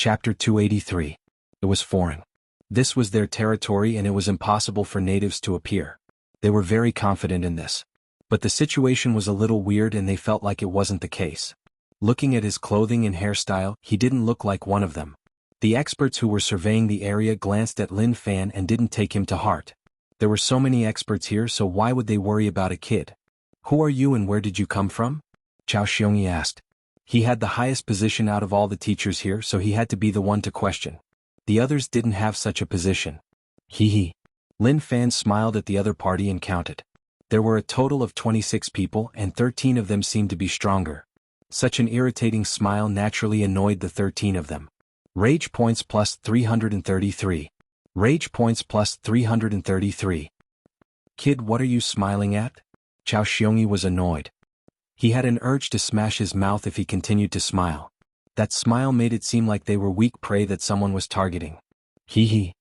Chapter 283. It was foreign. This was their territory and it was impossible for natives to appear. They were very confident in this. But the situation was a little weird and they felt like it wasn't the case. Looking at his clothing and hairstyle, he didn't look like one of them. The experts who were surveying the area glanced at Lin Fan and didn't take him to heart. There were so many experts here, so why would they worry about a kid? Who are you and where did you come from? Chao Xiongyi asked. He had the highest position out of all the teachers here, so he had to be the one to question. The others didn't have such a position. Hee. Lin Fan smiled at the other party and counted. There were a total of 26 people and 13 of them seemed to be stronger. Such an irritating smile naturally annoyed the 13 of them. Rage points plus 333. Rage points plus 333. Kid, what are you smiling at? Chao Xiongyi was annoyed. He had an urge to smash his mouth if he continued to smile. That smile made it seem like they were weak prey that someone was targeting. Hee.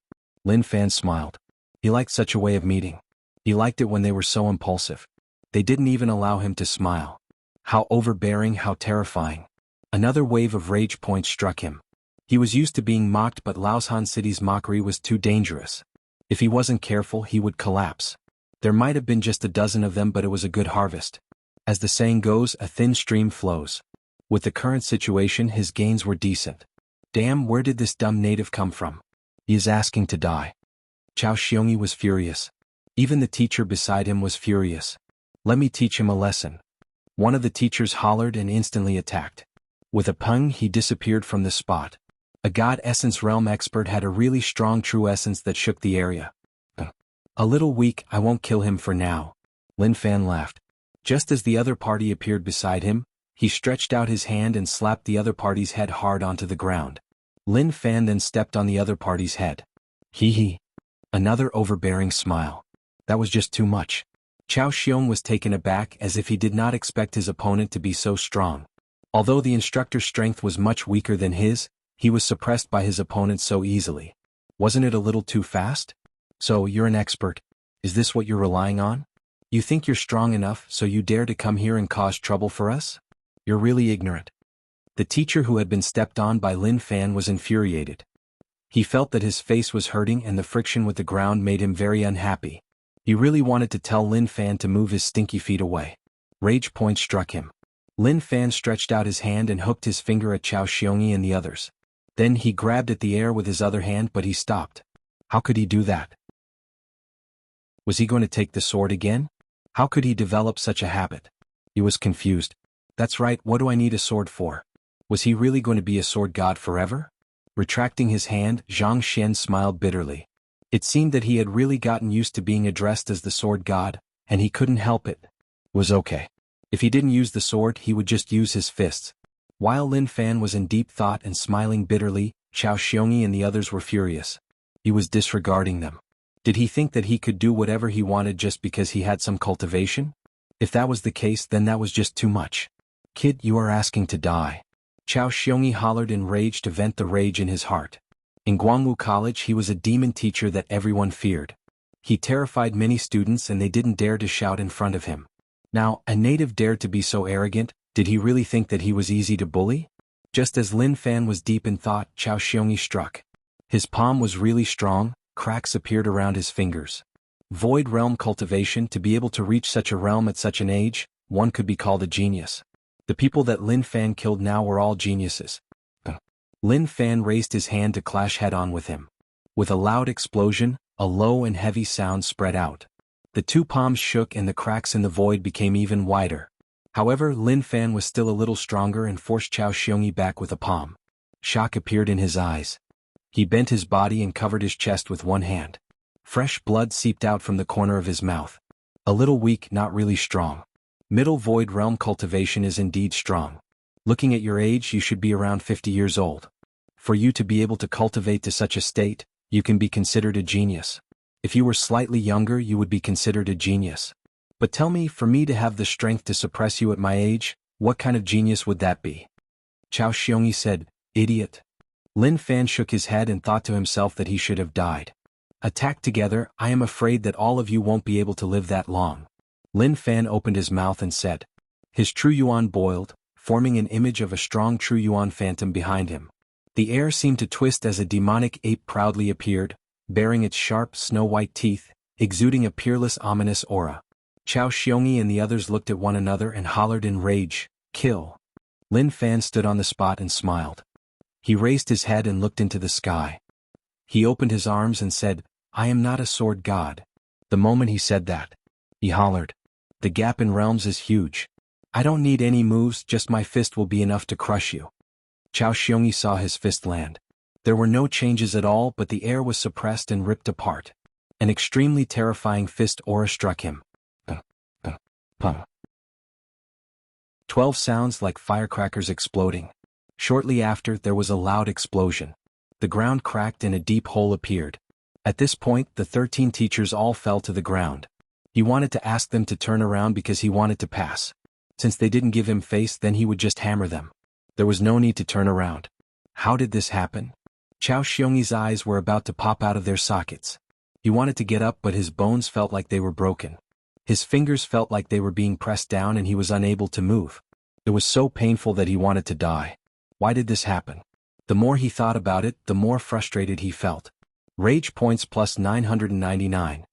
Lin Fan smiled. He liked such a way of meeting. He liked it when they were so impulsive. They didn't even allow him to smile. How overbearing, how terrifying. Another wave of rage points struck him. He was used to being mocked, but Laoshan City's mockery was too dangerous. If he wasn't careful, he would collapse. There might have been just a dozen of them, but it was a good harvest. As the saying goes, a thin stream flows. With the current situation, his gains were decent. Damn, where did this dumb native come from? He is asking to die. Chao Xiongyi was furious. Even the teacher beside him was furious. Let me teach him a lesson. One of the teachers hollered and instantly attacked. With a pung, he disappeared from the spot. A God Essence Realm expert had a really strong true essence that shook the area. A little weak, I won't kill him for now. Lin Fan laughed. Just as the other party appeared beside him, he stretched out his hand and slapped the other party's head hard onto the ground. Lin Fan then stepped on the other party's head. Hee. Another overbearing smile. That was just too much. Chao Xiong was taken aback as if he did not expect his opponent to be so strong. Although the instructor's strength was much weaker than his, he was suppressed by his opponent so easily. Wasn't it a little too fast? So, you're an expert. Is this what you're relying on? You think you're strong enough, so you dare to come here and cause trouble for us? You're really ignorant. The teacher who had been stepped on by Lin Fan was infuriated. He felt that his face was hurting and the friction with the ground made him very unhappy. He really wanted to tell Lin Fan to move his stinky feet away. Rage point struck him. Lin Fan stretched out his hand and hooked his finger at Chao Xiongyi and the others. Then he grabbed at the air with his other hand, but he stopped. How could he do that? Was he going to take the sword again? How could he develop such a habit? He was confused. That's right, what do I need a sword for? Was he really going to be a sword god forever? Retracting his hand, Zhang Xian smiled bitterly. It seemed that he had really gotten used to being addressed as the sword god, and he couldn't help it. It was okay. If he didn't use the sword, he would just use his fists. While Lin Fan was in deep thought and smiling bitterly, Chao Xiongyi and the others were furious. He was disregarding them. Did he think that he could do whatever he wanted just because he had some cultivation? If that was the case, then that was just too much. Kid, you are asking to die. Chao Xiongyi hollered in rage to vent the rage in his heart. In Jianghu College, he was a demon teacher that everyone feared. He terrified many students and they didn't dare to shout in front of him. Now, a native dared to be so arrogant. Did he really think that he was easy to bully? Just as Lin Fan was deep in thought, Chao Xiongyi struck. His palm was really strong. Cracks appeared around his fingers. Void realm cultivation. To be able to reach such a realm at such an age, one could be called a genius. The people that Lin Fan killed now were all geniuses. Lin Fan raised his hand to clash head-on with him. With a loud explosion, a low and heavy sound spread out. The two palms shook and the cracks in the void became even wider. However, Lin Fan was still a little stronger and forced Chao Xiongyi back with a palm. Shock appeared in his eyes. He bent his body and covered his chest with one hand. Fresh blood seeped out from the corner of his mouth. A little weak, not really strong. Middle void realm cultivation is indeed strong. Looking at your age, you should be around 50 years old. For you to be able to cultivate to such a state, you can be considered a genius. If you were slightly younger, you would be considered a genius. But tell me, for me to have the strength to suppress you at my age, what kind of genius would that be? Chao Xiongyi said, idiot. Lin Fan shook his head and thought to himself that he should have died. Attack together, I am afraid that all of you won't be able to live that long. Lin Fan opened his mouth and said. His true yuan boiled, forming an image of a strong true yuan phantom behind him. The air seemed to twist as a demonic ape proudly appeared, baring its sharp, snow-white teeth, exuding a peerless, ominous aura. Chao Xiongyi and the others looked at one another and hollered in rage, "Kill!" Lin Fan stood on the spot and smiled. He raised his head and looked into the sky. He opened his arms and said, "I am not a sword god." The moment he said that, he hollered, "The gap in realms is huge. I don't need any moves, just my fist will be enough to crush you." Chao Xiongyi saw his fist land. There were no changes at all, but the air was suppressed and ripped apart. An extremely terrifying fist aura struck him. 12 sounds like firecrackers exploding. Shortly after, there was a loud explosion. The ground cracked and a deep hole appeared. At this point, the 13 teachers all fell to the ground. He wanted to ask them to turn around because he wanted to pass. Since they didn't give him face, then he would just hammer them. There was no need to turn around. How did this happen? Chao Xiongyi's eyes were about to pop out of their sockets. He wanted to get up, but his bones felt like they were broken. His fingers felt like they were being pressed down and he was unable to move. It was so painful that he wanted to die. Why did this happen? The more he thought about it, the more frustrated he felt. Rage points plus 999.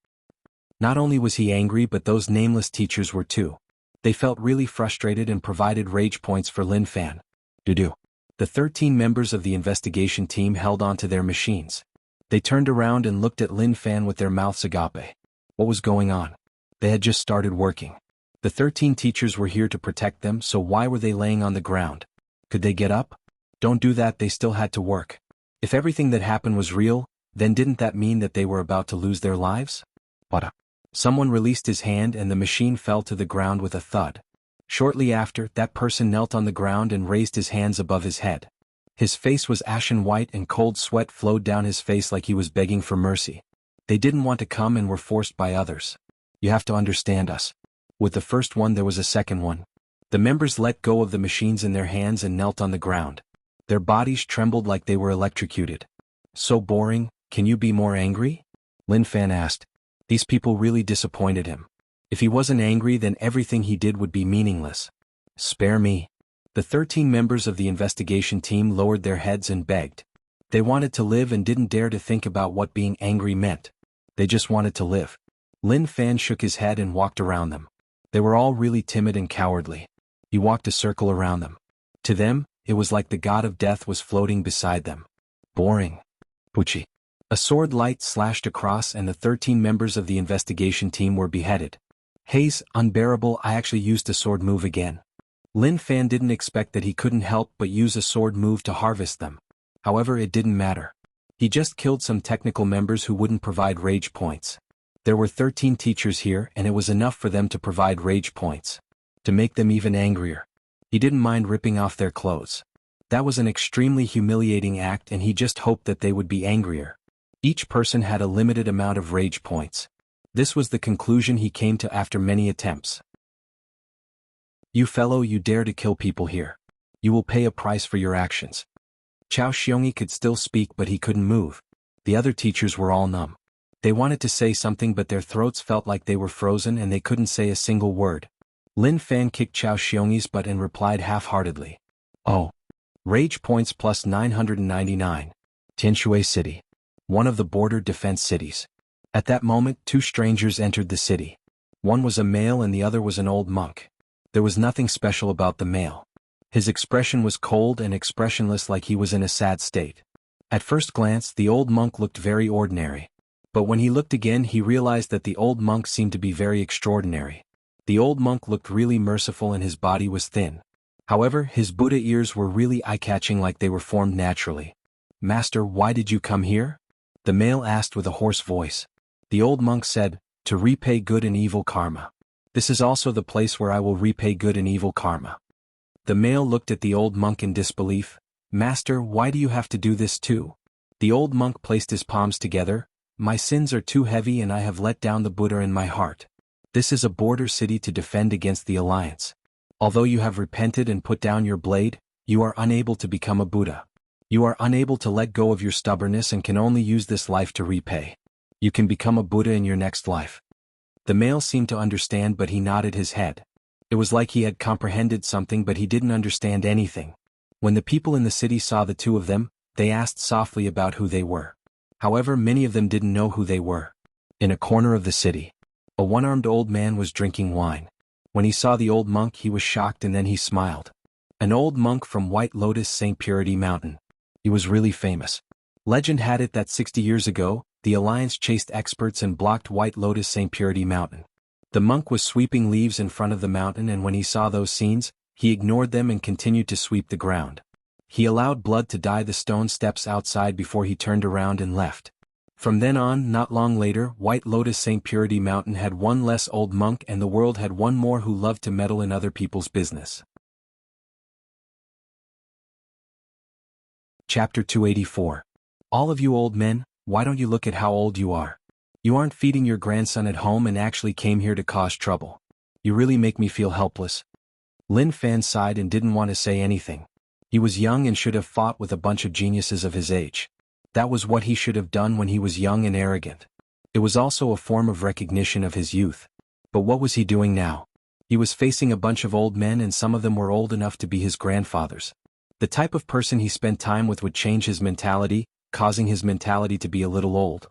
Not only was he angry, but those nameless teachers were too. They felt really frustrated and provided rage points for Lin Fan. Doo-doo. The 13 members of the investigation team held onto their machines. They turned around and looked at Lin Fan with their mouths agape. What was going on? They had just started working. The 13 teachers were here to protect them, so why were they laying on the ground? Could they get up? Don't do that, they still had to work. If everything that happened was real, then didn't that mean that they were about to lose their lives? What? Someone released his hand and the machine fell to the ground with a thud. Shortly after, that person knelt on the ground and raised his hands above his head. His face was ashen white and cold sweat flowed down his face like he was begging for mercy. They didn't want to come and were forced by others. You have to understand us. With the first one there was a second one. The members let go of the machines in their hands and knelt on the ground. Their bodies trembled like they were electrocuted. So boring, can you be more angry? Lin Fan asked. These people really disappointed him. If he wasn't angry, then everything he did would be meaningless. Spare me. The 13 members of the investigation team lowered their heads and begged. They wanted to live and didn't dare to think about what being angry meant. They just wanted to live. Lin Fan shook his head and walked around them. They were all really timid and cowardly. He walked a circle around them. To them, it was like the god of death was floating beside them. Boring. Puchi. A sword light slashed across and the 13 members of the investigation team were beheaded. Haze, unbearable, I actually used a sword move again. Lin Fan didn't expect that he couldn't help but use a sword move to harvest them. However, it didn't matter. He just killed some technical members who wouldn't provide rage points. There were 13 teachers here and it was enough for them to provide rage points. To make them even angrier. He didn't mind ripping off their clothes. That was an extremely humiliating act and he just hoped that they would be angrier. Each person had a limited amount of rage points. This was the conclusion he came to after many attempts. You fellow, you dare to kill people here. You will pay a price for your actions. Chao Xiongyi could still speak but he couldn't move. The other teachers were all numb. They wanted to say something but their throats felt like they were frozen and they couldn't say a single word. Lin Fan kicked Chao Xiongyi's butt and replied half-heartedly. Oh. Rage points plus 999. Tianshui City. One of the border defense cities. At that moment, two strangers entered the city. One was a male and the other was an old monk. There was nothing special about the male. His expression was cold and expressionless like he was in a sad state. At first glance, the old monk looked very ordinary. But when he looked again, he realized that the old monk seemed to be very extraordinary. The old monk looked really merciful and his body was thin. However, his Buddha ears were really eye-catching like they were formed naturally. Master, why did you come here? The male asked with a hoarse voice. The old monk said, to repay good and evil karma. This is also the place where I will repay good and evil karma. The male looked at the old monk in disbelief. Master, why do you have to do this too? The old monk placed his palms together. My sins are too heavy and I have let down the Buddha in my heart. This is a border city to defend against the alliance. Although you have repented and put down your blade, you are unable to become a Buddha. You are unable to let go of your stubbornness and can only use this life to repay. You can become a Buddha in your next life. The male seemed to understand but he nodded his head. It was like he had comprehended something but he didn't understand anything. When the people in the city saw the two of them, They asked softly about who they were. However, many of them didn't know who they were. In a corner of the city, a one-armed old man was drinking wine. When he saw the old monk, he was shocked and then he smiled. An old monk from White Lotus St. Purity Mountain. He was really famous. Legend had it that 60 years ago, the Alliance chased experts and blocked White Lotus St. Purity Mountain. The monk was sweeping leaves in front of the mountain, and when he saw those scenes, he ignored them and continued to sweep the ground. He allowed blood to dye the stone steps outside before he turned around and left. From then on, not long later, White Lotus St. Purity Mountain had one less old monk and the world had one more who loved to meddle in other people's business. Chapter 284. All of you old men, why don't you look at how old you are? You aren't feeding your grandson at home and actually came here to cause trouble. You really make me feel helpless. Lin Fan sighed and didn't want to say anything. He was young and should have fought with a bunch of geniuses of his age. That was what he should have done when he was young and arrogant. It was also a form of recognition of his youth. But what was he doing now? He was facing a bunch of old men and some of them were old enough to be his grandfathers. The type of person he spent time with would change his mentality, causing his mentality to be a little old.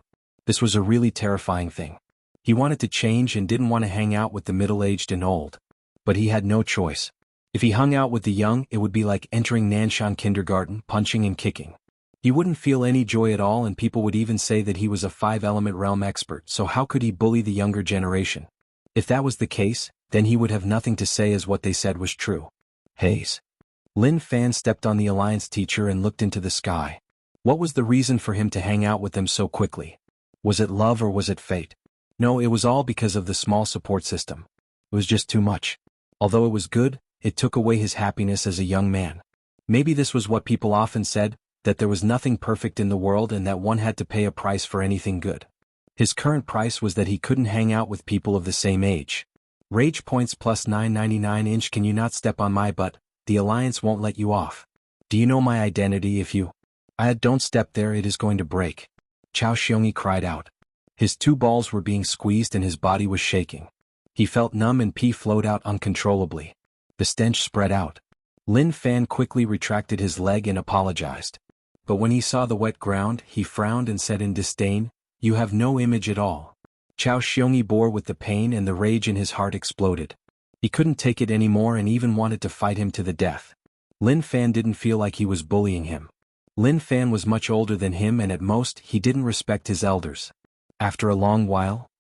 This was a really terrifying thing. He wanted to change and didn't want to hang out with the middle-aged and old. But he had no choice. If he hung out with the young, it would be like entering Nanshan kindergarten, punching and kicking. He wouldn't feel any joy at all and people would even say that he was a five-element realm expert, so how could he bully the younger generation? If that was the case, then he would have nothing to say as what they said was true. Haze. Lin Fan stepped on the Alliance teacher and looked into the sky. What was the reason for him to hang out with them so quickly? Was it love or was it fate? No, it was all because of the small support system. It was just too much. Although it was good, it took away his happiness as a young man. Maybe this was what people often said, that there was nothing perfect in the world and that one had to pay a price for anything good. His current price was that he couldn't hang out with people of the same age. Rage points plus 999 inch. Can you not step on my butt? The Alliance won't let you off. Do you know my identity? If you... don't step there, it is going to break. Chao Xiongyi cried out. His two balls were being squeezed and his body was shaking. He felt numb and pee flowed out uncontrollably. The stench spread out. Lin Fan quickly retracted his leg and apologized. But when he saw the wet ground, he frowned and said in disdain, "You have no image at all." Chao Xiongyi bore with the pain and the rage in his heart exploded. He couldn't take it anymore and even wanted to fight him to the death. Lin Fan didn't feel like he was bullying him. Lin Fan was much older than him and at most, he didn't respect his elders. After a long while,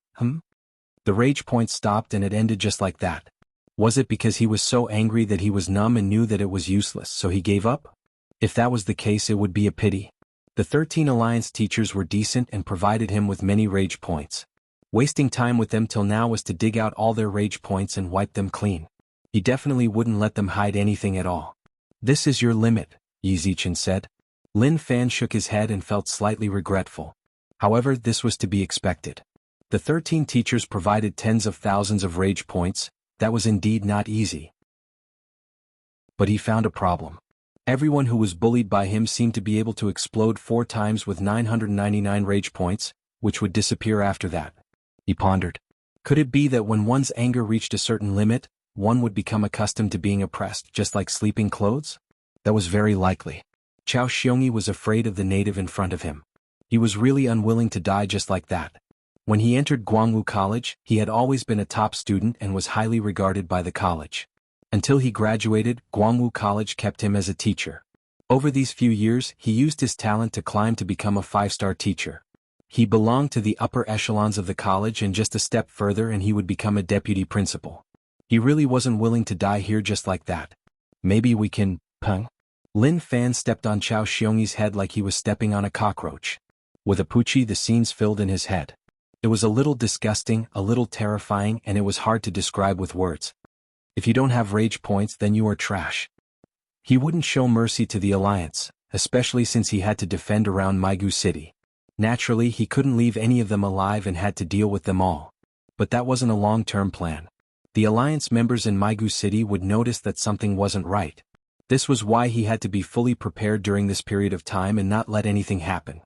the rage point stopped and it ended just like that. Was it because he was so angry that he was numb and knew that it was useless, so he gave up? If that was the case, it would be a pity. The 13 Alliance teachers were decent and provided him with many rage points. Wasting time with them till now was to dig out all their rage points and wipe them clean. He definitely wouldn't let them hide anything at all. "This is your limit," Yi Zichen said. Lin Fan shook his head and felt slightly regretful. However, this was to be expected. The 13 teachers provided tens of thousands of rage points. That was indeed not easy. But he found a problem. Everyone who was bullied by him seemed to be able to explode 4 times with 999 rage points, which would disappear after that. He pondered. Could it be that when one's anger reached a certain limit, one would become accustomed to being oppressed, just like sleeping clothes? That was very likely. Chao Xiongyi was afraid of the native in front of him. He was really unwilling to die just like that. When he entered Jianghu College, he had always been a top student and was highly regarded by the college. Until he graduated, Jianghu College kept him as a teacher. Over these few years, he used his talent to climb to become a 5-star teacher. He belonged to the upper echelons of the college and just a step further and he would become a deputy principal. He really wasn't willing to die here just like that. Maybe we can, Lin Fan stepped on Chao Xiongyi's head like he was stepping on a cockroach. With a poochie, the scenes filled in his head. It was a little disgusting, a little terrifying, and it was hard to describe with words. If you don't have rage points, then you are trash. He wouldn't show mercy to the Alliance, especially since he had to defend around Jianghu City. Naturally, he couldn't leave any of them alive and had to deal with them all. But that wasn't a long-term plan. The Alliance members in Jianghu City would notice that something wasn't right. This was why he had to be fully prepared during this period of time and not let anything happen.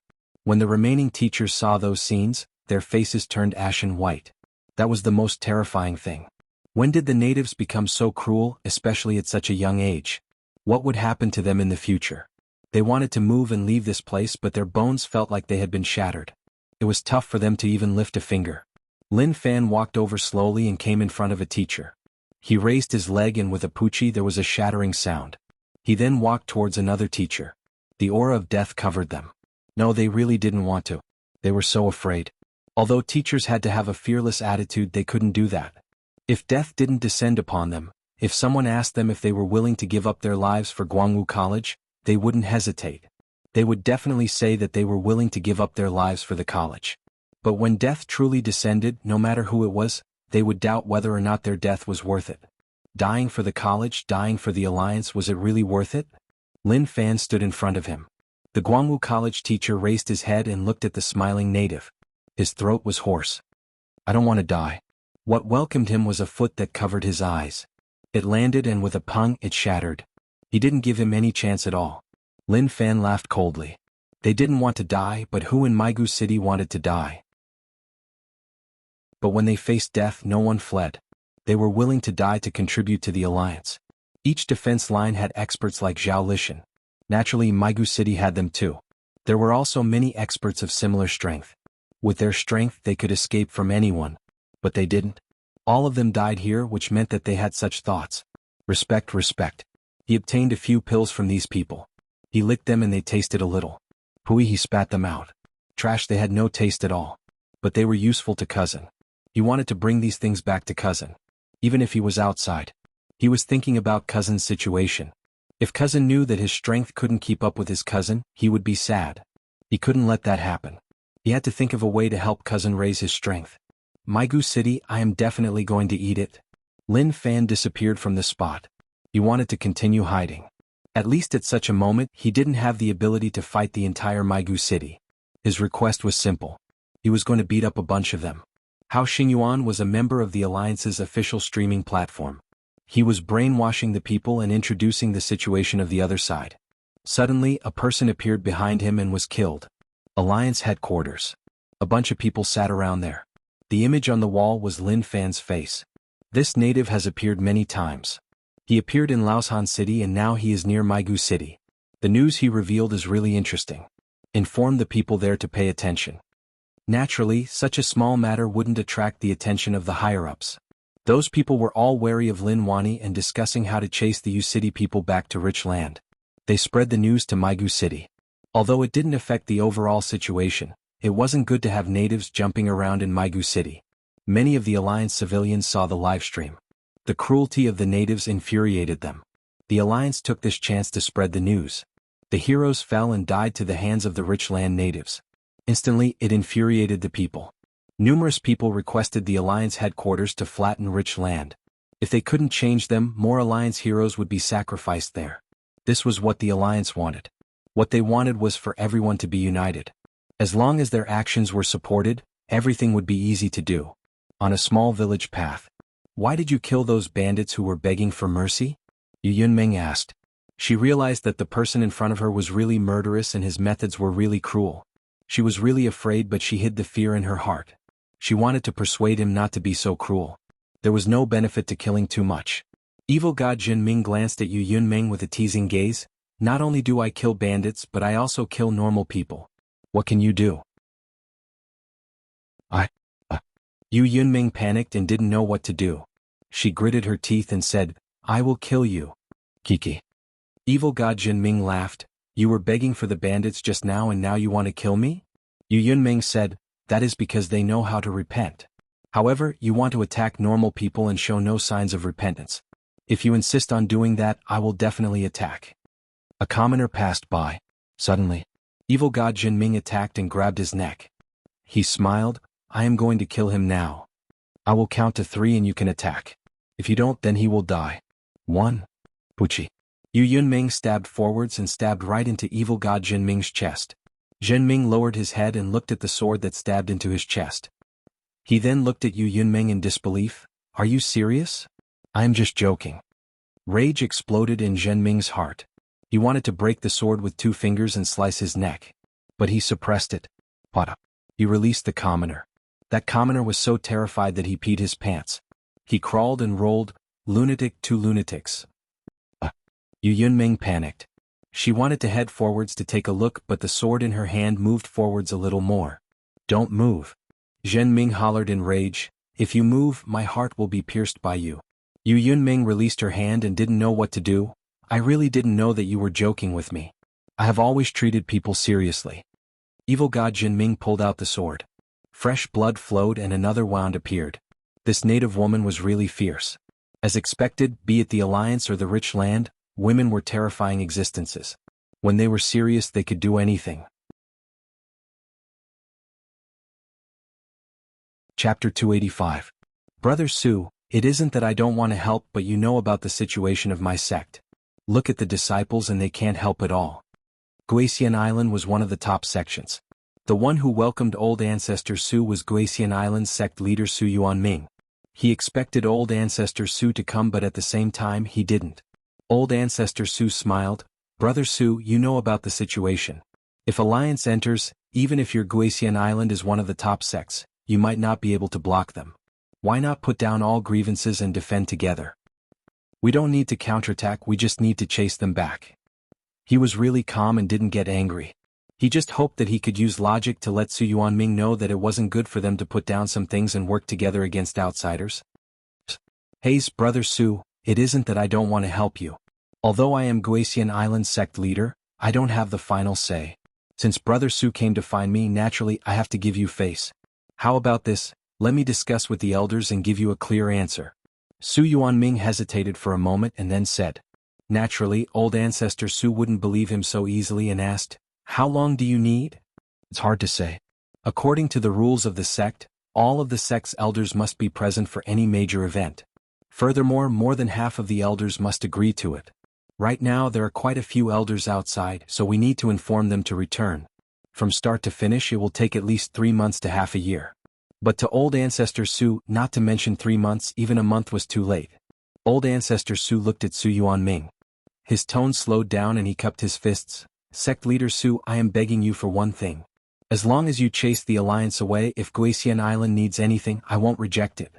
When the remaining teachers saw those scenes, their faces turned ashen white. That was the most terrifying thing. When did the natives become so cruel, especially at such a young age? What would happen to them in the future? They wanted to move and leave this place, but their bones felt like they had been shattered. It was tough for them to even lift a finger. Lin Fan walked over slowly and came in front of a teacher. He raised his leg and with a poochie there was a shattering sound. He then walked towards another teacher. The aura of death covered them. No, they really didn't want to. They were so afraid. Although teachers had to have a fearless attitude, they couldn't do that. If death didn't descend upon them, if someone asked them if they were willing to give up their lives for Jianghu College, they wouldn't hesitate. They would definitely say that they were willing to give up their lives for the college. But when death truly descended, no matter who it was, they would doubt whether or not their death was worth it. Dying for the college, dying for the alliance, was it really worth it? Lin Fan stood in front of him. The Jianghu College teacher raised his head and looked at the smiling native. His throat was hoarse. I don't want to die. What welcomed him was a foot that covered his eyes. It landed and with a pung it shattered. He didn't give him any chance at all. Lin Fan laughed coldly. They didn't want to die, but who in Jianghu City wanted to die? But when they faced death, no one fled. They were willing to die to contribute to the alliance. Each defense line had experts like Zhao Lishan. Naturally, Jianghu City had them too. There were also many experts of similar strength. With their strength they could escape from anyone. But they didn't. All of them died here, which meant that they had such thoughts. Respect, respect. He obtained a few pills from these people. He licked them and they tasted a little. Pooey, he spat them out. Trash, they had no taste at all. But they were useful to cousin. He wanted to bring these things back to cousin. Even if he was outside. He was thinking about cousin's situation. If cousin knew that his strength couldn't keep up with his cousin, he would be sad. He couldn't let that happen. He had to think of a way to help cousin raise his strength. Jianghu City, I am definitely going to eat it. Lin Fan disappeared from the spot. He wanted to continue hiding. At least at such a moment, he didn't have the ability to fight the entire Jianghu City. His request was simple. He was going to beat up a bunch of them. Hao Xingyuan was a member of the Alliance's official streaming platform. He was brainwashing the people and introducing the situation of the other side. Suddenly, a person appeared behind him and was killed. Alliance headquarters. A bunch of people sat around there. The image on the wall was Lin Fan's face. This native has appeared many times. He appeared in Laoshan City and now he is near Jianghu City. The news he revealed is really interesting. Inform the people there to pay attention. Naturally, such a small matter wouldn't attract the attention of the higher-ups. Those people were all wary of Lin Wani and discussing how to chase the Yu City people back to rich land. They spread the news to Jianghu City. Although it didn't affect the overall situation, it wasn't good to have natives jumping around in Jianghu City. Many of the Alliance civilians saw the livestream. The cruelty of the natives infuriated them. The Alliance took this chance to spread the news. The heroes fell and died to the hands of the rich land natives. Instantly, it infuriated the people. Numerous people requested the Alliance headquarters to flatten rich land. If they couldn't change them, more Alliance heroes would be sacrificed there. This was what the Alliance wanted. What they wanted was for everyone to be united. As long as their actions were supported, everything would be easy to do. On a small village path. Why did you kill those bandits who were begging for mercy? Yu Yunmeng asked. She realized that the person in front of her was really murderous and his methods were really cruel. She was really afraid, but she hid the fear in her heart. She wanted to persuade him not to be so cruel. There was no benefit to killing too much. Evil God Jinming glanced at Yu Yunmeng with a teasing gaze. Not only do I kill bandits, but I also kill normal people. What can you do? Yu Yunming panicked and didn't know what to do. She gritted her teeth and said, I will kill you. Kiki. Evil God Jinming laughed. You were begging for the bandits just now and now you want to kill me? Yu Yunming said, that is because they know how to repent. However, you want to attack normal people and show no signs of repentance. If you insist on doing that, I will definitely attack. A commoner passed by. Suddenly, Evil God Jinming attacked and grabbed his neck. He smiled, I am going to kill him now. I will count to 3 and you can attack. If you don't, then he will die. 1. Puchi. Yu Yunming stabbed forwards and stabbed right into Evil God Jinming's chest. Jinming lowered his head and looked at the sword that stabbed into his chest. He then looked at Yu Yunming in disbelief. Are you serious? I am just joking. Rage exploded in Jinming's heart. He wanted to break the sword with 2 fingers and slice his neck. But he suppressed it. Pada. He released the commoner. That commoner was so terrified that he peed his pants. He crawled and rolled, lunatic to lunatics. Yu Yunming panicked. She wanted to head forwards to take a look, but the sword in her hand moved forwards a little more. Don't move. Zhen Ming hollered in rage. If you move, my heart will be pierced by you. Yu Yunming released her hand and didn't know what to do. I really didn't know that you were joking with me. I have always treated people seriously. Evil God Jinming pulled out the sword. Fresh blood flowed and another wound appeared. This native woman was really fierce. As expected, be it the alliance or the rich land, women were terrifying existences. When they were serious, they could do anything. Chapter 285. Brother Su, it isn't that I don't want to help, but you know about the situation of my sect. Look at the disciples and they can't help at all. Guisian Island was one of the top sections. The one who welcomed old ancestor Su was Guisian Island's sect leader Su Yuanming. He expected old ancestor Su to come, but at the same time he didn't. Old ancestor Su smiled. Brother Su, you know about the situation. If alliance enters, even if your Guisian Island is one of the top sects, you might not be able to block them. Why not put down all grievances and defend together? We don't need to counterattack, we just need to chase them back. He was really calm and didn't get angry. He just hoped that he could use logic to let Su Yuanming know that it wasn't good for them to put down some things and work together against outsiders. Hey, Brother Su, it isn't that I don't want to help you. Although I am Guisian Island sect leader, I don't have the final say. Since Brother Su came to find me, naturally I have to give you face. How about this? Let me discuss with the elders and give you a clear answer. Su Yuanming hesitated for a moment and then said. Naturally, old ancestor Su wouldn't believe him so easily and asked, how long do you need? It's hard to say. According to the rules of the sect, all of the sect's elders must be present for any major event. Furthermore, more than half of the elders must agree to it. Right now there are quite a few elders outside, so we need to inform them to return. From start to finish it will take at least 3 months to half a year. But to old ancestor Su, not to mention 3 months, even a month was too late. Old ancestor Su looked at Su Yuanming. His tone slowed down and he cupped his fists. Sect leader Su, I am begging you for one thing. As long as you chase the alliance away, if Guisian Island needs anything, I won't reject it.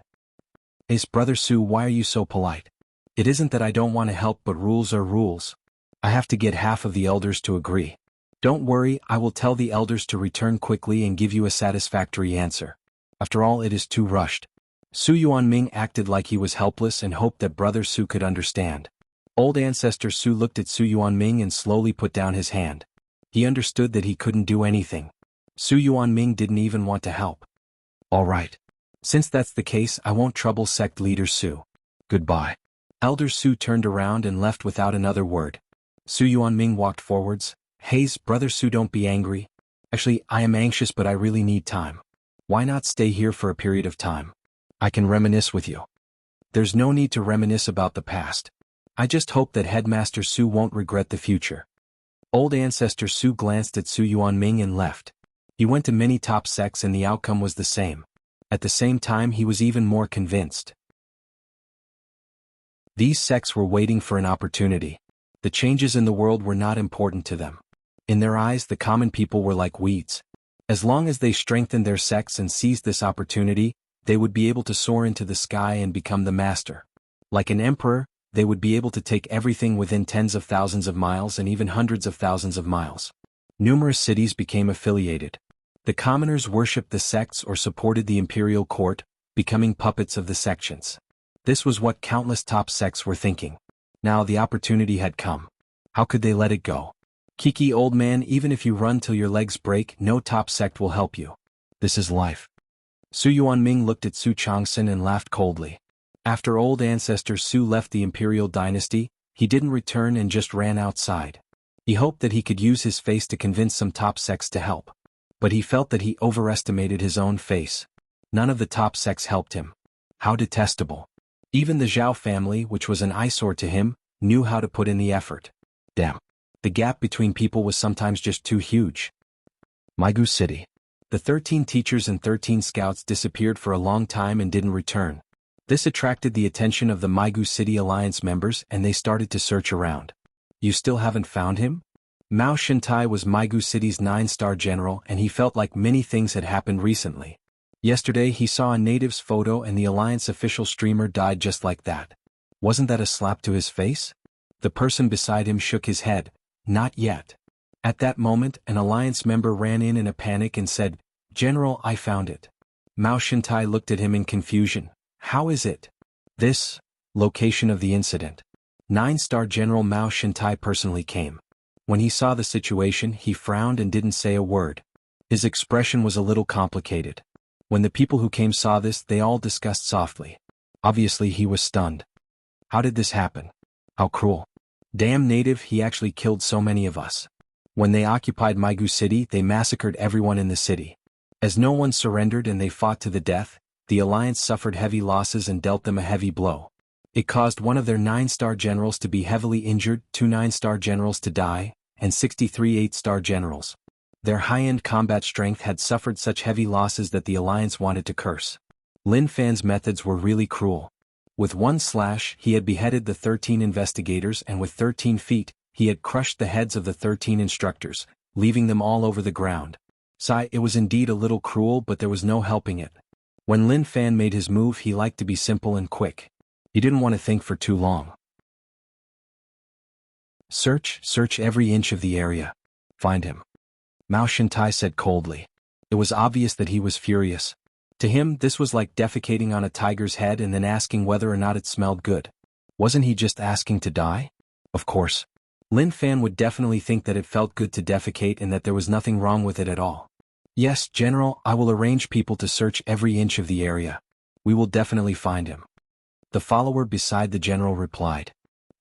Ace, Brother Su, why are you so polite? It isn't that I don't want to help, but rules are rules. I have to get half of the elders to agree. Don't worry, I will tell the elders to return quickly and give you a satisfactory answer. After all, it is too rushed. Su Yuanming acted like he was helpless and hoped that Brother Su could understand. Old ancestor Su looked at Su Yuanming and slowly put down his hand. He understood that he couldn't do anything. Su Yuanming didn't even want to help. All right. Since that's the case, I won't trouble sect leader Su. Goodbye. Elder Su turned around and left without another word. Su Yuanming walked forwards. Hey, Brother Su, don't be angry. Actually, I am anxious, but I really need time. Why not stay here for a period of time? I can reminisce with you. There's no need to reminisce about the past. I just hope that Headmaster Su won't regret the future. Old ancestor Su glanced at Su Yuanming and left. He went to many top sects and the outcome was the same. At the same time, he was even more convinced. These sects were waiting for an opportunity. The changes in the world were not important to them. In their eyes, the common people were like weeds. As long as they strengthened their sects and seized this opportunity, they would be able to soar into the sky and become the master. Like an emperor, they would be able to take everything within tens of thousands of miles and even hundreds of thousands of miles. Numerous cities became affiliated. The commoners worshipped the sects or supported the imperial court, becoming puppets of the sections. This was what countless top sects were thinking. Now the opportunity had come. How could they let it go? Kiki, old man, even if you run till your legs break, no top sect will help you. This is life. Su Yuanming looked at Su Changsun and laughed coldly. After old ancestor Su left the imperial dynasty, he didn't return and just ran outside. He hoped that he could use his face to convince some top sects to help. But he felt that he overestimated his own face. None of the top sects helped him. How detestable. Even the Zhao family, which was an eyesore to him, knew how to put in the effort. Damn. The gap between people was sometimes just too huge. Migu City. The 13 teachers and 13 scouts disappeared for a long time and didn't return. This attracted the attention of the Migu City Alliance members and they started to search around. You still haven't found him? Mao Shintai was Migu City's 9-star general and he felt like many things had happened recently. Yesterday he saw a native's photo and the Alliance official streamer died just like that. Wasn't that a slap to his face? The person beside him shook his head. Not yet. At that moment, an alliance member ran in a panic and said, "General, I found it." Mao Shintai looked at him in confusion. "How is it?" "This." Location of the incident. 9-star General Mao Shintai personally came. When he saw the situation, he frowned and didn't say a word. His expression was a little complicated. When the people who came saw this, they all discussed softly. Obviously he was stunned. How did this happen? How cruel. Damn native, he actually killed so many of us. When they occupied Jianghu city, they massacred everyone in the city. As no one surrendered and they fought to the death, the alliance suffered heavy losses and dealt them a heavy blow. It caused one of their 9-star generals to be heavily injured, 2 9-star generals to die, and 63 8-star generals. Their high-end combat strength had suffered such heavy losses that the alliance wanted to curse. Lin Fan's methods were really cruel. With one slash, he had beheaded the 13 investigators, and with 13 feet, he had crushed the heads of the 13 instructors, leaving them all over the ground. It was indeed a little cruel, but there was no helping it. When Lin Fan made his move, he liked to be simple and quick. He didn't want to think for too long. Search every inch of the area. Find him. Mao Shintai said coldly. It was obvious that he was furious. To him, this was like defecating on a tiger's head and then asking whether or not it smelled good. Wasn't he just asking to die? Of course. Lin Fan would definitely think that it felt good to defecate and that there was nothing wrong with it at all. Yes, General, I will arrange people to search every inch of the area. We will definitely find him. The follower beside the general replied.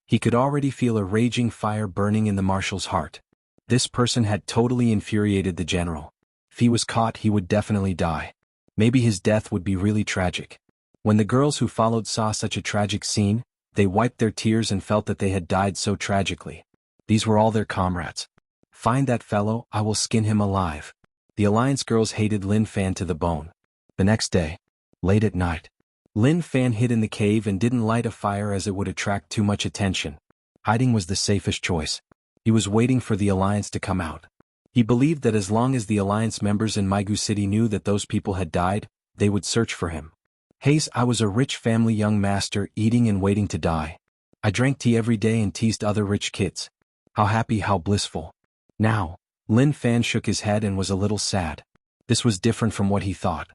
He could already feel a raging fire burning in the marshal's heart. This person had totally infuriated the general. If he was caught, he would definitely die. Maybe his death would be really tragic. When the girls who followed saw such a tragic scene, they wiped their tears and felt that they had died so tragically. These were all their comrades. Find that fellow, I will skin him alive. The alliance girls hated Lin Fan to the bone. The next day, late at night, Lin Fan hid in the cave and didn't light a fire as it would attract too much attention. Hiding was the safest choice. He was waiting for the alliance to come out. He believed that as long as the alliance members in Jianghu city knew that those people had died, they would search for him. Hayes, I was a rich family young master eating and waiting to die. I drank tea every day and teased other rich kids. How happy, how blissful. Now, Lin Fan shook his head and was a little sad. This was different from what he thought.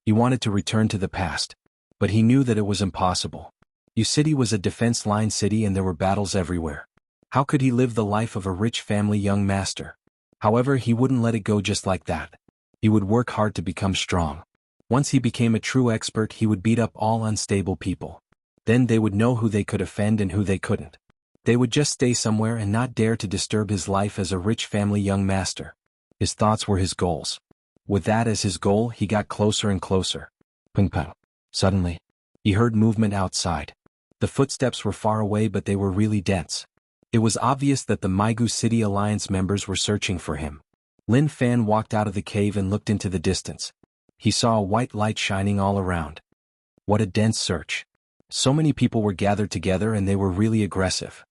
He wanted to return to the past. But he knew that it was impossible. Yu City was a defense line city and there were battles everywhere. How could he live the life of a rich family young master? However, he wouldn't let it go just like that. He would work hard to become strong. Once he became a true expert, he would beat up all unstable people. Then they would know who they could offend and who they couldn't. They would just stay somewhere and not dare to disturb his life as a rich family young master. His thoughts were his goals. With that as his goal, he got closer and closer. Ping pong. Suddenly, he heard movement outside. The footsteps were far away, but they were really dense. It was obvious that the Jianghu City Alliance members were searching for him. Lin Fan walked out of the cave and looked into the distance. He saw a white light shining all around. What a dense search. So many people were gathered together and they were really aggressive.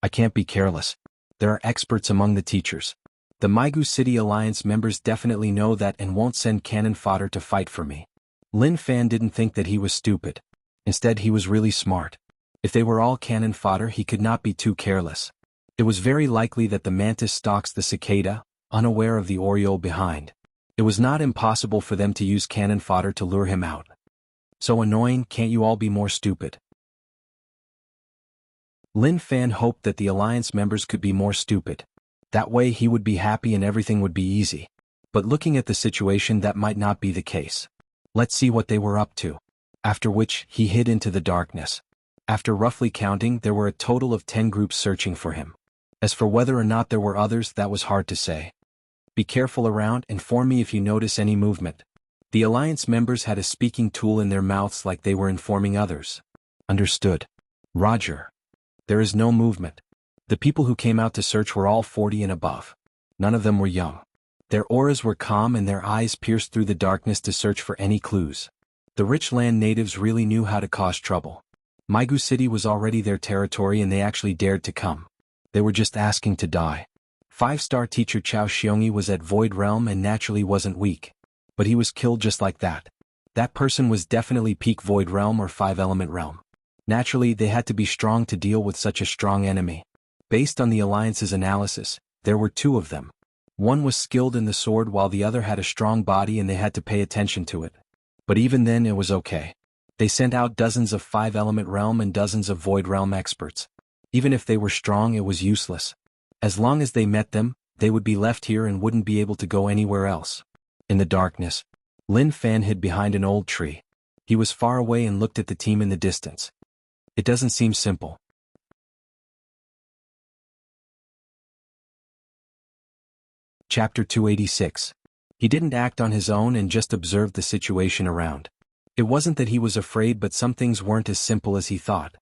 I can't be careless. There are experts among the teachers. The Jianghu City Alliance members definitely know that and won't send cannon fodder to fight for me. Lin Fan didn't think that he was stupid. Instead, he was really smart. If they were all cannon fodder, he could not be too careless. It was very likely that the mantis stalks the cicada, unaware of the oriole behind. It was not impossible for them to use cannon fodder to lure him out. So annoying, can't you all be more stupid? Lin Fan hoped that the alliance members could be more stupid. That way he would be happy and everything would be easy. But looking at the situation, that might not be the case. Let's see what they were up to. After which, he hid into the darkness. After roughly counting, there were a total of 10 groups searching for him. As for whether or not there were others, that was hard to say. Be careful around, inform me if you notice any movement. The alliance members had a speaking tool in their mouths like they were informing others. Understood. Roger. There is no movement. The people who came out to search were all 40 and above. None of them were young. Their auras were calm and their eyes pierced through the darkness to search for any clues. The rich land natives really knew how to cause trouble. Jianghu City was already their territory and they actually dared to come. They were just asking to die. 5-star teacher Chao Xiongyi was at Void Realm and naturally wasn't weak. But he was killed just like that. That person was definitely peak Void Realm or 5-element realm. Naturally, they had to be strong to deal with such a strong enemy. Based on the Alliance's analysis, there were two of them. One was skilled in the sword while the other had a strong body and they had to pay attention to it. But even then it was okay. They sent out dozens of 5-element realm and dozens of void realm experts. Even if they were strong, it was useless. As long as they met them, they would be left here and wouldn't be able to go anywhere else. In the darkness, Lin Fan hid behind an old tree. He was far away and looked at the team in the distance. It doesn't seem simple. Chapter 286. He didn't act on his own and just observed the situation around. It wasn't that he was afraid, but some things weren't as simple as he thought.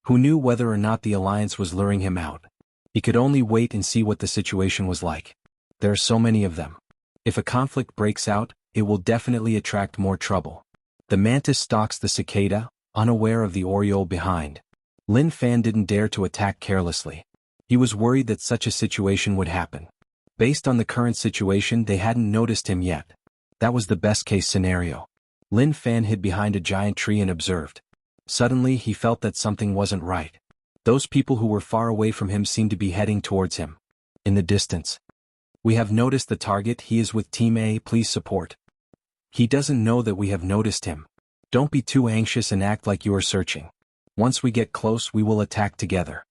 Who knew whether or not the Alliance was luring him out? He could only wait and see what the situation was like. There are so many of them. If a conflict breaks out, it will definitely attract more trouble. The mantis stalks the cicada, unaware of the oriole behind. Lin Fan didn't dare to attack carelessly. He was worried that such a situation would happen. Based on the current situation, they hadn't noticed him yet. That was the best-case scenario. Lin Fan hid behind a giant tree and observed. Suddenly, he felt that something wasn't right. Those people who were far away from him seemed to be heading towards him. In the distance. We have noticed the target. He is with Team A. Please support. He doesn't know that we have noticed him. Don't be too anxious and act like you are searching. Once we get close, we will attack together.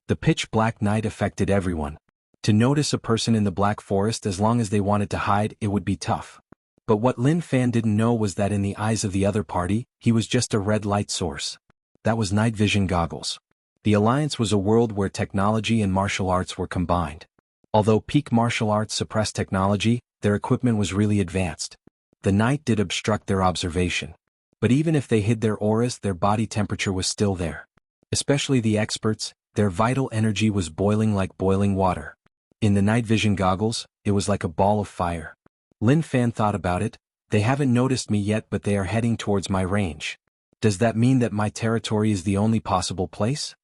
The pitch-black night affected everyone. To notice a person in the Black Forest as long as they wanted to hide, it would be tough. But what Lin Fan didn't know was that in the eyes of the other party, he was just a red light source. That was night vision goggles. The Alliance was a world where technology and martial arts were combined. Although peak martial arts suppressed technology, their equipment was really advanced. The night did obstruct their observation. But even if they hid their auras, their body temperature was still there. Especially the experts, their vital energy was boiling like boiling water. In the night vision goggles, it was like a ball of fire. Lin Fan thought about it. They haven't noticed me yet, but they are heading towards my range. Does that mean that my territory is the only possible place?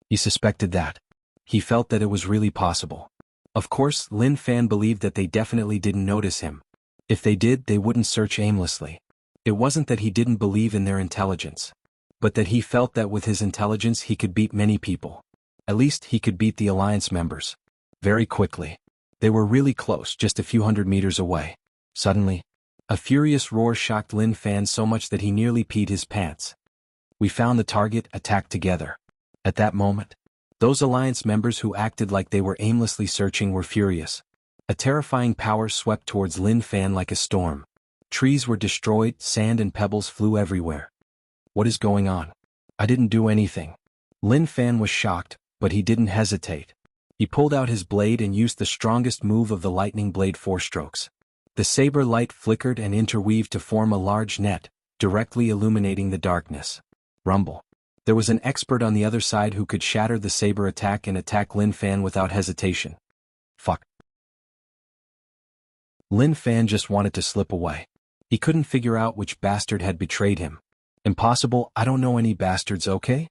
He suspected that. He felt that it was really possible. Of course, Lin Fan believed that they definitely didn't notice him. If they did, they wouldn't search aimlessly. It wasn't that he didn't believe in their intelligence, but that he felt that with his intelligence he could beat many people. At least he could beat the Alliance members. Very quickly. They were really close, just a few hundred meters away. Suddenly, a furious roar shocked Lin Fan so much that he nearly peed his pants. We found the target, attacked together. At that moment, those Alliance members who acted like they were aimlessly searching were furious. A terrifying power swept towards Lin Fan like a storm. Trees were destroyed, sand and pebbles flew everywhere. What is going on? I didn't do anything. Lin Fan was shocked, but he didn't hesitate. He pulled out his blade and used the strongest move of the lightning blade 4 strokes. The saber light flickered and interweaved to form a large net, directly illuminating the darkness. Rumble. There was an expert on the other side who could shatter the saber attack and attack Lin Fan without hesitation. Fuck. Lin Fan just wanted to slip away. He couldn't figure out which bastard had betrayed him. Impossible, I don't know any bastards, okay?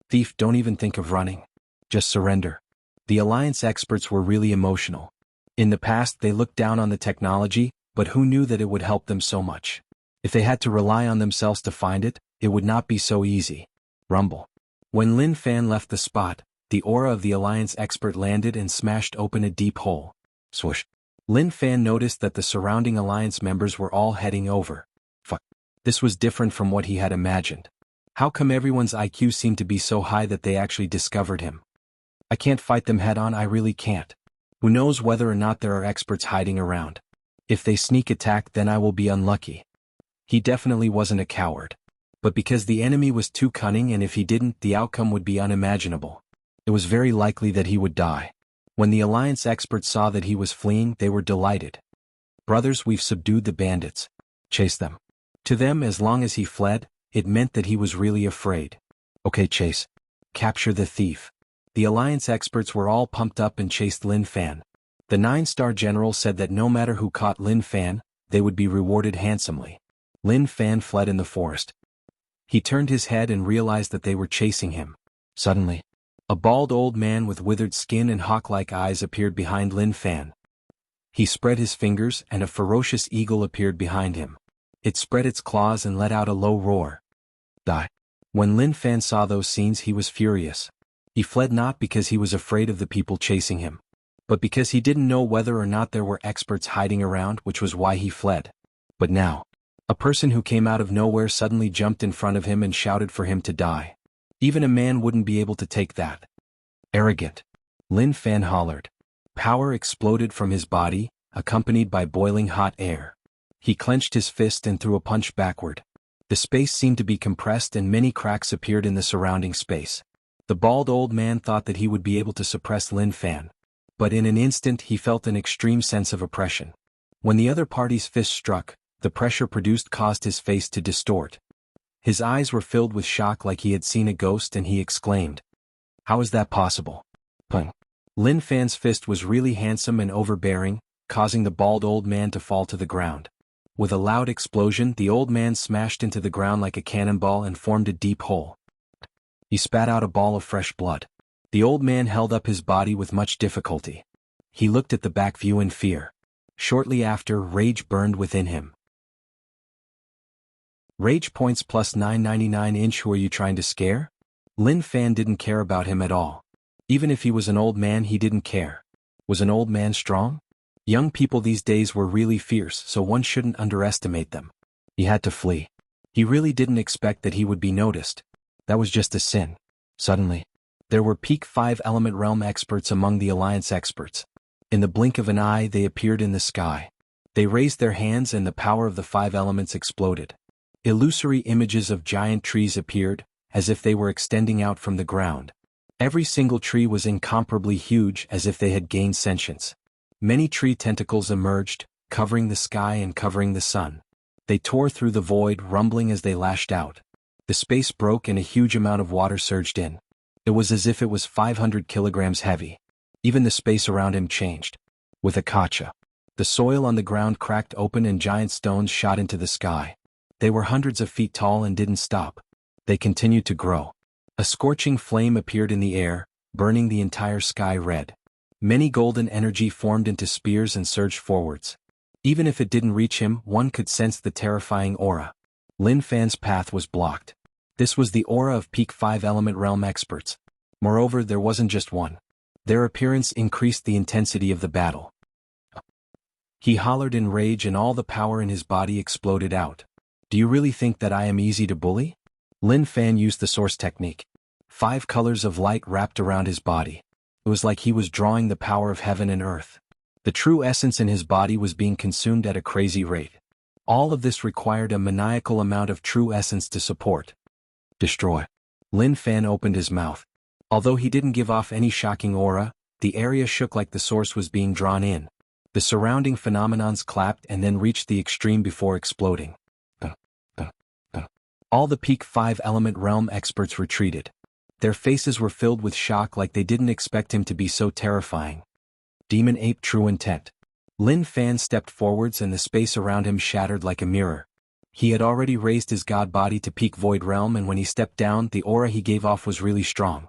Thief, don't even think of running. Just surrender. The Alliance experts were really emotional. In the past they looked down on the technology, but who knew that it would help them so much? If they had to rely on themselves to find it, it would not be so easy. Rumble. When Lin Fan left the spot, the aura of the Alliance expert landed and smashed open a deep hole. Swoosh. Lin Fan noticed that the surrounding Alliance members were all heading over. Fuck. This was different from what he had imagined. How come everyone's IQ seemed to be so high that they actually discovered him? I can't fight them head-on, I really can't. Who knows whether or not there are experts hiding around. If they sneak attack, then I will be unlucky. He definitely wasn't a coward. But because the enemy was too cunning, and if he didn't, the outcome would be unimaginable. It was very likely that he would die. When the Alliance experts saw that he was fleeing, they were delighted. Brothers, we've subdued the bandits. Chase them. To them, as long as he fled, it meant that he was really afraid. Okay, chase. Capture the thief. The Alliance experts were all pumped up and chased Lin Fan. The 9-star general said that no matter who caught Lin Fan, they would be rewarded handsomely. Lin Fan fled in the forest. He turned his head and realized that they were chasing him. Suddenly, a bald old man with withered skin and hawk-like eyes appeared behind Lin Fan. He spread his fingers and a ferocious eagle appeared behind him. It spread its claws and let out a low roar. Die. When Lin Fan saw those scenes, he was furious. He fled not because he was afraid of the people chasing him, but because he didn't know whether or not there were experts hiding around, which was why he fled. But now, a person who came out of nowhere suddenly jumped in front of him and shouted for him to die. Even a man wouldn't be able to take that. Arrogant. Lin Fan hollered. Power exploded from his body, accompanied by boiling hot air. He clenched his fist and threw a punch backward. The space seemed to be compressed and many cracks appeared in the surrounding space. The bald old man thought that he would be able to suppress Lin Fan. But in an instant he felt an extreme sense of oppression. When the other party's fist struck, the pressure produced caused his face to distort. His eyes were filled with shock like he had seen a ghost and he exclaimed, "How is that possible?" Pung. Lin Fan's fist was really handsome and overbearing, causing the bald old man to fall to the ground. With a loud explosion, the old man smashed into the ground like a cannonball and formed a deep hole. He spat out a ball of fresh blood. The old man held up his body with much difficulty. He looked at the back view in fear. Shortly after, rage burned within him. Rage points plus 999 inch. Who are you trying to scare? Lin Fan didn't care about him at all. Even if he was an old man, he didn't care. Was an old man strong? Young people these days were really fierce, so one shouldn't underestimate them. He had to flee. He really didn't expect that he would be noticed. That was just a sin. Suddenly, there were peak 5 element realm experts among the alliance experts. In the blink of an eye they appeared in the sky. They raised their hands and the power of the 5 elements exploded. Illusory images of giant trees appeared, as if they were extending out from the ground. Every single tree was incomparably huge, as if they had gained sentience. Many tree tentacles emerged, covering the sky and covering the sun. They tore through the void, rumbling as they lashed out. The space broke and a huge amount of water surged in. It was as if it was 500 kilograms heavy. Even the space around him changed. With a kacha, the soil on the ground cracked open and giant stones shot into the sky. They were hundreds of feet tall and didn't stop. They continued to grow. A scorching flame appeared in the air, burning the entire sky red. Many golden energy formed into spears and surged forwards. Even if it didn't reach him, one could sense the terrifying aura. Lin Fan's path was blocked. This was the aura of peak 5 element realm experts. Moreover, there wasn't just one. Their appearance increased the intensity of the battle. He hollered in rage and all the power in his body exploded out. Do you really think that I am easy to bully? Lin Fan used the source technique. 5 colors of light wrapped around his body. It was like he was drawing the power of heaven and earth. The true essence in his body was being consumed at a crazy rate. All of this required a maniacal amount of true essence to support. Destroy. Lin Fan opened his mouth. Although he didn't give off any shocking aura, the area shook like the source was being drawn in. The surrounding phenomenons clapped and then reached the extreme before exploding. All the peak 5 element realm experts retreated. Their faces were filled with shock like they didn't expect him to be so terrifying. Demon Ape True Intent. Lin Fan stepped forwards and the space around him shattered like a mirror. He had already raised his god body to peak void realm and when he stepped down the aura he gave off was really strong.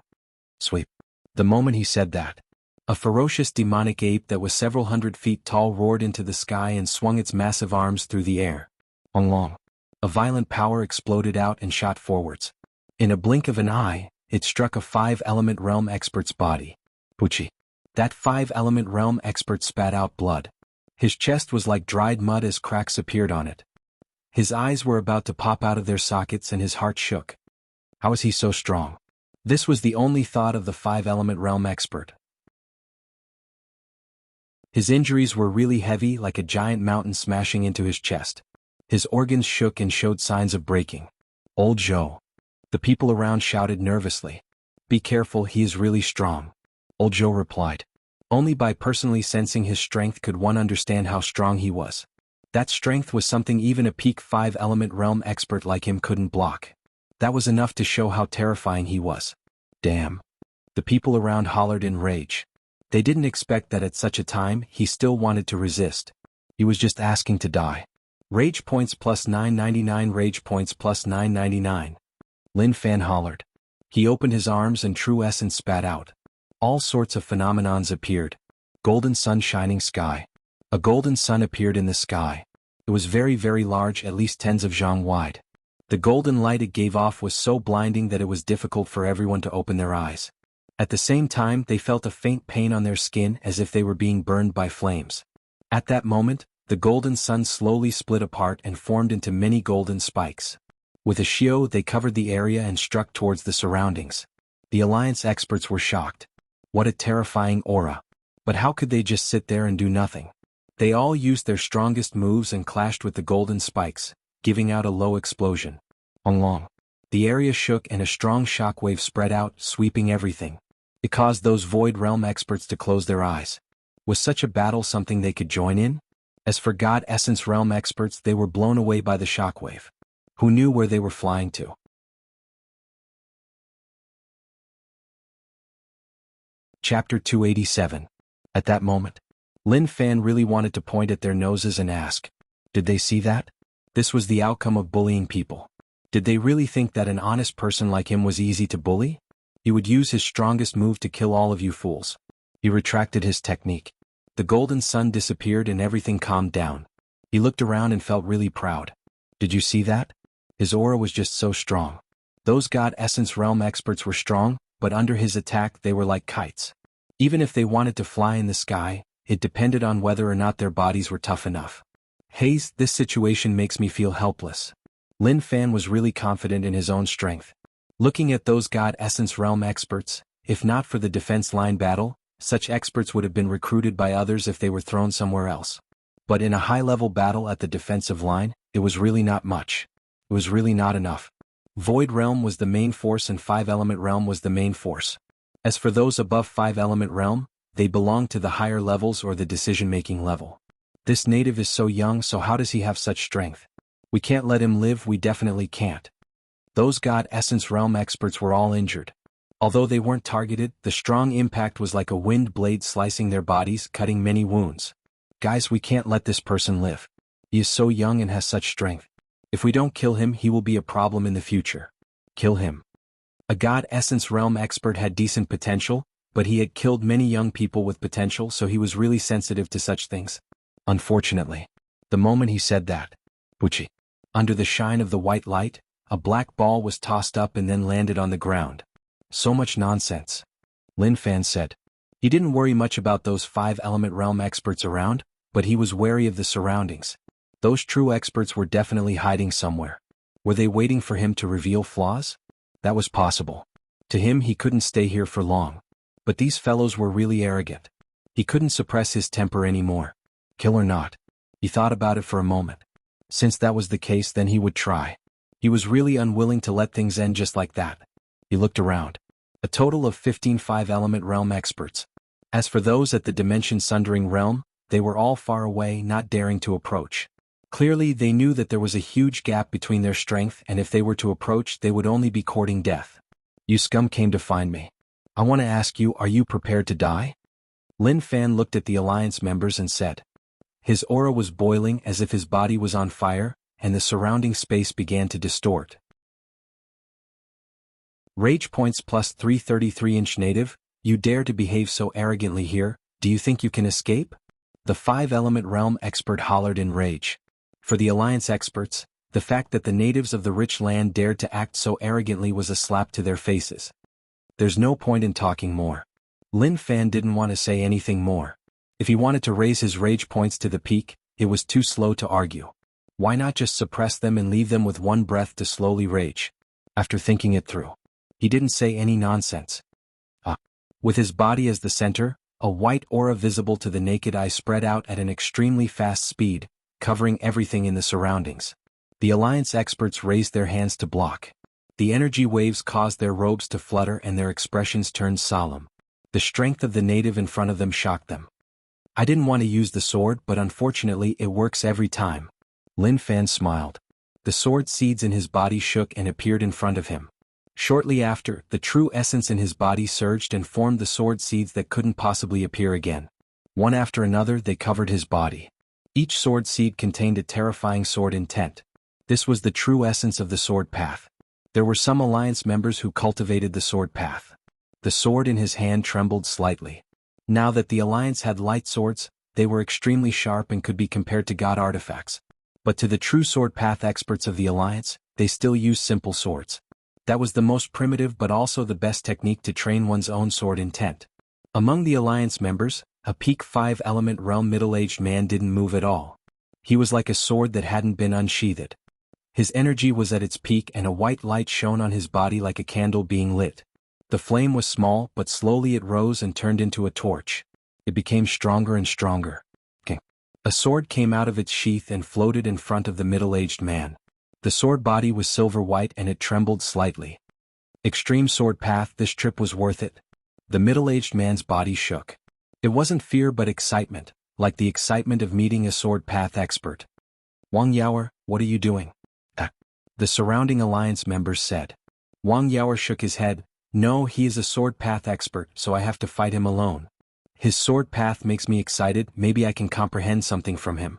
Sweep. The moment he said that, a ferocious demonic ape that was several hundred feet tall roared into the sky and swung its massive arms through the air. Long. A violent power exploded out and shot forwards. In a blink of an eye, it struck a 5 element realm expert's body. Pucci. That 5 element realm expert spat out blood. His chest was like dried mud as cracks appeared on it. His eyes were about to pop out of their sockets and his heart shook. How is he so strong? This was the only thought of the 5 element realm expert. His injuries were really heavy, like a giant mountain smashing into his chest. His organs shook and showed signs of breaking. Old Zhou. The people around shouted nervously. Be careful, he is really strong. Old Zhou replied. Only by personally sensing his strength could one understand how strong he was. That strength was something even a peak 5 element realm expert like him couldn't block. That was enough to show how terrifying he was. Damn. The people around hollered in rage. They didn't expect that at such a time he still wanted to resist. He was just asking to die. Rage points plus 999. Rage points plus 999. Lin Fan hollered. He opened his arms and true essence spat out. All sorts of phenomenons appeared. Golden sun shining sky. A golden sun appeared in the sky. It was very, very large, at least tens of zhang wide. The golden light it gave off was so blinding that it was difficult for everyone to open their eyes. At the same time, they felt a faint pain on their skin as if they were being burned by flames. At that moment, the golden sun slowly split apart and formed into many golden spikes. With a shio, they covered the area and struck towards the surroundings. The Alliance experts were shocked. What a terrifying aura. But how could they just sit there and do nothing? They all used their strongest moves and clashed with the golden spikes, giving out a low explosion. Long. The area shook and a strong shockwave spread out, sweeping everything. It caused those Void Realm experts to close their eyes. Was such a battle something they could join in? As for God Essence Realm experts, they were blown away by the shockwave. Who knew where they were flying to? Chapter 287. At that moment, Lin Fan really wanted to point at their noses and ask, did they see that? This was the outcome of bullying people. Did they really think that an honest person like him was easy to bully? He would use his strongest move to kill all of you fools. He retracted his technique. The golden sun disappeared and everything calmed down. He looked around and felt really proud. Did you see that? His aura was just so strong. Those God Essence Realm experts were strong, but under his attack they were like kites. Even if they wanted to fly in the sky, it depended on whether or not their bodies were tough enough. Haze, this situation makes me feel helpless. Lin Fan was really confident in his own strength. Looking at those God Essence Realm experts, if not for the defense line battle, such experts would have been recruited by others if they were thrown somewhere else. But in a high-level battle at the defensive line, it was really not much. It was really not enough. Void Realm was the main force and 5-element realm was the main force. As for those above 5-element realm, they belonged to the higher levels or the decision-making level. This native is so young, so how does he have such strength? We can't let him live, we definitely can't. Those God Essence Realm experts were all injured. Although they weren't targeted, the strong impact was like a wind blade slicing their bodies, cutting many wounds. Guys, we can't let this person live. He is so young and has such strength. If we don't kill him, he will be a problem in the future. Kill him. A God Essence Realm expert had decent potential, but he had killed many young people with potential, so he was really sensitive to such things. Unfortunately, the moment he said that, Wuxia, under the shine of the white light, a black ball was tossed up and then landed on the ground. So much nonsense. Lin Fan said. He didn't worry much about those 5-element realm experts around, but he was wary of the surroundings. Those true experts were definitely hiding somewhere. Were they waiting for him to reveal flaws? That was possible. To him, he couldn't stay here for long. But these fellows were really arrogant. He couldn't suppress his temper anymore. Kill or not? He thought about it for a moment. Since that was the case, then he would try. He was really unwilling to let things end just like that. He looked around. A total of 15 5-element realm experts. As for those at the dimension-sundering realm, they were all far away, not daring to approach. Clearly, they knew that there was a huge gap between their strength, and if they were to approach, they would only be courting death. You scum came to find me. I want to ask you, are you prepared to die? Lin Fan looked at the Alliance members and said. His aura was boiling as if his body was on fire, and the surrounding space began to distort. Rage points plus 333-inch native, you dare to behave so arrogantly here, do you think you can escape? The 5-element realm expert hollered in rage. For the Alliance experts, the fact that the natives of the rich land dared to act so arrogantly was a slap to their faces. There's no point in talking more. Lin Fan didn't want to say anything more. If he wanted to raise his rage points to the peak, it was too slow to argue. Why not just suppress them and leave them with one breath to slowly rage? After thinking it through, he didn't say any nonsense. With his body as the center, a white aura visible to the naked eye spread out at an extremely fast speed, covering everything in the surroundings. The Alliance experts raised their hands to block. The energy waves caused their robes to flutter and their expressions turned solemn. The strength of the native in front of them shocked them. I didn't want to use the sword, but unfortunately it works every time. Lin Fan smiled. The sword seeds in his body shook and appeared in front of him. Shortly after, the true essence in his body surged and formed the sword seeds that couldn't possibly appear again. One after another, they covered his body. Each sword seed contained a terrifying sword intent. This was the true essence of the sword path. There were some Alliance members who cultivated the sword path. The sword in his hand trembled slightly. Now that the Alliance had light swords, they were extremely sharp and could be compared to god artifacts. But to the true sword path experts of the Alliance, they still used simple swords. That was the most primitive but also the best technique to train one's own sword intent. Among the alliance members, a peak 5 element realm middle-aged man didn't move at all. He was like a sword that hadn't been unsheathed. His energy was at its peak and a white light shone on his body like a candle being lit. The flame was small, but slowly it rose and turned into a torch. It became stronger and stronger. A sword came out of its sheath and floated in front of the middle-aged man. The sword body was silver white and it trembled slightly. Extreme sword path, this trip was worth it. The middle-aged man's body shook. It wasn't fear but excitement, like the excitement of meeting a sword path expert. Wang Yaoer, what are you doing? The surrounding alliance members said. Wang Yaoer shook his head. No, he is a sword path expert, so I have to fight him alone. His sword path makes me excited, maybe I can comprehend something from him.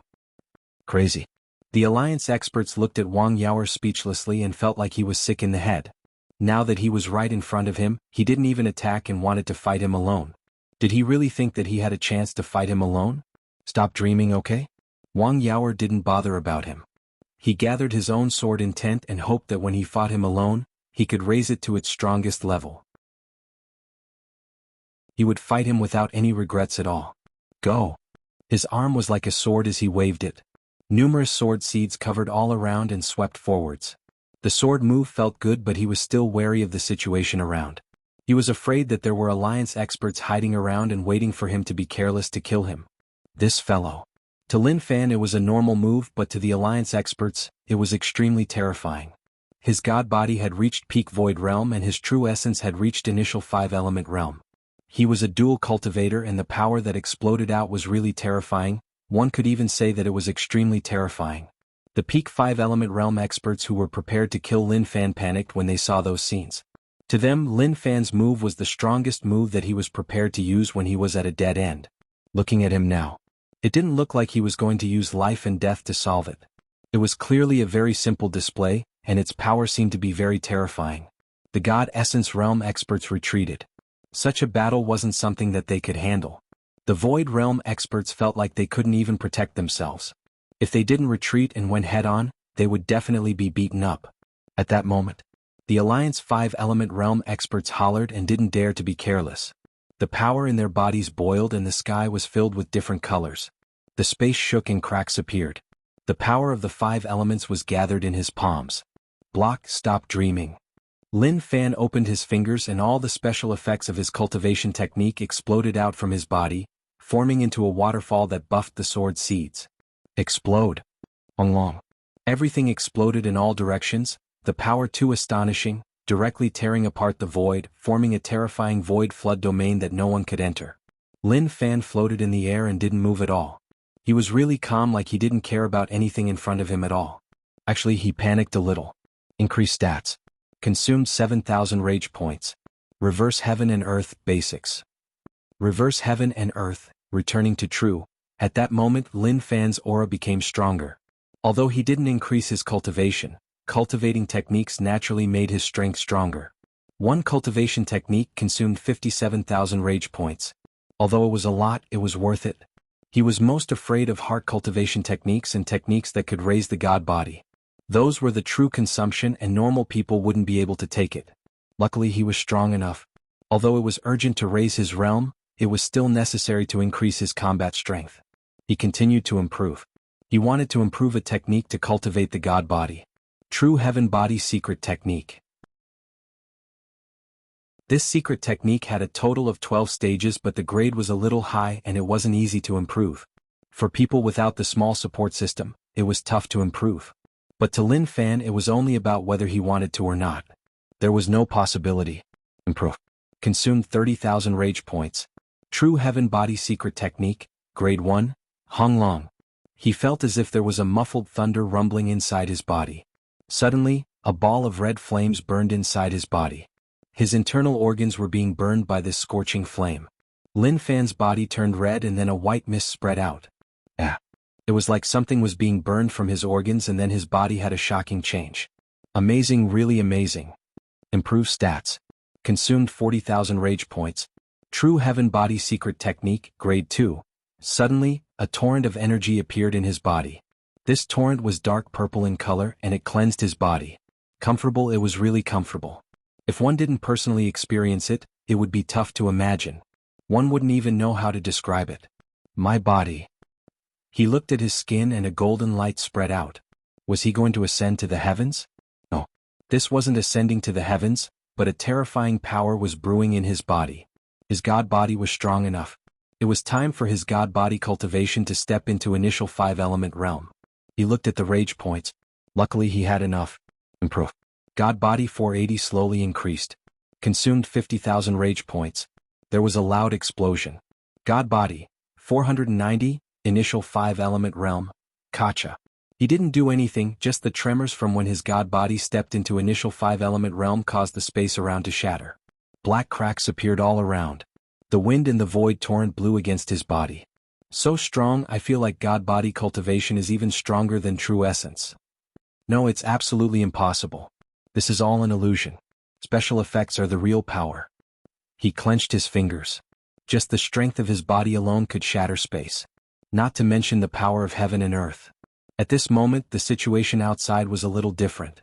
Crazy. The alliance experts looked at Wang Yaoer speechlessly and felt like he was sick in the head. Now that he was right in front of him, he didn't even attack and wanted to fight him alone. Did he really think that he had a chance to fight him alone? Stop dreaming, okay? Wang Yaoer didn't bother about him. He gathered his own sword intent and hoped that when he fought him alone, he could raise it to its strongest level. He would fight him without any regrets at all. Go! His arm was like a sword as he waved it. Numerous sword seeds covered all around and swept forwards. The sword move felt good, but he was still wary of the situation around. He was afraid that there were alliance experts hiding around and waiting for him to be careless to kill him. This fellow. To Lin Fan it was a normal move, but to the alliance experts, it was extremely terrifying. His god body had reached peak void realm and his true essence had reached initial 5-element realm. He was a dual cultivator and the power that exploded out was really terrifying. One could even say that it was extremely terrifying. The peak 5-element realm experts who were prepared to kill Lin Fan panicked when they saw those scenes. To them, Lin Fan's move was the strongest move that he was prepared to use when he was at a dead end. Looking at him now, it didn't look like he was going to use life and death to solve it. It was clearly a very simple display, and its power seemed to be very terrifying. The God Essence Realm experts retreated. Such a battle wasn't something that they could handle. The Void Realm experts felt like they couldn't even protect themselves. If they didn't retreat and went head-on, they would definitely be beaten up. At that moment, the Alliance 5-element realm experts hollered and didn't dare to be careless. The power in their bodies boiled and the sky was filled with different colors. The space shook and cracks appeared. The power of the 5 elements was gathered in his palms. Block, stop dreaming. Lin Fan opened his fingers and all the special effects of his cultivation technique exploded out from his body, forming into a waterfall that buffed the sword seeds. Explode. Long. Everything exploded in all directions, the power too astonishing, directly tearing apart the void, forming a terrifying void flood domain that no one could enter. Lin Fan floated in the air and didn't move at all. He was really calm, like he didn't care about anything in front of him at all. Actually, he panicked a little. Increased stats. Consumed 7,000 rage points. Reverse heaven and earth, basics. Reverse heaven and earth, returning to true. At that moment Lin Fan's aura became stronger. Although he didn't increase his cultivation, cultivating techniques naturally made his strength stronger. One cultivation technique consumed 57,000 rage points. Although it was a lot, it was worth it. He was most afraid of heart cultivation techniques and techniques that could raise the god body. Those were the true consumption and normal people wouldn't be able to take it. Luckily he was strong enough. Although it was urgent to raise his realm, it was still necessary to increase his combat strength. He continued to improve. He wanted to improve a technique to cultivate the god body. True Heaven Body Secret Technique. This secret technique had a total of 12 stages, but the grade was a little high and it wasn't easy to improve. For people without the small support system, it was tough to improve. But to Lin Fan it was only about whether he wanted to or not. There was no possibility. Improve. Consumed 30,000 rage points. True Heaven Body Secret Technique, Grade 1, Hong Long. He felt as if there was a muffled thunder rumbling inside his body. Suddenly, a ball of red flames burned inside his body. His internal organs were being burned by this scorching flame. Lin Fan's body turned red and then a white mist spread out. It was like something was being burned from his organs and then his body had a shocking change. Amazing, really amazing. Improved stats. Consumed 40,000 rage points. True Heaven Body Secret Technique, Grade 2. Suddenly, a torrent of energy appeared in his body. This torrent was dark purple in color and it cleansed his body. Comfortable, it was really comfortable. If one didn't personally experience it, it would be tough to imagine. One wouldn't even know how to describe it. My body. He looked at his skin and a golden light spread out. Was he going to ascend to the heavens? No. This wasn't ascending to the heavens, but a terrifying power was brewing in his body. His god body was strong enough. It was time for his god body cultivation to step into initial 5-element realm. He looked at the rage points. Luckily he had enough. Improve. God body 480 slowly increased. Consumed 50,000 rage points. There was a loud explosion. God body 490, initial 5-element realm. Kacha. He didn't do anything, just the tremors from when his god body stepped into initial 5-element realm caused the space around to shatter. Black cracks appeared all around. The wind in the void torrent blew against his body. So strong, I feel like god body cultivation is even stronger than true essence. No, it's absolutely impossible. This is all an illusion. Special effects are the real power. He clenched his fingers. Just the strength of his body alone could shatter space. Not to mention the power of heaven and earth. At this moment, the situation outside was a little different.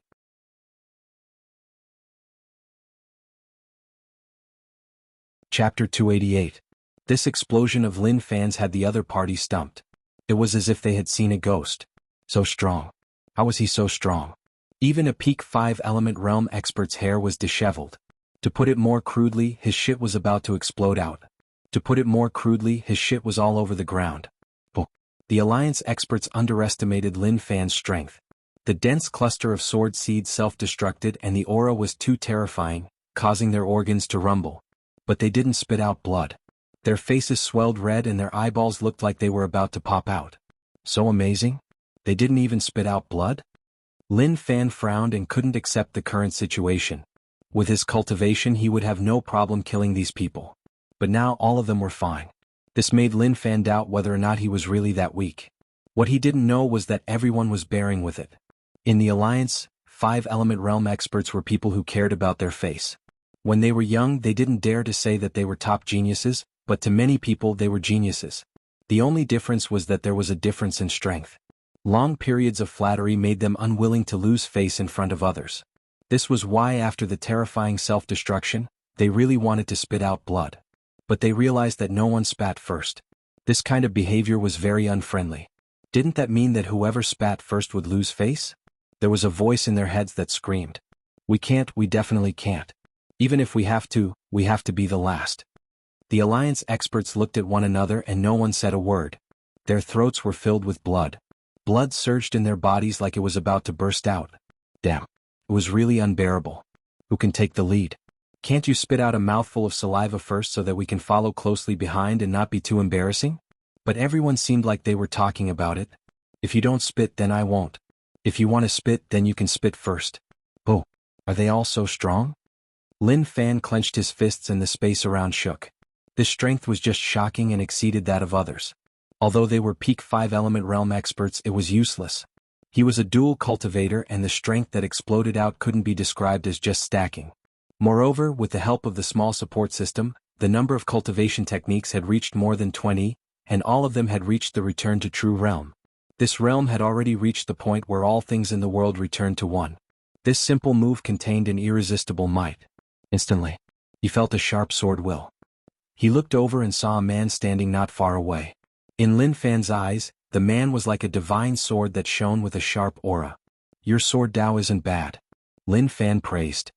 Chapter 288. This explosion of Lin fans had the other party stumped. It was as if they had seen a ghost. So strong. How was he so strong? Even a peak 5-element realm expert's hair was disheveled. To put it more crudely, his shit was about to explode out. To put it more crudely, his shit was all over the ground. Oh. The Alliance experts underestimated Lin Fan's strength. The dense cluster of sword seeds self-destructed and the aura was too terrifying, causing their organs to rumble. But they didn't spit out blood. Their faces swelled red and their eyeballs looked like they were about to pop out. So amazing? They didn't even spit out blood? Lin Fan frowned and couldn't accept the current situation. With his cultivation he would have no problem killing these people. But now all of them were fine. This made Lin Fan doubt whether or not he was really that weak. What he didn't know was that everyone was bearing with it. In the Alliance, 5-element realm experts were people who cared about their face. When they were young they didn't dare to say that they were top geniuses, but to many people they were geniuses. The only difference was that there was a difference in strength. Long periods of flattery made them unwilling to lose face in front of others. This was why after the terrifying self-destruction, they really wanted to spit out blood. But they realized that no one spat first. This kind of behavior was very unfriendly. Didn't that mean that whoever spat first would lose face? There was a voice in their heads that screamed. We can't, we definitely can't. Even if we have to be the last. The Alliance experts looked at one another and no one said a word. Their throats were filled with blood. Blood surged in their bodies like it was about to burst out. Damn. It was really unbearable. Who can take the lead? Can't you spit out a mouthful of saliva first so that we can follow closely behind and not be too embarrassing? But everyone seemed like they were talking about it. If you don't spit, then I won't. If you want to spit, then you can spit first. Oh, are they all so strong? Lin Fan clenched his fists and the space around shook. This strength was just shocking and exceeded that of others. Although they were peak 5-element realm experts, it was useless. He was a dual cultivator and the strength that exploded out couldn't be described as just stacking. Moreover, with the help of the small support system, the number of cultivation techniques had reached more than 20, and all of them had reached the return to true realm. This realm had already reached the point where all things in the world returned to one. This simple move contained an irresistible might. Instantly, he felt a sharp sword will. He looked over and saw a man standing not far away. In Lin Fan's eyes, the man was like a divine sword that shone with a sharp aura. Your sword Dao isn't bad. Lin Fan praised.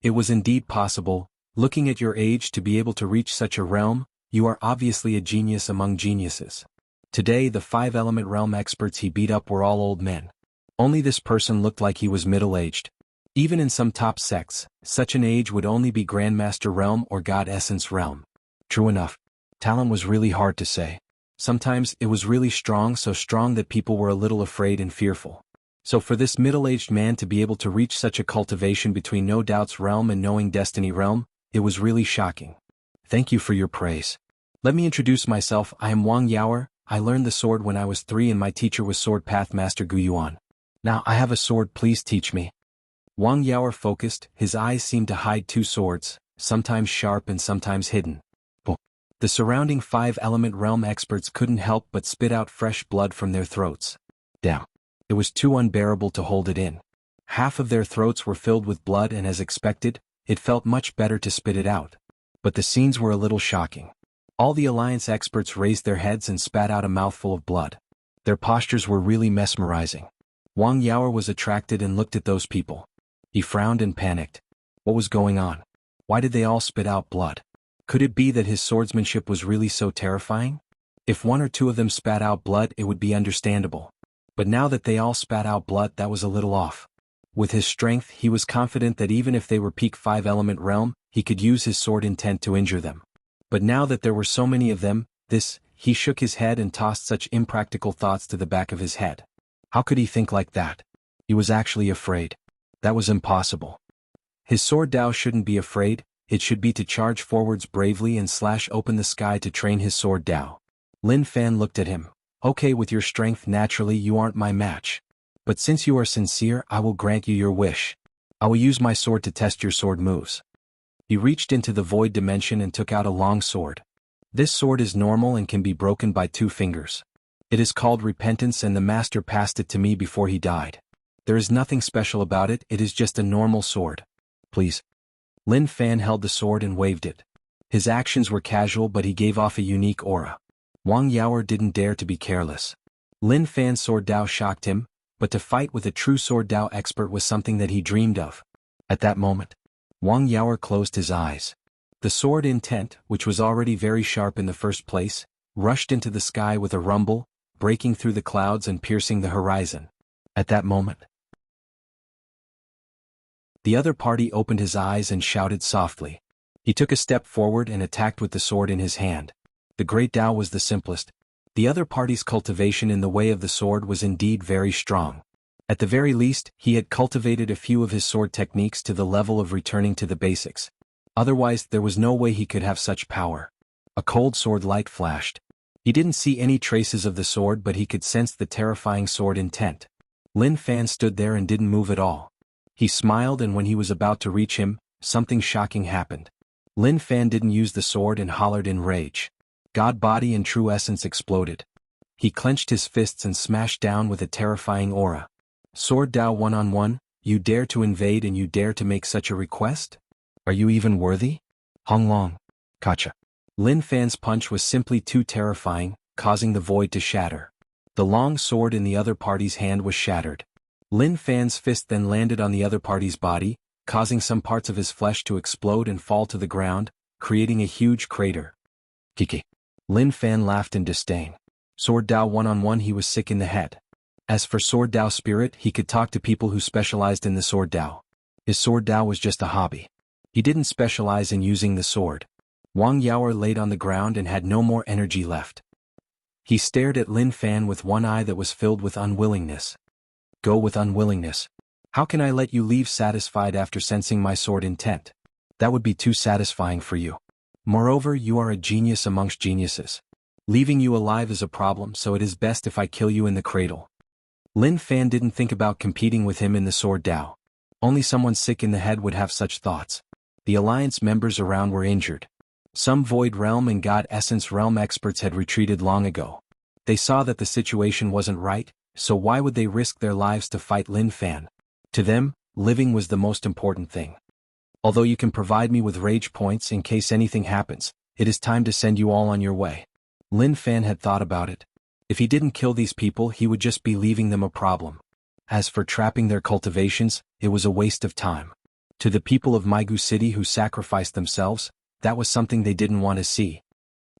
It was indeed possible, looking at your age, to be able to reach such a realm. You are obviously a genius among geniuses. Today the 5-element realm experts he beat up were all old men. Only this person looked like he was middle-aged. Even in some top sects, such an age would only be Grandmaster realm or God Essence realm. True enough. Talent was really hard to say. Sometimes it was really strong, so strong that people were a little afraid and fearful. So for this middle-aged man to be able to reach such a cultivation between No Doubt's realm and Knowing Destiny realm, it was really shocking. Thank you for your praise. Let me introduce myself. I am Wang Yaoer. I learned the sword when I was 3 and my teacher was Sword Path Master Gu Yuan. Now I have a sword, please teach me. Wang Yaoer focused, his eyes seemed to hide 2 swords, sometimes sharp and sometimes hidden. Oh. The surrounding 5-element realm experts couldn't help but spit out fresh blood from their throats. Damn. It was too unbearable to hold it in. Half of their throats were filled with blood and as expected, it felt much better to spit it out. But the scenes were a little shocking. All the Alliance experts raised their heads and spat out a mouthful of blood. Their postures were really mesmerizing. Wang Yaoer was attracted and looked at those people. He frowned and panicked. What was going on? Why did they all spit out blood? Could it be that his swordsmanship was really so terrifying? If one or two of them spat out blood, it would be understandable. But now that they all spat out blood, that was a little off. With his strength, he was confident that even if they were peak 5-element realm, he could use his sword intent to injure them. But now that there were so many of them, he shook his head and tossed such impractical thoughts to the back of his head. How could he think like that? He was actually afraid. That was impossible. His sword Dao shouldn't be afraid, it should be to charge forwards bravely and slash open the sky to train his sword Dao. Lin Fan looked at him. Okay, with your strength naturally you aren't my match. But since you are sincere, I will grant you your wish. I will use my sword to test your sword moves. He reached into the void dimension and took out a long sword. This sword is normal and can be broken by 2 fingers. It is called Repentance and the master passed it to me before he died. There is nothing special about it, it is just a normal sword. Please. Lin Fan held the sword and waved it. His actions were casual but he gave off a unique aura. Wang Yaoer didn't dare to be careless. Lin Fan's sword Dao shocked him, but to fight with a true sword Dao expert was something that he dreamed of. At that moment, Wang Yaoer closed his eyes. The sword intent, which was already very sharp in the first place, rushed into the sky with a rumble, breaking through the clouds and piercing the horizon. At that moment, the other party opened his eyes and shouted softly. He took a step forward and attacked with the sword in his hand. The great Dao was the simplest. The other party's cultivation in the way of the sword was indeed very strong. At the very least, he had cultivated a few of his sword techniques to the level of returning to the basics. Otherwise, there was no way he could have such power. A cold sword light flashed. He didn't see any traces of the sword but he could sense the terrifying sword intent. Lin Fan stood there and didn't move at all. He smiled and when he was about to reach him, something shocking happened. Lin Fan didn't use the sword and hollered in rage. God body and true essence exploded. He clenched his fists and smashed down with a terrifying aura. Sword Dao 1-on-1, you dare to invade and you dare to make such a request? Are you even worthy? Hong Long. Gotcha. Lin Fan's punch was simply too terrifying, causing the void to shatter. The long sword in the other party's hand was shattered. Lin Fan's fist then landed on the other party's body, causing some parts of his flesh to explode and fall to the ground, creating a huge crater. Kiki. Lin Fan laughed in disdain. Sword Dao 1-on-1, he was sick in the head. As for Sword Dao Spirit, he could talk to people who specialized in the Sword Dao. His Sword Dao was just a hobby. He didn't specialize in using the sword. Wang Yaoer laid on the ground and had no more energy left. He stared at Lin Fan with one eye that was filled with unwillingness. Go with unwillingness. How can I let you leave satisfied after sensing my sword intent? That would be too satisfying for you. Moreover, you are a genius amongst geniuses. Leaving you alive is a problem, so it is best if I kill you in the cradle. Lin Fan didn't think about competing with him in the Sword Dao. Only someone sick in the head would have such thoughts. The Alliance members around were injured. Some Void Realm and God Essence Realm experts had retreated long ago. They saw that the situation wasn't right, so why would they risk their lives to fight Lin Fan? To them, living was the most important thing. Although you can provide me with rage points in case anything happens, it is time to send you all on your way. Lin Fan had thought about it. If he didn't kill these people, he would just be leaving them a problem. As for trapping their cultivations, it was a waste of time. To the people of Jianghu City who sacrificed themselves, that was something they didn't want to see.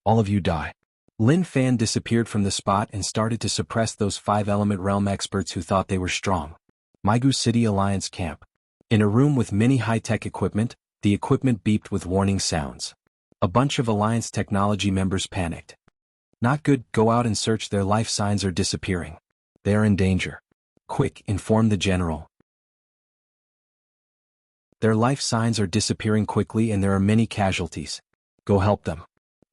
All of you die. Lin Fan disappeared from the spot and started to suppress those 5-element realm experts who thought they were strong. Jianghu City Alliance Camp. In a room with many high-tech equipment, the equipment beeped with warning sounds. A bunch of Alliance technology members panicked. Not good, go out and search, their life signs are disappearing. They are in danger. Quick, inform the general. Their life signs are disappearing quickly and there are many casualties. Go help them.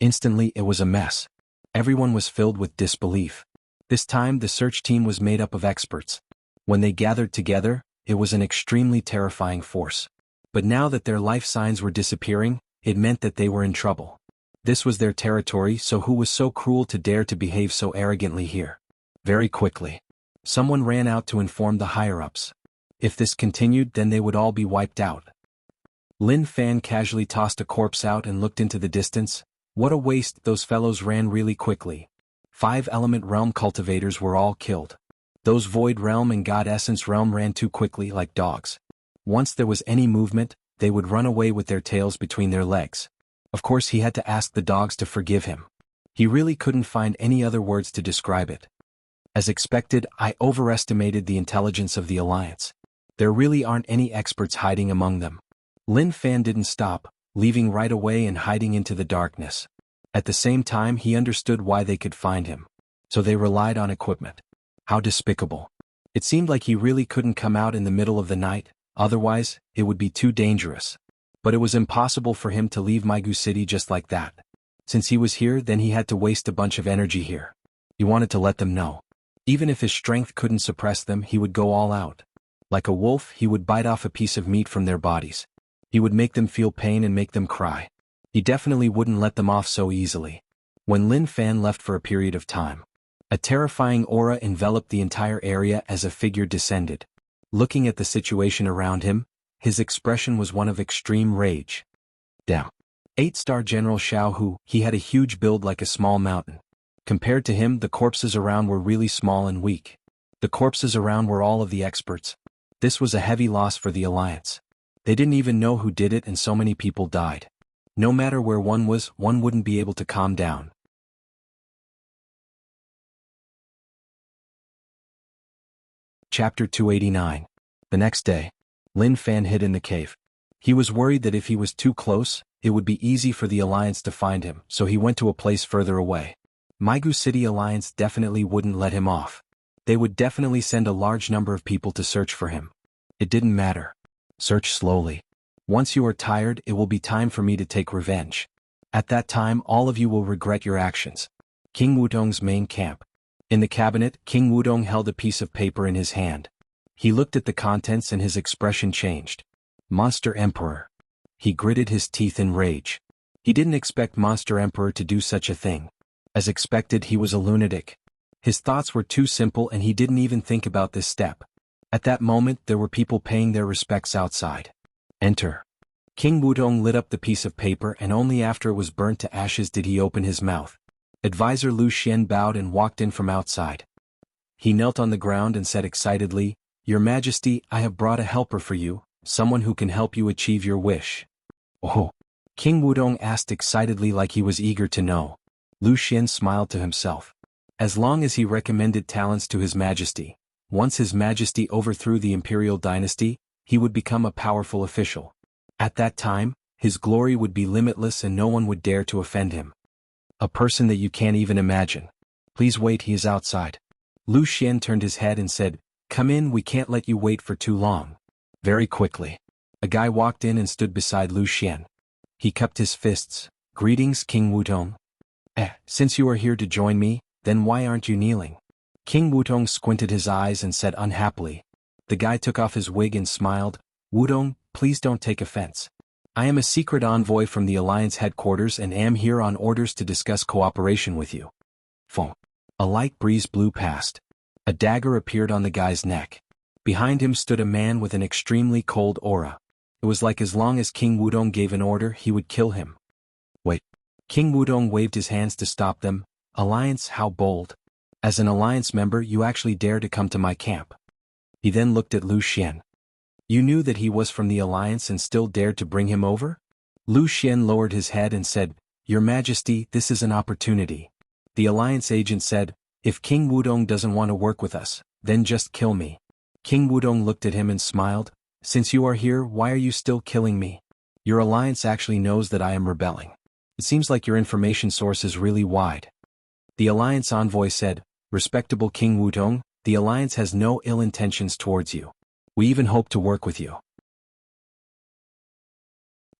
Instantly, it was a mess. Everyone was filled with disbelief. This time, the search team was made up of experts. When they gathered together, it was an extremely terrifying force. But now that their life signs were disappearing, it meant that they were in trouble. This was their territory, so who was so cruel to dare to behave so arrogantly here? Very quickly, Someone ran out to inform the higher-ups. If this continued, then they would all be wiped out. Lin Fan casually tossed a corpse out and looked into the distance. What a waste, those fellows ran really quickly. 5 element realm cultivators were all killed. Those void realm and god essence realm ran too quickly like dogs. Once there was any movement, they would run away with their tails between their legs. Of course he had to ask the dogs to forgive him. He really couldn't find any other words to describe it. As expected, I overestimated the intelligence of the Alliance. There really aren't any experts hiding among them. Lin Fan didn't stop, leaving right away and hiding into the darkness. At the same time he understood why they could find him. So they relied on equipment. How despicable. It seemed like he really couldn't come out in the middle of the night, otherwise, it would be too dangerous. But it was impossible for him to leave Jianghu City just like that. Since he was here, then he had to waste a bunch of energy here. He wanted to let them know. Even if his strength couldn't suppress them, he would go all out. Like a wolf, he would bite off a piece of meat from their bodies. He would make them feel pain and make them cry. He definitely wouldn't let them off so easily. When Lin Fan left for a period of time, a terrifying aura enveloped the entire area as a figure descended. Looking at the situation around him, his expression was one of extreme rage. Damn. 8-star General Xiaohu, he had a huge build like a small mountain. Compared to him, the corpses around were really small and weak. The corpses around were all of the experts. This was a heavy loss for the Alliance. They didn't even know who did it and so many people died. No matter where one was, one wouldn't be able to calm down. Chapter 289. The next day, Lin Fan hid in the cave. He was worried that if he was too close, it would be easy for the Alliance to find him, so he went to a place further away. Jianghu City Alliance definitely wouldn't let him off. They would definitely send a large number of people to search for him. It didn't matter. Search slowly. Once you are tired, it will be time for me to take revenge. At that time, all of you will regret your actions. King Wudong's main camp. In the cabinet, King Wudong held a piece of paper in his hand. He looked at the contents and his expression changed. Monster Emperor. He gritted his teeth in rage. He didn't expect Monster Emperor to do such a thing. As expected, he was a lunatic. His thoughts were too simple and he didn't even think about this step. At that moment, there were people paying their respects outside. Enter. King Wudong lit up the piece of paper and only after it was burnt to ashes did he open his mouth. Advisor Lu Xian bowed and walked in from outside. He knelt on the ground and said excitedly, "Your Majesty, I have brought a helper for you, someone who can help you achieve your wish." Oh! King Wudong asked excitedly like he was eager to know. Lu Xian smiled to himself. As long as he recommended talents to His Majesty, once His Majesty overthrew the imperial dynasty, he would become a powerful official. At that time, his glory would be limitless and no one would dare to offend him. A person that you can't even imagine. Please wait, he is outside. Lu Xian turned his head and said, "Come in, we can't let you wait for too long." Very quickly, a guy walked in and stood beside Lu Xian. He cupped his fists. "Greetings, King Wudong." Since you are here to join me, then why aren't you kneeling?" King Wudong squinted his eyes and said unhappily. The guy took off his wig and smiled. "Wudong, please don't take offense. I am a secret envoy from the Alliance headquarters and am here on orders to discuss cooperation with you." Phone. A light breeze blew past. A dagger appeared on the guy's neck. Behind him stood a man with an extremely cold aura. It was like as long as King Wudong gave an order, he would kill him. Wait. King Wudong waved his hands to stop them. "Alliance, how bold. As an Alliance member, you actually dare to come to my camp." He then looked at Lu Xian. "You knew that he was from the Alliance and still dared to bring him over?" Lu Xian lowered his head and said, "Your Majesty, this is an opportunity." The Alliance agent said, "If King Wudong doesn't want to work with us, then just kill me." King Wudong looked at him and smiled. "Since you are here, why are you still killing me? Your Alliance actually knows that I am rebelling. It seems like your information source is really wide." The Alliance envoy said, "Respectable King Wudong, the Alliance has no ill intentions towards you. We even hope to work with you.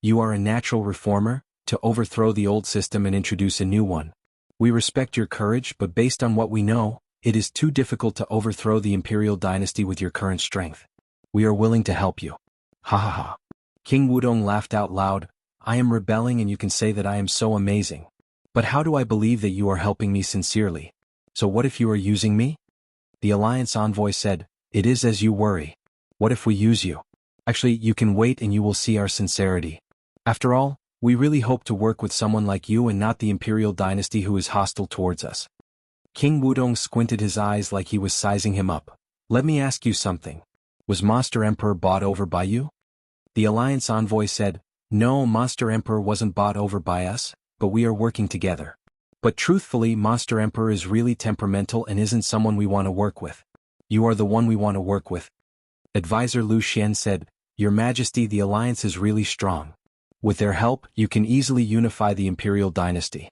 You are a natural reformer, to overthrow the old system and introduce a new one. We respect your courage, but based on what we know, it is too difficult to overthrow the imperial dynasty with your current strength. We are willing to help you." Ha ha ha. King Wudong laughed out loud. "I am rebelling and you can say that I am so amazing. But how do I believe that you are helping me sincerely? So what if you are using me?" The Alliance envoy said, "It is as you worry. What if we use you? Actually, you can wait and you will see our sincerity. After all, we really hope to work with someone like you and not the imperial dynasty who is hostile towards us." King Wudong squinted his eyes like he was sizing him up. "Let me ask you something. Was Monster Emperor bought over by you?" The Alliance envoy said, "No, Monster Emperor wasn't bought over by us, but we are working together. But truthfully, Monster Emperor is really temperamental and isn't someone we want to work with. You are the one we want to work with." Advisor Lu Xian said, "Your Majesty, the alliance is really strong. With their help, you can easily unify the imperial dynasty."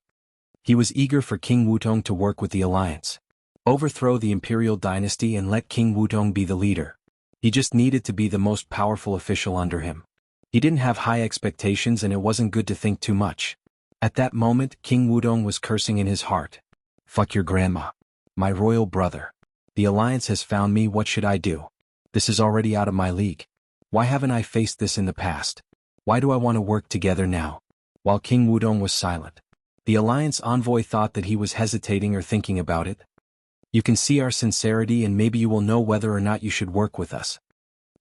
He was eager for King Wudong to work with the alliance. Overthrow the imperial dynasty and let King Wudong be the leader. He just needed to be the most powerful official under him. He didn't have high expectations and it wasn't good to think too much. At that moment, King Wudong was cursing in his heart. "Fuck your grandma. My royal brother. The alliance has found me, what should I do? This is already out of my league. Why haven't I faced this in the past? Why do I want to work together now?" While King Wudong was silent, the alliance envoy thought that he was hesitating or thinking about it. "You can see our sincerity and maybe you will know whether or not you should work with us,"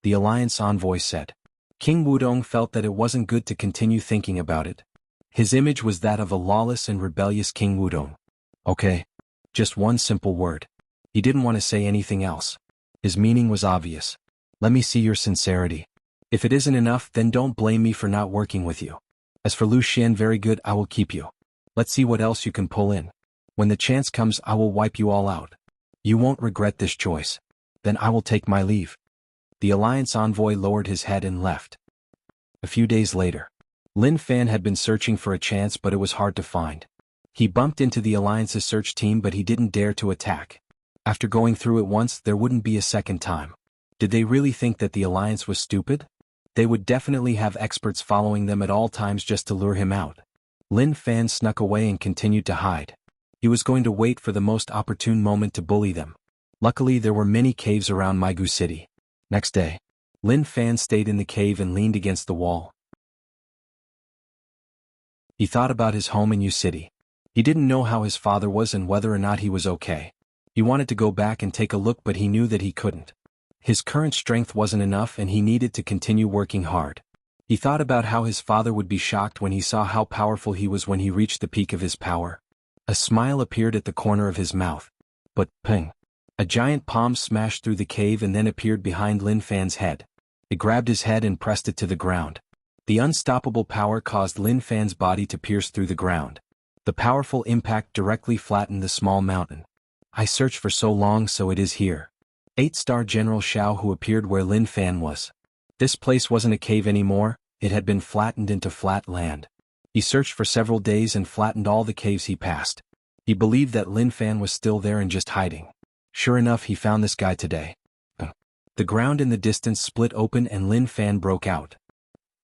the alliance envoy said. King Wudong felt that it wasn't good to continue thinking about it. His image was that of a lawless and rebellious King Wudong. "Okay. Just one simple word." He didn't want to say anything else. His meaning was obvious. "Let me see your sincerity. If it isn't enough, then don't blame me for not working with you. As for Lu Xian, very good, I will keep you. Let's see what else you can pull in. When the chance comes, I will wipe you all out. You won't regret this choice. Then I will take my leave." The alliance envoy lowered his head and left. A few days later, Lin Fan had been searching for a chance, but it was hard to find. He bumped into the alliance's search team, but he didn't dare to attack. After going through it once, there wouldn't be a second time. Did they really think that the alliance was stupid? They would definitely have experts following them at all times just to lure him out. Lin Fan snuck away and continued to hide. He was going to wait for the most opportune moment to bully them. Luckily, there were many caves around Jianghu City. Next day, Lin Fan stayed in the cave and leaned against the wall. He thought about his home in Yu City. He didn't know how his father was and whether or not he was okay. He wanted to go back and take a look, but he knew that he couldn't. His current strength wasn't enough and he needed to continue working hard. He thought about how his father would be shocked when he saw how powerful he was when he reached the peak of his power. A smile appeared at the corner of his mouth. But, ping! A giant palm smashed through the cave and then appeared behind Lin Fan's head. It grabbed his head and pressed it to the ground. The unstoppable power caused Lin Fan's body to pierce through the ground. The powerful impact directly flattened the small mountain. "I searched for so long, so it is here." 8-star General Xiaohu appeared where Lin Fan was. This place wasn't a cave anymore, it had been flattened into flat land. He searched for several days and flattened all the caves he passed. He believed that Lin Fan was still there and just hiding. Sure enough, he found this guy today. The ground in the distance split open and Lin Fan broke out.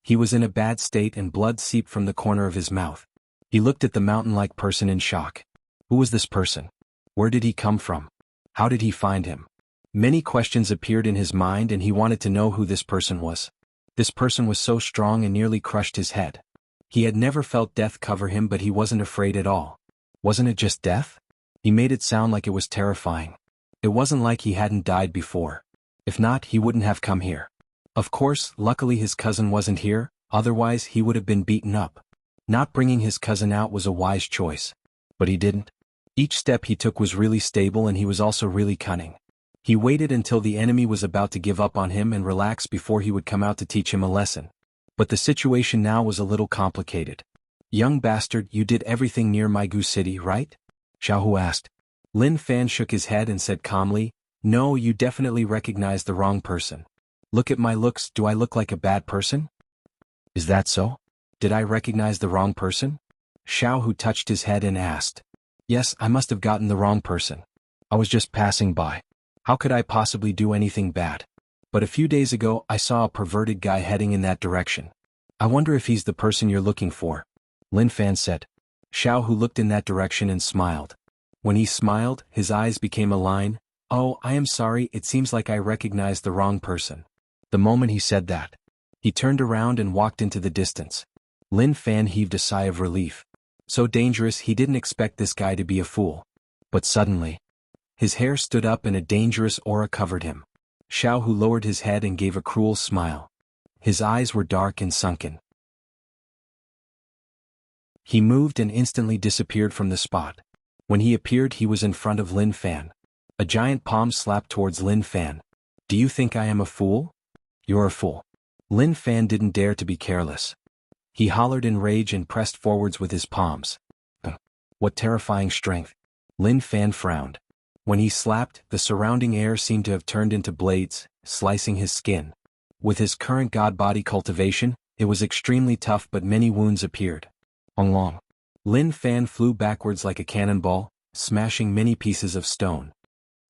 He was in a bad state and blood seeped from the corner of his mouth. He looked at the mountain-like person in shock. Who was this person? Where did he come from? How did he find him? Many questions appeared in his mind and he wanted to know who this person was. This person was so strong and nearly crushed his head. He had never felt death cover him, but he wasn't afraid at all. Wasn't it just death? He made it sound like it was terrifying. It wasn't like he hadn't died before. If not, he wouldn't have come here. Of course, luckily his cousin wasn't here, otherwise he would have been beaten up. Not bringing his cousin out was a wise choice. But he didn't. Each step he took was really stable and he was also really cunning. He waited until the enemy was about to give up on him and relax before he would come out to teach him a lesson. But the situation now was a little complicated. "Young bastard, you did everything near Jianghu City, right?" Xiaohu asked. Lin Fan shook his head and said calmly, "No, you definitely recognized the wrong person. Look at my looks, do I look like a bad person?" "Is that so? Did I recognize the wrong person?" Xiaohu touched his head and asked. "Yes, I must have gotten the wrong person. I was just passing by. How could I possibly do anything bad? But a few days ago I saw a perverted guy heading in that direction. I wonder if he's the person you're looking for," Lin Fan said. Xiaohu looked in that direction and smiled. When he smiled, his eyes became a line. "Oh, I am sorry, it seems like I recognized the wrong person." The moment he said that, he turned around and walked into the distance. Lin Fan heaved a sigh of relief. So dangerous, he didn't expect this guy to be a fool. But suddenly, His hair stood up and a dangerous aura covered him. Xiaohu lowered his head and gave a cruel smile. His eyes were dark and sunken. He moved and instantly disappeared from the spot. When he appeared, he was in front of Lin Fan. A giant palm slapped towards Lin Fan. "Do you think I am a fool?" "You're a fool." Lin Fan didn't dare to be careless. He hollered in rage and pressed forwards with his palms. What terrifying strength. Lin Fan frowned. When he slapped, the surrounding air seemed to have turned into blades, slicing his skin. With his current god body cultivation, it was extremely tough, but many wounds appeared. Long. Lin Fan flew backwards like a cannonball, smashing many pieces of stone.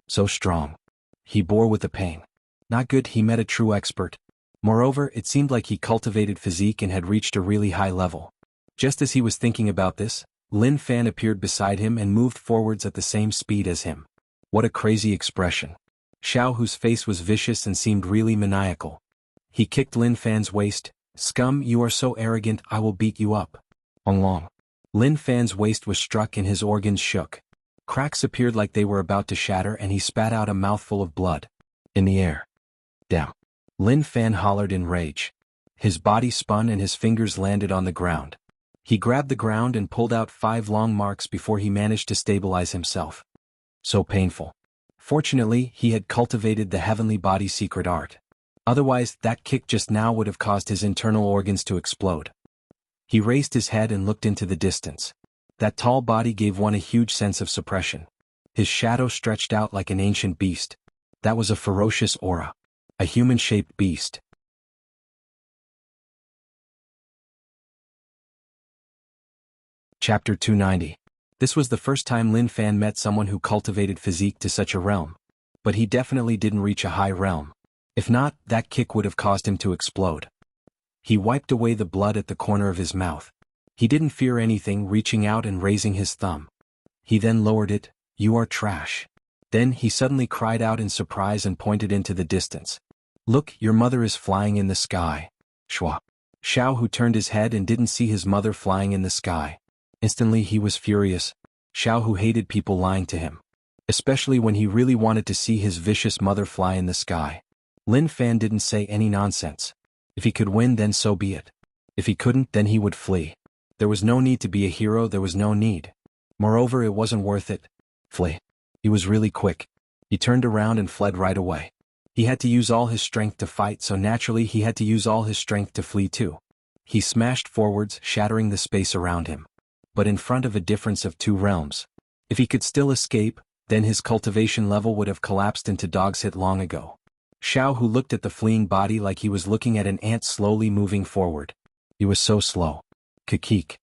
So strong. He bore with the pain. Not good. He met a true expert. Moreover, it seemed like he cultivated physique and had reached a really high level. Just as he was thinking about this, Lin Fan appeared beside him and moved forwards at the same speed as him. What a crazy expression. Xiaohu's face was vicious and seemed really maniacal. He kicked Lin Fan's waist. "Scum, you are so arrogant, I will beat you up." Long. Lin Fan's waist was struck and his organs shook. Cracks appeared like they were about to shatter and he spat out a mouthful of blood. In the air. Damn. Lin Fan hollered in rage. His body spun and his fingers landed on the ground. He grabbed the ground and pulled out 5 long marks before he managed to stabilize himself. So painful. Fortunately, he had cultivated the heavenly body secret art. Otherwise, that kick just now would have caused his internal organs to explode. He raised his head and looked into the distance. That tall body gave one a huge sense of suppression. His shadow stretched out like an ancient beast. That was a ferocious aura. A human-shaped beast. Chapter 290. This was the first time Lin Fan met someone who cultivated physique to such a realm. But he definitely didn't reach a high realm. If not, that kick would have caused him to explode. He wiped away the blood at the corner of his mouth. He didn't fear anything, reaching out and raising his thumb. He then lowered it. "You are trash." Then he suddenly cried out in surprise and pointed into the distance. "Look, your mother is flying in the sky." Shwa. Xiaohu turned his head and didn't see his mother flying in the sky. Instantly he was furious. Xiaohu hated people lying to him. Especially when he really wanted to see his vicious mother fly in the sky. Lin Fan didn't say any nonsense. If he could win, then so be it. If he couldn't, then he would flee. There was no need to be a hero, there was no need. Moreover, it wasn't worth it. Flee. He was really quick. He turned around and fled right away. He had to use all his strength to fight, so naturally he had to use all his strength to flee too. He smashed forwards, shattering the space around him. But in front of a difference of 2 realms. If he could still escape, then his cultivation level would have collapsed into dog's hit long ago. Xiaohu looked at the fleeing body like he was looking at an ant slowly moving forward. He was so slow. Kikik.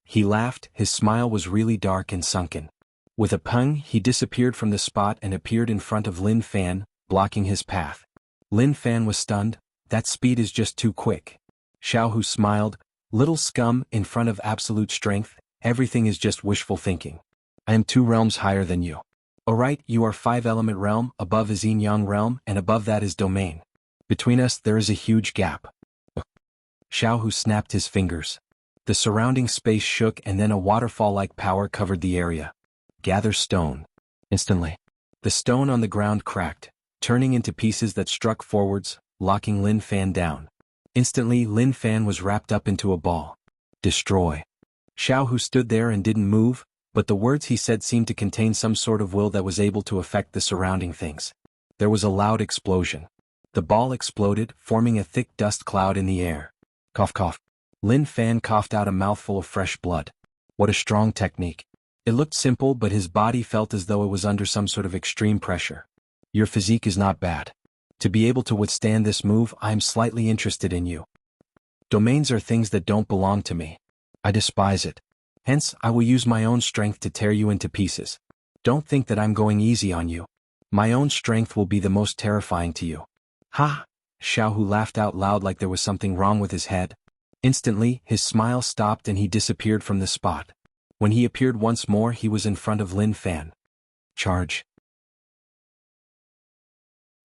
He laughed, his smile was really dark and sunken. With a pung, he disappeared from the spot and appeared in front of Lin Fan, blocking his path. Lin Fan was stunned. That speed is just too quick. Xiaohu smiled. "Little scum, in front of absolute strength, everything is just wishful thinking. I am 2 realms higher than you. Alright, you are 5-element realm, above is yin-yang realm, and above that is domain. Between us there is a huge gap." Xiaohu snapped his fingers. The surrounding space shook and then a waterfall-like power covered the area. "Gather stone." Instantly. The stone on the ground cracked, turning into pieces that struck forwards, locking Lin Fan down. Instantly, Lin Fan was wrapped up into a ball. "Destroy." Xiaohu stood there and didn't move, but the words he said seemed to contain some sort of will that was able to affect the surrounding things. There was a loud explosion. The ball exploded, forming a thick dust cloud in the air. Cough cough. Lin Fan coughed out a mouthful of fresh blood. What a strong technique. It looked simple, but his body felt as though it was under some sort of extreme pressure. "Your physique is not bad. To be able to withstand this move, I am slightly interested in you. Domains are things that don't belong to me. I despise it. Hence, I will use my own strength to tear you into pieces. Don't think that I'm going easy on you. My own strength will be the most terrifying to you." "Ha!" Xiaohu laughed out loud like there was something wrong with his head. Instantly, his smile stopped and he disappeared from the spot. When he appeared once more, he was in front of Lin Fan. "Charge."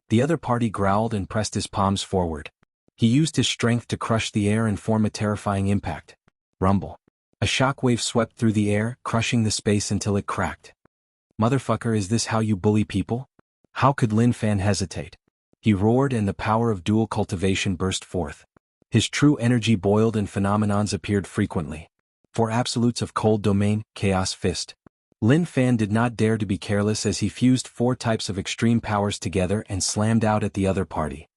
The other party growled and pressed his palms forward. He used his strength to crush the air and form a terrifying impact. Rumble. A shockwave swept through the air, crushing the space until it cracked. Motherfucker, is this how you bully people? How could Lin Fan hesitate? He roared and the power of dual cultivation burst forth. His true energy boiled and phenomenons appeared frequently. 4 absolutes of cold domain, chaos fist. Lin Fan did not dare to be careless as he fused 4 types of extreme powers together and slammed out at the other party.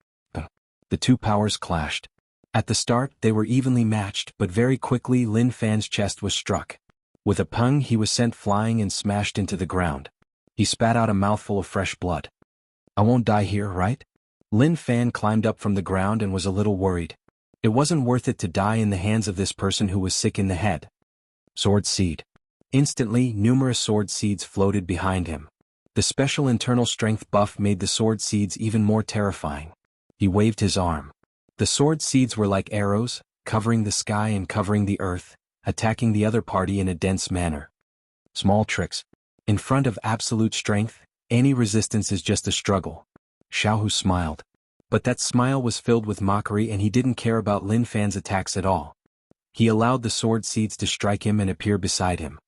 The 2 powers clashed. At the start, they were evenly matched, but very quickly Lin Fan's chest was struck. With a pung, he was sent flying and smashed into the ground. He spat out a mouthful of fresh blood. I won't die here, right? Lin Fan climbed up from the ground and was a little worried. It wasn't worth it to die in the hands of this person who was sick in the head. Sword seed. Instantly, numerous sword seeds floated behind him. The special internal strength buff made the sword seeds even more terrifying. He waved his arm. The sword seeds were like arrows, covering the sky and covering the earth, attacking the other party in a dense manner. Small tricks. In front of absolute strength, any resistance is just a struggle. Jianghu smiled. But that smile was filled with mockery and he didn't care about Lin Fan's attacks at all. He allowed the sword seeds to strike him and appear beside him.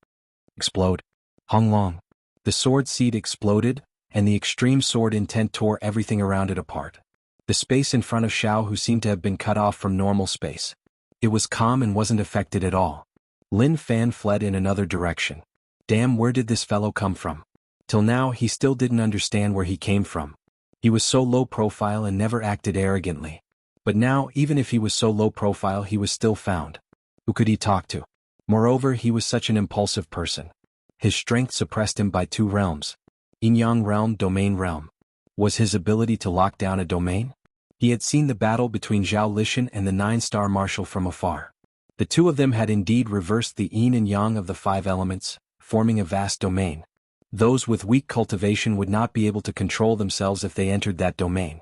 Explode. Hong Long. The sword seed exploded, and the extreme sword intent tore everything around it apart. The space in front of Jianghu seemed to have been cut off from normal space. It was calm and wasn't affected at all. Lin Fan fled in another direction. Damn, where did this fellow come from? Till now he still didn't understand where he came from. He was so low profile and never acted arrogantly. But now, even if he was so low profile, he was still found. Who could he talk to? Moreover, he was such an impulsive person. His strength suppressed him by 2 realms. Yin-Yang realm, domain realm. Was his ability to lock down a domain? He had seen the battle between Zhao Lishan and the 9-star marshal from afar. The 2 of them had indeed reversed the yin and yang of the 5 elements, forming a vast domain. Those with weak cultivation would not be able to control themselves if they entered that domain.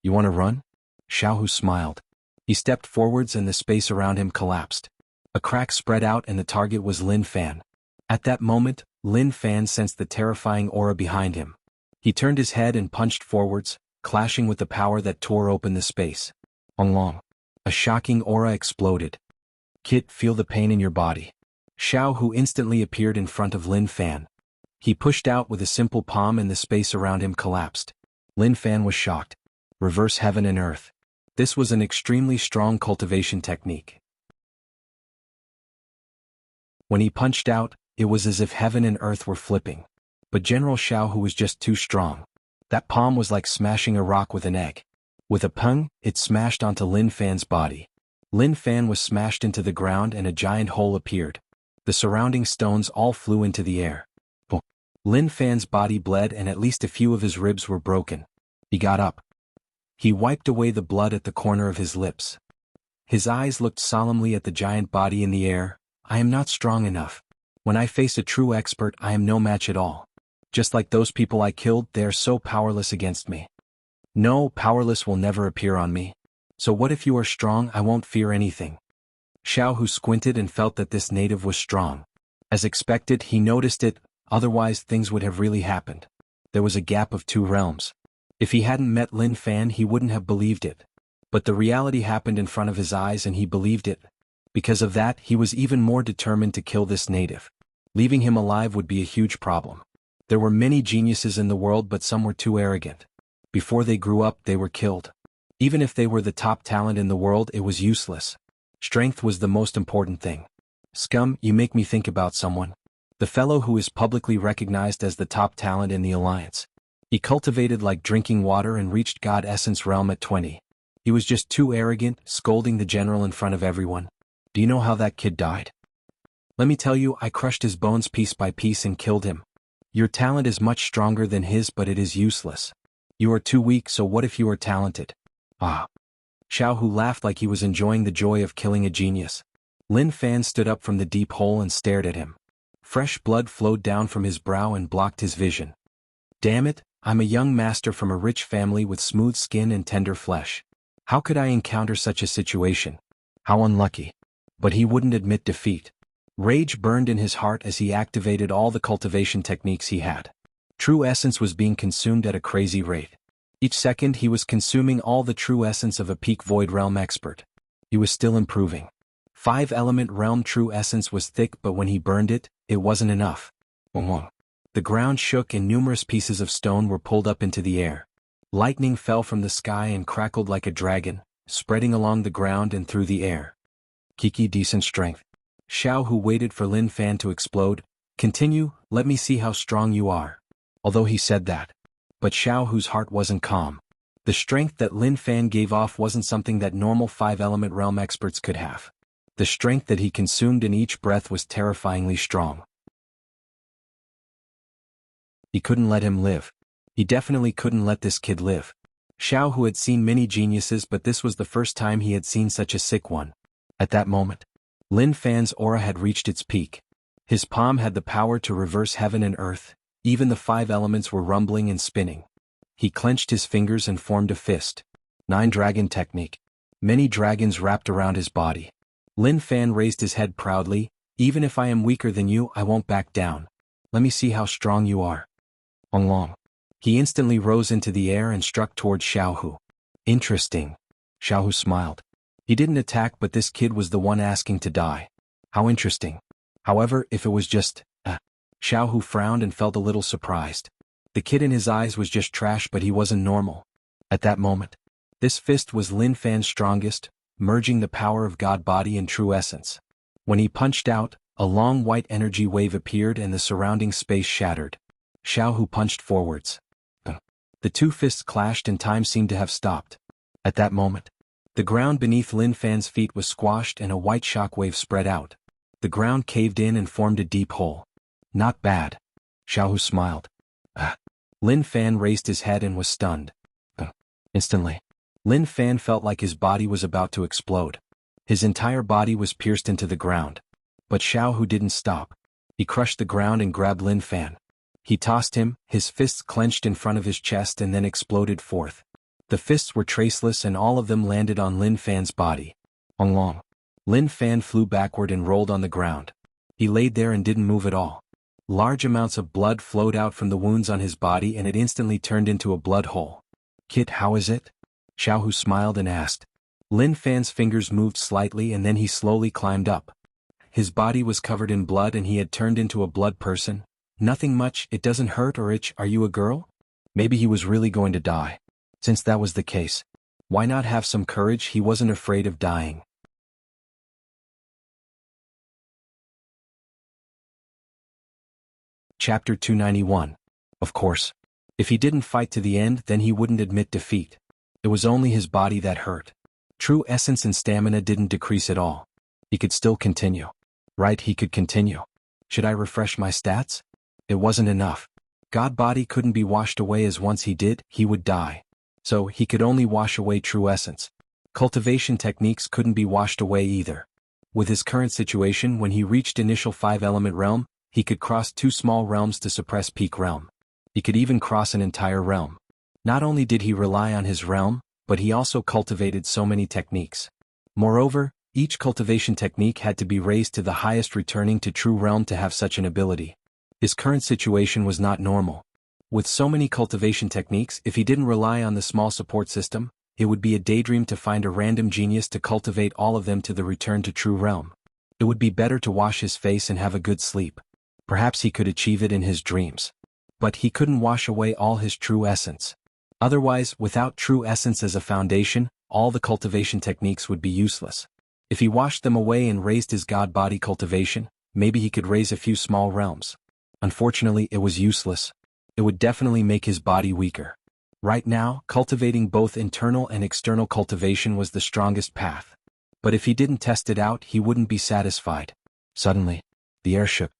You want to run? Jianghu smiled. He stepped forwards and the space around him collapsed. A crack spread out and the target was Lin Fan. At that moment, Lin Fan sensed the terrifying aura behind him. He turned his head and punched forwards, clashing with the power that tore open the space. Hong Long. A shocking aura exploded. Kid, feel the pain in your body. Jianghu instantly appeared in front of Lin Fan. He pushed out with a simple palm and the space around him collapsed. Lin Fan was shocked. Reverse heaven and earth. This was an extremely strong cultivation technique. When he punched out, it was as if heaven and earth were flipping. But General Jianghu was just too strong. That palm was like smashing a rock with an egg. With a pung, it smashed onto Lin Fan's body. Lin Fan was smashed into the ground and a giant hole appeared. The surrounding stones all flew into the air. Lin Fan's body bled and at least a few of his ribs were broken. He got up. He wiped away the blood at the corner of his lips. His eyes looked solemnly at the giant body in the air. I am not strong enough. When I face a true expert, I am no match at all. Just like those people I killed, they are so powerless against me. No, powerless will never appear on me. So what if you are strong? I won't fear anything. Jianghu squinted and felt that this native was strong. As expected, he noticed it, otherwise things would have really happened. There was a gap of 2 realms. If he hadn't met Lin Fan, he wouldn't have believed it. But the reality happened in front of his eyes and he believed it. Because of that, he was even more determined to kill this native. Leaving him alive would be a huge problem. There were many geniuses in the world, but some were too arrogant. Before they grew up, they were killed. Even if they were the top talent in the world, it was useless. Strength was the most important thing. Scum, you make me think about someone. The fellow who is publicly recognized as the top talent in the Alliance. He cultivated like drinking water and reached God Essence realm at 20. He was just too arrogant, scolding the general in front of everyone. Do you know how that kid died? Let me tell you, I crushed his bones piece by piece and killed him. Your talent is much stronger than his, but it is useless. You are too weak, so what if you are talented? Ah. Jianghu laughed like he was enjoying the joy of killing a genius. Lin Fan stood up from the deep hole and stared at him. Fresh blood flowed down from his brow and blocked his vision. Damn it, I'm a young master from a rich family with smooth skin and tender flesh. How could I encounter such a situation? How unlucky. But he wouldn't admit defeat. Rage burned in his heart as he activated all the cultivation techniques he had. True essence was being consumed at a crazy rate. Each second he was consuming all the true essence of a peak void realm expert. He was still improving. 5-element realm true essence was thick, but when he burned it, it wasn't enough. The ground shook and numerous pieces of stone were pulled up into the air. Lightning fell from the sky and crackled like a dragon, spreading along the ground and through the air. Kiki decent strength. Xiaohu waited for Lin Fan to explode. Continue, let me see how strong you are. Although he said that. But Xiaohu's heart wasn't calm. The strength that Lin Fan gave off wasn't something that normal five-element realm experts could have. The strength that he consumed in each breath was terrifyingly strong. He couldn't let him live. He definitely couldn't let this kid live. Xiaohu had seen many geniuses, but this was the first time he had seen such a sick one. At that moment, Lin Fan's aura had reached its peak. His palm had the power to reverse heaven and earth. Even the five elements were rumbling and spinning. He clenched his fingers and formed a fist. 9-dragon technique. Many dragons wrapped around his body. Lin Fan raised his head proudly. Even if I am weaker than you, I won't back down. Let me see how strong you are. Long. He instantly rose into the air and struck towards Xiaohu. Interesting. Xiaohu smiled. He didn't attack, but this kid was the one asking to die. How interesting. However, if it was just, Xiaohu frowned and felt a little surprised. The kid in his eyes was just trash, but he wasn't normal. At that moment, this fist was Lin Fan's strongest, merging the power of God body and true essence. When he punched out, a long white energy wave appeared and the surrounding space shattered. Xiaohu punched forwards. The two fists clashed and time seemed to have stopped. At that moment, the ground beneath Lin Fan's feet was squashed and a white shockwave spread out. The ground caved in and formed a deep hole. Not bad. Xiaohu smiled. Lin Fan raised his head and was stunned. Instantly, Lin Fan felt like his body was about to explode. His entire body was pierced into the ground. But Xiaohu didn't stop. He crushed the ground and grabbed Lin Fan. He tossed him, his fists clenched in front of his chest and then exploded forth. The fists were traceless and all of them landed on Lin Fan's body. Long. Lin Fan flew backward and rolled on the ground. He laid there and didn't move at all. Large amounts of blood flowed out from the wounds on his body and it instantly turned into a blood hole. Kid, how is it? Xiaohu smiled and asked. Lin Fan's fingers moved slightly and then he slowly climbed up. His body was covered in blood and he had turned into a blood person. Nothing much, it doesn't hurt or itch. Are you a girl? Maybe he was really going to die. Since that was the case, why not have some courage? He wasn't afraid of dying. Chapter 291. Of course. If he didn't fight to the end, then he wouldn't admit defeat. It was only his body that hurt. True essence and stamina didn't decrease at all. He could still continue. Right, he could continue. Should I refresh my stats? It wasn't enough. God body couldn't be washed away, as once he did, he would die. So he could only wash away true essence. Cultivation techniques couldn't be washed away either. With his current situation, when he reached initial 5-element realm, he could cross 2 small realms to suppress peak realm. He could even cross an entire realm. Not only did he rely on his realm, but he also cultivated so many techniques. Moreover, each cultivation technique had to be raised to the highest, returning to true realm to have such an ability. His current situation was not normal. With so many cultivation techniques, if he didn't rely on the small support system, it would be a daydream to find a random genius to cultivate all of them to the return to true realm. It would be better to wash his face and have a good sleep. Perhaps he could achieve it in his dreams. But he couldn't wash away all his true essence. Otherwise, without true essence as a foundation, all the cultivation techniques would be useless. If he washed them away and raised his god body cultivation, maybe he could raise a few small realms. Unfortunately, it was useless. It would definitely make his body weaker. Right now, cultivating both internal and external cultivation was the strongest path. But if he didn't test it out, he wouldn't be satisfied. Suddenly, the air shook.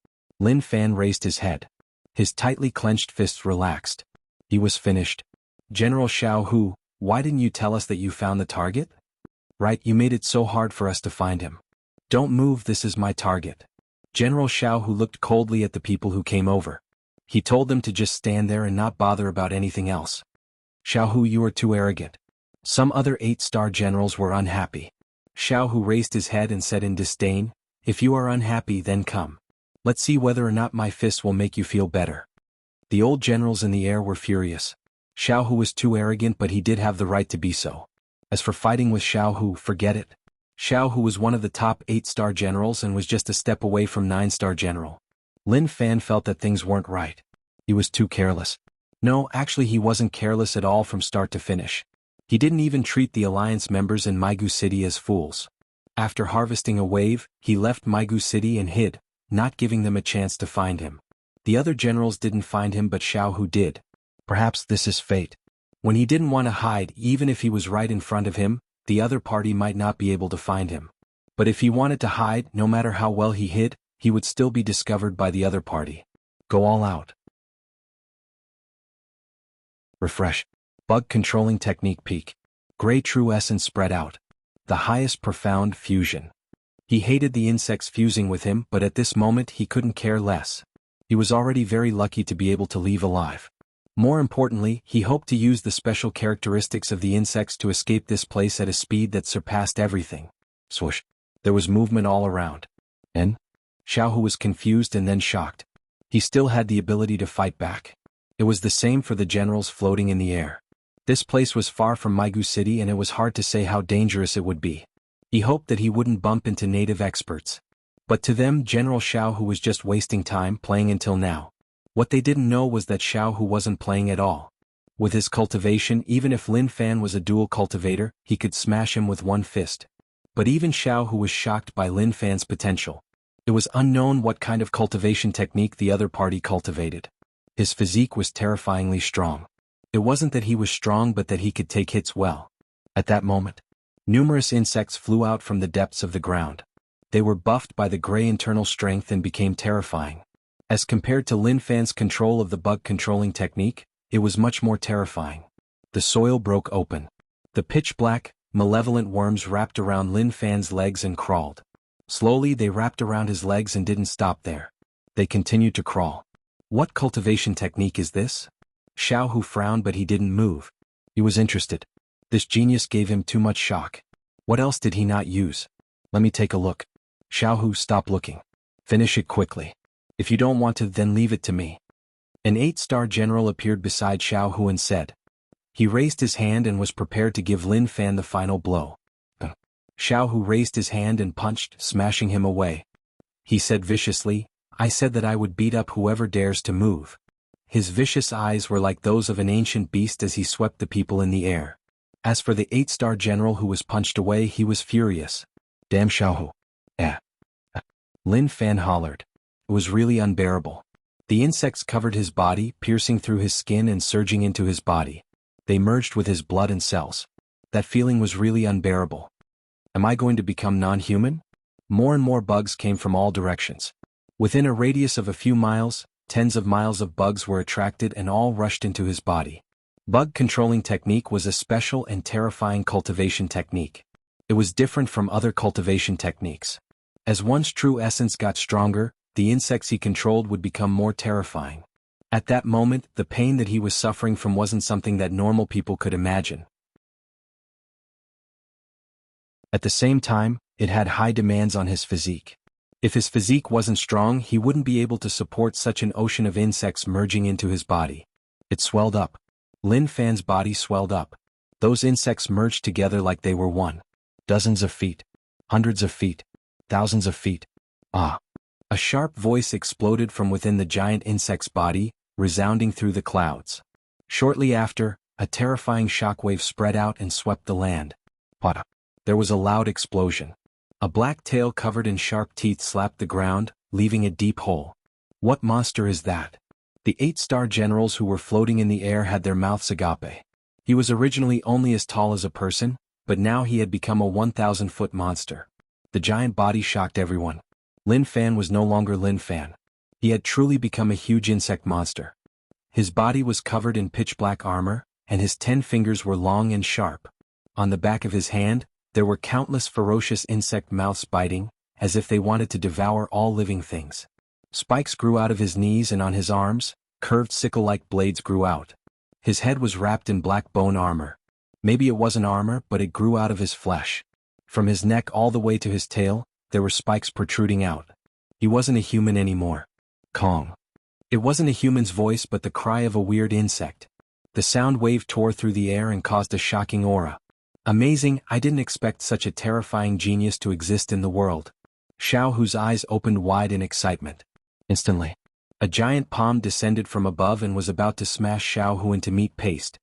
Lin Fan raised his head. His tightly clenched fists relaxed. He was finished. General Xiaohu, why didn't you tell us that you found the target? Right, you made it so hard for us to find him. Don't move, this is my target. General Xiaohu looked coldly at the people who came over. He told them to just stand there and not bother about anything else. Xiaohu, you are too arrogant. Some other 8-star generals were unhappy. Xiaohu raised his head and said in disdain, if you are unhappy, then come. Let's see whether or not my fists will make you feel better. The old generals in the air were furious. Xiaohu was too arrogant, but he did have the right to be so. As for fighting with Xiaohu, forget it. Xiaohu was one of the top 8-star generals and was just a step away from 9-star general. Lin Fan felt that things weren't right. He was too careless. No, actually he wasn't careless at all from start to finish. He didn't even treat the Alliance members in Migu City as fools. After harvesting a wave, he left Migu City and hid, not giving them a chance to find him. The other generals didn't find him but Xiaohu did. Perhaps this is fate. When he didn't want to hide, even if he was right in front of him, the other party might not be able to find him. But if he wanted to hide, no matter how well he hid, he would still be discovered by the other party. Go all out. Refresh. Bug controlling technique peak. Gray true essence spread out. The highest profound fusion. He hated the insects fusing with him, but at this moment he couldn't care less. He was already very lucky to be able to leave alive. More importantly, he hoped to use the special characteristics of the insects to escape this place at a speed that surpassed everything. Swoosh. There was movement all around. And? Xiaohu was confused and then shocked. He still had the ability to fight back. It was the same for the generals floating in the air. This place was far from Migu City and it was hard to say how dangerous it would be. He hoped that he wouldn't bump into native experts. But to them, General Xiaohu was just wasting time playing until now. What they didn't know was that Xiaohu wasn't playing at all. With his cultivation, even if Lin Fan was a dual cultivator, he could smash him with one fist. But even Xiaohu was shocked by Lin Fan's potential. It was unknown what kind of cultivation technique the other party cultivated. His physique was terrifyingly strong. It wasn't that he was strong but that he could take hits well. At that moment, numerous insects flew out from the depths of the ground. They were buffed by the gray internal strength and became terrifying. As compared to Lin Fan's control of the bug controlling technique, it was much more terrifying. The soil broke open. The pitch-black, malevolent worms wrapped around Lin Fan's legs and crawled. Slowly they wrapped around his legs and didn't stop there. They continued to crawl. What cultivation technique is this? Xiaohu frowned but he didn't move. He was interested. This genius gave him too much shock. What else did he not use? Let me take a look. Xiaohu, stop looking. Finish it quickly. If you don't want to, then leave it to me. An 8-star general appeared beside Xiaohu and said. He raised his hand and was prepared to give Lin Fan the final blow. Xiaohu raised his hand and punched, smashing him away. He said viciously, I said that I would beat up whoever dares to move. His vicious eyes were like those of an ancient beast as he swept the people in the air. As for the 8-star general who was punched away, he was furious. Damn Xiaohu. Lin Fan hollered. It was really unbearable. The insects covered his body, piercing through his skin and surging into his body. They merged with his blood and cells. That feeling was really unbearable. Am I going to become non-human? More and more bugs came from all directions. Within a radius of a few miles, tens of miles of bugs were attracted and all rushed into his body. Bug controlling technique was a special and terrifying cultivation technique. It was different from other cultivation techniques. As one's true essence got stronger, the insects he controlled would become more terrifying. At that moment, the pain that he was suffering from wasn't something that normal people could imagine. At the same time, it had high demands on his physique. If his physique wasn't strong, he wouldn't be able to support such an ocean of insects merging into his body. It swelled up. Lin Fan's body swelled up. Those insects merged together like they were one. Dozens of feet. Hundreds of feet. Thousands of feet. Ah! A sharp voice exploded from within the giant insect's body, resounding through the clouds. Shortly after, a terrifying shockwave spread out and swept the land. Pada! There was a loud explosion. A black tail covered in sharp teeth slapped the ground, leaving a deep hole. What monster is that? The 8-star generals who were floating in the air had their mouths agape. He was originally only as tall as a person, but now he had become a 1,000-foot monster. The giant body shocked everyone. Lin Fan was no longer Lin Fan. He had truly become a huge insect monster. His body was covered in pitch-black armor, and his 10 fingers were long and sharp. On the back of his hand, there were countless ferocious insect mouths biting, as if they wanted to devour all living things. Spikes grew out of his knees and on his arms, curved sickle-like blades grew out. His head was wrapped in black bone armor. Maybe it wasn't armor, but it grew out of his flesh. From his neck all the way to his tail, there were spikes protruding out. He wasn't a human anymore. Kong. It wasn't a human's voice but the cry of a weird insect. The sound wave tore through the air and caused a shocking aura. Amazing, I didn't expect such a terrifying genius to exist in the world. Xiaohu's eyes opened wide in excitement. Instantly, A giant palm descended from above and was about to smash Xiaohu into meat paste.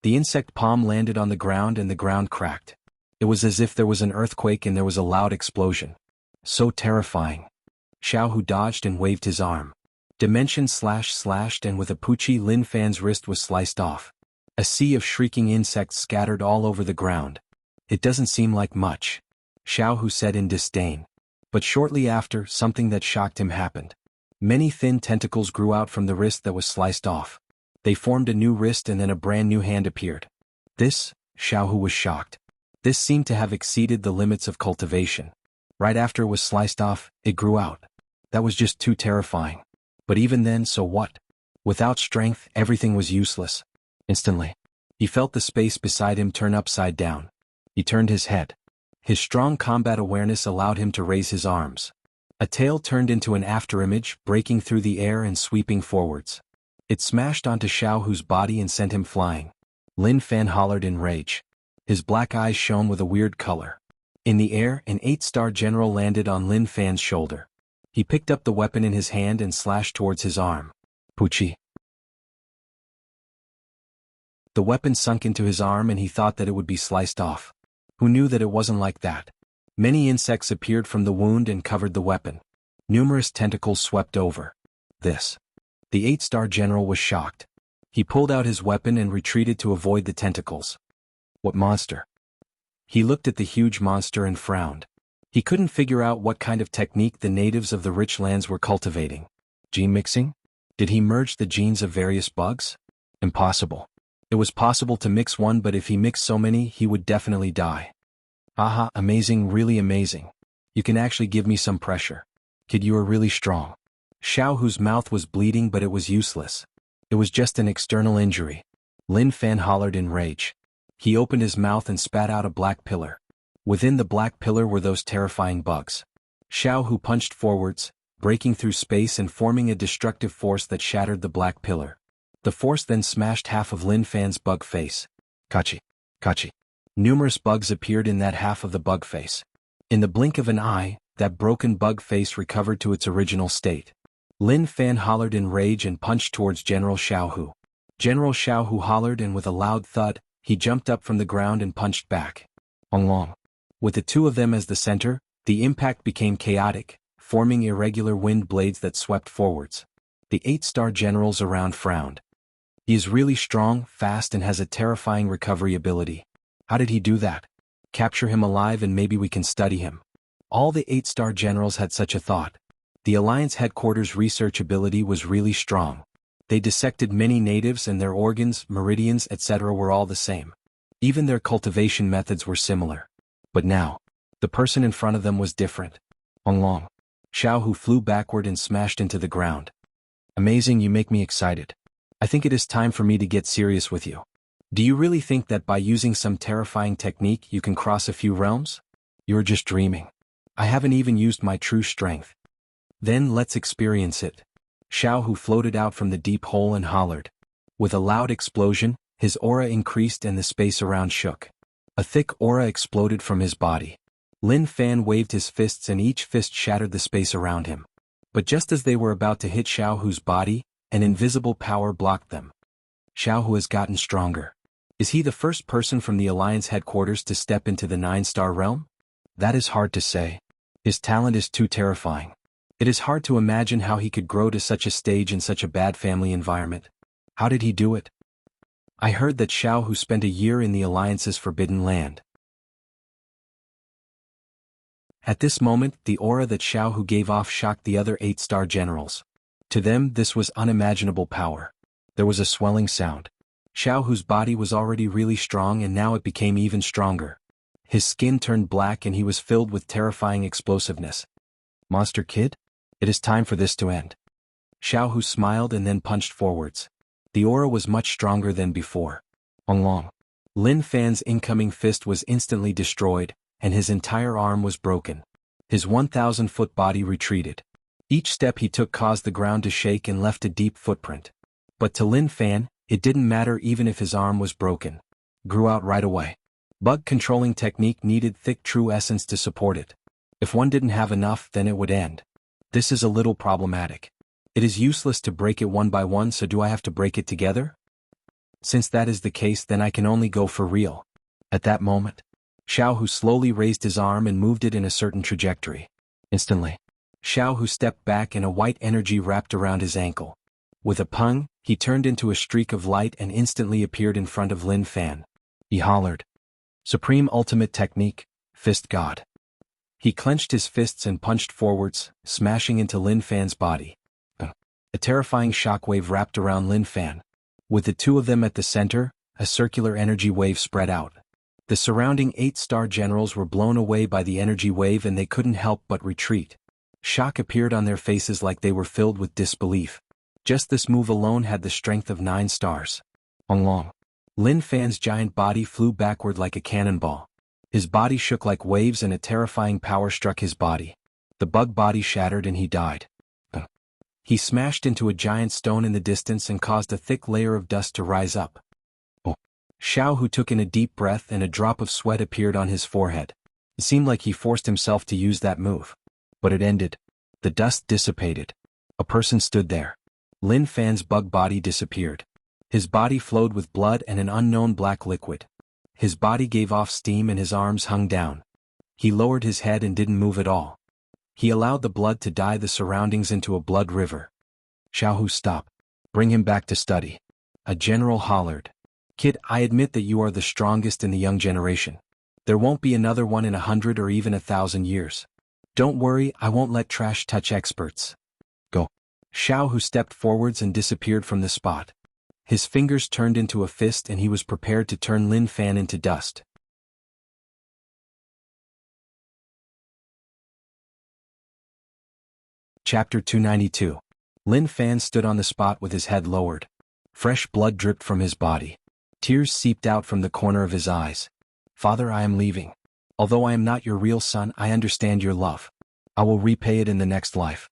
The insect palm landed on the ground and the ground cracked. It was as if there was an earthquake and there was a loud explosion. So terrifying. Xiaohu dodged and waved his arm. Dimension slashed and with a Pucci Lin Fan's wrist was sliced off. A sea of shrieking insects scattered all over the ground. It doesn't seem like much, Xiaohu said in disdain. But shortly after, something that shocked him happened. Many thin tentacles grew out from the wrist that was sliced off. They formed a new wrist and then a brand new hand appeared. Xiaohu was shocked. This seemed to have exceeded the limits of cultivation. Right after it was sliced off, it grew out. That was just too terrifying. But even then, so what? Without strength, everything was useless. Instantly, he felt the space beside him turn upside down. He turned his head. His strong combat awareness allowed him to raise his arms. A tail turned into an afterimage, breaking through the air and sweeping forwards. It smashed onto Xiaohu's body and sent him flying. Lin Fan hollered in rage. His black eyes shone with a weird color. In the air, an 8-star general landed on Lin Fan's shoulder. He picked up the weapon in his hand and slashed towards his arm. Pucci. The weapon sunk into his arm and he thought that it would be sliced off. Who knew that it wasn't like that? Many insects appeared from the wound and covered the weapon. Numerous tentacles swept over. The 8-star general was shocked. He pulled out his weapon and retreated to avoid the tentacles. What monster? He looked at the huge monster and frowned. He couldn't figure out what kind of technique the natives of the rich lands were cultivating. Gene mixing? Did he merge the genes of various bugs? Impossible. It was possible to mix one, but if he mixed so many, he would definitely die. Aha, amazing, really amazing. You can actually give me some pressure. Kid, you are really strong. Xiaohu's mouth was bleeding, but it was useless. It was just an external injury. Lin Fan hollered in rage. He opened his mouth and spat out a black pillar. Within the black pillar were those terrifying bugs. Xiaohu punched forwards, breaking through space and forming a destructive force that shattered the black pillar. The force then smashed half of Lin Fan's bug face. Kachi. Kachi. Numerous bugs appeared in that half of the bug face. In the blink of an eye, that broken bug face recovered to its original state. Lin Fan hollered in rage and punched towards General Xiaohu. General Xiaohu hollered and with a loud thud, he jumped up from the ground and punched back. Long. With the two of them as the center, the impact became chaotic, forming irregular wind blades that swept forwards. The 8-star generals around frowned. He is really strong, fast and has a terrifying recovery ability. How did he do that? Capture him alive and maybe we can study him. All the 8-star generals had such a thought. The Alliance headquarters' research ability was really strong. They dissected many natives and their organs, meridians, etc. were all the same. Even their cultivation methods were similar. But now, the person in front of them was different. Long. Xiaohu flew backward and smashed into the ground. Amazing, you make me excited. I think it is time for me to get serious with you. Do you really think that by using some terrifying technique you can cross a few realms? You're just dreaming. I haven't even used my true strength. Then let's experience it. Xiaohu floated out from the deep hole and hollered. With a loud explosion, his aura increased and the space around shook. A thick aura exploded from his body. Lin Fan waved his fists and each fist shattered the space around him. But just as they were about to hit Xiaohu's body, an invisible power blocked them. Xiaohu has gotten stronger. Is he the first person from the Alliance headquarters to step into the 9-star realm? That is hard to say. His talent is too terrifying. It is hard to imagine how he could grow to such a stage in such a bad family environment. How did he do it? I heard that Xiaohu spent a year in the Alliance's forbidden land. At this moment, the aura that Xiaohu gave off shocked the other 8-star generals. To them, this was unimaginable power. There was a swelling sound. Xiaohu's body was already really strong and now it became even stronger. His skin turned black and he was filled with terrifying explosiveness. Monster Kid? It is time for this to end. Xiaohu smiled and then punched forwards. The aura was much stronger than before. Long. Lin Fan's incoming fist was instantly destroyed, and his entire arm was broken. His 1,000-foot body retreated. Each step he took caused the ground to shake and left a deep footprint. But to Lin Fan, it didn't matter even if his arm was broken. Grew out right away. Bug controlling technique needed thick true essence to support it. If one didn't have enough, then it would end. This is a little problematic. It is useless to break it one by one, so do I have to break it together? Since that is the case, then I can only go for real. At that moment, Jianghu slowly raised his arm and moved it in a certain trajectory. Instantly, Jianghu stepped back and a white energy wrapped around his ankle. With a pung, he turned into a streak of light and instantly appeared in front of Lin Fan. He hollered, "Supreme Ultimate Technique, Fist God." He clenched his fists and punched forwards, smashing into Lin Fan's body. A terrifying shockwave wrapped around Lin Fan. With the two of them at the center, a circular energy wave spread out. The surrounding 8-star generals were blown away by the energy wave and they couldn't help but retreat. Shock appeared on their faces like they were filled with disbelief. Just this move alone had the strength of 9 stars. Long. Lin Fan's giant body flew backward like a cannonball. His body shook like waves and a terrifying power struck his body. The bug body shattered and he died. He smashed into a giant stone in the distance and caused a thick layer of dust to rise up. Jianghu took in a deep breath and a drop of sweat appeared on his forehead. It seemed like he forced himself to use that move. But it ended. The dust dissipated. A person stood there. Lin Fan's bug body disappeared. His body flowed with blood and an unknown black liquid. His body gave off steam and his arms hung down. He lowered his head and didn't move at all. He allowed the blood to dye the surroundings into a blood river. Jianghu, stop. Bring him back to study. A general hollered. Kid, I admit that you are the strongest in the young generation. There won't be another one in 100 or even 1,000 years. Don't worry, I won't let trash touch experts. Go. Jianghu stepped forwards and disappeared from the spot. His fingers turned into a fist and he was prepared to turn Lin Fan into dust. Chapter 292. Lin Fan stood on the spot with his head lowered. Fresh blood dripped from his body. Tears seeped out from the corner of his eyes. Father, I am leaving. Although I am not your real son, I understand your love. I will repay it in the next life.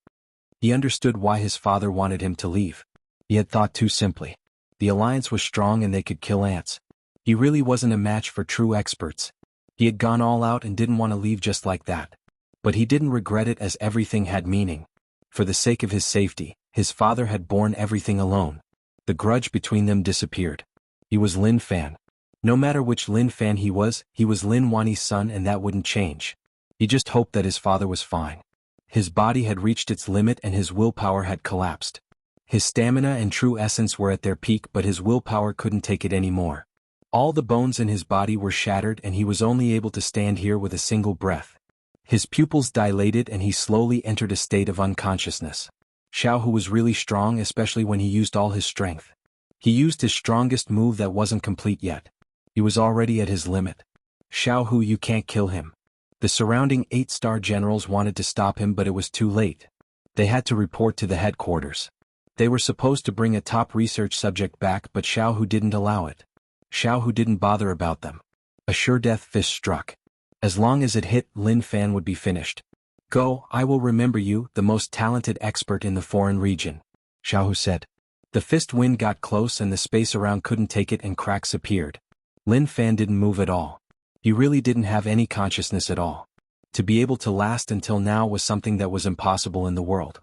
He understood why his father wanted him to leave. He had thought too simply. The alliance was strong and they could kill ants. He really wasn't a match for true experts. He had gone all out and didn't want to leave just like that. But he didn't regret it as everything had meaning. For the sake of his safety, his father had borne everything alone. The grudge between them disappeared. He was Lin Fan. No matter which Lin Fan he was Lin Wani's son and that wouldn't change. He just hoped that his father was fine. His body had reached its limit and his willpower had collapsed. His stamina and true essence were at their peak but his willpower couldn't take it anymore. All the bones in his body were shattered and he was only able to stand here with a single breath. His pupils dilated and he slowly entered a state of unconsciousness. Jianghu was really strong, especially when he used all his strength. He used his strongest move that wasn't complete yet. He was already at his limit. Jianghu, you can't kill him. The surrounding 8-star generals wanted to stop him but it was too late. They had to report to the headquarters. They were supposed to bring a top research subject back but Jianghu didn't allow it. Jianghu didn't bother about them. A sure death fist struck. As long as it hit, Lin Fan would be finished. Go, I will remember you, the most talented expert in the foreign region. Jianghu said. The fist wind got close and the space around couldn't take it and cracks appeared. Lin Fan didn't move at all. He really didn't have any consciousness at all. To be able to last until now was something that was impossible in the world.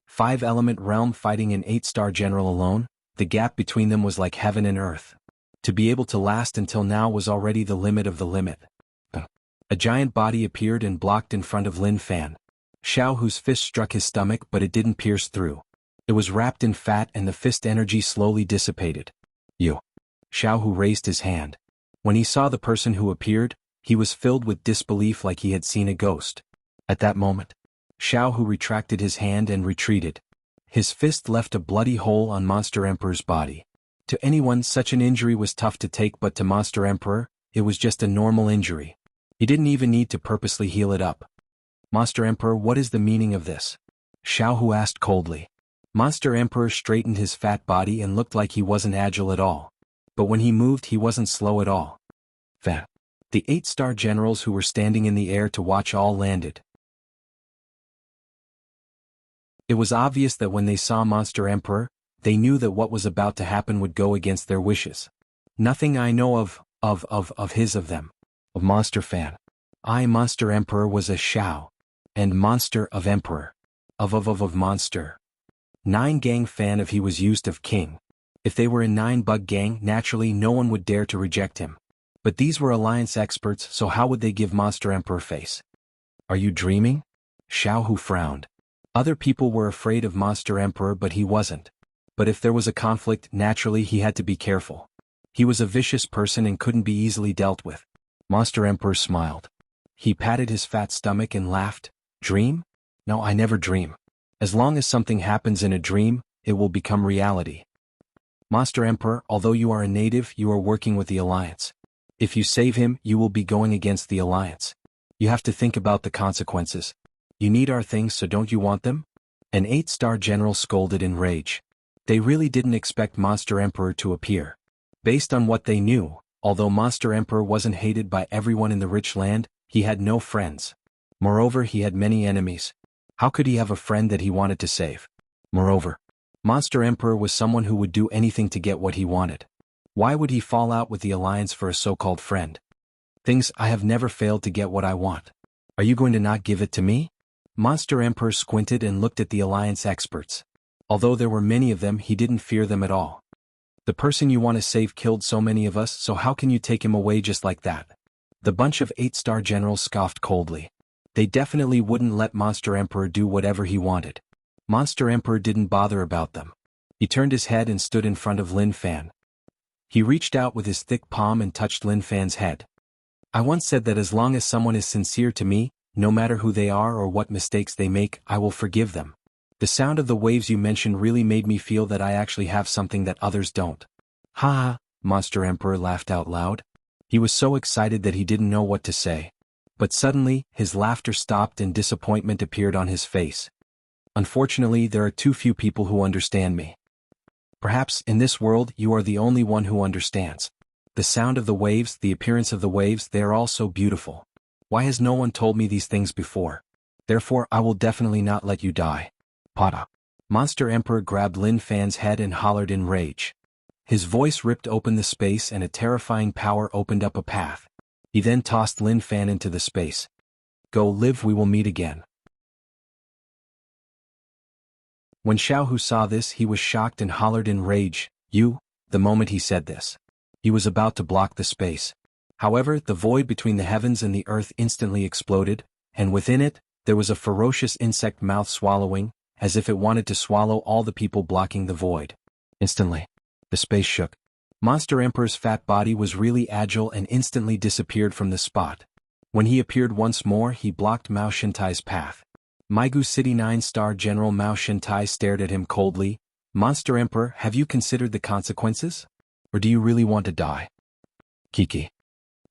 5-element realm fighting an 8-star general alone, the gap between them was like heaven and earth. To be able to last until now was already the limit of the limit. A giant body appeared and blocked in front of Lin Fan. Jianghu's fist struck his stomach but it didn't pierce through. It was wrapped in fat and the fist energy slowly dissipated. You. Jianghu raised his hand. When he saw the person who appeared, he was filled with disbelief like he had seen a ghost. At that moment, Jianghu retracted his hand and retreated. His fist left a bloody hole on Monster Emperor's body. To anyone, such an injury was tough to take, but to Monster Emperor, it was just a normal injury. He didn't even need to purposely heal it up. Monster Emperor, what is the meaning of this? Jianghu asked coldly. Monster Emperor straightened his fat body and looked like he wasn't agile at all. But when he moved he wasn't slow at all. Fat. The 8-star generals who were standing in the air to watch all landed. It was obvious that when they saw Monster Emperor, they knew that what was about to happen would go against their wishes. Nothing I know of them. Of Monster Fan. I, Monster Emperor, was a Shao. And Monster of Emperor. Of Monster. 9 gang fan if he was used of king. If they were in 9 bug gang, naturally no one would dare to reject him. But these were alliance experts, so how would they give Monster Emperor face? Are you dreaming? Jianghu frowned. Other people were afraid of Monster Emperor, but he wasn't. But if there was a conflict, naturally he had to be careful. He was a vicious person and couldn't be easily dealt with. Monster Emperor smiled. He patted his fat stomach and laughed. Dream? No, I never dream. As long as something happens in a dream, it will become reality. Monster Emperor, although you are a native, you are working with the Alliance. If you save him, you will be going against the Alliance. You have to think about the consequences. You need our things, so don't you want them? An 8-star general scolded in rage. They really didn't expect Monster Emperor to appear. Based on what they knew, although Monster Emperor wasn't hated by everyone in the rich land, he had no friends. Moreover, he had many enemies. How could he have a friend that he wanted to save? Moreover, Monster Emperor was someone who would do anything to get what he wanted. Why would he fall out with the Alliance for a so-called friend? I have never failed to get what I want. Are you going to not give it to me? Monster Emperor squinted and looked at the Alliance experts. Although there were many of them, he didn't fear them at all. The person you want to save killed so many of us, so how can you take him away just like that? The bunch of 8-star generals scoffed coldly. They definitely wouldn't let Monster Emperor do whatever he wanted. Monster Emperor didn't bother about them. He turned his head and stood in front of Lin Fan. He reached out with his thick palm and touched Lin Fan's head. I once said that as long as someone is sincere to me, no matter who they are or what mistakes they make, I will forgive them. The sound of the waves you mentioned really made me feel that I actually have something that others don't. Ha ha, Monster Emperor laughed out loud. He was so excited that he didn't know what to say. But suddenly, his laughter stopped and disappointment appeared on his face. Unfortunately, there are too few people who understand me. Perhaps, in this world, you are the only one who understands. The sound of the waves, the appearance of the waves, they are all so beautiful. Why has no one told me these things before? Therefore, I will definitely not let you die. Pada. Monster Emperor grabbed Lin Fan's head and hollered in rage. His voice ripped open the space and a terrifying power opened up a path. He then tossed Lin Fan into the space. Go live, we will meet again. When Jianghu saw this, he was shocked and hollered in rage, you, the moment he said this. He was about to block the space. However, the void between the heavens and the earth instantly exploded, and within it, there was a ferocious insect mouth swallowing, as if it wanted to swallow all the people blocking the void. Instantly, the space shook. Monster Emperor's fat body was really agile and instantly disappeared from the spot. When he appeared once more, he blocked Mao Shintai's path. Jianghu City 9-star General Mao Shintai stared at him coldly. Monster Emperor, have you considered the consequences? Or do you really want to die? Kiki.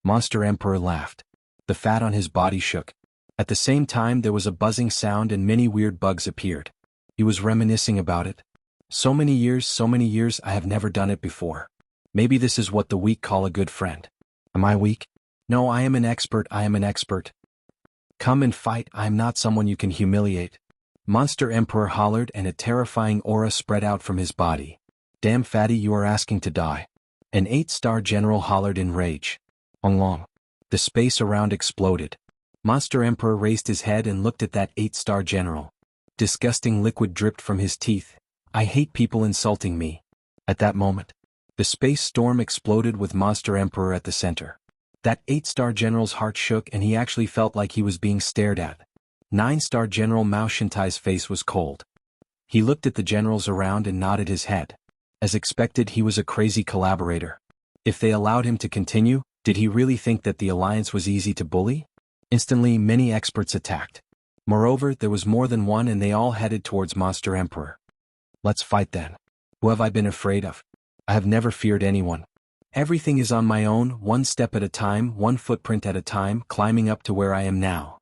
Monster Emperor laughed. The fat on his body shook. At the same time, there was a buzzing sound and many weird bugs appeared. He was reminiscing about it. So many years, I have never done it before. Maybe this is what the weak call a good friend. Am I weak? No, I am an expert. Come and fight, I am not someone you can humiliate. Monster Emperor hollered and a terrifying aura spread out from his body. Damn fatty, you are asking to die. An 8-star general hollered in rage. Long. The space around exploded. Monster Emperor raised his head and looked at that 8-star general. Disgusting liquid dripped from his teeth. I hate people insulting me. At that moment, the space storm exploded with Monster Emperor at the center. That 8-star general's heart shook and he actually felt like he was being stared at. 9-star General Mao Shintai's face was cold. He looked at the generals around and nodded his head. As expected, he was a crazy collaborator. If they allowed him to continue, did he really think that the alliance was easy to bully? Instantly, many experts attacked. Moreover, there was more than one and they all headed towards Monster Emperor. Let's fight then. Who have I been afraid of? I have never feared anyone. Everything is on my own, one step at a time, one footprint at a time, climbing up to where I am now.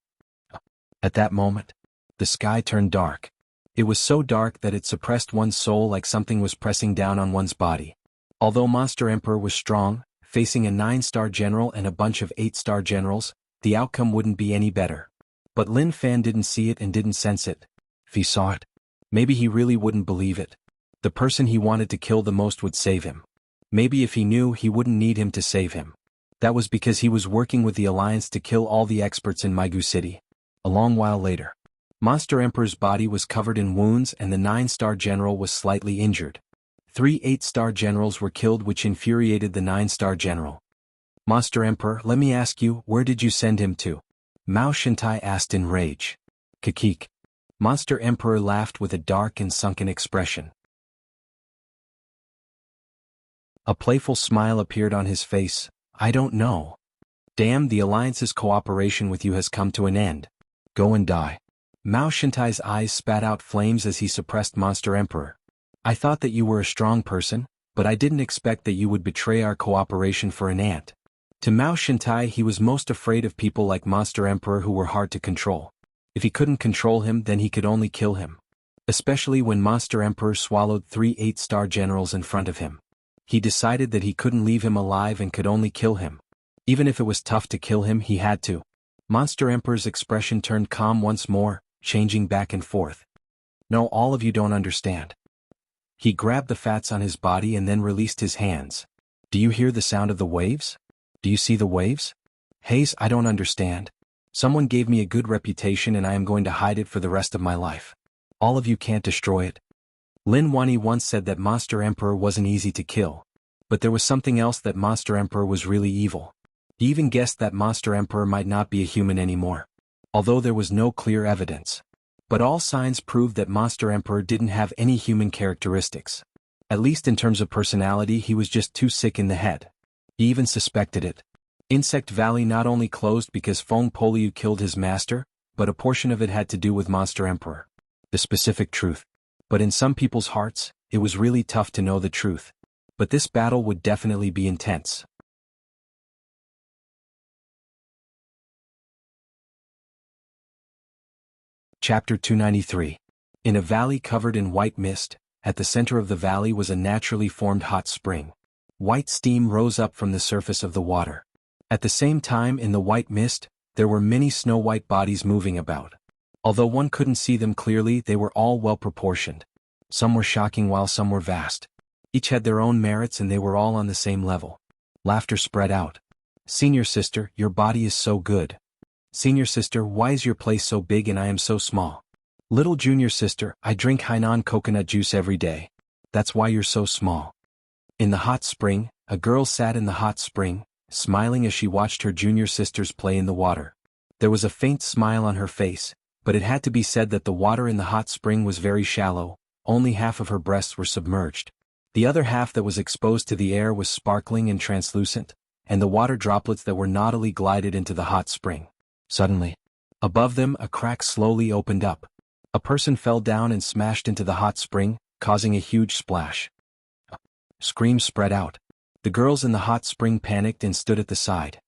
At that moment, the sky turned dark. It was so dark that it suppressed one's soul like something was pressing down on one's body. Although Monster Emperor was strong, facing a 9-star general and a bunch of 8-star generals, the outcome wouldn't be any better. But Lin Fan didn't see it and didn't sense it. If he saw it, maybe he really wouldn't believe it. The person he wanted to kill the most would save him. Maybe if he knew, he wouldn't need him to save him. That was because he was working with the Alliance to kill all the experts in Jianghu City. A long while later, Monster Emperor's body was covered in wounds and the 9-star general was slightly injured. 3 8-star generals were killed, which infuriated the 9-star general. Monster Emperor, let me ask you, where did you send him to? Mao Shintai asked in rage. Kikik. Monster Emperor laughed with a dark and sunken expression. A playful smile appeared on his face. I don't know. Damn, the Alliance's cooperation with you has come to an end. Go and die. Mao Shintai's eyes spat out flames as he suppressed Monster Emperor. I thought that you were a strong person, but I didn't expect that you would betray our cooperation for an ant. To Mao Shintai, he was most afraid of people like Monster Emperor who were hard to control. If he couldn't control him, then he could only kill him. Especially when Monster Emperor swallowed 3 8-star generals in front of him. He decided that he couldn't leave him alive and could only kill him. Even if it was tough to kill him, he had to. Monster Emperor's expression turned calm once more, changing back and forth. No, all of you don't understand. He grabbed the fats on his body and then released his hands. Do you hear the sound of the waves? Do you see the waves? Hayes, I don't understand. Someone gave me a good reputation and I am going to hide it for the rest of my life. All of you can't destroy it. Lin Wani once said that Monster Emperor wasn't easy to kill. But there was something else, that Monster Emperor was really evil. He even guessed that Monster Emperor might not be a human anymore. Although there was no clear evidence. But all signs proved that Monster Emperor didn't have any human characteristics. At least in terms of personality, he was just too sick in the head. He even suspected it. Insect Valley not only closed because Feng Poliu killed his master, but a portion of it had to do with Monster Emperor. The specific truth. But in some people's hearts, it was really tough to know the truth. But this battle would definitely be intense. Chapter 293. In a valley covered in white mist, at the center of the valley was a naturally formed hot spring. White steam rose up from the surface of the water. At the same time, in the white mist, there were many snow-white bodies moving about. Although one couldn't see them clearly, they were all well-proportioned. Some were shocking while some were vast. Each had their own merits and they were all on the same level. Laughter spread out. Senior sister, your body is so good. Senior sister, why is your place so big and I am so small? Little junior sister, I drink Hainan coconut juice every day. That's why you're so small. In the hot spring, a girl sat in the hot spring, smiling as she watched her junior sisters play in the water. There was a faint smile on her face, but it had to be said that the water in the hot spring was very shallow. Only half of her breasts were submerged. The other half that was exposed to the air was sparkling and translucent, and the water droplets that were naughtily glided into the hot spring. Suddenly, above them a crack slowly opened up. A person fell down and smashed into the hot spring, causing a huge splash. Screams spread out. The girls in the hot spring panicked and stood at the side.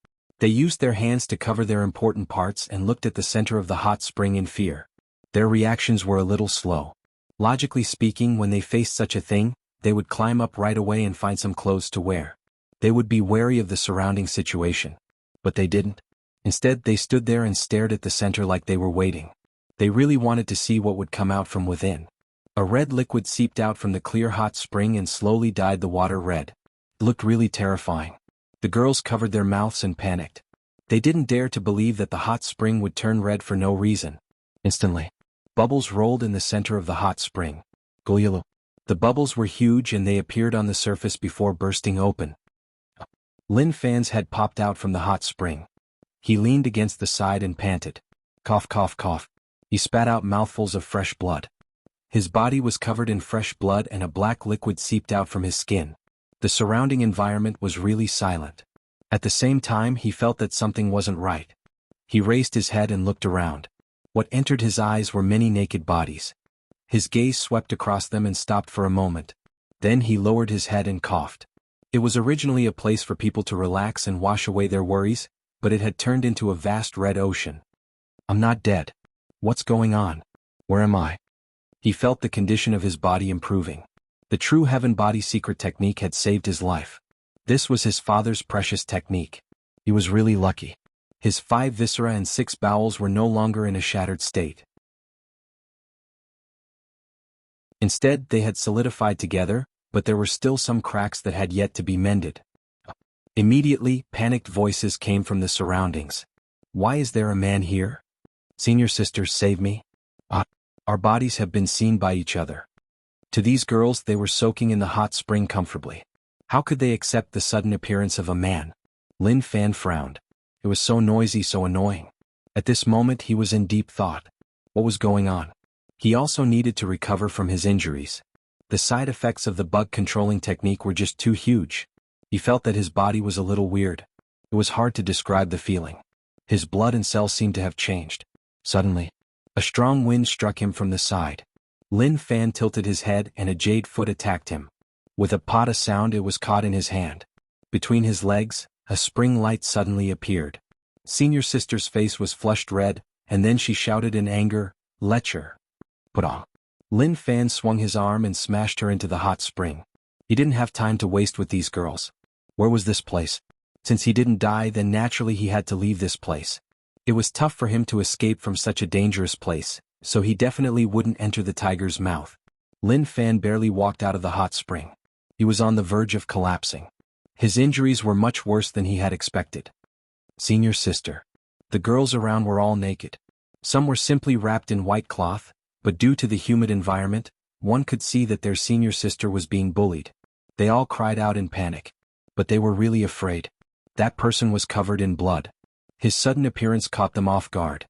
They used their hands to cover their important parts and looked at the center of the hot spring in fear. Their reactions were a little slow. Logically speaking, when they faced such a thing, they would climb up right away and find some clothes to wear. They would be wary of the surrounding situation. But they didn't. Instead, they stood there and stared at the center like they were waiting. They really wanted to see what would come out from within. A red liquid seeped out from the clear hot spring and slowly dyed the water red. It looked really terrifying. The girls covered their mouths and panicked. They didn't dare to believe that the hot spring would turn red for no reason. Instantly, bubbles rolled in the center of the hot spring. Gulyalu. The bubbles were huge and they appeared on the surface before bursting open. Lin Fan's head popped out from the hot spring. He leaned against the side and panted. Cough, cough, cough. He spat out mouthfuls of fresh blood. His body was covered in fresh blood and a black liquid seeped out from his skin. The surrounding environment was really silent. At the same time, he felt that something wasn't right. He raised his head and looked around. What entered his eyes were many naked bodies. His gaze swept across them and stopped for a moment. Then he lowered his head and coughed. It was originally a place for people to relax and wash away their worries, but it had turned into a vast red ocean. I'm not dead. What's going on? Where am I? He felt the condition of his body improving. The true heaven body secret technique had saved his life. This was his father's precious technique. He was really lucky. His 5 viscera and 6 bowels were no longer in a shattered state. Instead, they had solidified together, but there were still some cracks that had yet to be mended. Immediately, panicked voices came from the surroundings. Why is there a man here? Senior sister, save me. Ah, our bodies have been seen by each other. To these girls, they were soaking in the hot spring comfortably. How could they accept the sudden appearance of a man? Lin Fan frowned. It was so noisy, so annoying. At this moment he was in deep thought. What was going on? He also needed to recover from his injuries. The side effects of the bug controlling technique were just too huge. He felt that his body was a little weird. It was hard to describe the feeling. His blood and cells seemed to have changed. Suddenly, a strong wind struck him from the side. Lin Fan tilted his head and a jade foot attacked him. With a pada sound, it was caught in his hand. Between his legs, a spring light suddenly appeared. Senior sister's face was flushed red, and then she shouted in anger, "Lecher! Put on." Lin Fan swung his arm and smashed her into the hot spring. He didn't have time to waste with these girls. Where was this place? Since he didn't die, then naturally he had to leave this place. It was tough for him to escape from such a dangerous place, so he definitely wouldn't enter the tiger's mouth. Lin Fan barely walked out of the hot spring. He was on the verge of collapsing. His injuries were much worse than he had expected. Senior sister. The girls around were all naked. Some were simply wrapped in white cloth, but due to the humid environment, one could see that their senior sister was being bullied. They all cried out in panic. But they were really afraid. That person was covered in blood. His sudden appearance caught them off guard.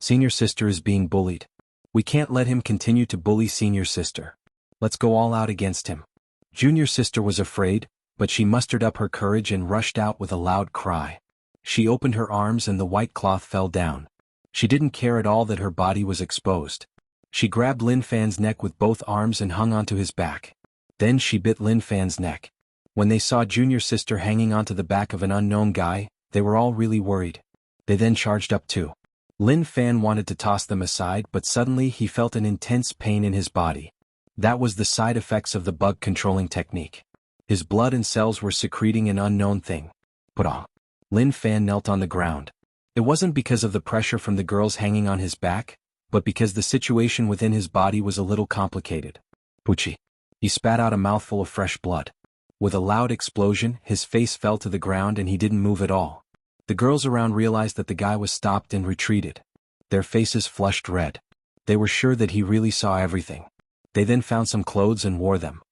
Senior sister is being bullied. We can't let him continue to bully senior sister. Let's go all out against him. Junior sister was afraid, but she mustered up her courage and rushed out with a loud cry. She opened her arms and the white cloth fell down. She didn't care at all that her body was exposed. She grabbed Lin Fan's neck with both arms and hung onto his back. Then she bit Lin Fan's neck. When they saw junior sister hanging onto the back of an unknown guy, they were all really worried. They then charged up too. Lin Fan wanted to toss them aside, but suddenly he felt an intense pain in his body. That was the side effects of the bug controlling technique. His blood and cells were secreting an unknown thing. Put on. Lin Fan knelt on the ground. It wasn't because of the pressure from the girls hanging on his back, but because the situation within his body was a little complicated. Puchi. He spat out a mouthful of fresh blood. With a loud explosion, his face fell to the ground and he didn't move at all. The girls around realized that the guy was stopped and retreated. Their faces flushed red. They were sure that he really saw everything. They then found some clothes and wore them.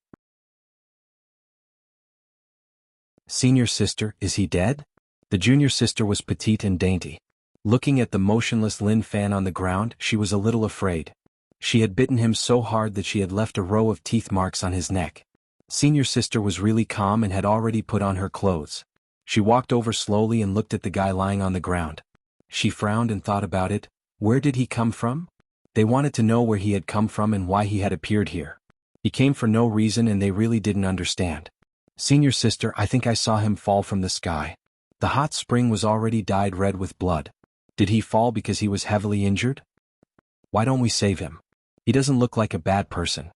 Senior sister, is he dead? The junior sister was petite and dainty. Looking at the motionless Lin Fan on the ground, she was a little afraid. She had bitten him so hard that she had left a row of teeth marks on his neck. Senior sister was really calm and had already put on her clothes. She walked over slowly and looked at the guy lying on the ground. She frowned and thought about it. Where did he come from? They wanted to know where he had come from and why he had appeared here. He came for no reason and they really didn't understand. Senior sister, I think I saw him fall from the sky. The hot spring was already dyed red with blood. Did he fall because he was heavily injured? Why don't we save him? He doesn't look like a bad person.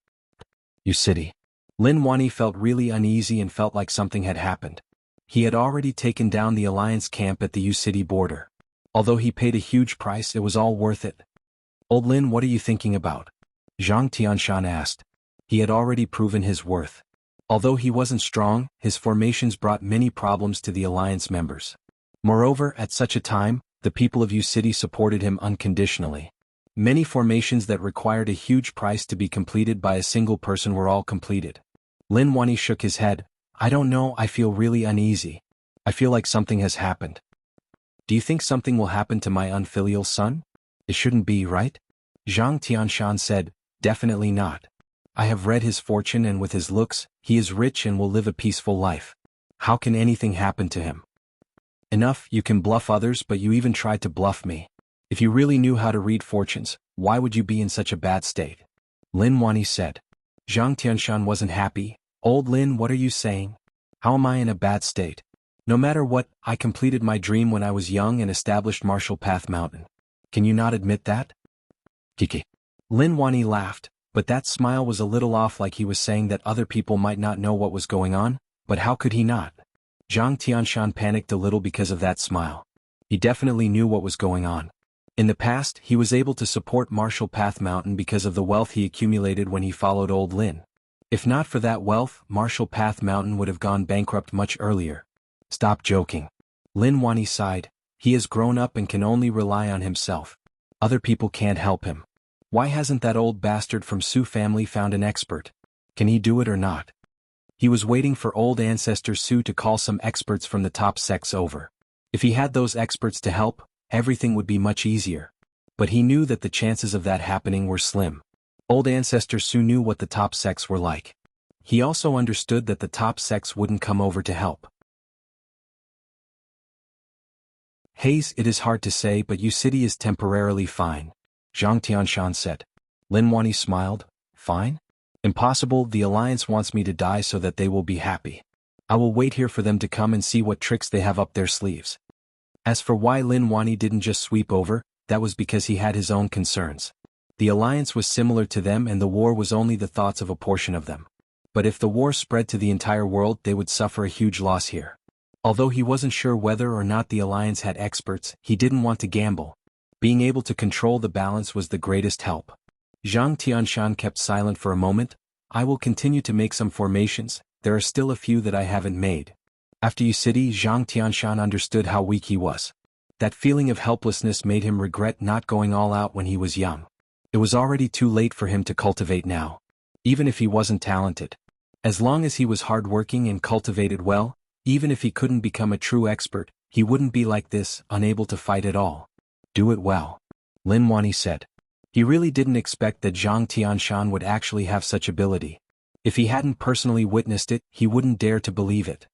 You city. Lin Wani felt really uneasy and felt like something had happened. He had already taken down the alliance camp at the U City border. Although he paid a huge price, it was all worth it. Old Lin, what are you thinking about? Zhang Tianshan asked. He had already proven his worth. Although he wasn't strong, his formations brought many problems to the alliance members. Moreover, at such a time, the people of U City supported him unconditionally. Many formations that required a huge price to be completed by a single person were all completed. Lin Wani shook his head. I don't know, I feel really uneasy. I feel like something has happened. Do you think something will happen to my unfilial son? It shouldn't be, right? Zhang Tianshan said, definitely not. I have read his fortune and with his looks, he is rich and will live a peaceful life. How can anything happen to him? Enough, you can bluff others, but you even tried to bluff me. If you really knew how to read fortunes, why would you be in such a bad state? Lin Wani said. Zhang Tianshan wasn't happy. Old Lin, what are you saying? How am I in a bad state? No matter what, I completed my dream when I was young and established Martial Path Mountain. Can you not admit that? Kiki. Lin Wani laughed, but that smile was a little off, like he was saying that other people might not know what was going on, but how could he not? Zhang Tianshan panicked a little because of that smile. He definitely knew what was going on. In the past, he was able to support Martial Path Mountain because of the wealth he accumulated when he followed Old Lin. If not for that wealth, Martial Path Mountain would have gone bankrupt much earlier. Stop joking. Lin Wani sighed. He has grown up and can only rely on himself. Other people can't help him. Why hasn't that old bastard from Su family found an expert? Can he do it or not? He was waiting for old ancestor Su to call some experts from the top sects over. If he had those experts to help, everything would be much easier. But he knew that the chances of that happening were slim. Old ancestor Su knew what the top sects were like. He also understood that the top sects wouldn't come over to help. Hayes, it is hard to say, but your city is temporarily fine, Zhang Tianshan said. Lin Wani smiled. Fine? Impossible, the Alliance wants me to die so that they will be happy. I will wait here for them to come and see what tricks they have up their sleeves. As for why Lin Wani didn't just sweep over, that was because he had his own concerns. The Alliance was similar to them and the war was only the thoughts of a portion of them. But if the war spread to the entire world, they would suffer a huge loss here. Although he wasn't sure whether or not the Alliance had experts, he didn't want to gamble. Being able to control the balance was the greatest help. Zhang Tianshan kept silent for a moment. I will continue to make some formations, there are still a few that I haven't made. After your city, Zhang Tianshan understood how weak he was. That feeling of helplessness made him regret not going all out when he was young. It was already too late for him to cultivate now. Even if he wasn't talented. As long as he was hardworking and cultivated well, even if he couldn't become a true expert, he wouldn't be like this, unable to fight at all. Do it well. Lin Wani said. He really didn't expect that Zhang Tianshan would actually have such ability. If he hadn't personally witnessed it, he wouldn't dare to believe it.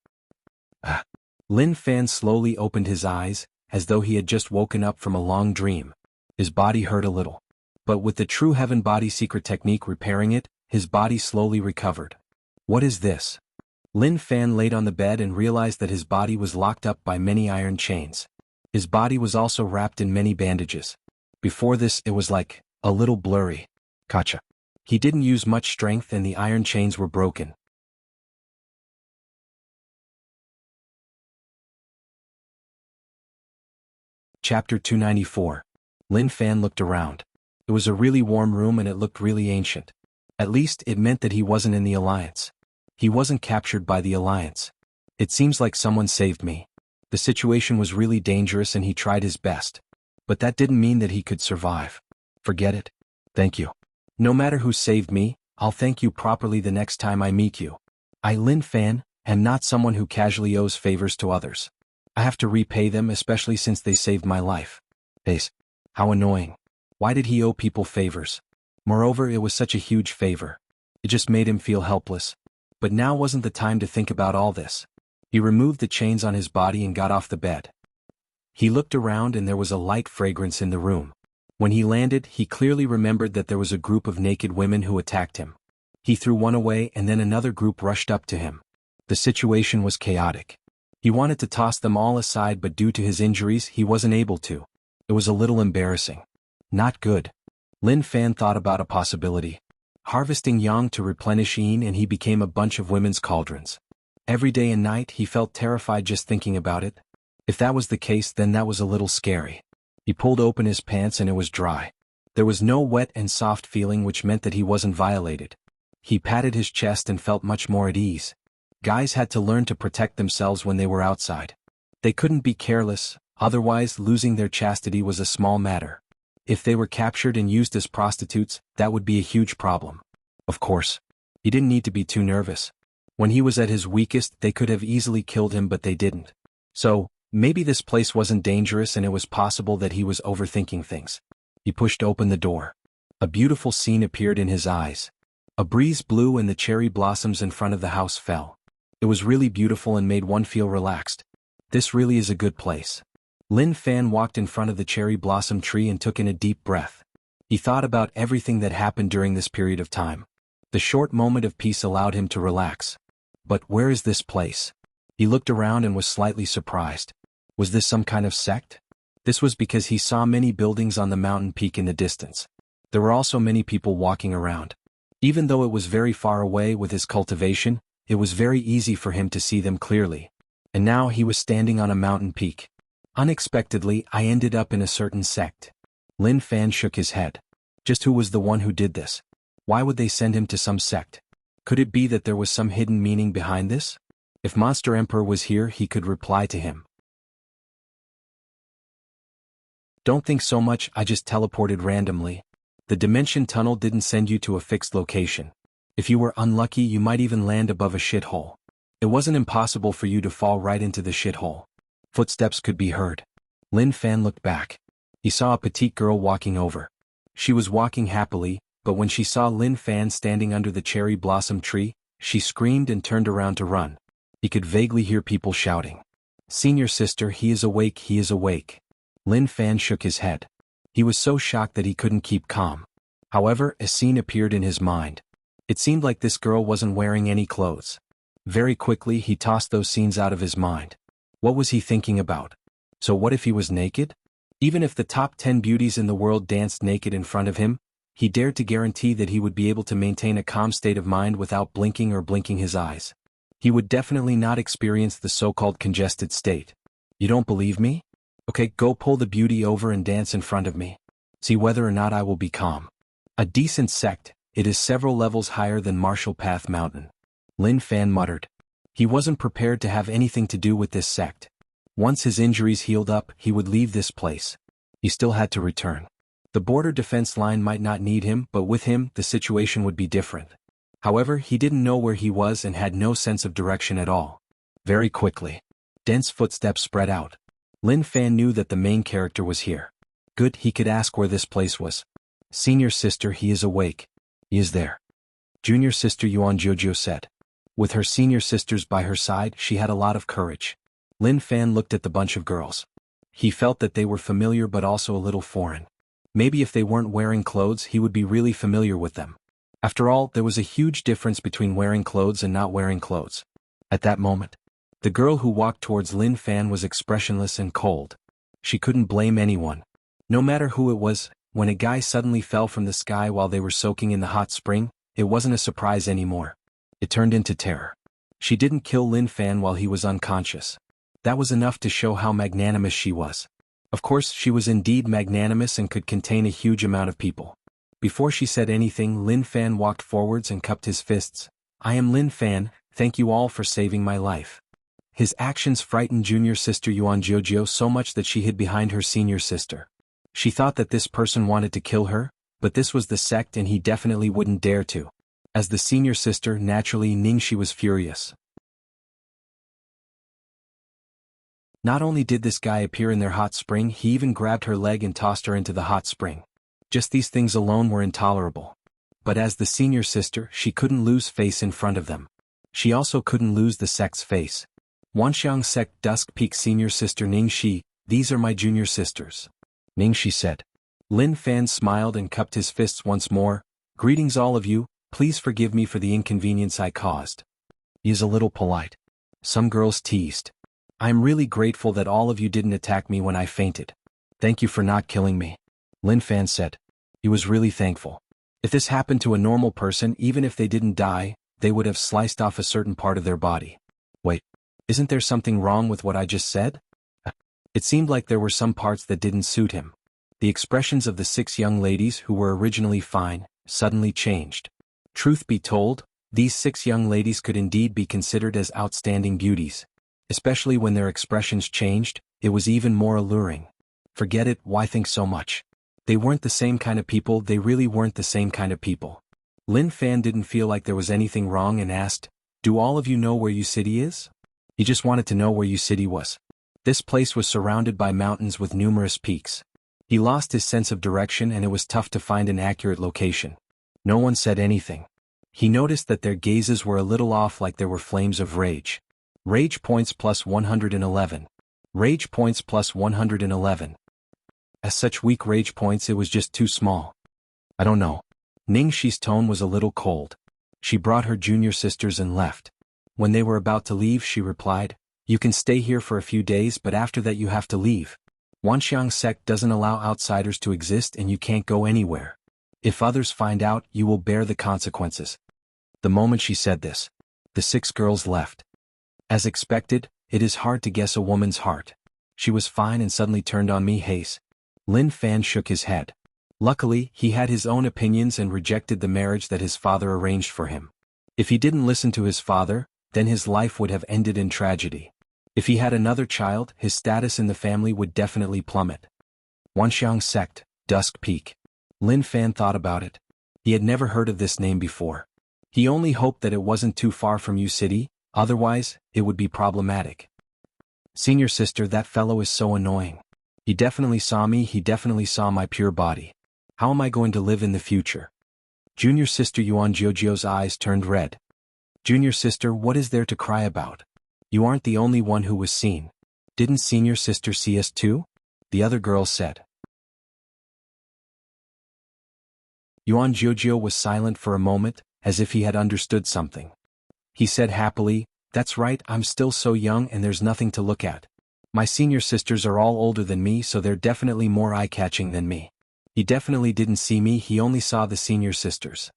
Lin Fan slowly opened his eyes, as though he had just woken up from a long dream. His body hurt a little. But with the true heaven body secret technique repairing it, his body slowly recovered. What is this? Lin Fan laid on the bed and realized that his body was locked up by many iron chains. His body was also wrapped in many bandages. Before this, it was like, a little blurry. Gotcha. He didn't use much strength and the iron chains were broken. Chapter 294. Lin Fan looked around. It was a really warm room and it looked really ancient. At least, it meant that he wasn't in the Alliance. He wasn't captured by the Alliance. It seems like someone saved me. The situation was really dangerous and he tried his best. But that didn't mean that he could survive. Forget it. Thank you. No matter who saved me, I'll thank you properly the next time I meet you. I, Lin Fan, am not someone who casually owes favors to others. I have to repay them, especially since they saved my life. Ace. How annoying. Why did he owe people favors? Moreover, it was such a huge favor. It just made him feel helpless. But now wasn't the time to think about all this. He removed the chains on his body and got off the bed. He looked around and there was a light fragrance in the room. When he landed, he clearly remembered that there was a group of naked women who attacked him. He threw one away and then another group rushed up to him. The situation was chaotic. He wanted to toss them all aside, but due to his injuries, he wasn't able to. It was a little embarrassing. Not good. Lin Fan thought about a possibility. Harvesting yang to replenish yin, and he became a bunch of women's cauldrons. Every day and night he felt terrified just thinking about it. If that was the case, then that was a little scary. He pulled open his pants and it was dry. There was no wet and soft feeling, which meant that he wasn't violated. He patted his chest and felt much more at ease. Guys had to learn to protect themselves when they were outside. They couldn't be careless, otherwise losing their chastity was a small matter. If they were captured and used as prostitutes, that would be a huge problem. Of course. He didn't need to be too nervous. When he was at his weakest, they could have easily killed him, but they didn't. So, maybe this place wasn't dangerous and it was possible that he was overthinking things. He pushed open the door. A beautiful scene appeared in his eyes. A breeze blew and the cherry blossoms in front of the house fell. It was really beautiful and made one feel relaxed. This really is a good place. Lin Fan walked in front of the cherry blossom tree and took in a deep breath. He thought about everything that happened during this period of time. The short moment of peace allowed him to relax. But where is this place? He looked around and was slightly surprised. Was this some kind of sect? This was because he saw many buildings on the mountain peak in the distance. There were also many people walking around. Even though it was very far away with his cultivation, it was very easy for him to see them clearly. And now he was standing on a mountain peak. Unexpectedly, I ended up in a certain sect. Lin Fan shook his head. Just who was the one who did this? Why would they send him to some sect? Could it be that there was some hidden meaning behind this? If Monster Emperor was here, he could reply to him. Don't think so much, I just teleported randomly. The dimension tunnel didn't send you to a fixed location. If you were unlucky, you might even land above a shithole. It wasn't impossible for you to fall right into the shithole. Footsteps could be heard. Lin Fan looked back. He saw a petite girl walking over. She was walking happily, but when she saw Lin Fan standing under the cherry blossom tree, she screamed and turned around to run. He could vaguely hear people shouting, "Senior sister, he is awake, he is awake." Lin Fan shook his head. He was so shocked that he couldn't keep calm. However, a scene appeared in his mind. It seemed like this girl wasn't wearing any clothes. Very quickly he tossed those scenes out of his mind. What was he thinking about? So what if he was naked? Even if the top 10 beauties in the world danced naked in front of him, he dared to guarantee that he would be able to maintain a calm state of mind without blinking or blinking his eyes. He would definitely not experience the so-called congested state. You don't believe me? Okay, go pull the beauty over and dance in front of me. See whether or not I will be calm. A decent sect, it is several levels higher than Marshall Path Mountain. Lin Fan muttered. He wasn't prepared to have anything to do with this sect. Once his injuries healed up, he would leave this place. He still had to return. The border defense line might not need him, but with him, the situation would be different. However, he didn't know where he was and had no sense of direction at all. Very quickly, dense footsteps spread out. Lin Fan knew that the main character was here. Good, he could ask where this place was. Senior sister, he is awake. He is there. Junior sister Yuan Jojo said. With her senior sisters by her side, she had a lot of courage. Lin Fan looked at the bunch of girls. He felt that they were familiar but also a little foreign. Maybe if they weren't wearing clothes, he would be really familiar with them. After all, there was a huge difference between wearing clothes and not wearing clothes. At that moment, the girl who walked towards Lin Fan was expressionless and cold. She couldn't blame anyone. No matter who it was, when a guy suddenly fell from the sky while they were soaking in the hot spring, it wasn't a surprise anymore. It turned into terror. She didn't kill Lin Fan while he was unconscious. That was enough to show how magnanimous she was. Of course, she was indeed magnanimous and could contain a huge amount of people. Before she said anything, Lin Fan walked forwards and cupped his fists. I am Lin Fan, thank you all for saving my life. His actions frightened junior sister Yuan Jojo so much that she hid behind her senior sister. She thought that this person wanted to kill her, but this was the sect and he definitely wouldn't dare to. As the senior sister, naturally Ningxi was furious. Not only did this guy appear in their hot spring, he even grabbed her leg and tossed her into the hot spring. Just these things alone were intolerable. But as the senior sister, she couldn't lose face in front of them. She also couldn't lose the sect's face. Wanxiang sect Dusk Peak senior sister Ningxi, these are my junior sisters. Ningxi said. Lin Fan smiled and cupped his fists once more. Greetings all of you, please forgive me for the inconvenience I caused. He is a little polite. Some girls teased. I'm really grateful that all of you didn't attack me when I fainted. Thank you for not killing me. Lin Fan said. He was really thankful. If this happened to a normal person, even if they didn't die, they would have sliced off a certain part of their body. Wait, isn't there something wrong with what I just said? It seemed like there were some parts that didn't suit him. The expressions of the 6 young ladies who were originally fine, suddenly changed. Truth be told, these 6 young ladies could indeed be considered as outstanding beauties. Especially when their expressions changed, it was even more alluring. Forget it, why think so much? They weren't the same kind of people, they really weren't the same kind of people. Lin Fan didn't feel like there was anything wrong and asked, do all of you know where Yu City is? He just wanted to know where Yu City was. This place was surrounded by mountains with numerous peaks. He lost his sense of direction and it was tough to find an accurate location. No one said anything. He noticed that their gazes were a little off, like there were flames of rage. Rage points plus 111. Rage points plus 111. As such weak rage points, it was just too small. I don't know. Ningxi's tone was a little cold. She brought her junior sisters and left. When they were about to leave, she replied, you can stay here for a few days, but after that you have to leave. Wanxiang sect doesn't allow outsiders to exist and you can't go anywhere. If others find out, you will bear the consequences. The moment she said this, the 6 girls left. As expected, it is hard to guess a woman's heart. She was fine and suddenly turned on me. Haze. Lin Fan shook his head. Luckily, he had his own opinions and rejected the marriage that his father arranged for him. If he didn't listen to his father, then his life would have ended in tragedy. If he had another child, his status in the family would definitely plummet. Wanxiang sect, Dusk Peak. Lin Fan thought about it. He had never heard of this name before. He only hoped that it wasn't too far from Yu City, otherwise, it would be problematic. Senior sister, that fellow is so annoying. He definitely saw me, he definitely saw my pure body. How am I going to live in the future? Junior sister Yuan Jiujio's eyes turned red. Junior sister, what is there to cry about? You aren't the only one who was seen. Didn't senior sister see us too? The other girl said. Yuan Jiujio was silent for a moment, as if he had understood something. He said happily, that's right, I'm still so young and there's nothing to look at. My senior sisters are all older than me, so they're definitely more eye-catching than me. He definitely didn't see me, he only saw the senior sisters.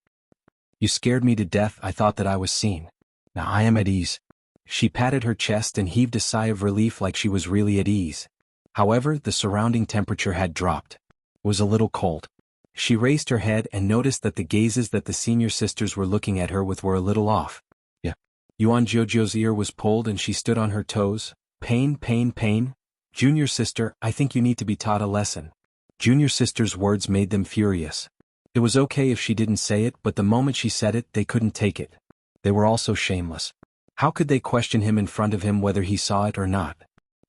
You scared me to death, I thought that I was seen. Now I am at ease. She patted her chest and heaved a sigh of relief like she was really at ease. However, the surrounding temperature had dropped. It was a little cold. She raised her head and noticed that the gazes that the senior sisters were looking at her with were a little off. Yeah. Yuan Jiujio's ear was pulled and she stood on her toes. Pain, pain, pain. Junior sister, I think you need to be taught a lesson. Junior sister's words made them furious. It was okay if she didn't say it, but the moment she said it, they couldn't take it. They were all so shameless. How could they question him in front of him whether he saw it or not?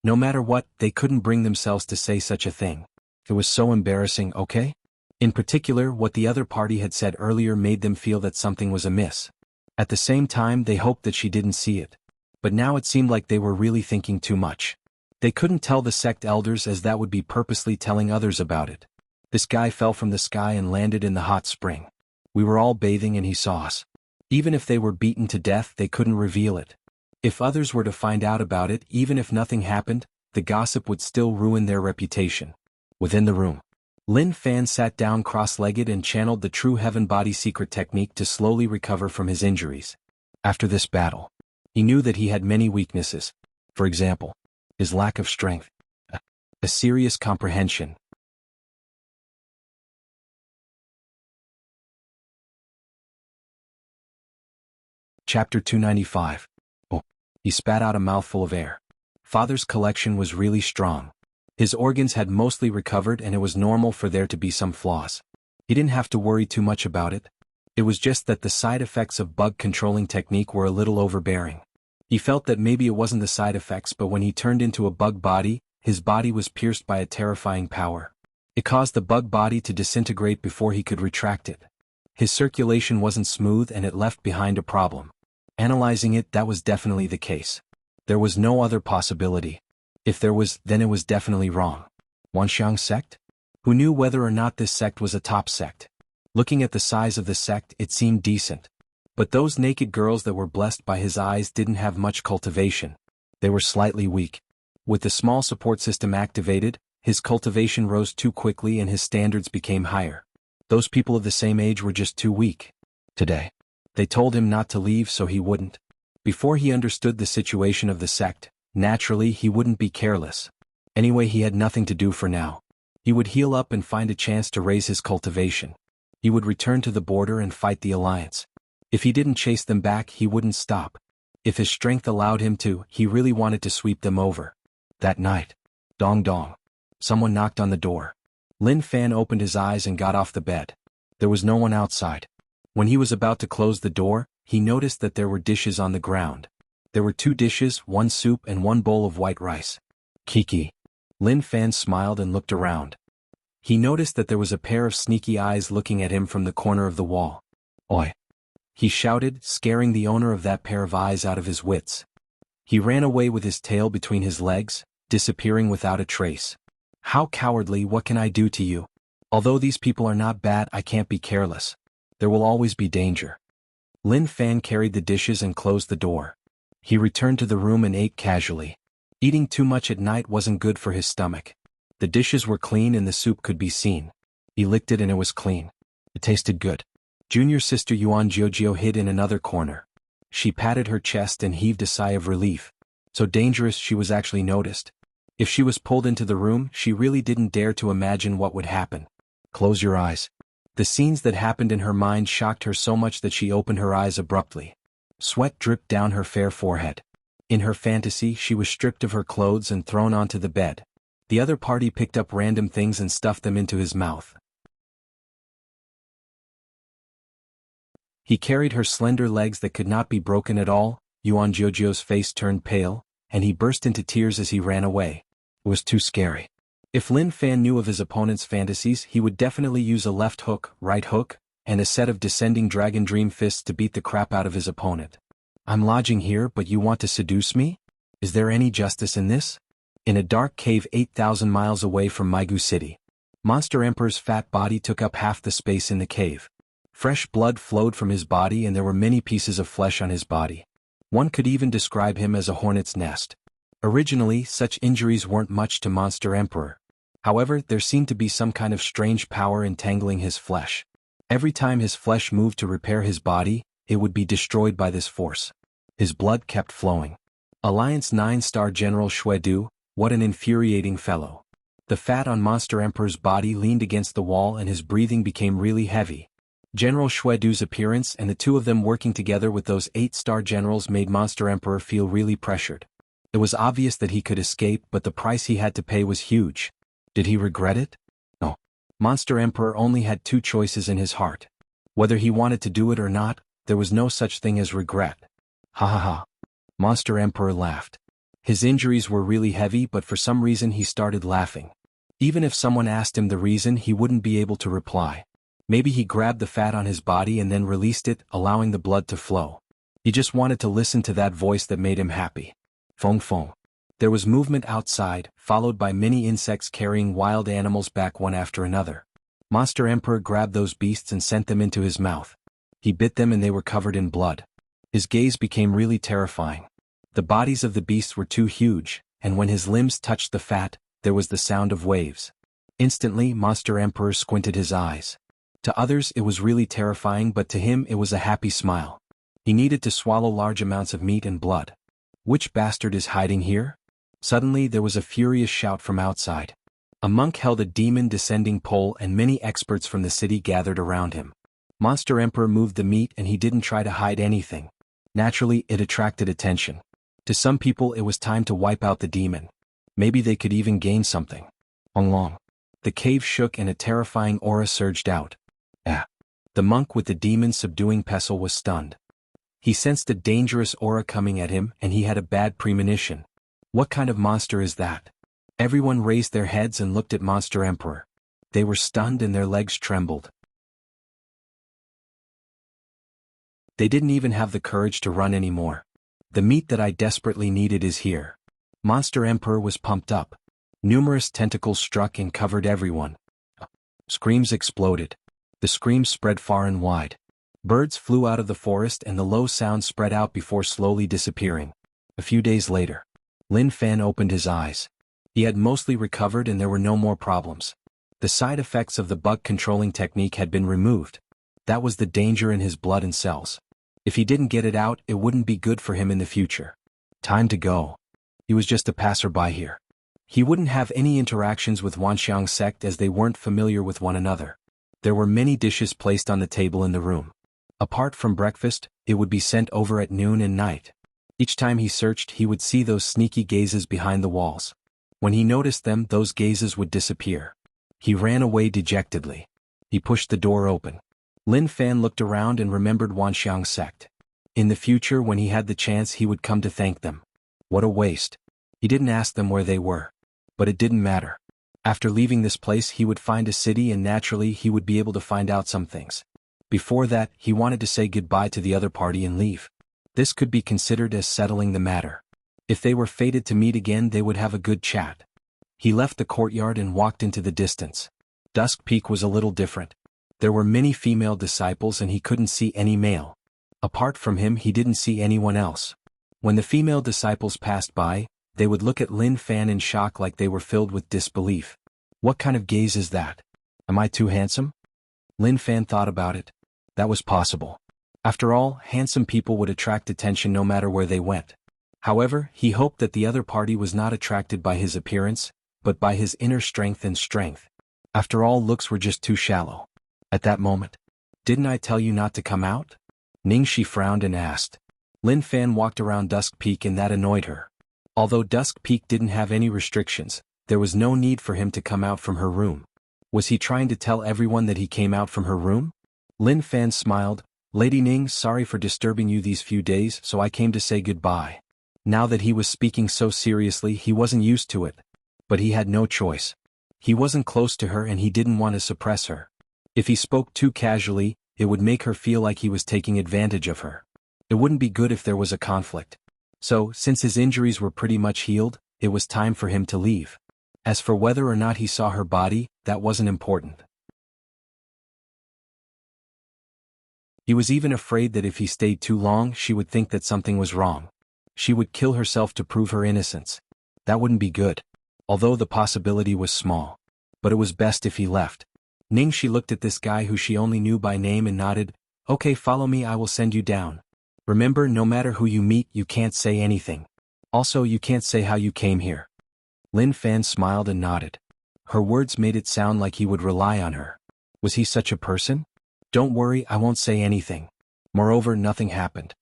No matter what, they couldn't bring themselves to say such a thing. It was so embarrassing, okay? In particular, what the other party had said earlier made them feel that something was amiss. At the same time, they hoped that she didn't see it. But now it seemed like they were really thinking too much. They couldn't tell the sect elders, as that would be purposely telling others about it. This guy fell from the sky and landed in the hot spring. We were all bathing and he saw us. Even if they were beaten to death, they couldn't reveal it. If others were to find out about it, even if nothing happened, the gossip would still ruin their reputation. Within the room, Lin Fan sat down cross-legged and channeled the true heaven body secret technique to slowly recover from his injuries. After this battle, he knew that he had many weaknesses. For example, his lack of strength. A serious comprehension. Chapter 295. Oh, he spat out a mouthful of air. Father's collection was really strong. His organs had mostly recovered and it was normal for there to be some flaws. He didn't have to worry too much about it. It was just that the side effects of bug controlling technique were a little overbearing. He felt that maybe it wasn't the side effects, but when he turned into a bug body, his body was pierced by a terrifying power. It caused the bug body to disintegrate before he could retract it. His circulation wasn't smooth and it left behind a problem. Analyzing it, that was definitely the case. There was no other possibility. If there was, then it was definitely wrong. Wanxiang sect? Who knew whether or not this sect was a top sect? Looking at the size of the sect, it seemed decent. But those naked girls that were blessed by his eyes didn't have much cultivation. They were slightly weak. With the small support system activated, his cultivation rose too quickly and his standards became higher. Those people of the same age were just too weak. Today, they told him not to leave so he wouldn't. Before he understood the situation of the sect, naturally he wouldn't be careless. Anyway, he had nothing to do for now. He would heal up and find a chance to raise his cultivation. He would return to the border and fight the alliance. If he didn't chase them back, he wouldn't stop. If his strength allowed him to, he really wanted to sweep them over. That night. Dong dong. Someone knocked on the door. Lin Fan opened his eyes and got off the bed. There was no one outside. When he was about to close the door, he noticed that there were dishes on the ground. There were 2 dishes, 1 soup and 1 bowl of white rice. Kiki. Lin Fan smiled and looked around. He noticed that there was a pair of sneaky eyes looking at him from the corner of the wall. Oi! He shouted, scaring the owner of that pair of eyes out of his wits. He ran away with his tail between his legs, disappearing without a trace. How cowardly, what can I do to you? Although these people are not bad, I can't be careless. There will always be danger. Lin Fan carried the dishes and closed the door. He returned to the room and ate casually. Eating too much at night wasn't good for his stomach. The dishes were clean and the soup could be seen. He licked it and it was clean. It tasted good. Junior sister Yuan Jiujio hid in another corner. She patted her chest and heaved a sigh of relief. So dangerous she was actually noticed. If she was pulled into the room, she really didn't dare to imagine what would happen. Close your eyes. The scenes that happened in her mind shocked her so much that she opened her eyes abruptly. Sweat dripped down her fair forehead. In her fantasy, she was stripped of her clothes and thrown onto the bed. The other party picked up random things and stuffed them into his mouth. He carried her slender legs that could not be broken at all. Yuan Jiujiu's face turned pale, and he burst into tears as he ran away. It was too scary. If Lin Fan knew of his opponent's fantasies, he would definitely use a left hook, right hook, and a set of descending dragon dream fists to beat the crap out of his opponent. I'm lodging here, but you want to seduce me? Is there any justice in this? In a dark cave 8,000 miles away from Migu City, Monster Emperor's fat body took up half the space in the cave. Fresh blood flowed from his body and there were many pieces of flesh on his body. One could even describe him as a hornet's nest. Originally, such injuries weren't much to Monster Emperor. However, there seemed to be some kind of strange power entangling his flesh. Every time his flesh moved to repair his body, it would be destroyed by this force. His blood kept flowing. Alliance 9-star General Xuedu, what an infuriating fellow. The fat on Monster Emperor's body leaned against the wall and his breathing became really heavy. General Xuedu's appearance and the two of them working together with those 8-star generals made Monster Emperor feel really pressured. It was obvious that he could escape, but the price he had to pay was huge. Did he regret it? No. Monster Emperor only had two choices in his heart. Whether he wanted to do it or not, there was no such thing as regret. Ha ha ha. Monster Emperor laughed. His injuries were really heavy, but for some reason he started laughing. Even if someone asked him the reason, he wouldn't be able to reply. Maybe he grabbed the fat on his body and then released it, allowing the blood to flow. He just wanted to listen to that voice that made him happy. Fong fong. There was movement outside, followed by many insects carrying wild animals back one after another. Monster Emperor grabbed those beasts and sent them into his mouth. He bit them and they were covered in blood. His gaze became really terrifying. The bodies of the beasts were too huge, and when his limbs touched the fat, there was the sound of waves. Instantly, Monster Emperor squinted his eyes. To others it was really terrifying, but to him it was a happy smile. He needed to swallow large amounts of meat and blood. Which bastard is hiding here? Suddenly there was a furious shout from outside. A monk held a demon descending pole and many experts from the city gathered around him. Monster Emperor moved the meat and he didn't try to hide anything. Naturally, it attracted attention. To some people it was time to wipe out the demon. Maybe they could even gain something. Long. The cave shook and a terrifying aura surged out. The monk with the demon subduing pestle was stunned. He sensed a dangerous aura coming at him and he had a bad premonition. What kind of monster is that? Everyone raised their heads and looked at Monster Emperor. They were stunned and their legs trembled. They didn't even have the courage to run anymore. The meat that I desperately needed is here. Monster Emperor was pumped up. Numerous tentacles struck and covered everyone. Screams exploded. The screams spread far and wide. Birds flew out of the forest and the low sound spread out before slowly disappearing. A few days later, Lin Fan opened his eyes. He had mostly recovered and there were no more problems. The side effects of the bug controlling technique had been removed. That was the danger in his blood and cells. If he didn't get it out, it wouldn't be good for him in the future. Time to go. He was just a passerby here. He wouldn't have any interactions with Wanxiang's sect as they weren't familiar with one another. There were many dishes placed on the table in the room. Apart from breakfast, it would be sent over at noon and night. Each time he searched, he would see those sneaky gazes behind the walls. When he noticed them, those gazes would disappear. He ran away dejectedly. He pushed the door open. Lin Fan looked around and remembered Wanxiang's sect. In the future, when he had the chance, he would come to thank them. What a waste. He didn't ask them where they were. But it didn't matter. After leaving this place, he would find a city and naturally he would be able to find out some things. Before that, he wanted to say goodbye to the other party and leave. This could be considered as settling the matter. If they were fated to meet again, they would have a good chat. He left the courtyard and walked into the distance. Dusk Peak was a little different. There were many female disciples and he couldn't see any male. Apart from him, he didn't see anyone else. When the female disciples passed by, they would look at Lin Fan in shock like they were filled with disbelief. What kind of gaze is that? Am I too handsome? Lin Fan thought about it. That was possible. After all, handsome people would attract attention no matter where they went. However, he hoped that the other party was not attracted by his appearance, but by his inner strength and strength. After all, looks were just too shallow. At that moment, didn't I tell you not to come out? Ningxi frowned and asked. Lin Fan walked around Dusk Peak and that annoyed her. Although Dusk Peak didn't have any restrictions, there was no need for him to come out from her room. Was he trying to tell everyone that he came out from her room? Lin Fan smiled. Lady Ning, sorry for disturbing you these few days, so I came to say goodbye. Now that he was speaking so seriously, he wasn't used to it. But he had no choice. He wasn't close to her and he didn't want to suppress her. If he spoke too casually, it would make her feel like he was taking advantage of her. It wouldn't be good if there was a conflict. So, since his injuries were pretty much healed, it was time for him to leave. As for whether or not he saw her body, that wasn't important. He was even afraid that if he stayed too long, she would think that something was wrong. She would kill herself to prove her innocence. That wouldn't be good. Although the possibility was small. But it was best if he left. Ningxi looked at this guy who she only knew by name and nodded. Okay, follow me, I will send you down. Remember, no matter who you meet, you can't say anything. Also, you can't say how you came here. Lin Fan smiled and nodded. Her words made it sound like he would rely on her. Was he such a person? Don't worry, I won't say anything. Moreover, nothing happened.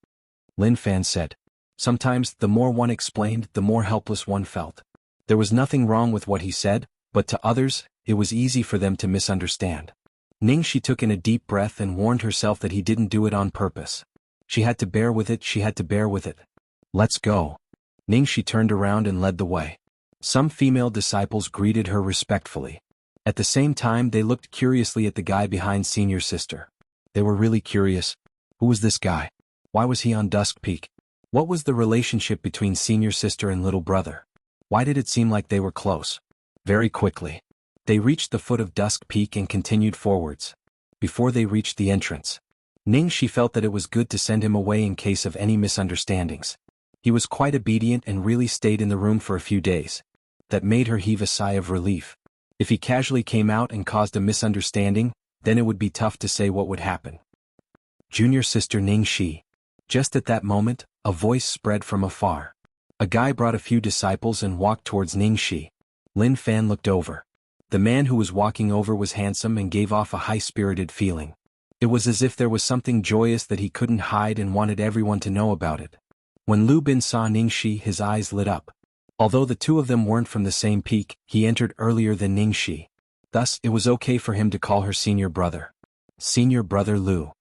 Lin Fan said. Sometimes, the more one explained, the more helpless one felt. There was nothing wrong with what he said, but to others, it was easy for them to misunderstand. Ningxi took in a deep breath and warned herself that he didn't do it on purpose. She had to bear with it, she had to bear with it. Let's go. Ningxi turned around and led the way. Some female disciples greeted her respectfully. At the same time, they looked curiously at the guy behind senior sister. They were really curious. Who was this guy? Why was he on Dusk Peak? What was the relationship between senior sister and little brother? Why did it seem like they were close? Very quickly. They reached the foot of Dusk Peak and continued forwards. Before they reached the entrance, Ningxi felt that it was good to send him away in case of any misunderstandings. He was quite obedient and really stayed in the room for a few days. That made her heave a sigh of relief. If he casually came out and caused a misunderstanding, then it would be tough to say what would happen. Junior sister Ningxi. Just at that moment, a voice spread from afar. A guy brought a few disciples and walked towards Ningxi. Lin Fan looked over. The man who was walking over was handsome and gave off a high-spirited feeling. It was as if there was something joyous that he couldn't hide and wanted everyone to know about it. When Lu Bin saw Ningxi, his eyes lit up. Although the two of them weren't from the same peak, he entered earlier than Ningxi. Thus, it was okay for him to call her senior brother. Senior brother Lu.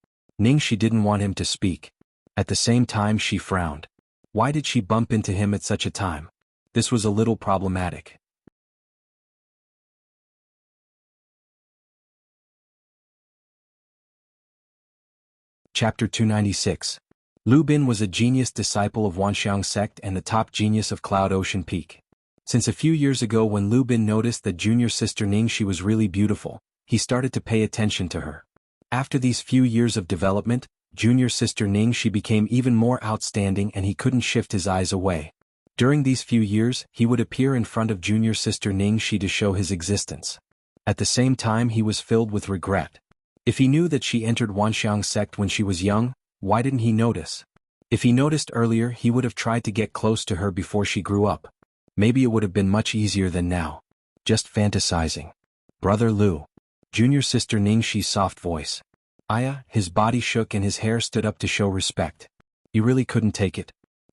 Ningxi didn't want him to speak. At the same time, she frowned. Why did she bump into him at such a time? This was a little problematic. Chapter 296. Lu Bin was a genius disciple of Wanxiang sect and the top genius of Cloud Ocean Peak. Since a few years ago when Lu Bin noticed that junior sister Ningxi was really beautiful, he started to pay attention to her. After these few years of development, junior sister Ningxi became even more outstanding and he couldn't shift his eyes away. During these few years, he would appear in front of junior sister Ningxi to show his existence. At the same time, he was filled with regret. If he knew that she entered Wanxiang sect when she was young, why didn't he notice? If he noticed earlier, he would have tried to get close to her before she grew up. Maybe it would have been much easier than now. Just fantasizing. Brother Lu. Junior sister Ningxi's soft voice. Aya, his body shook and his hair stood up to show respect. He really couldn't take it.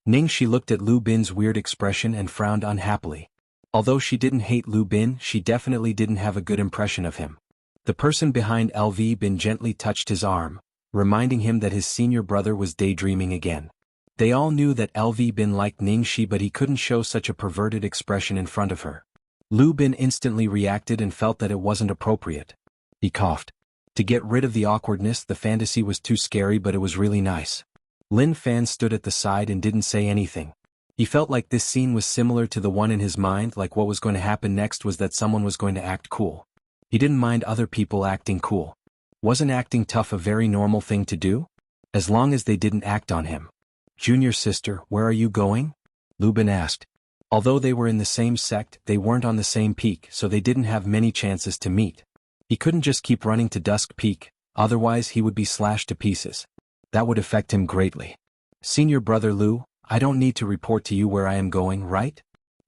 Ningxi looked at Lu Bin's weird expression and frowned unhappily. Although she didn't hate Lu Bin, she definitely didn't have a good impression of him. The person behind LV Bin gently touched his arm, reminding him that his senior brother was daydreaming again. They all knew that LV Bin liked Ningxi, but he couldn't show such a perverted expression in front of her. Lu Bin instantly reacted and felt that it wasn't appropriate. He coughed. To get rid of the awkwardness, the fantasy was too scary, but it was really nice. Lin Fan stood at the side and didn't say anything. He felt like this scene was similar to the one in his mind, like what was going to happen next was that someone was going to act cool. He didn't mind other people acting cool. Wasn't acting tough a very normal thing to do? As long as they didn't act on him. Junior sister, where are you going? Lu Bin asked. Although they were in the same sect, they weren't on the same peak, so they didn't have many chances to meet. He couldn't just keep running to Dusk Peak, otherwise he would be slashed to pieces. That would affect him greatly. Senior brother Lu, I don't need to report to you where I am going, right?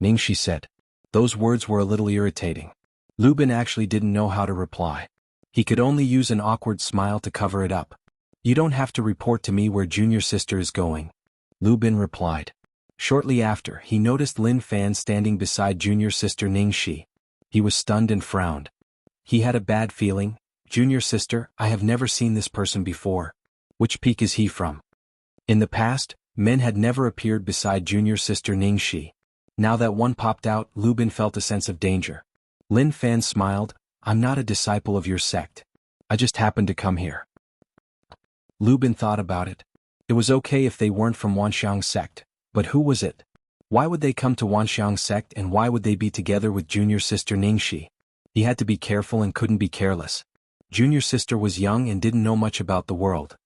Ningxi said. Those words were a little irritating. Lu Bin actually didn't know how to reply. He could only use an awkward smile to cover it up. You don't have to report to me where junior sister is going. Lu Bin replied. Shortly after, he noticed Lin Fan standing beside junior sister Ningxi. He was stunned and frowned. He had a bad feeling. Junior sister, I have never seen this person before. Which peak is he from? In the past, men had never appeared beside junior sister Ningxi. Now that one popped out, Lu Bin felt a sense of danger. Lin Fan smiled, I'm not a disciple of your sect. I just happened to come here. Lu Bin thought about it. It was okay if they weren't from Wanxiang's sect, but who was it? Why would they come to Wanxiang's sect and why would they be together with junior sister Ningxi? He had to be careful and couldn't be careless. Junior sister was young and didn't know much about the world.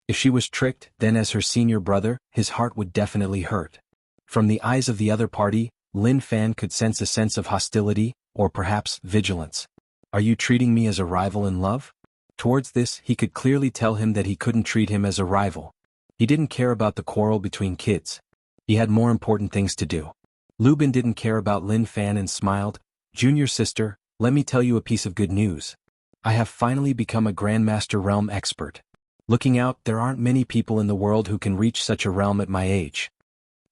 If she was tricked, then as her senior brother, his heart would definitely hurt. From the eyes of the other party, Lin Fan could sense a sense of hostility, or perhaps vigilance. Are you treating me as a rival in love? Towards this, he could clearly tell him that he couldn't treat him as a rival. He didn't care about the quarrel between kids. He had more important things to do. Lu Bin didn't care about Lin Fan and smiled, Junior sister, let me tell you a piece of good news. I have finally become a Grandmaster Realm expert. Looking out, there aren't many people in the world who can reach such a realm at my age.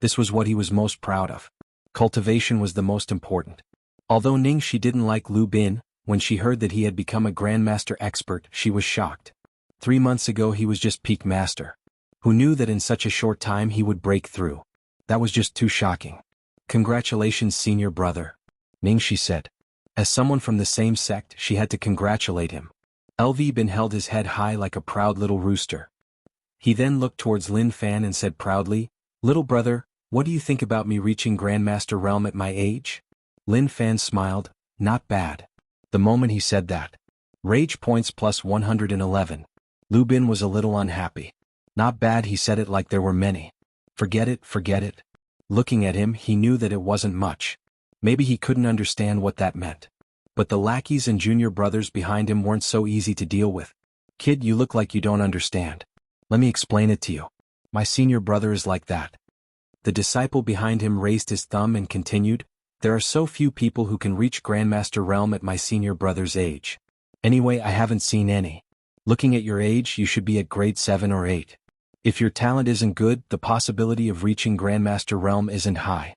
This was what he was most proud of. Cultivation was the most important. Although Ningxi didn't like Lu Bin, when she heard that he had become a Grandmaster expert, she was shocked. 3 months ago he was just peak master. Who knew that in such a short time he would break through? That was just too shocking. Congratulations, senior brother, Ningxi said. As someone from the same sect, she had to congratulate him. LV Bin held his head high like a proud little rooster. He then looked towards Lin Fan and said proudly, Little brother, what do you think about me reaching Grandmaster Realm at my age? Lin Fan smiled, not bad. The moment he said that. Rage points plus 111. Lu Bin was a little unhappy. Not bad, he said it like there were many. Forget it, forget it. Looking at him, he knew that it wasn't much. Maybe he couldn't understand what that meant. But the lackeys and junior brothers behind him weren't so easy to deal with. Kid, you look like you don't understand. Let me explain it to you. My senior brother is like that. The disciple behind him raised his thumb and continued, there are so few people who can reach Grandmaster Realm at my senior brother's age. Anyway, I haven't seen any. Looking at your age, you should be at grade 7 or 8. If your talent isn't good, the possibility of reaching Grandmaster Realm isn't high.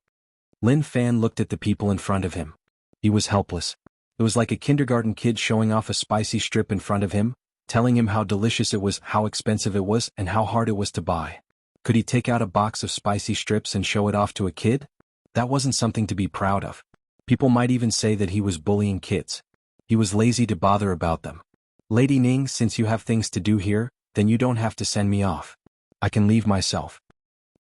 Lin Fan looked at the people in front of him. He was helpless. It was like a kindergarten kid showing off a spicy strip in front of him, telling him how delicious it was, how expensive it was, and how hard it was to buy. Could he take out a box of spicy strips and show it off to a kid? That wasn't something to be proud of. People might even say that he was bullying kids. He was lazy to bother about them. Lady Ning, since you have things to do here, then you don't have to send me off. I can leave myself.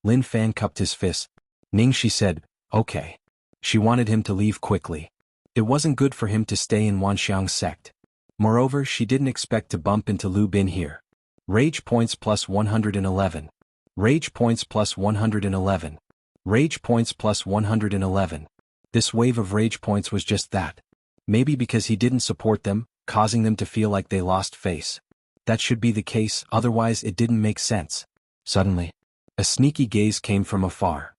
Lin Fan cupped his fist. Ning, she said, okay. She wanted him to leave quickly. It wasn't good for him to stay in Wanxiang's sect. Moreover, she didn't expect to bump into Lu Bin here. Rage points plus 111. Rage points plus 111. Rage points plus 111. This wave of rage points was just that. Maybe because he didn't support them, causing them to feel like they lost face. That should be the case, otherwise it didn't make sense. Suddenly, a sneaky gaze came from afar.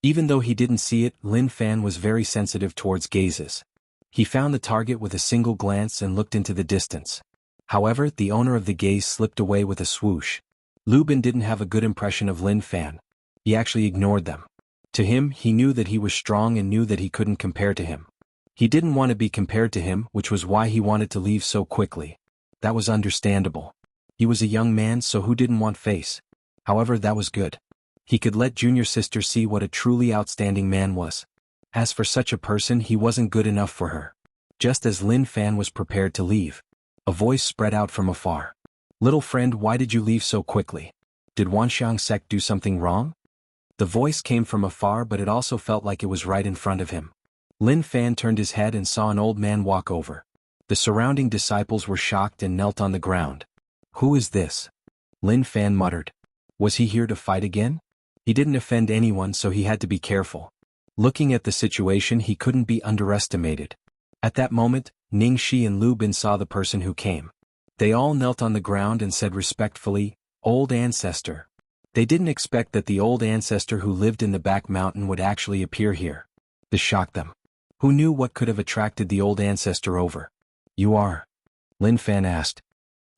Even though he didn't see it, Lin Fan was very sensitive towards gazes. He found the target with a single glance and looked into the distance. However, the owner of the gaze slipped away with a swoosh. Lu Bin didn't have a good impression of Lin Fan. He actually ignored them. To him, he knew that he was strong and knew that he couldn't compare to him. He didn't want to be compared to him, which was why he wanted to leave so quickly. That was understandable. He was a young man, so who didn't want face? However, that was good. He could let junior sister see what a truly outstanding man was. As for such a person, he wasn't good enough for her. Just as Lin Fan was prepared to leave, a voice spread out from afar. Little friend, why did you leave so quickly? Did Wanxiang sect do something wrong? The voice came from afar, but it also felt like it was right in front of him. Lin Fan turned his head and saw an old man walk over. The surrounding disciples were shocked and knelt on the ground. Who is this? Lin Fan muttered. Was he here to fight again? He didn't offend anyone, so he had to be careful. Looking at the situation, he couldn't be underestimated. At that moment, Ningxi and Lu Bin saw the person who came. They all knelt on the ground and said respectfully, Old Ancestor. They didn't expect that the old ancestor who lived in the back mountain would actually appear here. This shocked them. Who knew what could have attracted the old ancestor over? You are? Lin Fan asked.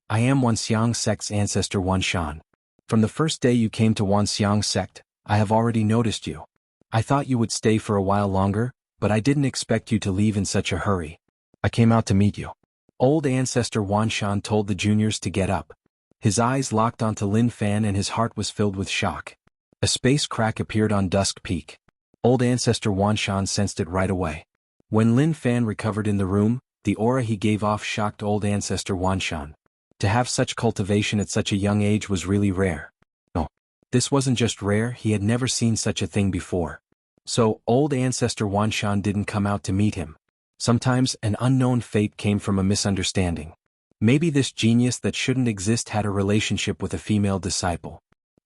I am Wanxiang sect's ancestor Wanshan. From the first day you came to Wanxiang sect, I have already noticed you. I thought you would stay for a while longer, but I didn't expect you to leave in such a hurry. I came out to meet you. Old Ancestor Wanshan told the juniors to get up. His eyes locked onto Lin Fan and his heart was filled with shock. A space crack appeared on Dusk Peak. Old Ancestor Wanshan sensed it right away. When Lin Fan recovered in the room, the aura he gave off shocked Old Ancestor Wanshan. To have such cultivation at such a young age was really rare. No, this wasn't just rare, he had never seen such a thing before. So, Old Ancestor Wanshan didn't come out to meet him. Sometimes an unknown fate came from a misunderstanding. Maybe this genius that shouldn't exist had a relationship with a female disciple.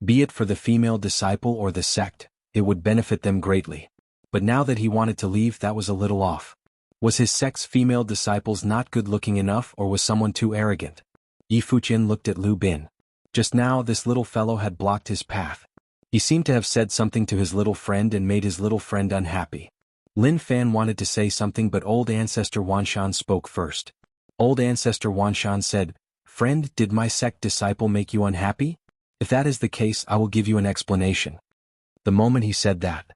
Be it for the female disciple or the sect, it would benefit them greatly. But now that he wanted to leave, that was a little off. Was his sect's female disciples not good-looking enough, or was someone too arrogant? Yi Fuqian looked at Lu Bin. Just now this little fellow had blocked his path. He seemed to have said something to his little friend and made his little friend unhappy. Lin Fan wanted to say something, but Old Ancestor Wanshan spoke first. Old Ancestor Wanshan said, "Friend, did my sect disciple make you unhappy? If that is the case, I will give you an explanation." The moment he said that,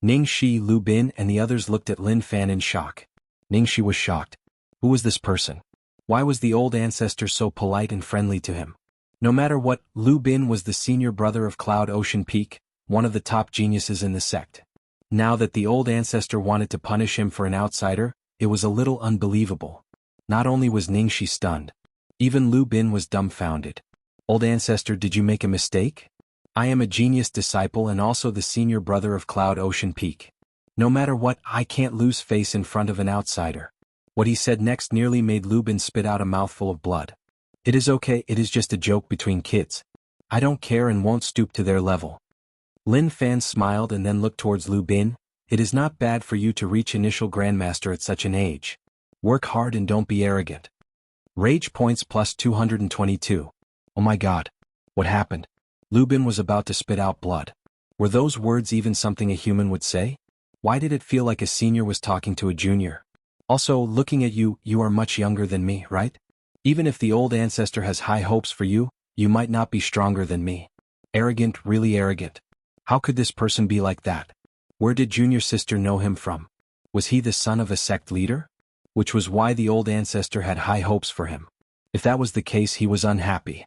Ningxi, Lu Bin, and the others looked at Lin Fan in shock. Ningxi was shocked. Who was this person? Why was the old ancestor so polite and friendly to him? No matter what, Lu Bin was the senior brother of Cloud Ocean Peak, one of the top geniuses in the sect. Now that the old ancestor wanted to punish him for an outsider, it was a little unbelievable. Not only was Ningxi stunned, even Lu Bin was dumbfounded. Old ancestor, did you make a mistake? I am a genius disciple and also the senior brother of Cloud Ocean Peak. No matter what, I can't lose face in front of an outsider. What he said next nearly made Lu Bin spit out a mouthful of blood. It is okay, it is just a joke between kids. I don't care and won't stoop to their level. Lin Fan smiled and then looked towards Lu Bin. It is not bad for you to reach initial grandmaster at such an age. Work hard and don't be arrogant. Rage points plus 222. Oh my god. What happened? Lu Bin was about to spit out blood. Were those words even something a human would say? Why did it feel like a senior was talking to a junior? Also, looking at you, you are much younger than me, right? Even if the old ancestor has high hopes for you, you might not be stronger than me. Arrogant, really arrogant. How could this person be like that? Where did junior sister know him from? Was he the son of a sect leader? Which was why the old ancestor had high hopes for him. If that was the case, he was unhappy.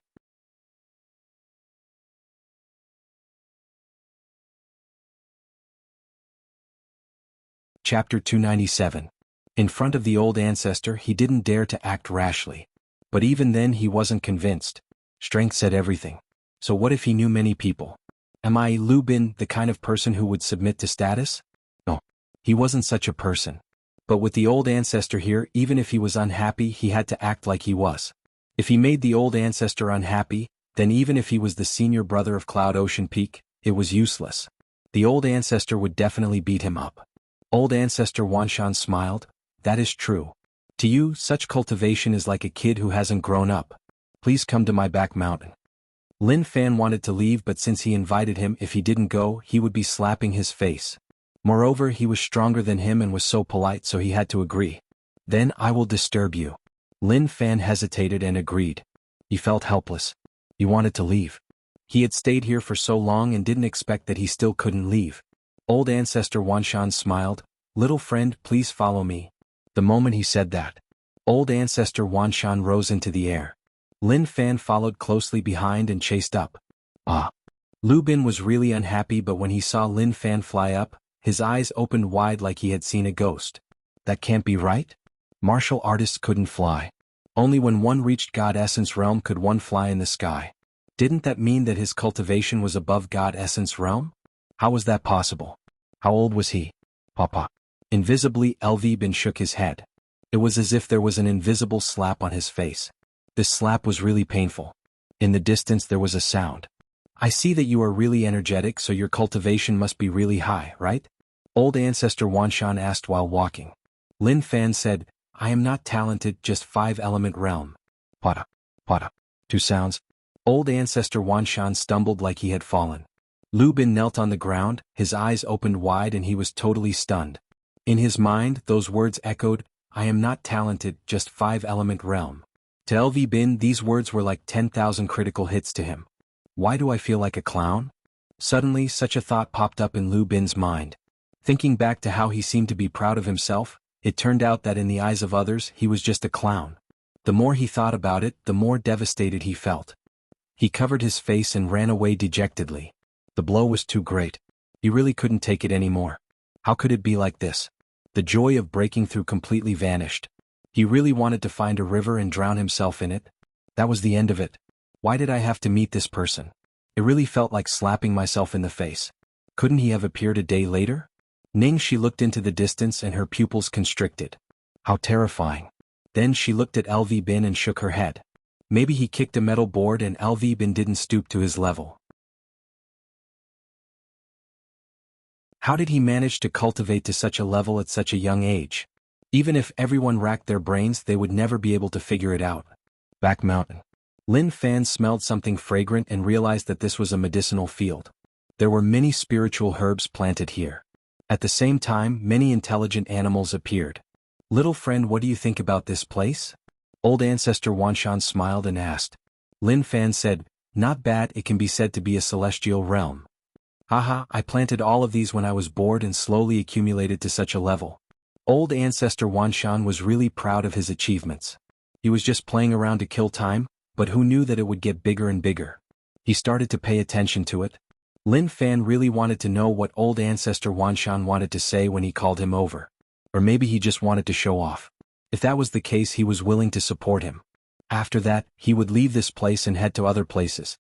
Chapter 297. In front of the old ancestor, he didn't dare to act rashly. But even then he wasn't convinced. Strength said everything. So what if he knew many people? Am I, Lu Bin, the kind of person who would submit to status? No. He wasn't such a person. But with the old ancestor here, even if he was unhappy, he had to act like he was. If he made the old ancestor unhappy, then even if he was the senior brother of Cloud Ocean Peak, it was useless. The old ancestor would definitely beat him up. Old Ancestor Wanshan smiled. That is true. To you, such cultivation is like a kid who hasn't grown up. Please come to my back mountain. Lin Fan wanted to leave, but since he invited him, if he didn't go, he would be slapping his face. Moreover, he was stronger than him and was so polite, so he had to agree. Then I will disturb you. Lin Fan hesitated and agreed. He felt helpless. He wanted to leave. He had stayed here for so long and didn't expect that he still couldn't leave. Old Ancestor Wanshan smiled. Little friend, please follow me. The moment he said that, Old Ancestor Wanshan rose into the air. Lin Fan followed closely behind and chased up. Lu Bin was really unhappy, but when he saw Lin Fan fly up, his eyes opened wide like he had seen a ghost. That can't be right? Martial artists couldn't fly. Only when one reached God Essence Realm could one fly in the sky. Didn't that mean that his cultivation was above God Essence Realm? How was that possible? How old was he? Papa. Invisibly, LV Bin shook his head. It was as if there was an invisible slap on his face. This slap was really painful. In the distance there was a sound. I see that you are really energetic, so your cultivation must be really high, right? Old Ancestor Wanshan asked while walking. Lin Fan said, I am not talented, just 5-element realm. Pada. Pada. Two sounds. Old Ancestor Wanshan stumbled like he had fallen. Lu Bin knelt on the ground, his eyes opened wide and he was totally stunned. In his mind, those words echoed, I am not talented, just 5-element realm. To LV Bin, these words were like 10,000 critical hits to him. Why do I feel like a clown? Suddenly, such a thought popped up in Lu Bin's mind. Thinking back to how he seemed to be proud of himself, it turned out that in the eyes of others he was just a clown. The more he thought about it, the more devastated he felt. He covered his face and ran away dejectedly. The blow was too great. He really couldn't take it anymore. How could it be like this? The joy of breaking through completely vanished. He really wanted to find a river and drown himself in it. That was the end of it. Why did I have to meet this person? It really felt like slapping myself in the face. Couldn't he have appeared a day later? Ning, she looked into the distance and her pupils constricted. How terrifying. Then she looked at LV Bin and shook her head. Maybe he kicked a metal board and LV Bin didn't stoop to his level. How did he manage to cultivate to such a level at such a young age? Even if everyone racked their brains, they would never be able to figure it out. Back mountain. Lin Fan smelled something fragrant and realized that this was a medicinal field. There were many spiritual herbs planted here. At the same time, many intelligent animals appeared. Little friend, what do you think about this place? Old ancestor Wanshan smiled and asked. Lin Fan said, not bad, it can be said to be a celestial realm. Haha, I planted all of these when I was bored and slowly accumulated to such a level. Old ancestor Wanshan was really proud of his achievements. He was just playing around to kill time, but who knew that it would get bigger and bigger? He started to pay attention to it. Lin Fan really wanted to know what old ancestor Wanshan wanted to say when he called him over. Or maybe he just wanted to show off. If that was the case, he was willing to support him. After that, he would leave this place and head to other places.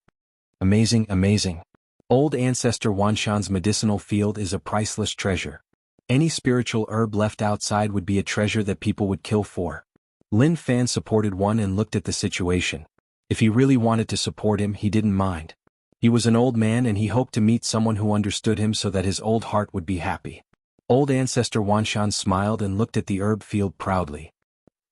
Amazing, amazing. Old ancestor Wanshan's medicinal field is a priceless treasure. Any spiritual herb left outside would be a treasure that people would kill for. Lin Fan supported one and looked at the situation. If he really wanted to support him, he didn't mind. He was an old man and he hoped to meet someone who understood him so that his old heart would be happy. Old ancestor Wanshan smiled and looked at the herb field proudly.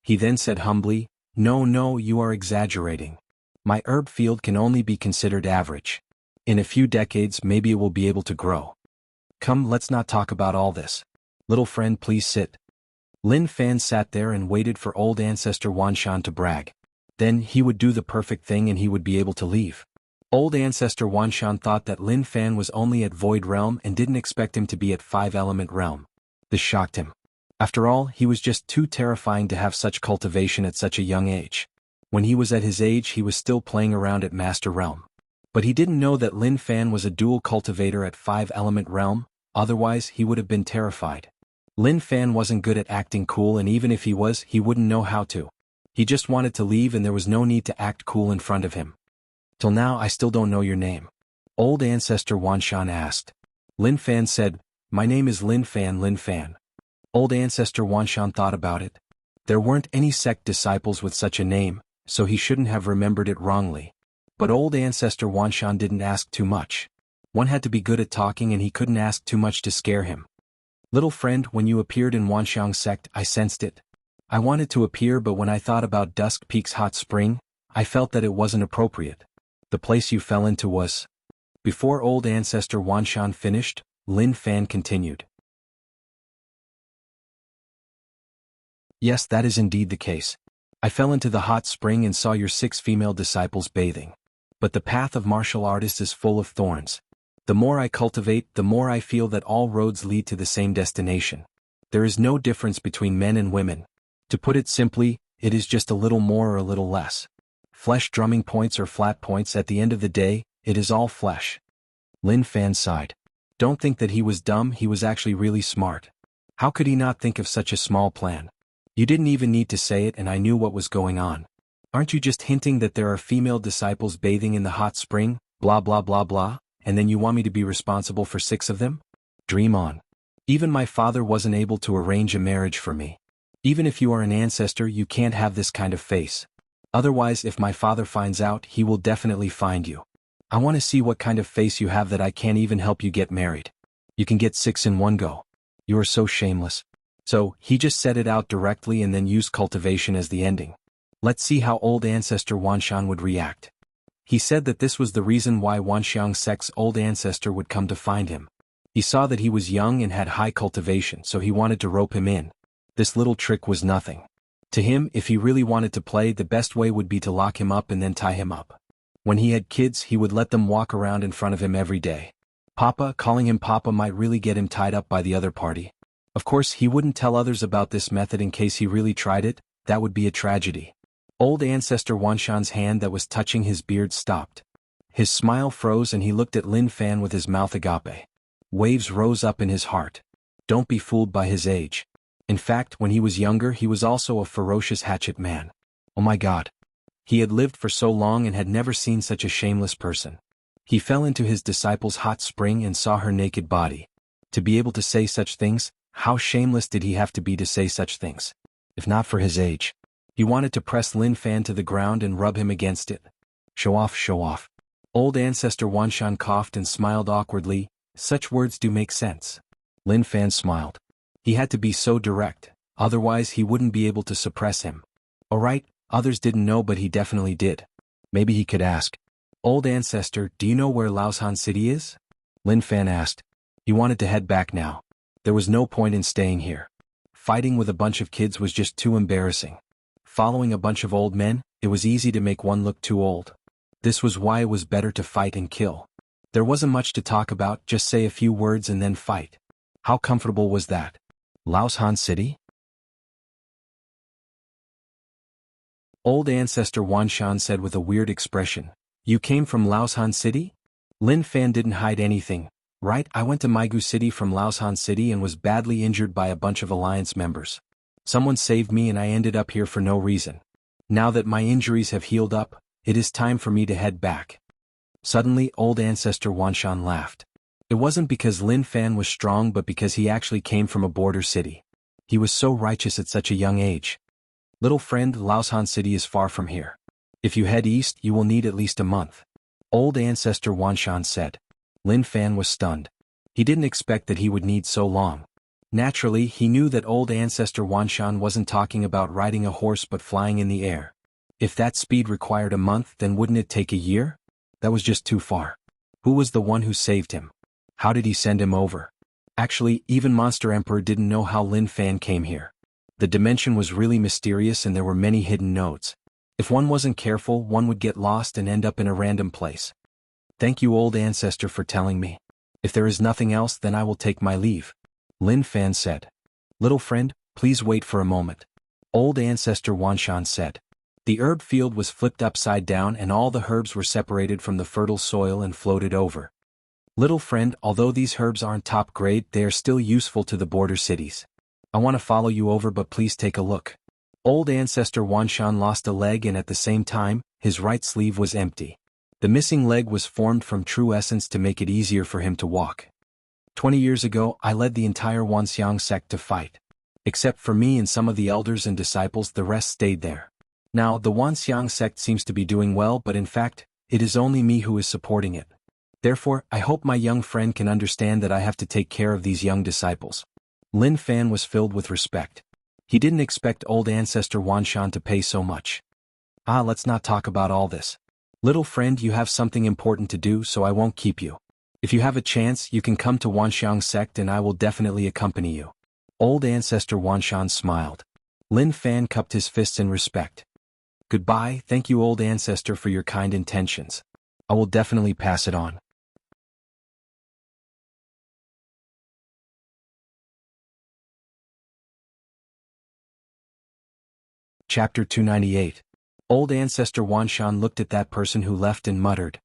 He then said humbly, No, you are exaggerating. My herb field can only be considered average. In a few decades, maybe it will be able to grow. Come, let's not talk about all this. Little friend, please sit. Lin Fan sat there and waited for old ancestor Wanshan to brag. Then he would do the perfect thing and he would be able to leave. Old ancestor Wanshan thought that Lin Fan was only at Void Realm and didn't expect him to be at 5-element realm. This shocked him. After all, he was just too terrifying to have such cultivation at such a young age. When he was at his age, he was still playing around at Master Realm. But he didn't know that Lin Fan was a dual cultivator at 5-element realm, otherwise he would have been terrified. Lin Fan wasn't good at acting cool, and even if he was, he wouldn't know how to. He just wanted to leave and there was no need to act cool in front of him. Till now I still don't know your name. Old ancestor Wanshan asked. Lin Fan said, My name is Lin Fan. Old ancestor Wanshan thought about it. There weren't any sect disciples with such a name, so he shouldn't have remembered it wrongly. But old ancestor Wanshan didn't ask too much. One had to be good at talking and he couldn't ask too much to scare him. Little friend, when you appeared in Wanxiang sect, I sensed it. I wanted to appear, but when I thought about Dusk Peak's hot spring, I felt that it wasn't appropriate. The place you fell into was... Before old ancestor Wanshan finished, Lin Fan continued. Yes, that is indeed the case. I fell into the hot spring and saw your 6 female disciples bathing. But the path of martial artists is full of thorns. The more I cultivate, the more I feel that all roads lead to the same destination. There is no difference between men and women. To put it simply, it is just a little more or a little less. Flesh drumming points or flat points, at the end of the day, it is all flesh. Lin Fan sighed. Don't think that he was dumb, he was actually really smart. How could he not think of such a small plan? You didn't even need to say it and I knew what was going on. Aren't you just hinting that there are female disciples bathing in the hot spring, blah blah blah blah, and then you want me to be responsible for 6 of them? Dream on. Even my father wasn't able to arrange a marriage for me. Even if you are an ancestor, you can't have this kind of face. Otherwise, if my father finds out, he will definitely find you. I want to see what kind of face you have that I can't even help you get married. You can get 6 in one go. You are so shameless. So, he just said it out directly and then used cultivation as the ending. Let's see how old ancestor Wanshan would react. He said that this was the reason why Wanxiang sect's old ancestor would come to find him. He saw that he was young and had high cultivation, so he wanted to rope him in. This little trick was nothing. To him, if he really wanted to play, the best way would be to lock him up and then tie him up. When he had kids, he would let them walk around in front of him every day. Papa, calling him Papa might really get him tied up by the other party. Of course, he wouldn't tell others about this method in case he really tried it. That would be a tragedy. Old ancestor Wanshan's hand that was touching his beard stopped. His smile froze and he looked at Lin Fan with his mouth agape. Waves rose up in his heart. Don't be fooled by his age. In fact, when he was younger he was also a ferocious hatchet man. Oh my God. He had lived for so long and had never seen such a shameless person. He fell into his disciple's hot spring and saw her naked body. To be able to say such things, how shameless did he have to be to say such things? If not for his age. He wanted to press Lin Fan to the ground and rub him against it. Show off, show off. Old ancestor Wanshan coughed and smiled awkwardly. Such words do make sense. Lin Fan smiled. He had to be so direct, otherwise he wouldn't be able to suppress him. Alright, others didn't know but he definitely did. Maybe he could ask. Old ancestor, do you know where Laoshan City is? Lin Fan asked. He wanted to head back now. There was no point in staying here. Fighting with a bunch of kids was just too embarrassing. Following a bunch of old men, it was easy to make one look too old. This was why it was better to fight and kill. There wasn't much to talk about, just say a few words and then fight. How comfortable was that? Laoshan City? Old ancestor Wanshan said with a weird expression. You came from Laoshan City? Lin Fan didn't hide anything. Right, I went to Maigu City from Laoshan City and was badly injured by a bunch of Alliance members. Someone saved me and I ended up here for no reason. Now that my injuries have healed up, it is time for me to head back. Suddenly, old ancestor Wanshan laughed. It wasn't because Lin Fan was strong but because he actually came from a border city. He was so righteous at such a young age. Little friend, Laoshan City is far from here. If you head east, you will need at least a month. Old ancestor Wanshan said. Lin Fan was stunned. He didn't expect that he would need so long. Naturally, he knew that old ancestor Wanshan wasn't talking about riding a horse but flying in the air. If that speed required a month, then wouldn't it take a year? That was just too far. Who was the one who saved him? How did he send him over? Actually, even Monster Emperor didn't know how Lin Fan came here. The dimension was really mysterious and there were many hidden nodes. If one wasn't careful, one would get lost and end up in a random place. Thank you, old ancestor, for telling me. If there is nothing else, then I will take my leave. Lin Fan said. Little friend, please wait for a moment. Old ancestor Wanshan said. The herb field was flipped upside down and all the herbs were separated from the fertile soil and floated over. Little friend, although these herbs aren't top grade, they are still useful to the border cities. I want to follow you over, but please take a look. Old ancestor Wanshan lost a leg and at the same time, his right sleeve was empty. The missing leg was formed from true essence to make it easier for him to walk. 20 years ago, I led the entire Wuxia sect to fight. Except for me and some of the elders and disciples, the rest stayed there. Now, the Wuxia sect seems to be doing well, but in fact, it is only me who is supporting it. Therefore, I hope my young friend can understand that I have to take care of these young disciples. Lin Fan was filled with respect. He didn't expect old ancestor Wanshan to pay so much. Let's not talk about all this. Little friend, you have something important to do, so I won't keep you. If you have a chance, you can come to Wuxia sect and I will definitely accompany you. Old ancestor Wanshan smiled. Lin Fan cupped his fists in respect. Goodbye, thank you, old ancestor, for your kind intentions. I will definitely pass it on. Chapter 298. Old ancestor Wanshan looked at that person who left and muttered.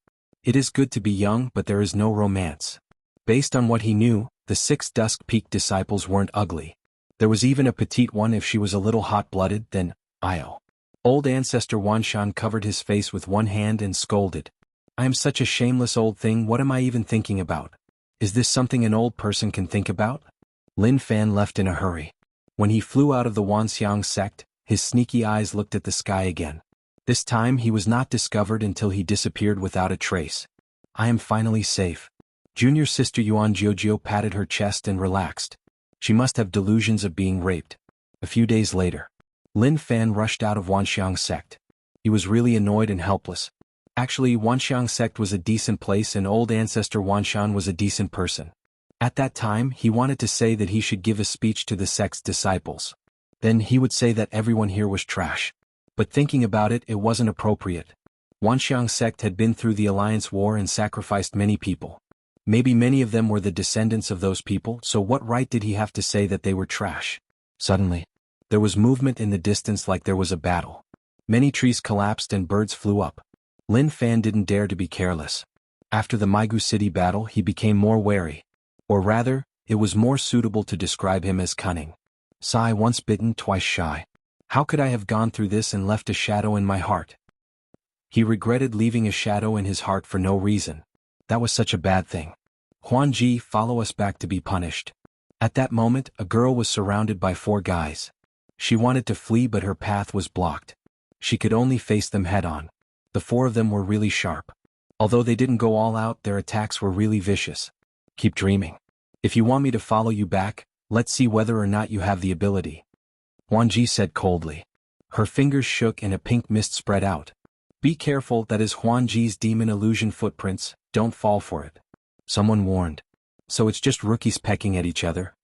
It is good to be young, but there is no romance. Based on what he knew, the 6 Dusk Peak disciples weren't ugly. There was even a petite one. If she was a little hot-blooded, then, I'll. Old ancestor Wanshan covered his face with one hand and scolded. I am such a shameless old thing, what am I even thinking about? Is this something an old person can think about? Lin Fan left in a hurry. When he flew out of the Wuxia sect, his sneaky eyes looked at the sky again. This time he was not discovered until he disappeared without a trace. I am finally safe. Junior sister Yuan Jiujiu patted her chest and relaxed. She must have delusions of being raped. A few days later, Lin Fan rushed out of Wuxia sect. He was really annoyed and helpless. Actually, Wuxia sect was a decent place and old ancestor Wanshan was a decent person. At that time, he wanted to say that he should give a speech to the sect's disciples. Then he would say that everyone here was trash. But thinking about it, it wasn't appropriate. Wuxia sect had been through the Alliance War and sacrificed many people. Maybe many of them were the descendants of those people, so what right did he have to say that they were trash? Suddenly, there was movement in the distance like there was a battle. Many trees collapsed and birds flew up. Lin Fan didn't dare to be careless. After the Migu City battle, he became more wary. Or rather, it was more suitable to describe him as cunning. Sigh, once bitten, twice shy. How could I have gone through this and left a shadow in my heart? He regretted leaving a shadow in his heart for no reason. That was such a bad thing. Huanji, follow us back to be punished. At that moment, a girl was surrounded by 4 guys. She wanted to flee but her path was blocked. She could only face them head-on. The 4 of them were really sharp. Although they didn't go all out, their attacks were really vicious. Keep dreaming. If you want me to follow you back, let's see whether or not you have the ability. Huanji said coldly. Her fingers shook and a pink mist spread out. Be careful, that is Huanji's demon illusion footprints, don't fall for it. Someone warned. So it's just rookies pecking at each other?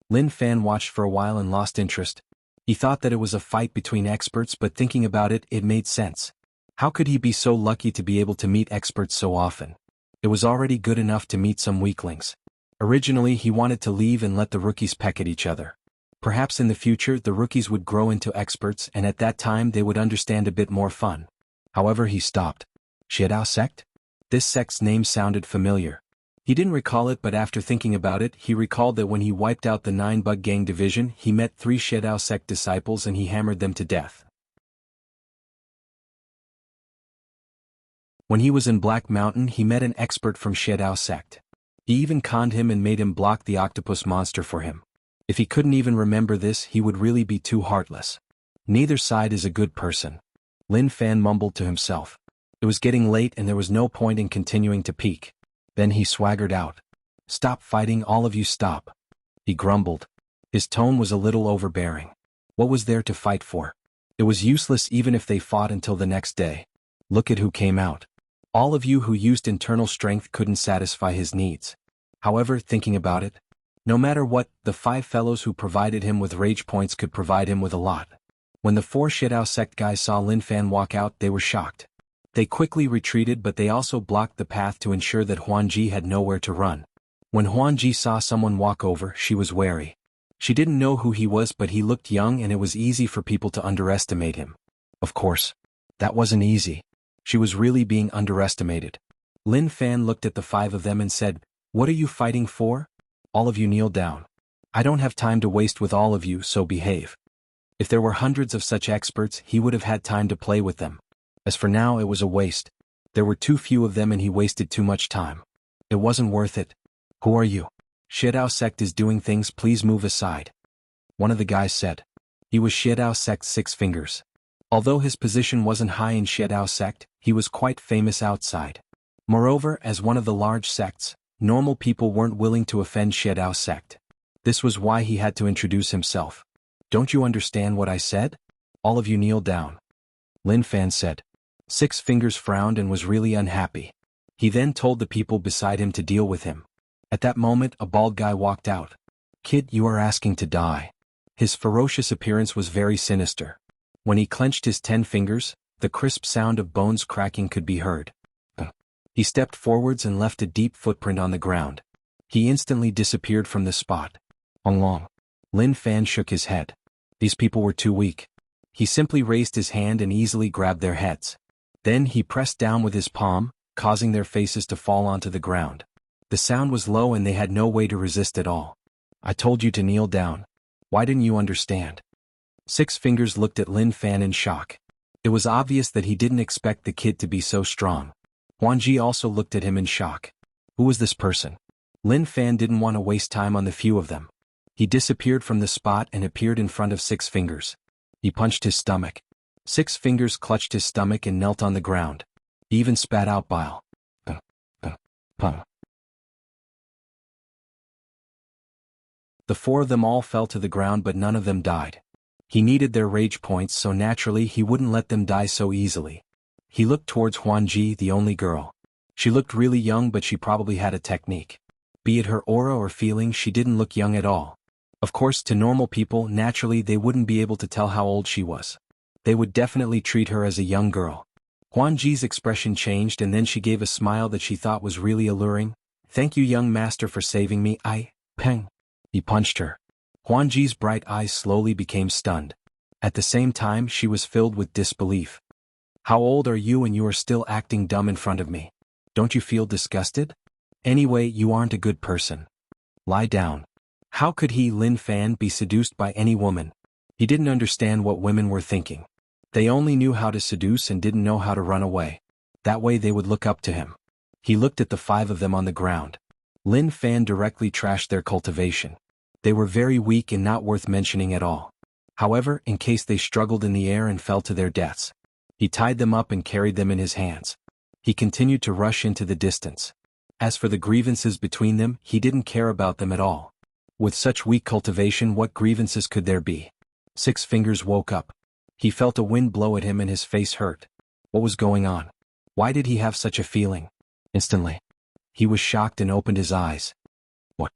Lin Fan watched for a while and lost interest. He thought that it was a fight between experts, but thinking about it, it made sense. How could he be so lucky to be able to meet experts so often? It was already good enough to meet some weaklings. Originally, he wanted to leave and let the rookies peck at each other. Perhaps in the future the rookies would grow into experts and at that time they would understand a bit more fun. However, he stopped. Xiedao sect? This sect's name sounded familiar. He didn't recall it, but after thinking about it, he recalled that when he wiped out the 9 Bug Gang division, he met 3 Xiedao sect disciples and he hammered them to death. When he was in Black Mountain, he met an expert from Xiedao sect. He even conned him and made him block the octopus monster for him. If he couldn't even remember this, he would really be too heartless. Neither side is a good person. Lin Fan mumbled to himself. It was getting late and there was no point in continuing to peek. Then he swaggered out. Stop fighting, all of you, stop. He grumbled. His tone was a little overbearing. What was there to fight for? It was useless even if they fought until the next day. Look at who came out. All of you who used internal strength couldn't satisfy his needs. However, thinking about it, no matter what, the 5 fellows who provided him with rage points could provide him with a lot. When the 4 Xiedao sect guys saw Lin Fan walk out, they were shocked. They quickly retreated, but they also blocked the path to ensure that Huanji had nowhere to run. When Huanji saw someone walk over, she was wary. She didn't know who he was, but he looked young and it was easy for people to underestimate him. Of course, that wasn't easy. She was really being underestimated. Lin Fan looked at the 5 of them and said, "What are you fighting for? All of you kneel down. I don't have time to waste with all of you, so behave." If there were hundreds of such experts, he would have had time to play with them. As for now, it was a waste. There were too few of them and he wasted too much time. It wasn't worth it. Who are you? Xiedao sect is doing things, please move aside. One of the guys said. He was Xiedao sect's 6 fingers. Although his position wasn't high in Xiedao sect, he was quite famous outside. Moreover, as one of the large sects, normal people weren't willing to offend Xiedao sect. This was why he had to introduce himself. Don't you understand what I said? All of you kneel down. Lin Fan said. 6 fingers frowned and was really unhappy. He then told the people beside him to deal with him. At that moment, a bald guy walked out. Kid, you are asking to die. His ferocious appearance was very sinister. When he clenched his 10 fingers, the crisp sound of bones cracking could be heard. He stepped forwards and left a deep footprint on the ground. He instantly disappeared from the spot. Long. Lin Fan shook his head. These people were too weak. He simply raised his hand and easily grabbed their heads. Then he pressed down with his palm, causing their faces to fall onto the ground. The sound was low and they had no way to resist at all. I told you to kneel down. Why didn't you understand? 6 fingers looked at Lin Fan in shock. It was obvious that he didn't expect the kid to be so strong. Huanji also looked at him in shock. Who was this person? Lin Fan didn't want to waste time on the few of them. He disappeared from the spot and appeared in front of 6 fingers. He punched his stomach. 6 fingers clutched his stomach and knelt on the ground. He even spat out bile. The 4 of them all fell to the ground, but none of them died. He needed their rage points, so naturally he wouldn't let them die so easily. He looked towards Huanji, the only girl. She looked really young, but she probably had a technique. Be it her aura or feeling, she didn't look young at all. Of course, to normal people, naturally they wouldn't be able to tell how old she was. They would definitely treat her as a young girl. Huanji's expression changed and then she gave a smile that she thought was really alluring. Thank you, young master, for saving me. Peng. He punched her. Huan Ji's bright eyes slowly became stunned. At the same time, she was filled with disbelief. How old are you and you are still acting dumb in front of me? Don't you feel disgusted? Anyway, you aren't a good person. Lie down. How could Lin Fan be seduced by any woman? He didn't understand what women were thinking. They only knew how to seduce and didn't know how to run away. That way they would look up to him. He looked at the 5 of them on the ground. Lin Fan directly trashed their cultivation. They were very weak and not worth mentioning at all. However, in case they struggled in the air and fell to their deaths, he tied them up and carried them in his hands. He continued to rush into the distance. As for the grievances between them, he didn't care about them at all. With such weak cultivation, what grievances could there be? Six Fingers woke up. He felt a wind blow at him and his face hurt. What was going on? Why did he have such a feeling? Instantly, he was shocked and opened his eyes. What?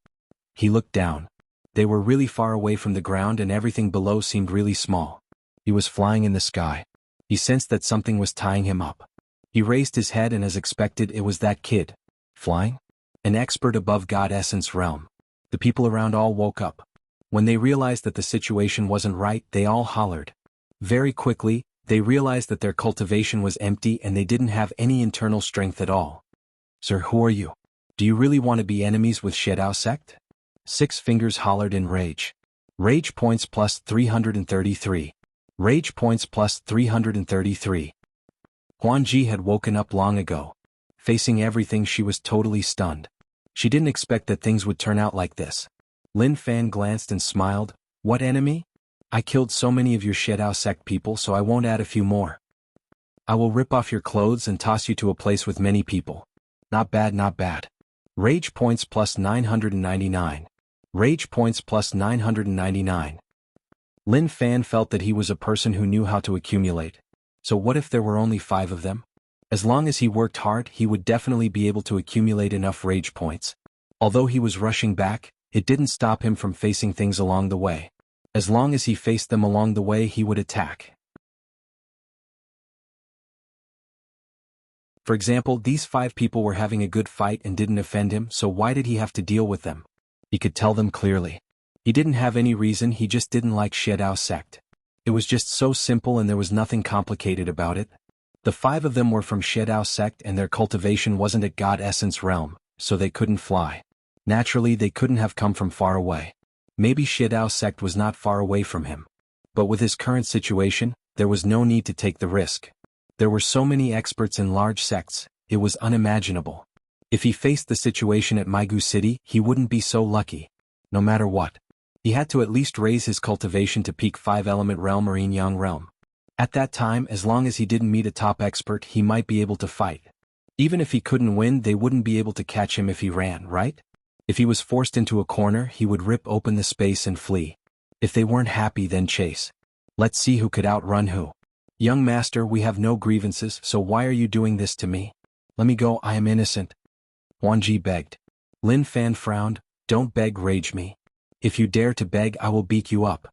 He looked down. They were really far away from the ground and everything below seemed really small. He was flying in the sky. He sensed that something was tying him up. He raised his head and as expected it was that kid. Flying? An expert above God Essence realm. The people around all woke up. When they realized that the situation wasn't right, they all hollered. Very quickly, they realized that their cultivation was empty and they didn't have any internal strength at all. Sir, who are you? Do you really want to be enemies with Shedao sect? 6 Fingers hollered in rage. Rage points plus 333. Rage points plus 333. Huan Ji had woken up long ago. Facing everything, she was totally stunned. She didn't expect that things would turn out like this. Lin Fan glanced and smiled. What enemy? I killed so many of your Shedao sect people, so I won't add a few more. I will rip off your clothes and toss you to a place with many people. Not bad, not bad. Rage points plus 999. Rage points plus 999. Lin Fan felt that he was a person who knew how to accumulate. So what if there were only 5 of them? As long as he worked hard, he would definitely be able to accumulate enough rage points. Although he was rushing back, it didn't stop him from facing things along the way. As long as he faced them along the way, he would attack. For example, these 5 people were having a good fight and didn't offend him, so why did he have to deal with them? He could tell them clearly. He didn't have any reason, he just didn't like Shedao sect. It was just so simple and there was nothing complicated about it. The 5 of them were from Shedao sect and their cultivation wasn't at God Essence realm, so they couldn't fly. Naturally, they couldn't have come from far away. Maybe Shedao sect was not far away from him. But with his current situation, there was no need to take the risk. There were so many experts in large sects, it was unimaginable. If he faced the situation at Jianghu City, he wouldn't be so lucky. No matter what. He had to at least raise his cultivation to peak 5-element realm or Yin Yang realm. At that time, as long as he didn't meet a top expert, he might be able to fight. Even if he couldn't win, they wouldn't be able to catch him if he ran, right? If he was forced into a corner, he would rip open the space and flee. If they weren't happy, then chase. Let's see who could outrun who. Young master, we have no grievances, so why are you doing this to me? Let me go, I am innocent. Huan Ji begged. Lin Fan frowned. Don't beg, rage me. If you dare to beg, I will beat you up.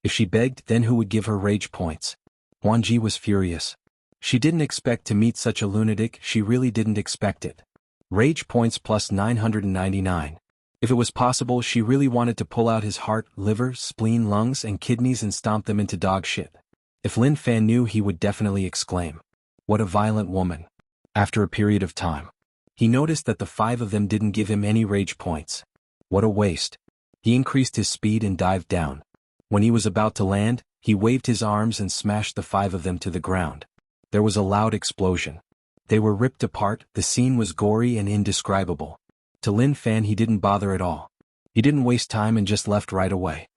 If she begged, then who would give her rage points? Huan Ji was furious. She didn't expect to meet such a lunatic, she really didn't expect it. Rage points plus 999. If it was possible, she really wanted to pull out his heart, liver, spleen, lungs, and kidneys and stomp them into dog shit. If Lin Fan knew, he would definitely exclaim. What a violent woman. After a period of time, he noticed that the 5 of them didn't give him any rage points. What a waste. He increased his speed and dived down. When he was about to land, he waved his arms and smashed the 5 of them to the ground. There was a loud explosion. They were ripped apart, the scene was gory and indescribable. To Lin Fan, he didn't bother at all. He didn't waste time and just left right away.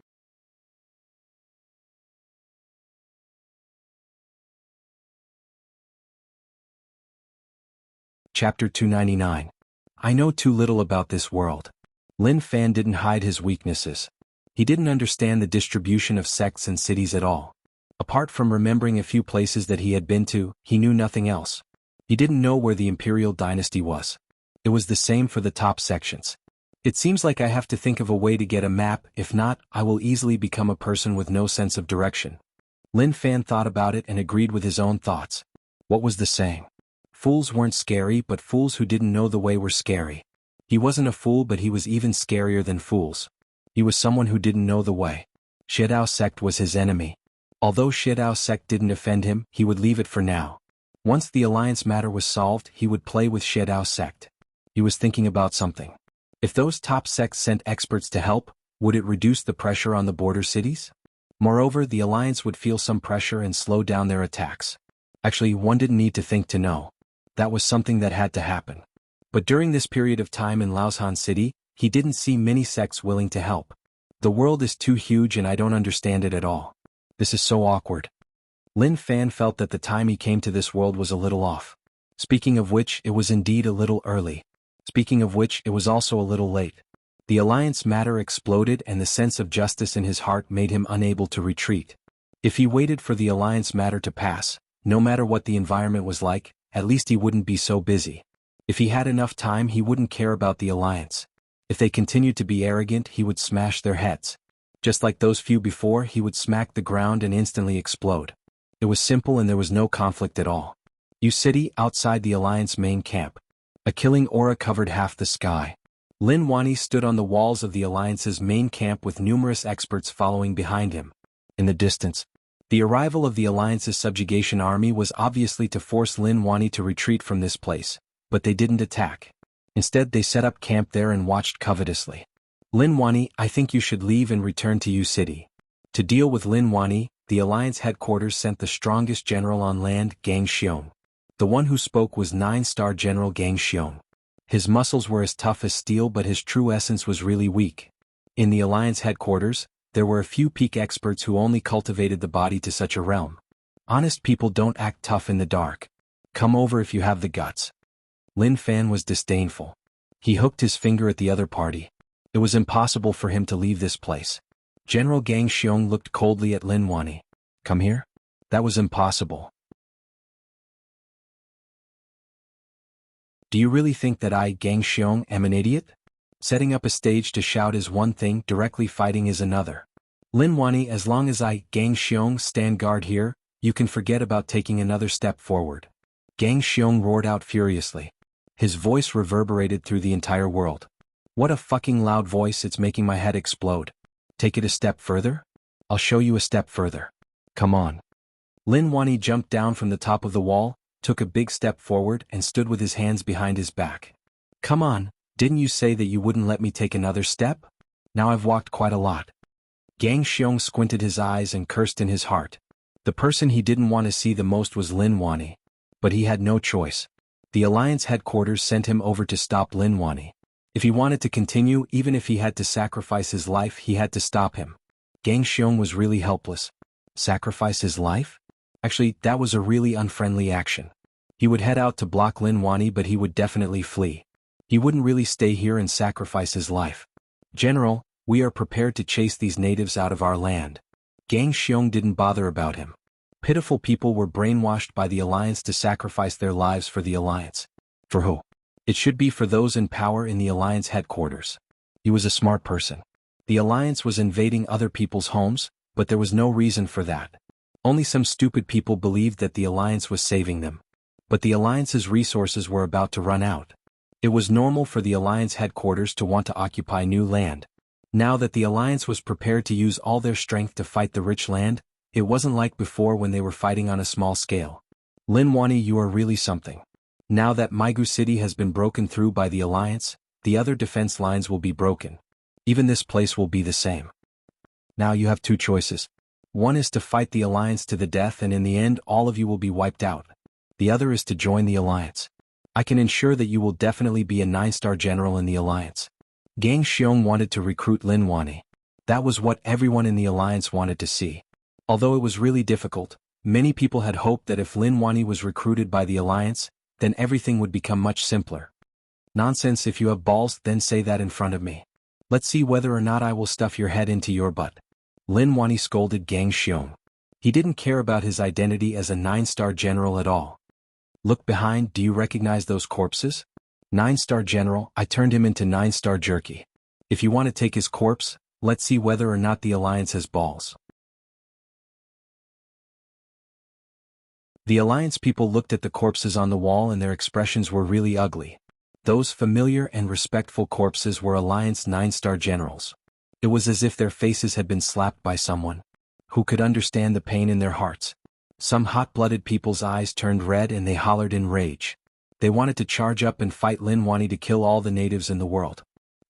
Chapter 299. I know too little about this world. Lin Fan didn't hide his weaknesses. He didn't understand the distribution of sects and cities at all. Apart from remembering a few places that he had been to, he knew nothing else. He didn't know where the imperial dynasty was. It was the same for the top sections. It seems like I have to think of a way to get a map, if not, I will easily become a person with no sense of direction. Lin Fan thought about it and agreed with his own thoughts. What was the saying? Fools weren't scary, but fools who didn't know the way were scary. He wasn't a fool, but he was even scarier than fools. He was someone who didn't know the way. Shidao sect was his enemy. Although Shidao sect didn't offend him, he would leave it for now. Once the alliance matter was solved, he would play with Shidao sect. He was thinking about something. If those top sects sent experts to help, would it reduce the pressure on the border cities? Moreover, the alliance would feel some pressure and slow down their attacks. Actually, one didn't need to think to know. That was something that had to happen. But during this period of time in Laoshan City, he didn't see many sects willing to help. The world is too huge and I don't understand it at all. This is so awkward. Lin Fan felt that the time he came to this world was a little off. Speaking of which, it was indeed a little early. Speaking of which, it was also a little late. The alliance matter exploded and the sense of justice in his heart made him unable to retreat. If he waited for the alliance matter to pass, no matter what the environment was like, at least he wouldn't be so busy. If he had enough time, he wouldn't care about the alliance. If they continued to be arrogant, he would smash their heads. Just like those few before, he would smack the ground and instantly explode. It was simple and there was no conflict at all. Yu City, outside the alliance main camp. A killing aura covered half the sky. Lin Wani stood on the walls of the alliance's main camp with numerous experts following behind him. In the distance, the arrival of the alliance's subjugation army was obviously to force Lin Wani to retreat from this place, but they didn't attack. Instead, they set up camp there and watched covetously. Lin Wani, I think you should leave and return to Yu City. To deal with Lin Wani, the alliance headquarters sent the strongest general on land, Gang Xiong. The one who spoke was 9-star General Gang Xiong. His muscles were as tough as steel, but his true essence was really weak. In the alliance headquarters, there were a few peak experts who only cultivated the body to such a realm. Honest people don't act tough in the dark. Come over if you have the guts. Lin Fan was disdainful. He hooked his finger at the other party. It was impossible for him to leave this place. General Gang Xiong looked coldly at Lin Wani. Come here? That was impossible. Do you really think that I, Gang Xiong, am an idiot? Setting up a stage to shout is one thing, directly fighting is another. Lin Wani, as long as I, Gang Xiong, stand guard here, you can forget about taking another step forward. Gang Xiong roared out furiously. His voice reverberated through the entire world. What a fucking loud voice, it's making my head explode. Take it a step further? I'll show you a step further. Come on. Lin Wani jumped down from the top of the wall, took a big step forward and stood with his hands behind his back. Come on, didn't you say that you wouldn't let me take another step? Now I've walked quite a lot. Gang Xiong squinted his eyes and cursed in his heart. The person he didn't want to see the most was Lin Wani. But he had no choice. The alliance headquarters sent him over to stop Lin Wani. If he wanted to continue, even if he had to sacrifice his life, he had to stop him. Gang Xiong was really helpless. Sacrifice his life? Actually, that was a really unfriendly action. He would head out to block Lin Wani, but he would definitely flee. He wouldn't really stay here and sacrifice his life. General, we are prepared to chase these natives out of our land. Gang Xiong didn't bother about him. Pitiful people were brainwashed by the alliance to sacrifice their lives for the alliance. For who? It should be for those in power in the alliance headquarters. He was a smart person. The alliance was invading other people's homes, but there was no reason for that. Only some stupid people believed that the alliance was saving them. But the alliance's resources were about to run out. It was normal for the alliance headquarters to want to occupy new land. Now that the alliance was prepared to use all their strength to fight the rich land, it wasn't like before when they were fighting on a small scale. Lin Wani, you are really something. Now that Migu City has been broken through by the alliance, the other defense lines will be broken. Even this place will be the same. Now you have two choices. One is to fight the alliance to the death and in the end all of you will be wiped out. The other is to join the alliance. I can ensure that you will definitely be a 9-star general in the alliance. Gang Xiong wanted to recruit Lin Wani. That was what everyone in the alliance wanted to see. Although it was really difficult, many people had hoped that if Lin Wani was recruited by the alliance, then everything would become much simpler. Nonsense, if you have balls, then say that in front of me. Let's see whether or not I will stuff your head into your butt. Lin Wani scolded Gang Xiong. He didn't care about his identity as a 9-star general at all. Look behind, do you recognize those corpses? 9-star general, I turned him into 9-star jerky. If you want to take his corpse, let's see whether or not the alliance has balls. The alliance people looked at the corpses on the wall and their expressions were really ugly. Those familiar and respectful corpses were Alliance 9-star generals. It was as if their faces had been slapped by someone who could understand the pain in their hearts. Some hot-blooded people's eyes turned red and they hollered in rage. They wanted to charge up and fight Lin Wani to kill all the natives in the world.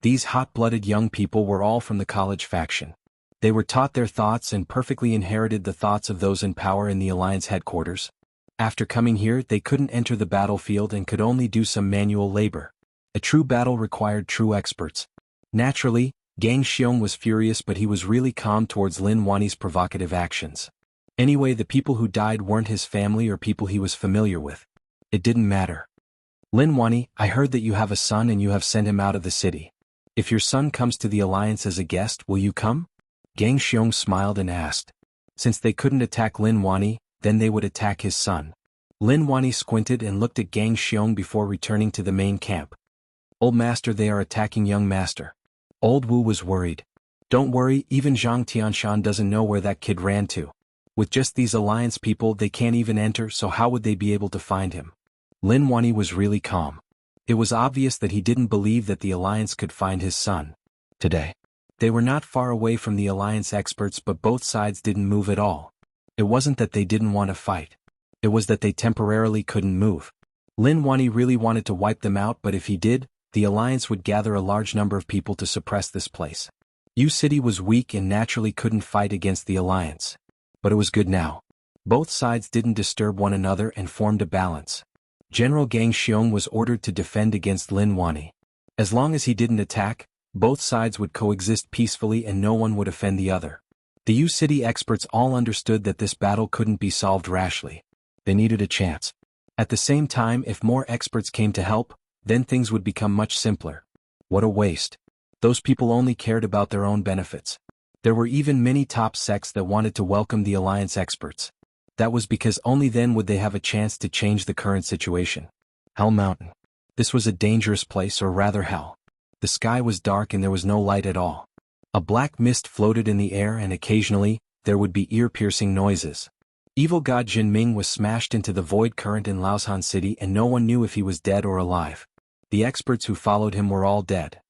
These hot-blooded young people were all from the college faction. They were taught their thoughts and perfectly inherited the thoughts of those in power in the Alliance headquarters. After coming here, they couldn't enter the battlefield and could only do some manual labor. A true battle required true experts. Naturally, Gang Xiong was furious, but he was really calm towards Lin Wani's provocative actions. Anyway, the people who died weren't his family or people he was familiar with. It didn't matter. Lin Wani, I heard that you have a son and you have sent him out of the city. If your son comes to the Alliance as a guest, will you come? Gang Xiong smiled and asked. Since they couldn't attack Lin Wani, then they would attack his son. Lin Wani squinted and looked at Gang Xiong before returning to the main camp. Old master, they are attacking young master. Old Wu was worried. Don't worry, even Zhang Tianshan doesn't know where that kid ran to. With just these Alliance people, they can't even enter, so how would they be able to find him? Lin Wani was really calm. It was obvious that he didn't believe that the Alliance could find his son. Today. They were not far away from the Alliance experts, but both sides didn't move at all. It wasn't that they didn't want to fight. It was that they temporarily couldn't move. Lin Wani really wanted to wipe them out, but if he did, the Alliance would gather a large number of people to suppress this place. Yu City was weak and naturally couldn't fight against the Alliance. But it was good now. Both sides didn't disturb one another and formed a balance. General Gang Xiong was ordered to defend against Lin Wani. As long as he didn't attack, both sides would coexist peacefully and no one would offend the other. The Yu City experts all understood that this battle couldn't be solved rashly. They needed a chance. At the same time, if more experts came to help, then things would become much simpler. What a waste. Those people only cared about their own benefits. There were even many top sects that wanted to welcome the Alliance experts. That was because only then would they have a chance to change the current situation. Hell Mountain. This was a dangerous place, or rather hell. The sky was dark and there was no light at all. A black mist floated in the air and occasionally, there would be ear-piercing noises. Evil God Jinming was smashed into the void current in Laoshan City and no one knew if he was dead or alive. The experts who followed him were all dead.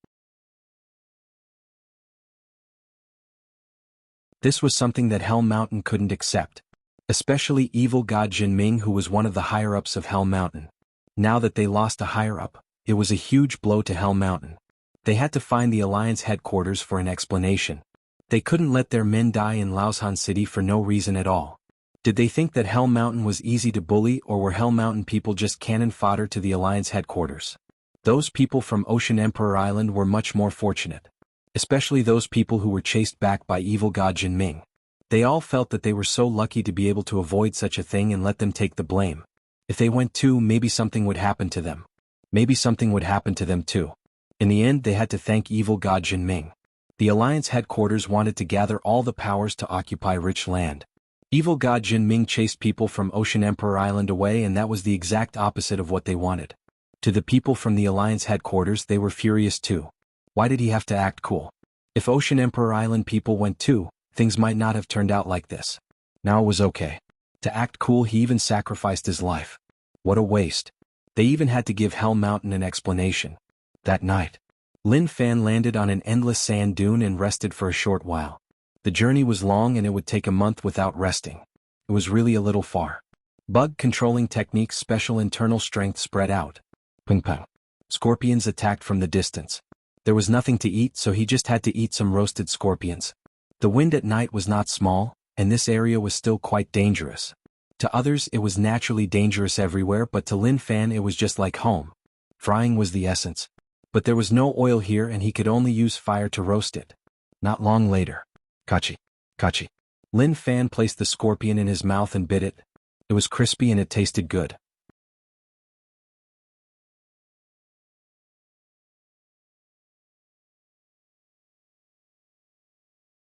This was something that Hell Mountain couldn't accept. Especially Evil God Jinming, who was one of the higher-ups of Hell Mountain. Now that they lost a higher-up, it was a huge blow to Hell Mountain. They had to find the Alliance headquarters for an explanation. They couldn't let their men die in Laoshan City for no reason at all. Did they think that Hell Mountain was easy to bully, or were Hell Mountain people just cannon fodder to the Alliance headquarters? Those people from Ocean Emperor Island were much more fortunate. Especially those people who were chased back by Evil God Jinming. They all felt that they were so lucky to be able to avoid such a thing and let them take the blame. If they went too, maybe something would happen to them. Maybe something would happen to them too. In the end, they had to thank Evil God Jinming. The Alliance headquarters wanted to gather all the powers to occupy rich land. Evil God Jinming chased people from Ocean Emperor Island away, and that was the exact opposite of what they wanted. To the people from the Alliance headquarters, they were furious too. Why did he have to act cool? If Ocean Emperor Island people went too, things might not have turned out like this. Now it was okay. To act cool, he even sacrificed his life. What a waste. They even had to give Hell Mountain an explanation. That night, Lin Fan landed on an endless sand dune and rested for a short while. The journey was long and it would take a month without resting. It was really a little far. Bug controlling techniques, special internal strength spread out. Ping pong. Scorpions attacked from the distance. There was nothing to eat, so he just had to eat some roasted scorpions. The wind at night was not small, and this area was still quite dangerous. To others it was naturally dangerous everywhere, but to Lin Fan it was just like home. Frying was the essence. But there was no oil here and he could only use fire to roast it. Not long later. Kachi. Kachi. Lin Fan placed the scorpion in his mouth and bit it. It was crispy and it tasted good.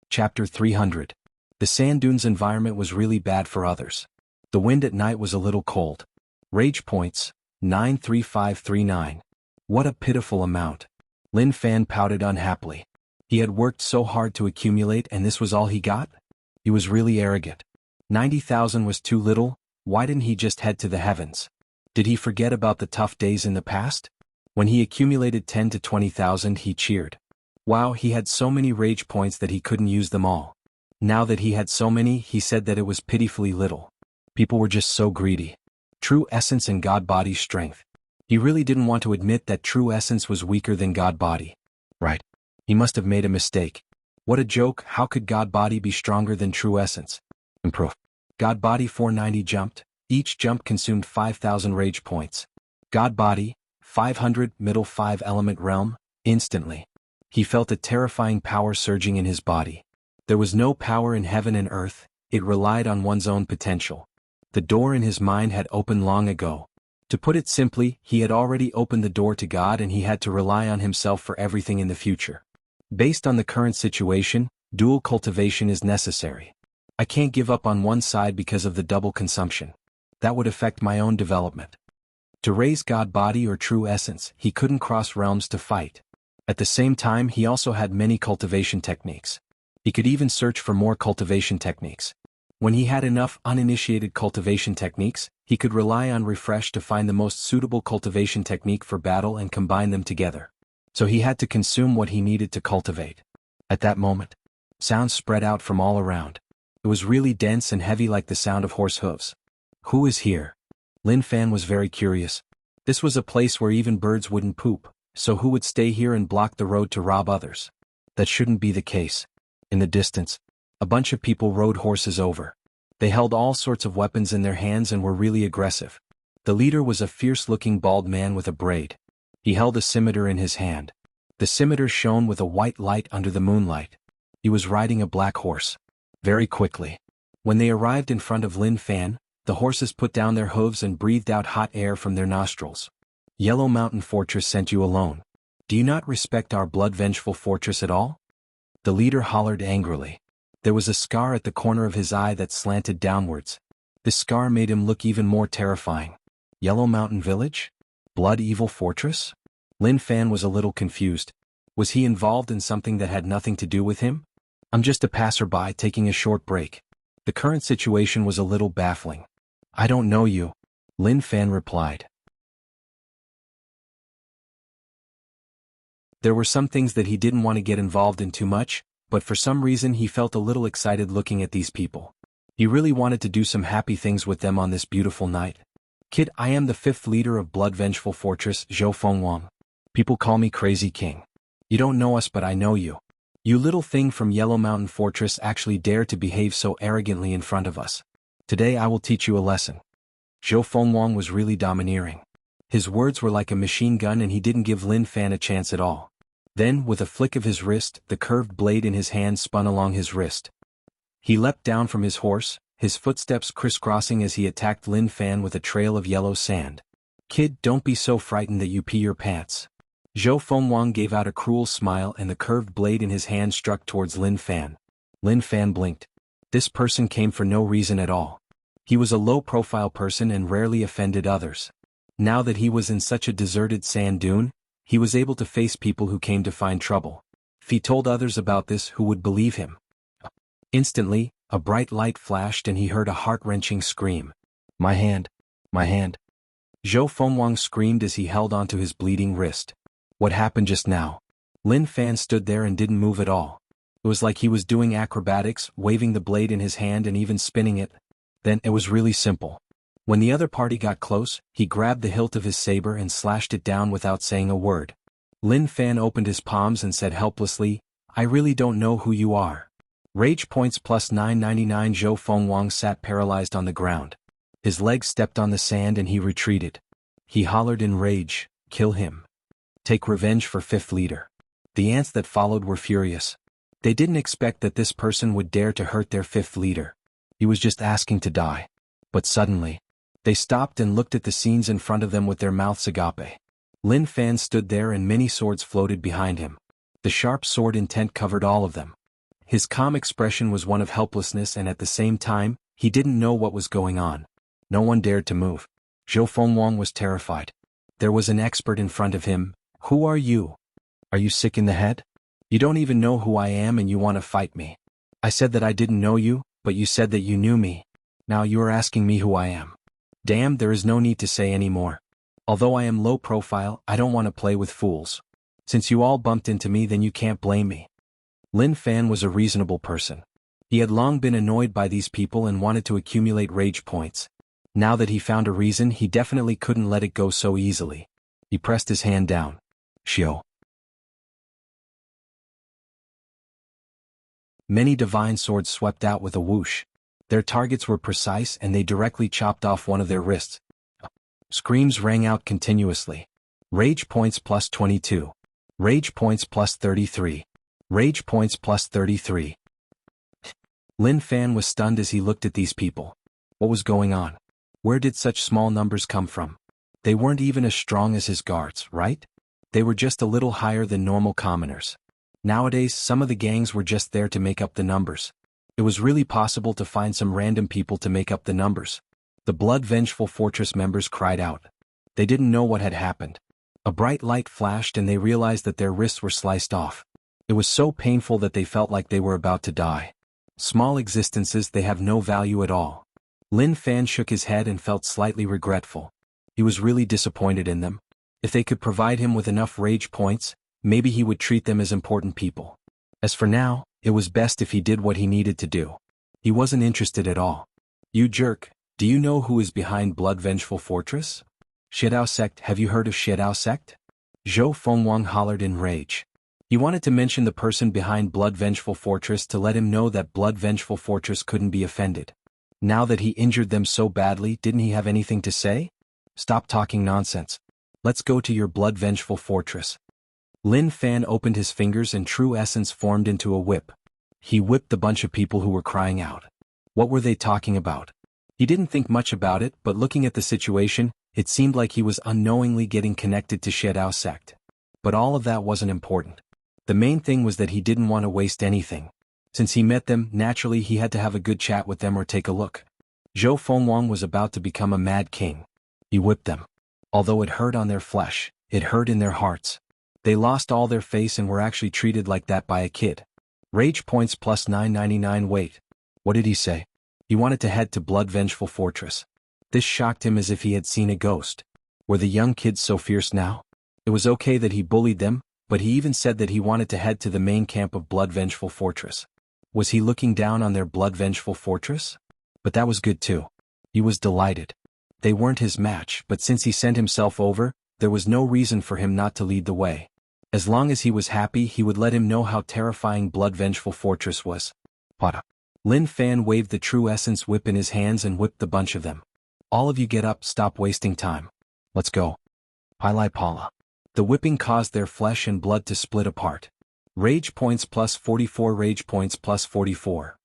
Chapter 300. The sand dunes environment was really bad for others. The wind at night was a little cold. Rage points, 93539. What a pitiful amount. Lin Fan pouted unhappily. He had worked so hard to accumulate and this was all he got? He was really arrogant. 90,000 was too little, why didn't he just head to the heavens? Did he forget about the tough days in the past? When he accumulated 10 to 20,000 he cheered. Wow, he had so many rage points that he couldn't use them all. Now that he had so many, he said that it was pitifully little. People were just so greedy. True essence and God body's strength. He really didn't want to admit that true essence was weaker than God body. Right. He must have made a mistake. What a joke, how could God body be stronger than true essence? Improve. God body 490 jumped, each jump consumed 5,000 rage points. God body, 500, middle 5 element realm, instantly. He felt a terrifying power surging in his body. There was no power in heaven and earth, it relied on one's own potential. The door in his mind had opened long ago. To put it simply, he had already opened the door to God and he had to rely on himself for everything in the future. Based on the current situation, dual cultivation is necessary. I can't give up on one side because of the double consumption. That would affect my own development. To raise God body or true essence, he couldn't cross realms to fight. At the same time, he also had many cultivation techniques. He could even search for more cultivation techniques. When he had enough uninitiated cultivation techniques, he could rely on refresh to find the most suitable cultivation technique for battle and combine them together. So he had to consume what he needed to cultivate. At that moment, sounds spread out from all around. It was really dense and heavy like the sound of horse hooves. Who is here? Lin Fan was very curious. This was a place where even birds wouldn't poop, so who would stay here and block the road to rob others? That shouldn't be the case. In the distance, a bunch of people rode horses over. They held all sorts of weapons in their hands and were really aggressive. The leader was a fierce-looking bald man with a braid. He held a scimitar in his hand. The scimitar shone with a white light under the moonlight. He was riding a black horse. Very quickly. When they arrived in front of Lin Fan, the horses put down their hooves and breathed out hot air from their nostrils. Yellow Mountain Fortress sent you alone. Do you not respect our blood-vengeful fortress at all? The leader hollered angrily. There was a scar at the corner of his eye that slanted downwards. This scar made him look even more terrifying. Yellow Mountain Village? Blood Evil Fortress? Lin Fan was a little confused. Was he involved in something that had nothing to do with him? I'm just a passerby taking a short break. The current situation was a little baffling. I don't know you, Lin Fan replied. There were some things that he didn't want to get involved in too much, but for some reason he felt a little excited looking at these people. He really wanted to do some happy things with them on this beautiful night. Kid, I am the 5th leader of Blood Vengeful Fortress, Zhou Fengwang. People call me Crazy King. You don't know us but I know you. You little thing from Yellow Mountain Fortress actually dare to behave so arrogantly in front of us. Today I will teach you a lesson. Zhou Fengwang was really domineering. His words were like a machine gun and he didn't give Lin Fan a chance at all. Then, with a flick of his wrist, the curved blade in his hand spun along his wrist. He leapt down from his horse, his footsteps crisscrossing as he attacked Lin Fan with a trail of yellow sand. Kid, don't be so frightened that you pee your pants. Zhou Fengwang gave out a cruel smile and the curved blade in his hand struck towards Lin Fan. Lin Fan blinked. This person came for no reason at all. He was a low-profile person and rarely offended others. Now that he was in such a deserted sand dune, he was able to face people who came to find trouble. If he told others about this, who would believe him? Instantly, a bright light flashed and he heard a heart-wrenching scream. My hand! My hand! Zhou Fengwang screamed as he held onto his bleeding wrist. What happened just now? Lin Fan stood there and didn't move at all. It was like he was doing acrobatics, waving the blade in his hand and even spinning it. Then, it was really simple. When the other party got close, he grabbed the hilt of his saber and slashed it down without saying a word. Lin Fan opened his palms and said helplessly, I really don't know who you are. Rage points plus 999. Zhou Fengwang sat paralyzed on the ground. His legs stepped on the sand and he retreated. He hollered in rage, kill him. Take revenge for 5th leader. The ants that followed were furious. They didn't expect that this person would dare to hurt their 5th leader. He was just asking to die. But suddenly, they stopped and looked at the scenes in front of them with their mouths agape. Lin Fan stood there and many swords floated behind him. The sharp sword intent covered all of them. His calm expression was one of helplessness and at the same time, he didn't know what was going on. No one dared to move. Zhou Fengwang was terrified. There was an expert in front of him. Who are you? Are you sick in the head? You don't even know who I am and you want to fight me. I said that I didn't know you, but you said that you knew me. Now you are asking me who I am. Damn, there is no need to say any more. Although I am low profile, I don't want to play with fools. Since you all bumped into me, then you can't blame me. Lin Fan was a reasonable person. He had long been annoyed by these people and wanted to accumulate rage points. Now that he found a reason, he definitely couldn't let it go so easily. He pressed his hand down. Shio. Many divine swords swept out with a whoosh. Their targets were precise and they directly chopped off one of their wrists. Screams rang out continuously. Rage points plus 22. Rage points plus 33. Rage points plus 33. Lin Fan was stunned as he looked at these people. What was going on? Where did such small numbers come from? They weren't even as strong as his guards, right? They were just a little higher than normal commoners. Nowadays, some of the gangs were just there to make up the numbers. It was really possible to find some random people to make up the numbers. The Blood Vengeful Fortress members cried out. They didn't know what had happened. A bright light flashed and they realized that their wrists were sliced off. It was so painful that they felt like they were about to die. Small existences, they have no value at all. Lin Fan shook his head and felt slightly regretful. He was really disappointed in them. If they could provide him with enough rage points, maybe he would treat them as important people. As for now, it was best if he did what he needed to do. He wasn't interested at all. You jerk, do you know who is behind Blood Vengeful Fortress? Shidao Sect. Have you heard of Shidao Sect? Zhou Fengwang hollered in rage. He wanted to mention the person behind Blood Vengeful Fortress to let him know that Blood Vengeful Fortress couldn't be offended. Now that he injured them so badly, didn't he have anything to say? Stop talking nonsense. Let's go to your Blood Vengeful Fortress. Lin Fan opened his fingers and true essence formed into a whip. He whipped the bunch of people who were crying out. What were they talking about? He didn't think much about it, but looking at the situation, it seemed like he was unknowingly getting connected to Shidao Sect. But all of that wasn't important. The main thing was that he didn't want to waste anything. Since he met them, naturally he had to have a good chat with them or take a look. Zhou Fengwang was about to become a mad king. He whipped them. Although it hurt on their flesh, it hurt in their hearts. They lost all their face and were actually treated like that by a kid. Rage points plus 999. Wait. What did he say? He wanted to head to Blood Vengeful Fortress. This shocked him as if he had seen a ghost. Were the young kids so fierce now? It was okay that he bullied them, but he even said that he wanted to head to the main camp of Blood Vengeful Fortress. Was he looking down on their Blood Vengeful Fortress? But that was good too. He was delighted. They weren't his match, but since he sent himself over, there was no reason for him not to lead the way. As long as he was happy, he would let him know how terrifying Blood Vengeful Fortress was. Pada. Lin Fan waved the True Essence whip in his hands and whipped the bunch of them. All of you get up, stop wasting time. Let's go. Pilai Pala. The whipping caused their flesh and blood to split apart. Rage points plus 44. Rage points plus 44.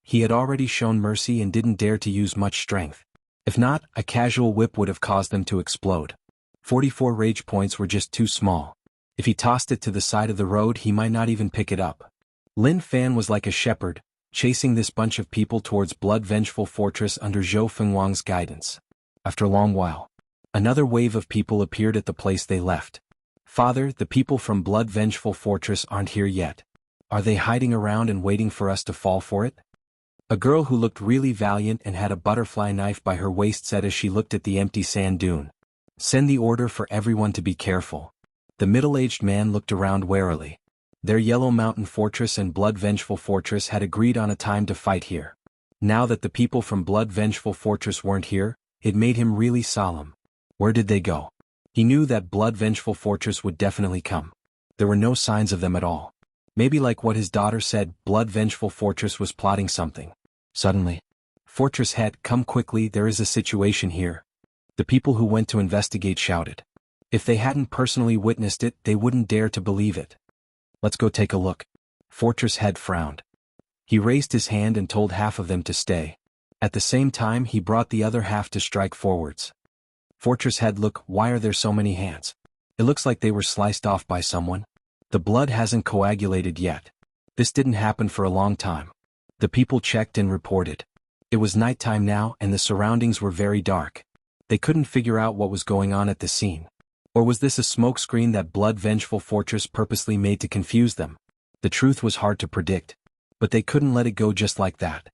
He had already shown mercy and didn't dare to use much strength. If not, a casual whip would have caused them to explode. 44 rage points were just too small. If he tossed it to the side of the road, he might not even pick it up. Lin Fan was like a shepherd, chasing this bunch of people towards Blood Vengeful Fortress under Zhou Fengwang's guidance. After a long while, another wave of people appeared at the place they left. Father, the people from Blood Vengeful Fortress aren't here yet. Are they hiding around and waiting for us to fall for it? A girl who looked really valiant and had a butterfly knife by her waist said as she looked at the empty sand dune. Send the order for everyone to be careful. The middle-aged man looked around warily. Their Yellow Mountain Fortress and Blood Vengeful Fortress had agreed on a time to fight here. Now that the people from Blood Vengeful Fortress weren't here, it made him really solemn. Where did they go? He knew that Blood Vengeful Fortress would definitely come. There were no signs of them at all. Maybe like what his daughter said, Blood Vengeful Fortress was plotting something. Suddenly, Fortress head, come quickly, there is a situation here. The people who went to investigate shouted. If they hadn't personally witnessed it, they wouldn't dare to believe it. Let's go take a look. Fortress head frowned. He raised his hand and told half of them to stay. At the same time, he brought the other half to strike forwards. Fortress head, look, why are there so many hands? It looks like they were sliced off by someone. The blood hasn't coagulated yet. This didn't happen for a long time. The people checked and reported. It was nighttime now and the surroundings were very dark. They couldn't figure out what was going on at the scene. Or was this a smokescreen that Blood Vengeful Fortress purposely made to confuse them? The truth was hard to predict. But they couldn't let it go just like that.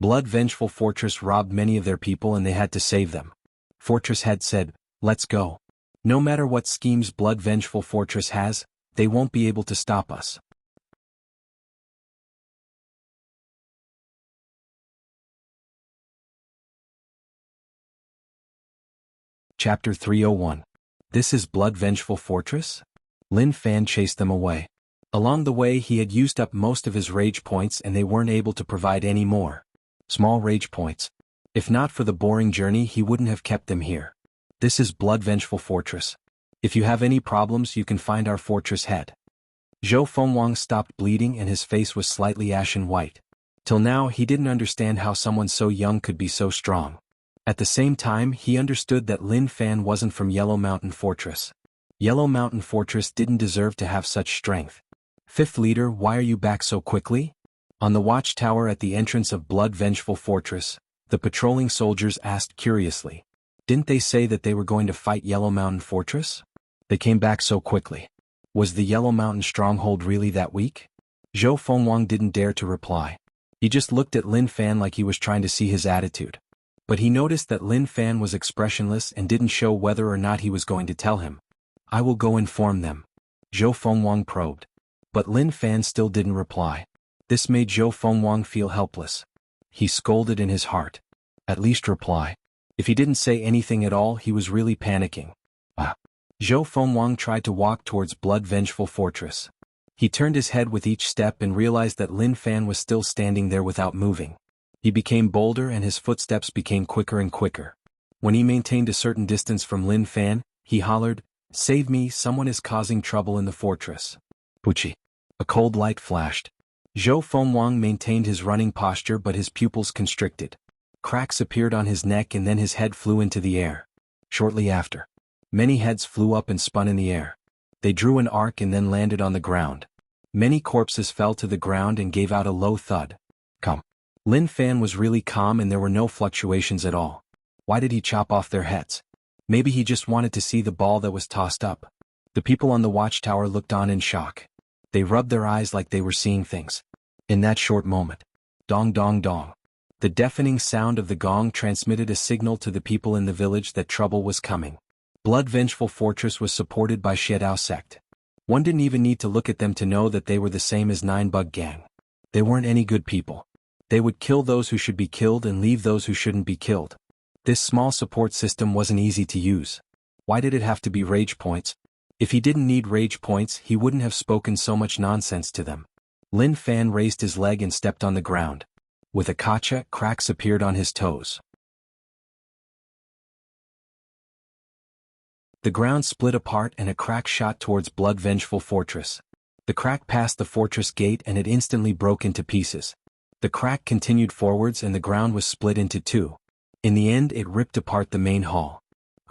Blood Vengeful Fortress robbed many of their people and they had to save them. Fortress Head said, "Let's go. No matter what schemes Blood Vengeful Fortress has, they won't be able to stop us." Chapter 301. This is Blood Vengeful Fortress? Lin Fan chased them away. Along the way he had used up most of his rage points and they weren't able to provide any more. Small rage points. If not for the boring journey he wouldn't have kept them here. This is Blood Vengeful Fortress. If you have any problems you can find our fortress head. Zhou Fengwang stopped bleeding and his face was slightly ashen white. Till now he didn't understand how someone so young could be so strong. At the same time he understood that Lin Fan wasn't from Yellow Mountain Fortress. Yellow Mountain Fortress didn't deserve to have such strength. Fifth leader, why are you back so quickly? On the watchtower at the entrance of Blood Vengeful Fortress, the patrolling soldiers asked curiously. Didn't they say that they were going to fight Yellow Mountain Fortress? They came back so quickly. Was the Yellow Mountain stronghold really that weak? Zhou Fengwang didn't dare to reply. He just looked at Lin Fan like he was trying to see his attitude. But he noticed that Lin Fan was expressionless and didn't show whether or not he was going to tell him. I will go inform them. Zhou Fengwang probed. But Lin Fan still didn't reply. This made Zhou Fengwang feel helpless. He scolded in his heart. At least reply. If he didn't say anything at all he was really panicking. Zhou Fengwang tried to walk towards Blood Vengeful Fortress. He turned his head with each step and realized that Lin Fan was still standing there without moving. He became bolder and his footsteps became quicker and quicker. When he maintained a certain distance from Lin Fan, he hollered, "Save me, someone is causing trouble in the fortress." Puchi. A cold light flashed. Zhou Fengwang maintained his running posture but his pupils constricted. Cracks appeared on his neck and then his head flew into the air. Shortly after, many heads flew up and spun in the air. They drew an arc and then landed on the ground. Many corpses fell to the ground and gave out a low thud. Come. Lin Fan was really calm and there were no fluctuations at all. Why did he chop off their heads? Maybe he just wanted to see the ball that was tossed up. The people on the watchtower looked on in shock. They rubbed their eyes like they were seeing things. In that short moment. Dong dong dong. The deafening sound of the gong transmitted a signal to the people in the village that trouble was coming. Blood Vengeful Fortress was supported by Xiedao sect. One didn't even need to look at them to know that they were the same as Nine Bug Gang. They weren't any good people. They would kill those who should be killed and leave those who shouldn't be killed. This small support system wasn't easy to use. Why did it have to be rage points? If he didn't need rage points he wouldn't have spoken so much nonsense to them. Lin Fan raised his leg and stepped on the ground. With a kacha, cracks appeared on his toes. The ground split apart and a crack shot towards Blood Vengeful Fortress. The crack passed the fortress gate and it instantly broke into pieces. The crack continued forwards and the ground was split into two. In the end it ripped apart the main hall.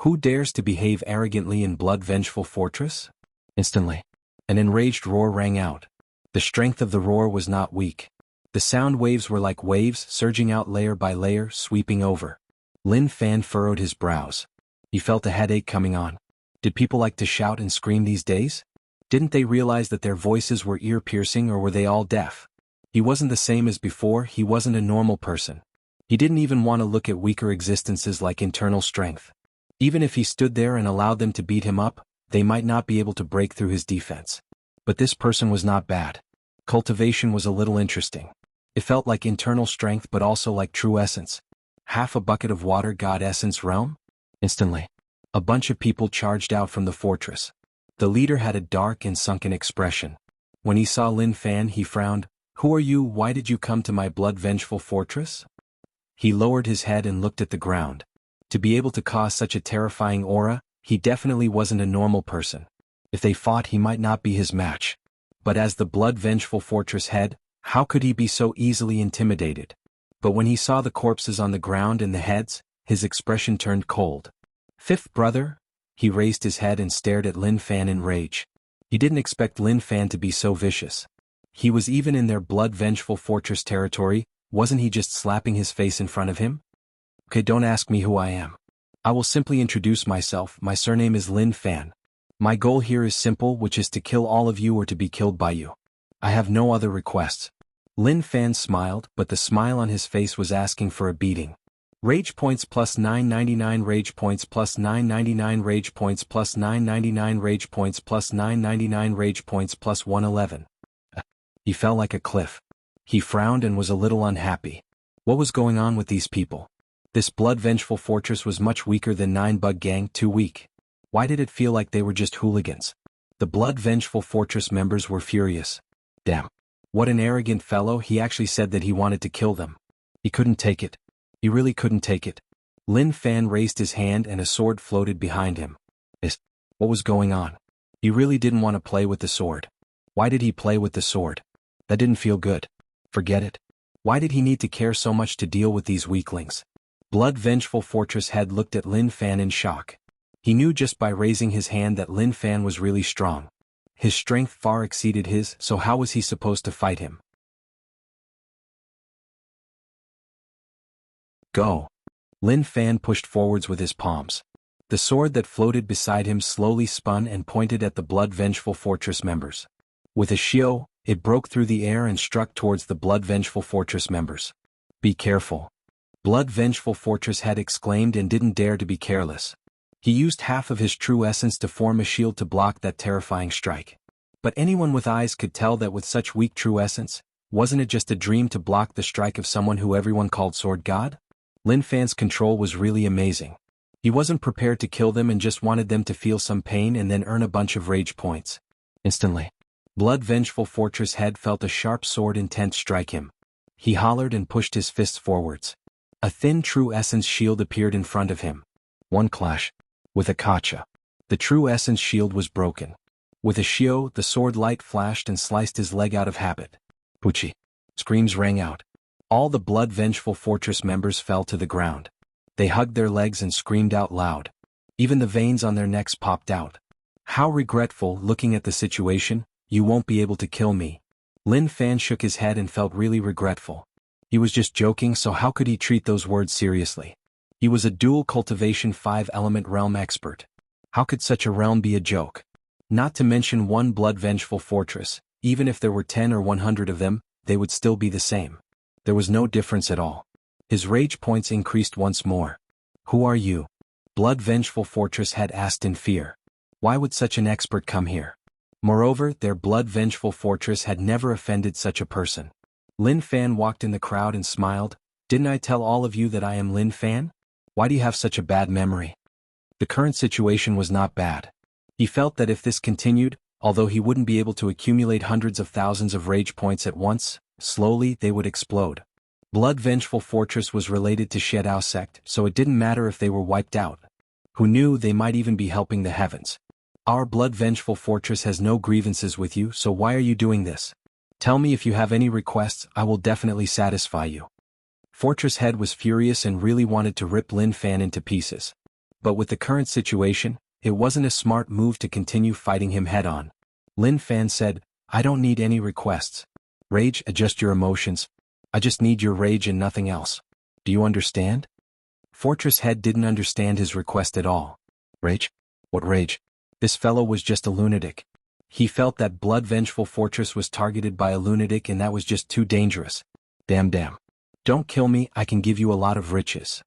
Who dares to behave arrogantly in Blood Vengeful Fortress? Instantly, an enraged roar rang out. The strength of the roar was not weak. The sound waves were like waves surging out layer by layer, sweeping over. Lin Fan furrowed his brows. He felt a headache coming on. Did people like to shout and scream these days? Didn't they realize that their voices were ear-piercing or were they all deaf? He wasn't the same as before, he wasn't a normal person. He didn't even want to look at weaker existences like internal strength. Even if he stood there and allowed them to beat him up, they might not be able to break through his defense. But this person was not bad. Cultivation was a little interesting. It felt like internal strength but also like true essence. Half a bucket of water god essence realm? Instantly, a bunch of people charged out from the fortress. The leader had a dark and sunken expression. When he saw Lin Fan he frowned. Who are you? Why did you come to my Blood Vengeful Fortress? He lowered his head and looked at the ground. To be able to cause such a terrifying aura, he definitely wasn't a normal person. If they fought he might not be his match. But as the Blood Vengeful Fortress head, how could he be so easily intimidated? But when he saw the corpses on the ground and the heads, his expression turned cold. Fifth brother? He raised his head and stared at Lin Fan in rage. He didn't expect Lin Fan to be so vicious. He was even in their Blood Vengeful Fortress territory, wasn't he just slapping his face in front of him? Okay, don't ask me who I am. I will simply introduce myself. My surname is Lin Fan. My goal here is simple, which is to kill all of you or to be killed by you. I have no other requests. Lin Fan smiled, but the smile on his face was asking for a beating. Rage points plus 999, rage points plus 999, rage points plus 999, rage points plus 999, rage points plus 111. He fell like a cliff. He frowned and was a little unhappy. What was going on with these people? This blood-vengeful fortress was much weaker than 9-Bug Gang, too weak. Why did it feel like they were just hooligans? The blood-vengeful fortress members were furious. Damn. What an arrogant fellow, he actually said that he wanted to kill them. He couldn't take it. He really couldn't take it. Lin Fan raised his hand and a sword floated behind him. What was going on? He really didn't want to play with the sword. Why did he play with the sword? That didn't feel good. Forget it. Why did he need to care so much to deal with these weaklings? Blood-vengeful fortress head looked at Lin Fan in shock. He knew just by raising his hand that Lin Fan was really strong. His strength far exceeded his, so how was he supposed to fight him? Go. Lin Fan pushed forwards with his palms. The sword that floated beside him slowly spun and pointed at the blood-vengeful fortress members. With a shio, it broke through the air and struck towards the blood-vengeful fortress members. Be careful. Blood-vengeful fortress had exclaimed and didn't dare to be careless. He used half of his true essence to form a shield to block that terrifying strike. But anyone with eyes could tell that with such weak true essence, wasn't it just a dream to block the strike of someone who everyone called Sword God? Lin Fan's control was really amazing. He wasn't prepared to kill them and just wanted them to feel some pain and then earn a bunch of rage points. Instantly, blood-vengeful fortress head felt a sharp sword intent strike him. He hollered and pushed his fists forwards. A thin true essence shield appeared in front of him. One clash. With a kacha. The true essence shield was broken. With a shio, the sword light flashed and sliced his leg out of habit. Puchi. Screams rang out. All the blood-vengeful fortress members fell to the ground. They hugged their legs and screamed out loud. Even the veins on their necks popped out. How regretful, looking at the situation, you won't be able to kill me. Lin Fan shook his head and felt really regretful. He was just joking, so how could he treat those words seriously? He was a dual cultivation 5-element realm expert. How could such a realm be a joke? Not to mention one blood-vengeful fortress, even if there were 10 or 100 of them, they would still be the same. There was no difference at all. His rage points increased once more. Who are you? Blood-vengeful fortress had asked in fear. Why would such an expert come here? Moreover, their blood-vengeful fortress had never offended such a person. Lin Fan walked in the crowd and smiled. Didn't I tell all of you that I am Lin Fan? Why do you have such a bad memory? The current situation was not bad. He felt that if this continued, although he wouldn't be able to accumulate hundreds of thousands of rage points at once, slowly they would explode. Blood-vengeful fortress was related to Shedao sect, so it didn't matter if they were wiped out. Who knew, they might even be helping the heavens. Our blood-vengeful fortress has no grievances with you, so why are you doing this? Tell me if you have any requests, I will definitely satisfy you. Fortress head was furious and really wanted to rip Lin Fan into pieces. But with the current situation, it wasn't a smart move to continue fighting him head-on. Lin Fan said, I don't need any requests. Rage, adjust your emotions. I just need your rage and nothing else. Do you understand? Fortress head didn't understand his request at all. Rage? What rage? This fellow was just a lunatic. He felt that blood-vengeful fortress was targeted by a lunatic and that was just too dangerous. Damn. Don't kill me, I can give you a lot of riches.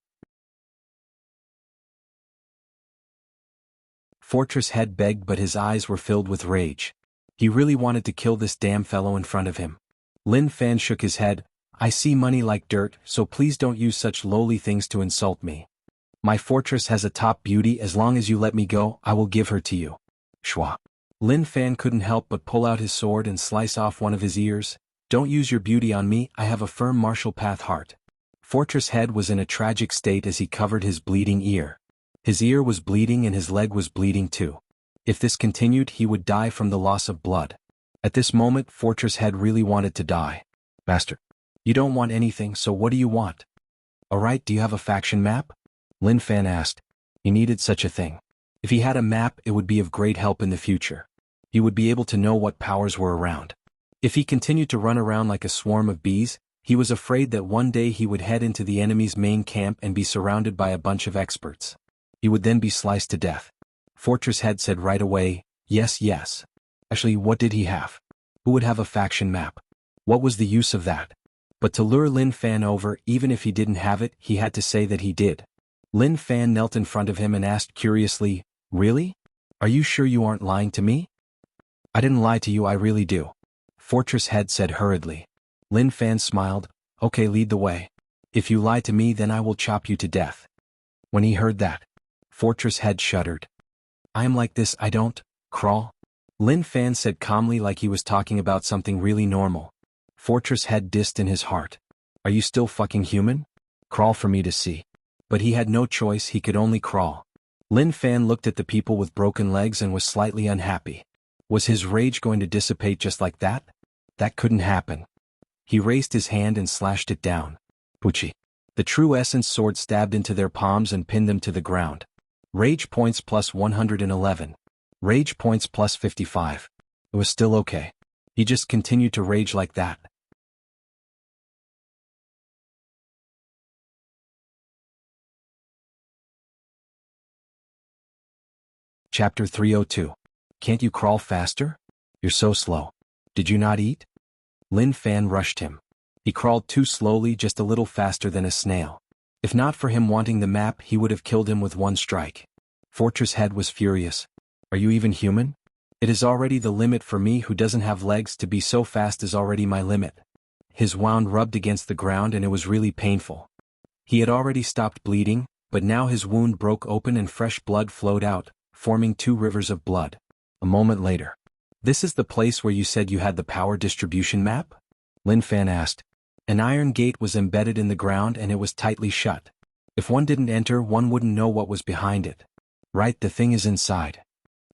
Fortress head begged, but his eyes were filled with rage. He really wanted to kill this damn fellow in front of him. Lin Fan shook his head. I see money like dirt, so please don't use such lowly things to insult me. My fortress has a top beauty, as long as you let me go, I will give her to you. Shwa. Lin Fan couldn't help but pull out his sword and slice off one of his ears. Don't use your beauty on me, I have a firm martial path heart. Fortress head was in a tragic state as he covered his bleeding ear. His ear was bleeding and his leg was bleeding too. If this continued, he would die from the loss of blood. At this moment, Fortress head really wanted to die. Master, you don't want anything, so what do you want? Alright, do you have a faction map? Lin Fan asked. He needed such a thing. If he had a map, it would be of great help in the future. He would be able to know what powers were around. If he continued to run around like a swarm of bees, he was afraid that one day he would head into the enemy's main camp and be surrounded by a bunch of experts. He would then be sliced to death. Fortress head said right away, yes. Actually, what did he have? Who would have a faction map? What was the use of that? But to lure Lin Fan over, even if he didn't have it, he had to say that he did. Lin Fan knelt in front of him and asked curiously, "Really? Are you sure you aren't lying to me?" "I didn't lie to you, I really do," Fortress Head said hurriedly. Lin Fan smiled, "Okay, lead the way. If you lie to me, then I will chop you to death." When he heard that, Fortress Head shuddered. "I am like this, I don't crawl," Lin Fan said calmly, like he was talking about something really normal. Fortress Head dissed in his heart. "Are you still fucking human? Crawl for me to see." But he had no choice, he could only crawl. Lin Fan looked at the people with broken legs and was slightly unhappy. Was his rage going to dissipate just like that? That couldn't happen. He raised his hand and slashed it down. Pucci. The true essence sword stabbed into their palms and pinned them to the ground. Rage points plus 111. Rage points plus 55. It was still okay. He just continued to rage like that. Chapter 302. Can't you crawl faster? You're so slow. Did you not eat? Lin Fan rushed him. He crawled too slowly, just a little faster than a snail. If not for him wanting the map, he would have killed him with one strike. Fortress Head was furious. Are you even human? It is already the limit for me who doesn't have legs. To be so fast is already my limit. His wound rubbed against the ground and it was really painful. He had already stopped bleeding, but now his wound broke open and fresh blood flowed out, forming 2 rivers of blood. A moment later. "This is the place where you said you had the power distribution map?" Lin Fan asked. An iron gate was embedded in the ground and it was tightly shut. If one didn't enter, one wouldn't know what was behind it. "Right, the thing is inside."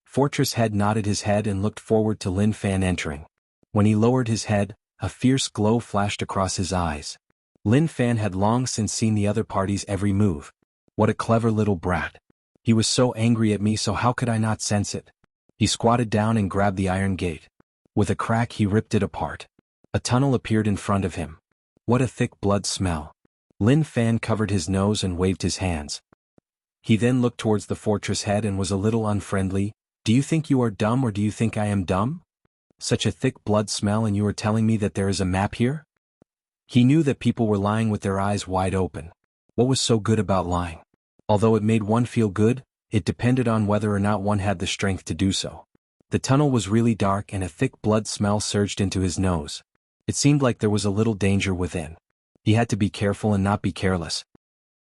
Fortress Head nodded his head and looked forward to Lin Fan entering. When he lowered his head, a fierce glow flashed across his eyes. Lin Fan had long since seen the other party's every move. What a clever little brat. He was so angry at me, so how could I not sense it? He squatted down and grabbed the iron gate. With a crack he ripped it apart. A tunnel appeared in front of him. What a thick blood smell. Lin Fan covered his nose and waved his hands. He then looked towards the Fortress Head and was a little unfriendly. "Do you think you are dumb, or do you think I am dumb? Such a thick blood smell, and you are telling me that there is a map here?" He knew that people were lying with their eyes wide open. What was so good about lying? Although it made one feel good, it depended on whether or not one had the strength to do so. The tunnel was really dark and a thick blood smell surged into his nose. It seemed like there was a little danger within. He had to be careful and not be careless.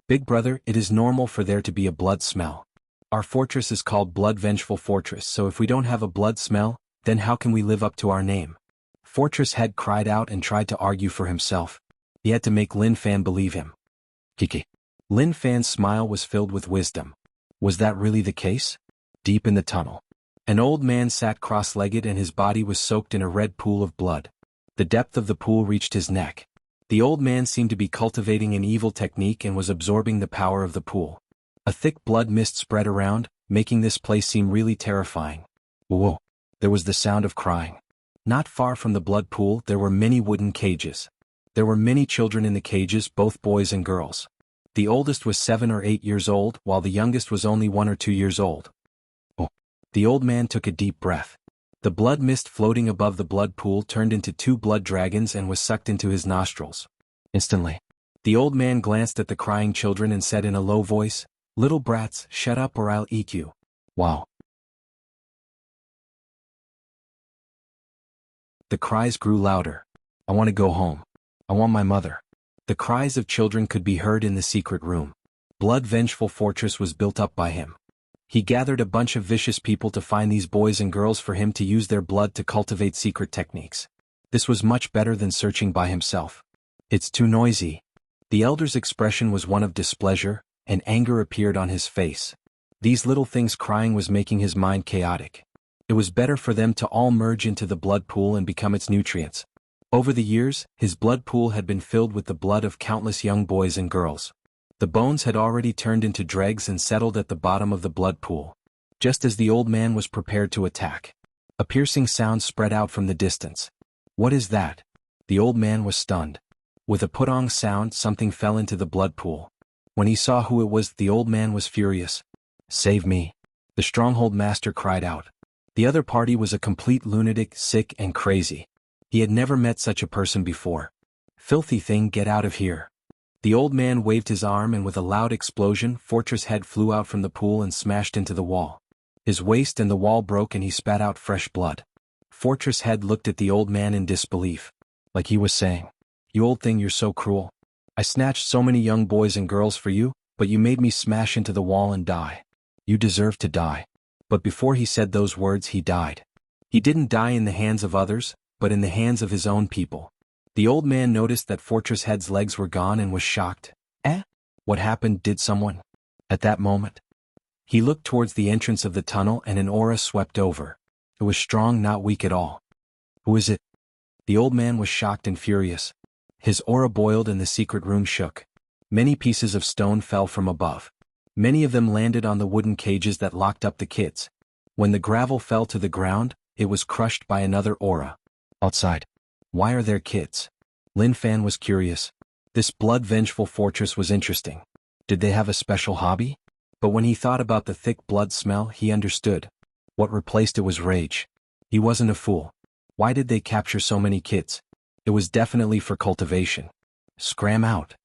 "Big brother, it is normal for there to be a blood smell. Our fortress is called Blood Vengeful Fortress, so if we don't have a blood smell, then how can we live up to our name?" Fortress Head cried out and tried to argue for himself. He had to make Lin Fan believe him. Kiki. Lin Fan's smile was filled with wisdom. Was that really the case? Deep in the tunnel, an old man sat cross-legged and his body was soaked in a red pool of blood. The depth of the pool reached his neck. The old man seemed to be cultivating an evil technique and was absorbing the power of the pool. A thick blood mist spread around, making this place seem really terrifying. Whoa! There was the sound of crying. Not far from the blood pool there were many wooden cages. There were many children in the cages, both boys and girls. The oldest was 7 or 8 years old, while the youngest was only 1 or 2 years old. Oh! The old man took a deep breath. The blood mist floating above the blood pool turned into 2 blood dragons and was sucked into his nostrils. Instantly, the old man glanced at the crying children and said in a low voice, "Little brats, shut up or I'll eat you." Wow! The cries grew louder. "I want to go home. I want my mother." The cries of children could be heard in the secret room. Blood Vengeful Fortress was built up by him. He gathered a bunch of vicious people to find these boys and girls for him to use their blood to cultivate secret techniques. This was much better than searching by himself. "It's too noisy." The elder's expression was one of displeasure, and anger appeared on his face. These little things crying was making his mind chaotic. It was better for them to all merge into the blood pool and become its nutrients. Over the years, his blood pool had been filled with the blood of countless young boys and girls. The bones had already turned into dregs and settled at the bottom of the blood pool. Just as the old man was prepared to attack, a piercing sound spread out from the distance. "What is that?" The old man was stunned. With a put-on sound, something fell into the blood pool. When he saw who it was, the old man was furious. "Save me!" The stronghold master cried out. The other party was a complete lunatic, sick and crazy. He had never met such a person before. Filthy thing, get out of here. The old man waved his arm and with a loud explosion, Fortress Head flew out from the pool and smashed into the wall. His waist and the wall broke and he spat out fresh blood. Fortress Head looked at the old man in disbelief. Like he was saying, "You old thing, you're so cruel. I snatched so many young boys and girls for you, but you made me smash into the wall and die. You deserve to die." But before he said those words, he died. He didn't die in the hands of others, but in the hands of his own people. The old man noticed that Fortress Head's legs were gone and was shocked. What happened? Did someone? At that moment, he looked towards the entrance of the tunnel and an aura swept over. It was strong, not weak at all. Who is it? The old man was shocked and furious. His aura boiled and the secret room shook. Many pieces of stone fell from above. Many of them landed on the wooden cages that locked up the kids. When the gravel fell to the ground, it was crushed by another aura. Outside. Why are there kids? Lin Fan was curious. This blood-vengeful fortress was interesting. Did they have a special hobby? But when he thought about the thick blood smell, he understood. What replaced it was rage. He wasn't a fool. Why did they capture so many kids? It was definitely for cultivation. Scram out.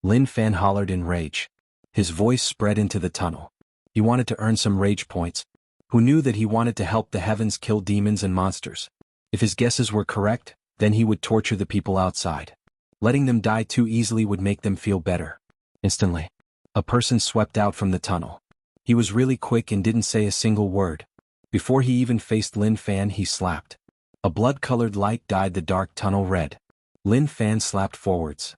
Lin Fan hollered in rage. His voice spread into the tunnel. He wanted to earn some rage points. Who knew that he wanted to help the heavens kill demons and monsters? If his guesses were correct, then he would torture the people outside. Letting them die too easily would make them feel better. Instantly, a person swept out from the tunnel. He was really quick and didn't say a single word. Before he even faced Lin Fan, he slapped. A blood-colored light dyed the dark tunnel red. Lin Fan slapped forwards.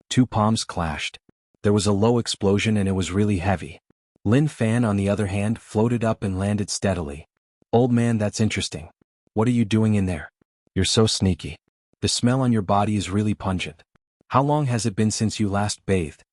Two palms clashed. There was a low explosion and it was really heavy. Lin Fan, on the other hand, floated up and landed steadily. Old man, that's interesting. What are you doing in there? You're so sneaky. The smell on your body is really pungent. How long has it been since you last bathed?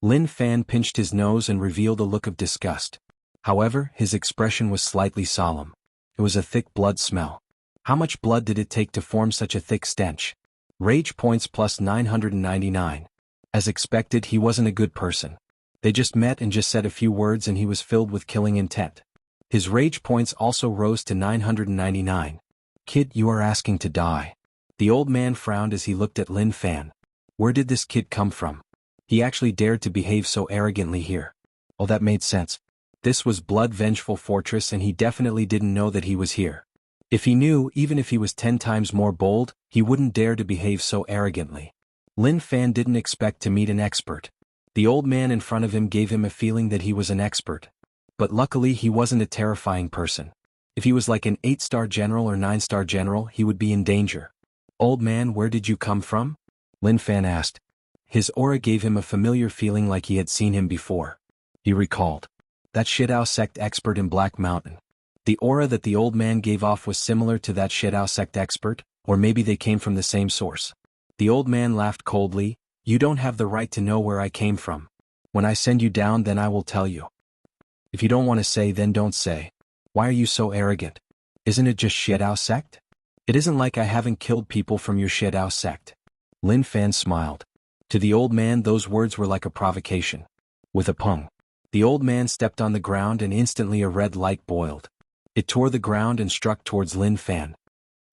Lin Fan pinched his nose and revealed a look of disgust. However, his expression was slightly solemn. It was a thick blood smell. How much blood did it take to form such a thick stench? Rage points plus 999. As expected, he wasn't a good person. They just met and just said a few words and he was filled with killing intent. His rage points also rose to 999. Kid, you are asking to die. The old man frowned as he looked at Lin Fan. Where did this kid come from? He actually dared to behave so arrogantly here. Oh, that made sense. This was blood-vengeful fortress and he definitely didn't know that he was here. If he knew, even if he was 10 times more bold, he wouldn't dare to behave so arrogantly. Lin Fan didn't expect to meet an expert. The old man in front of him gave him a feeling that he was an expert. But luckily he wasn't a terrifying person. If he was like an 8-star general or 9-star general, he would be in danger. Old man, where did you come from? Lin Fan asked. His aura gave him a familiar feeling like he had seen him before. He recalled. That Shidao sect expert in Black Mountain. The aura that the old man gave off was similar to that Shidao sect expert, or maybe they came from the same source. The old man laughed coldly. You don't have the right to know where I came from. When I send you down, then I will tell you. If you don't want to say, then don't say. Why are you so arrogant? Isn't it just Shidao sect? It isn't like I haven't killed people from your Shidao sect. Lin Fan smiled. To the old man, those words were like a provocation. With a pung, the old man stepped on the ground and instantly a red light boiled. It tore the ground and struck towards Lin Fan.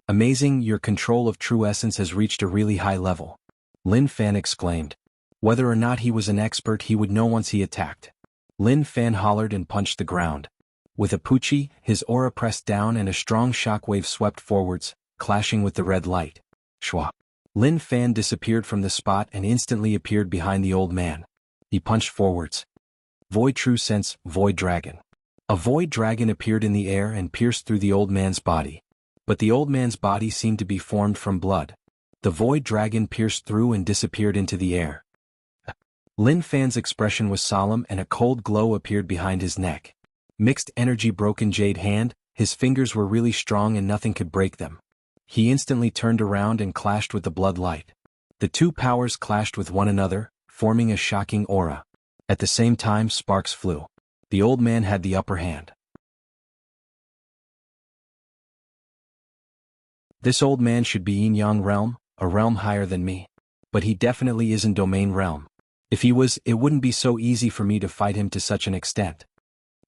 Amazing, your control of true essence has reached a really high level. Lin Fan exclaimed. Whether or not he was an expert, he would know once he attacked. Lin Fan hollered and punched the ground. With a puchi, his aura pressed down and a strong shockwave swept forwards, clashing with the red light. Shwa. Lin Fan disappeared from the spot and instantly appeared behind the old man. He punched forwards. Void True Sense, Void Dragon. A void dragon appeared in the air and pierced through the old man's body. But the old man's body seemed to be formed from blood. The void dragon pierced through and disappeared into the air. Lin Fan's expression was solemn and a cold glow appeared behind his neck. Mixed energy broken jade hand, his fingers were really strong and nothing could break them. He instantly turned around and clashed with the blood light. The two powers clashed with one another, forming a shocking aura. At the same time, sparks flew. The old man had the upper hand. This old man should be Yin Yang realm, a realm higher than me. But he definitely isn't domain realm. If he was, it wouldn't be so easy for me to fight him to such an extent.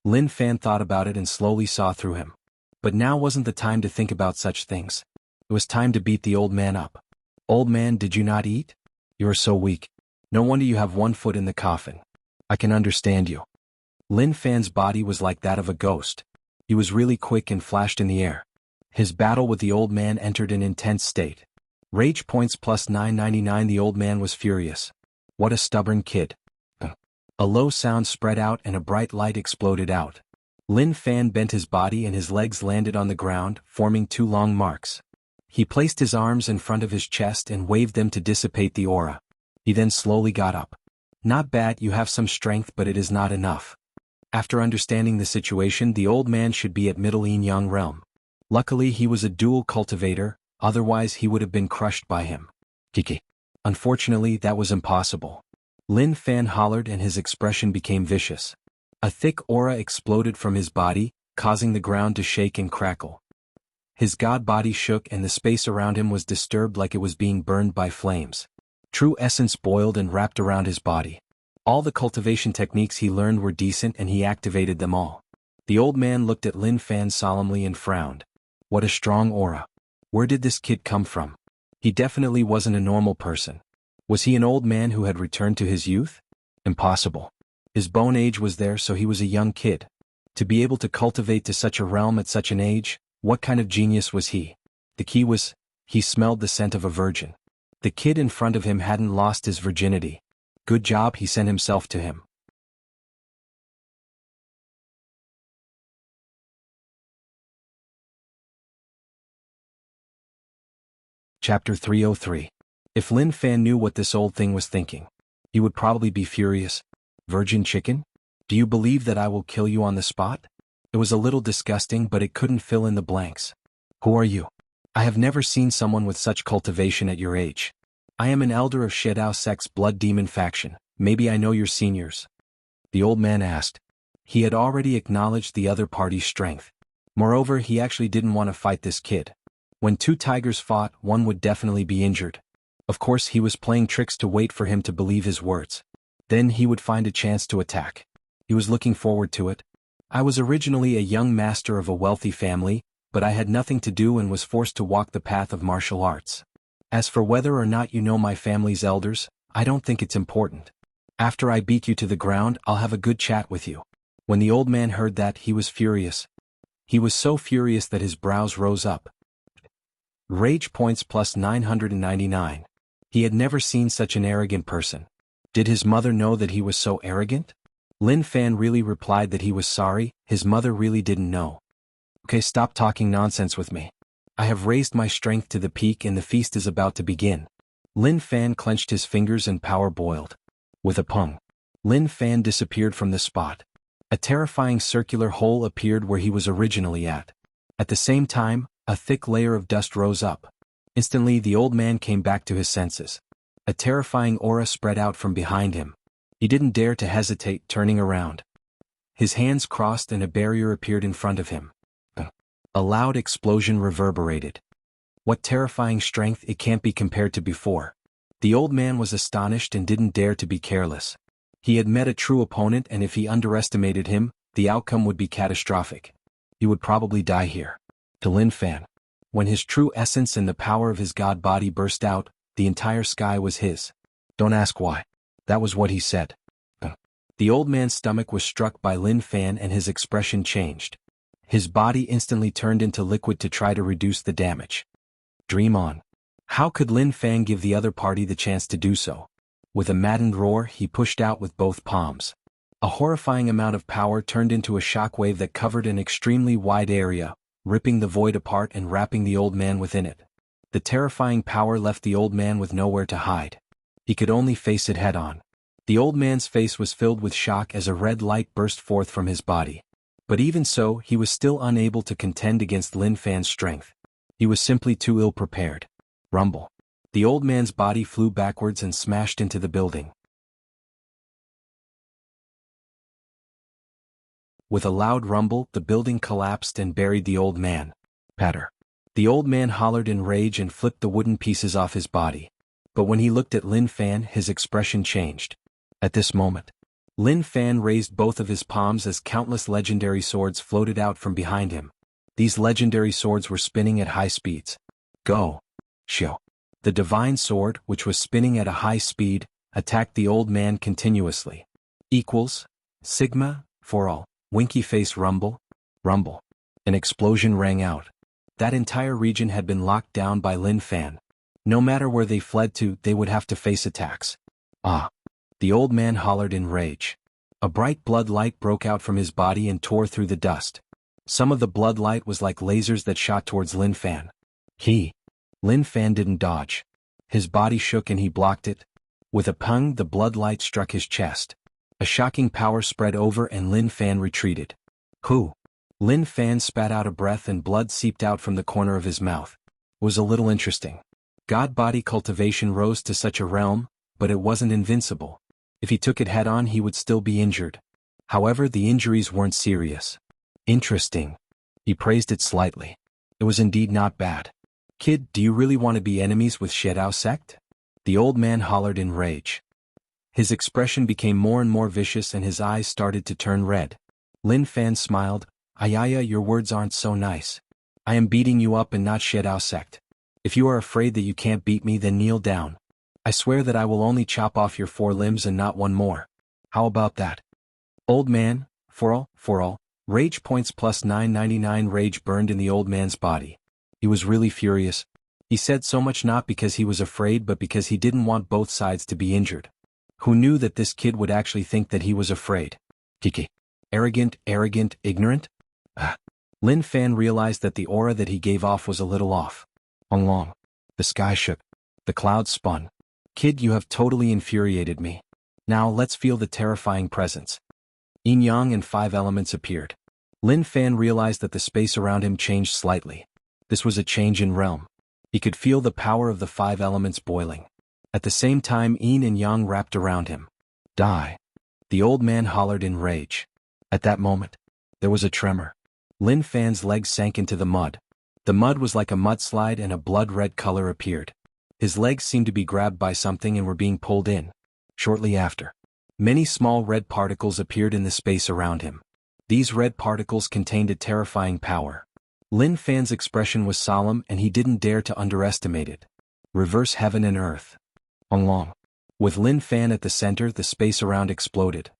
Lin Fan thought about it and slowly saw through him. But now wasn't the time to think about such things. It was time to beat the old man up. Old man, did you not eat? You are so weak. No wonder you have one foot in the coffin. I can understand you. Lin Fan's body was like that of a ghost. He was really quick and flashed in the air. His battle with the old man entered an intense state. Rage points plus 999. The old man was furious. What a stubborn kid. A low sound spread out and a bright light exploded out. Lin Fan bent his body and his legs landed on the ground, forming two long marks. He placed his arms in front of his chest and waved them to dissipate the aura. He then slowly got up. Not bad, you have some strength, but it is not enough. After understanding the situation, the old man should be at Middle Yin Yang realm. Luckily he was a dual cultivator, otherwise he would have been crushed by him. Kiki. Unfortunately, that was impossible. Lin Fan hollered and his expression became vicious. A thick aura exploded from his body, causing the ground to shake and crackle. His god body shook and the space around him was disturbed like it was being burned by flames. True essence boiled and wrapped around his body. All the cultivation techniques he learned were decent and he activated them all. The old man looked at Lin Fan solemnly and frowned. What a strong aura. Where did this kid come from? He definitely wasn't a normal person. Was he an old man who had returned to his youth? Impossible. His bone age was there, so he was a young kid. To be able to cultivate to such a realm at such an age, what kind of genius was he? The key was, he smelled the scent of a virgin. The kid in front of him hadn't lost his virginity. Good job, he sent himself to him. Chapter 303. If Lin Fan knew what this old thing was thinking, he would probably be furious. Virgin chicken? Do you believe that I will kill you on the spot? It was a little disgusting, but it couldn't fill in the blanks. Who are you? I have never seen someone with such cultivation at your age. I am an elder of Shedao Sect's blood demon faction. Maybe I know your seniors. The old man asked. He had already acknowledged the other party's strength. Moreover, he actually didn't want to fight this kid. When two tigers fought, one would definitely be injured. Of course, he was playing tricks to wait for him to believe his words. Then he would find a chance to attack. He was looking forward to it. I was originally a young master of a wealthy family, but I had nothing to do and was forced to walk the path of martial arts. As for whether or not you know my family's elders, I don't think it's important. After I beat you to the ground, I'll have a good chat with you. When the old man heard that, he was furious. He was so furious that his brows rose up. Rage points plus 999. He had never seen such an arrogant person. Did his mother know that he was so arrogant? Lin Fan really replied that he was sorry, his mother really didn't know. Okay, stop talking nonsense with me. I have raised my strength to the peak and the feast is about to begin. Lin Fan clenched his fingers and power boiled. With a pung, Lin Fan disappeared from the spot. A terrifying circular hole appeared where he was originally at. At the same time, a thick layer of dust rose up. Instantly, the old man came back to his senses. A terrifying aura spread out from behind him. He didn't dare to hesitate, turning around. His hands crossed and a barrier appeared in front of him. A loud explosion reverberated. What terrifying strength, it can't be compared to before. The old man was astonished and didn't dare to be careless. He had met a true opponent and if he underestimated him, the outcome would be catastrophic. He would probably die here. To Lin Fan. When his true essence and the power of his god body burst out, the entire sky was his. Don't ask why. That was what he said. The old man's stomach was struck by Lin Fan and his expression changed. His body instantly turned into liquid to try to reduce the damage. Dream on. How could Lin Fan give the other party the chance to do so? With a maddened roar, he pushed out with both palms. A horrifying amount of power turned into a shockwave that covered an extremely wide area, ripping the void apart and wrapping the old man within it. The terrifying power left the old man with nowhere to hide. He could only face it head-on. The old man's face was filled with shock as a red light burst forth from his body. But even so, he was still unable to contend against Lin Fan's strength. He was simply too ill-prepared. Rumble. The old man's body flew backwards and smashed into the building. With a loud rumble, the building collapsed and buried the old man. Patter. The old man hollered in rage and flipped the wooden pieces off his body. But when he looked at Lin Fan, his expression changed. At this moment, Lin Fan raised both of his palms as countless legendary swords floated out from behind him. These legendary swords were spinning at high speeds. Go! Shio! The divine sword, which was spinning at a high speed, attacked the old man continuously. Equals, Sigma, for all, winky face rumble, rumble. An explosion rang out. That entire region had been locked down by Lin Fan. No matter where they fled to, they would have to face attacks. Ah! The old man hollered in rage. A bright blood light broke out from his body and tore through the dust. Some of the blood light was like lasers that shot towards Lin Fan. Lin Fan didn't dodge. His body shook and he blocked it. With a pung, the blood light struck his chest. A shocking power spread over and Lin Fan retreated. Who? Lin Fan spat out a breath and blood seeped out from the corner of his mouth. It was a little interesting. God body cultivation rose to such a realm, but it wasn't invincible. If he took it head-on he would still be injured. However, the injuries weren't serious. Interesting. He praised it slightly. It was indeed not bad. Kid, do you really want to be enemies with Shedao sect? The old man hollered in rage. His expression became more and more vicious and his eyes started to turn red. Lin Fan smiled. Ayaya, your words aren't so nice. I am beating you up and not Shedao sect. If you are afraid that you can't beat me, then kneel down. I swear that I will only chop off your 4 limbs and not one more. How about that? Old man, for all, rage points plus 999 rage burned in the old man's body. He was really furious. He said so much not because he was afraid but because he didn't want both sides to be injured. Who knew that this kid would actually think that he was afraid? Kiki. Arrogant, ignorant? Lin Fan realized that the aura that he gave off was a little off. Long. The sky shook. The clouds spun. Kid, you have totally infuriated me. Now let's feel the terrifying presence. Yin Yang and 5 elements appeared. Lin Fan realized that the space around him changed slightly. This was a change in realm. He could feel the power of the 5 elements boiling. At the same time, Yin and Yang wrapped around him. Die! The old man hollered in rage. At that moment, there was a tremor. Lin Fan's legs sank into the mud. The mud was like a mudslide and a blood-red color appeared. His legs seemed to be grabbed by something and were being pulled in. Shortly after, many small red particles appeared in the space around him. These red particles contained a terrifying power. Lin Fan's expression was solemn and he didn't dare to underestimate it. Reverse heaven and earth. Long. With Lin Fan at the center, the space around exploded.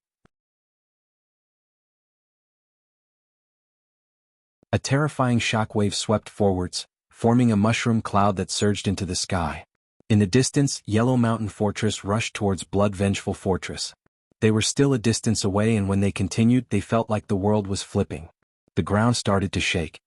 A terrifying shockwave swept forwards, forming a mushroom cloud that surged into the sky. In the distance, Yellow Mountain Fortress rushed towards Blood Vengeful Fortress. They were still a distance away and when they continued they felt like the world was flipping. The ground started to shake.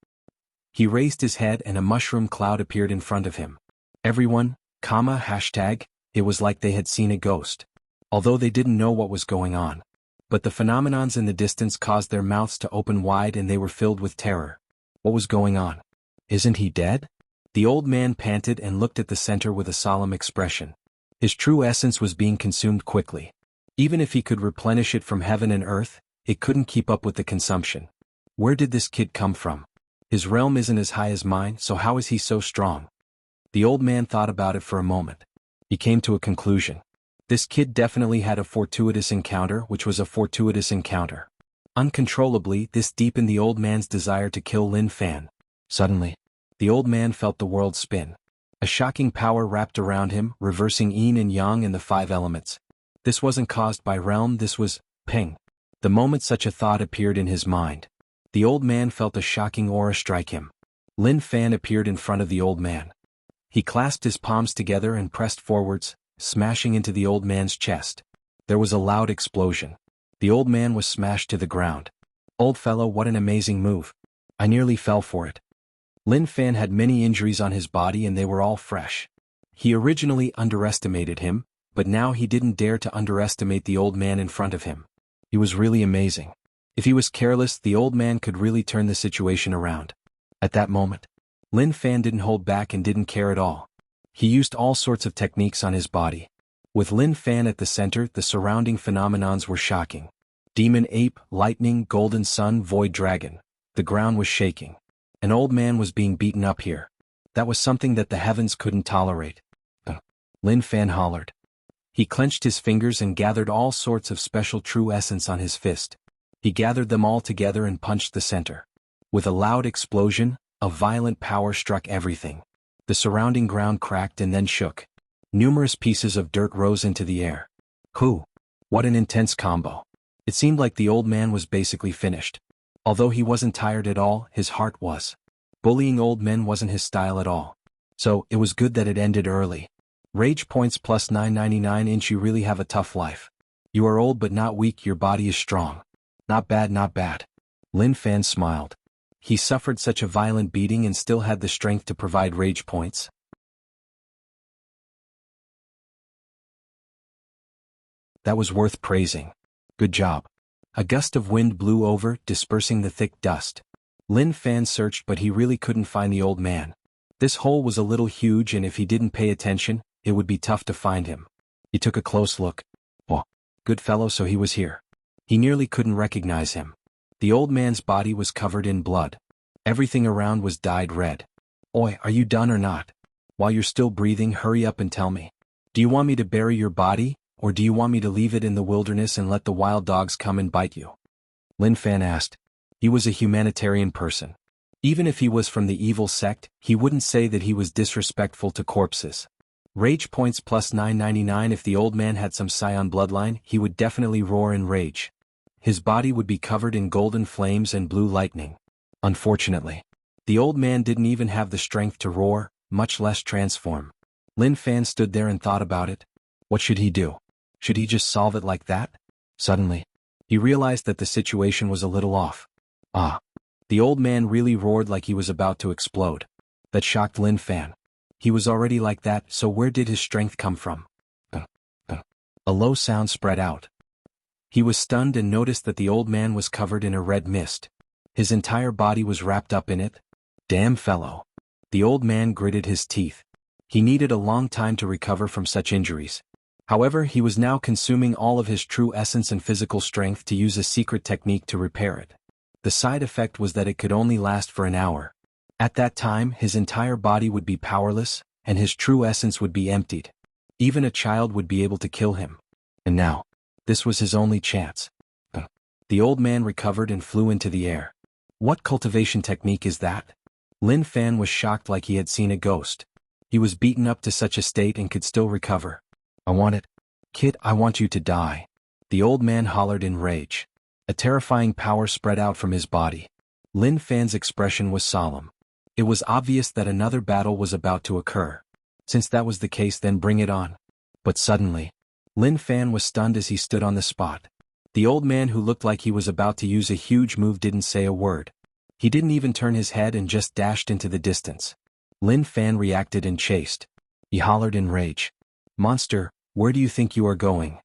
He raised his head and a mushroom cloud appeared in front of him. Everyone, it was like they had seen a ghost. Although they didn't know what was going on. But the phenomenons in the distance caused their mouths to open wide and they were filled with terror. What was going on? Isn't he dead? The old man panted and looked at the center with a solemn expression. His true essence was being consumed quickly. Even if he could replenish it from heaven and earth, it couldn't keep up with the consumption. Where did this kid come from? His realm isn't as high as mine, so how is he so strong? The old man thought about it for a moment. He came to a conclusion. This kid definitely had a fortuitous encounter, which was a fortuitous encounter. Uncontrollably, this deepened the old man's desire to kill Lin Fan. Suddenly, the old man felt the world spin. A shocking power wrapped around him, reversing yin and yang and the 5 elements. This wasn't caused by realm, this was ping. The moment such a thought appeared in his mind, the old man felt a shocking aura strike him. Lin Fan appeared in front of the old man. He clasped his palms together and pressed forwards, smashing into the old man's chest. There was a loud explosion. The old man was smashed to the ground. Old fellow, what an amazing move. I nearly fell for it. Lin Fan had many injuries on his body and they were all fresh. He originally underestimated him, but now he didn't dare to underestimate the old man in front of him. He was really amazing. If he was careless, the old man could really turn the situation around. At that moment, Lin Fan didn't hold back and didn't care at all. He used all sorts of techniques on his body. With Lin Fan at the center, the surrounding phenomenons were shocking. Demon ape, lightning, golden sun, void dragon. The ground was shaking. An old man was being beaten up here. That was something that the heavens couldn't tolerate. Lin Fan hollered. He clenched his fingers and gathered all sorts of special true essence on his fist. He gathered them all together and punched the center. With a loud explosion, a violent power struck everything. The surrounding ground cracked and then shook. Numerous pieces of dirt rose into the air. What an intense combo. It seemed like the old man was basically finished. Although he wasn't tired at all, his heart was. Bullying old men wasn't his style at all. So, it was good that it ended early. Rage points plus 999 inch. You really have a tough life. You are old but not weak, your body is strong. Not bad, not bad. Lin Fan smiled. He suffered such a violent beating and still had the strength to provide rage points. That was worth praising. Good job. A gust of wind blew over, dispersing the thick dust. Lin Fan searched but he really couldn't find the old man. This hole was a little huge and if he didn't pay attention, it would be tough to find him. He took a close look. Oh, good fellow, so he was here. He nearly couldn't recognize him. The old man's body was covered in blood. Everything around was dyed red. Oi, are you done or not? While you're still breathing, hurry up and tell me. Do you want me to bury your body, or do you want me to leave it in the wilderness and let the wild dogs come and bite you? Lin Fan asked. He was a humanitarian person. Even if he was from the evil sect, he wouldn't say that he was disrespectful to corpses. Rage points plus 999. If the old man had some scion bloodline, he would definitely roar in rage. His body would be covered in golden flames and blue lightning. Unfortunately, the old man didn't even have the strength to roar, much less transform. Lin Fan stood there and thought about it. What should he do? Should he just solve it like that? Suddenly, he realized that the situation was a little off. The old man really roared like he was about to explode. That shocked Lin Fan. He was already like that, so where did his strength come from? A low sound spread out. He was stunned and noticed that the old man was covered in a red mist. His entire body was wrapped up in it. Damn fellow. The old man gritted his teeth. He needed a long time to recover from such injuries. However, he was now consuming all of his true essence and physical strength to use a secret technique to repair it. The side effect was that it could only last for an hour. At that time, his entire body would be powerless, and his true essence would be emptied. Even a child would be able to kill him. And now, this was his only chance. The old man recovered and flew into the air. What cultivation technique is that? Lin Fan was shocked like he had seen a ghost. He was beaten up to such a state and could still recover. I want it. Kid, I want you to die. The old man hollered in rage. A terrifying power spread out from his body. Lin Fan's expression was solemn. It was obvious that another battle was about to occur. Since that was the case, then bring it on. But suddenly, Lin Fan was stunned as he stood on the spot. The old man, who looked like he was about to use a huge move, didn't say a word. He didn't even turn his head and just dashed into the distance. Lin Fan reacted and chased. He hollered in rage. Monster, where do you think you are going?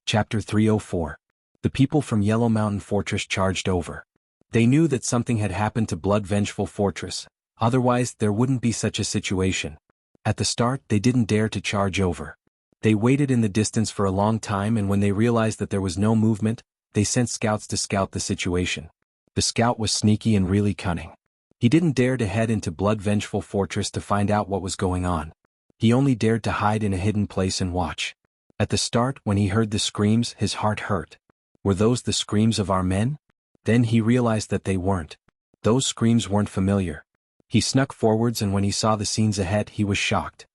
Chapter 304. The people from Yellow Mountain Fortress charged over. They knew that something had happened to Blood Vengeful Fortress, otherwise there wouldn't be such a situation. At the start, they didn't dare to charge over. They waited in the distance for a long time, and when they realized that there was no movement, they sent scouts to scout the situation. The scout was sneaky and really cunning. He didn't dare to head into Blood Vengeful Fortress to find out what was going on. He only dared to hide in a hidden place and watch. At the start, when he heard the screams, his heart hurt. Were those the screams of our men? Then he realized that they weren't. Those screams weren't familiar. He snuck forwards, and when he saw the scenes ahead, he was shocked.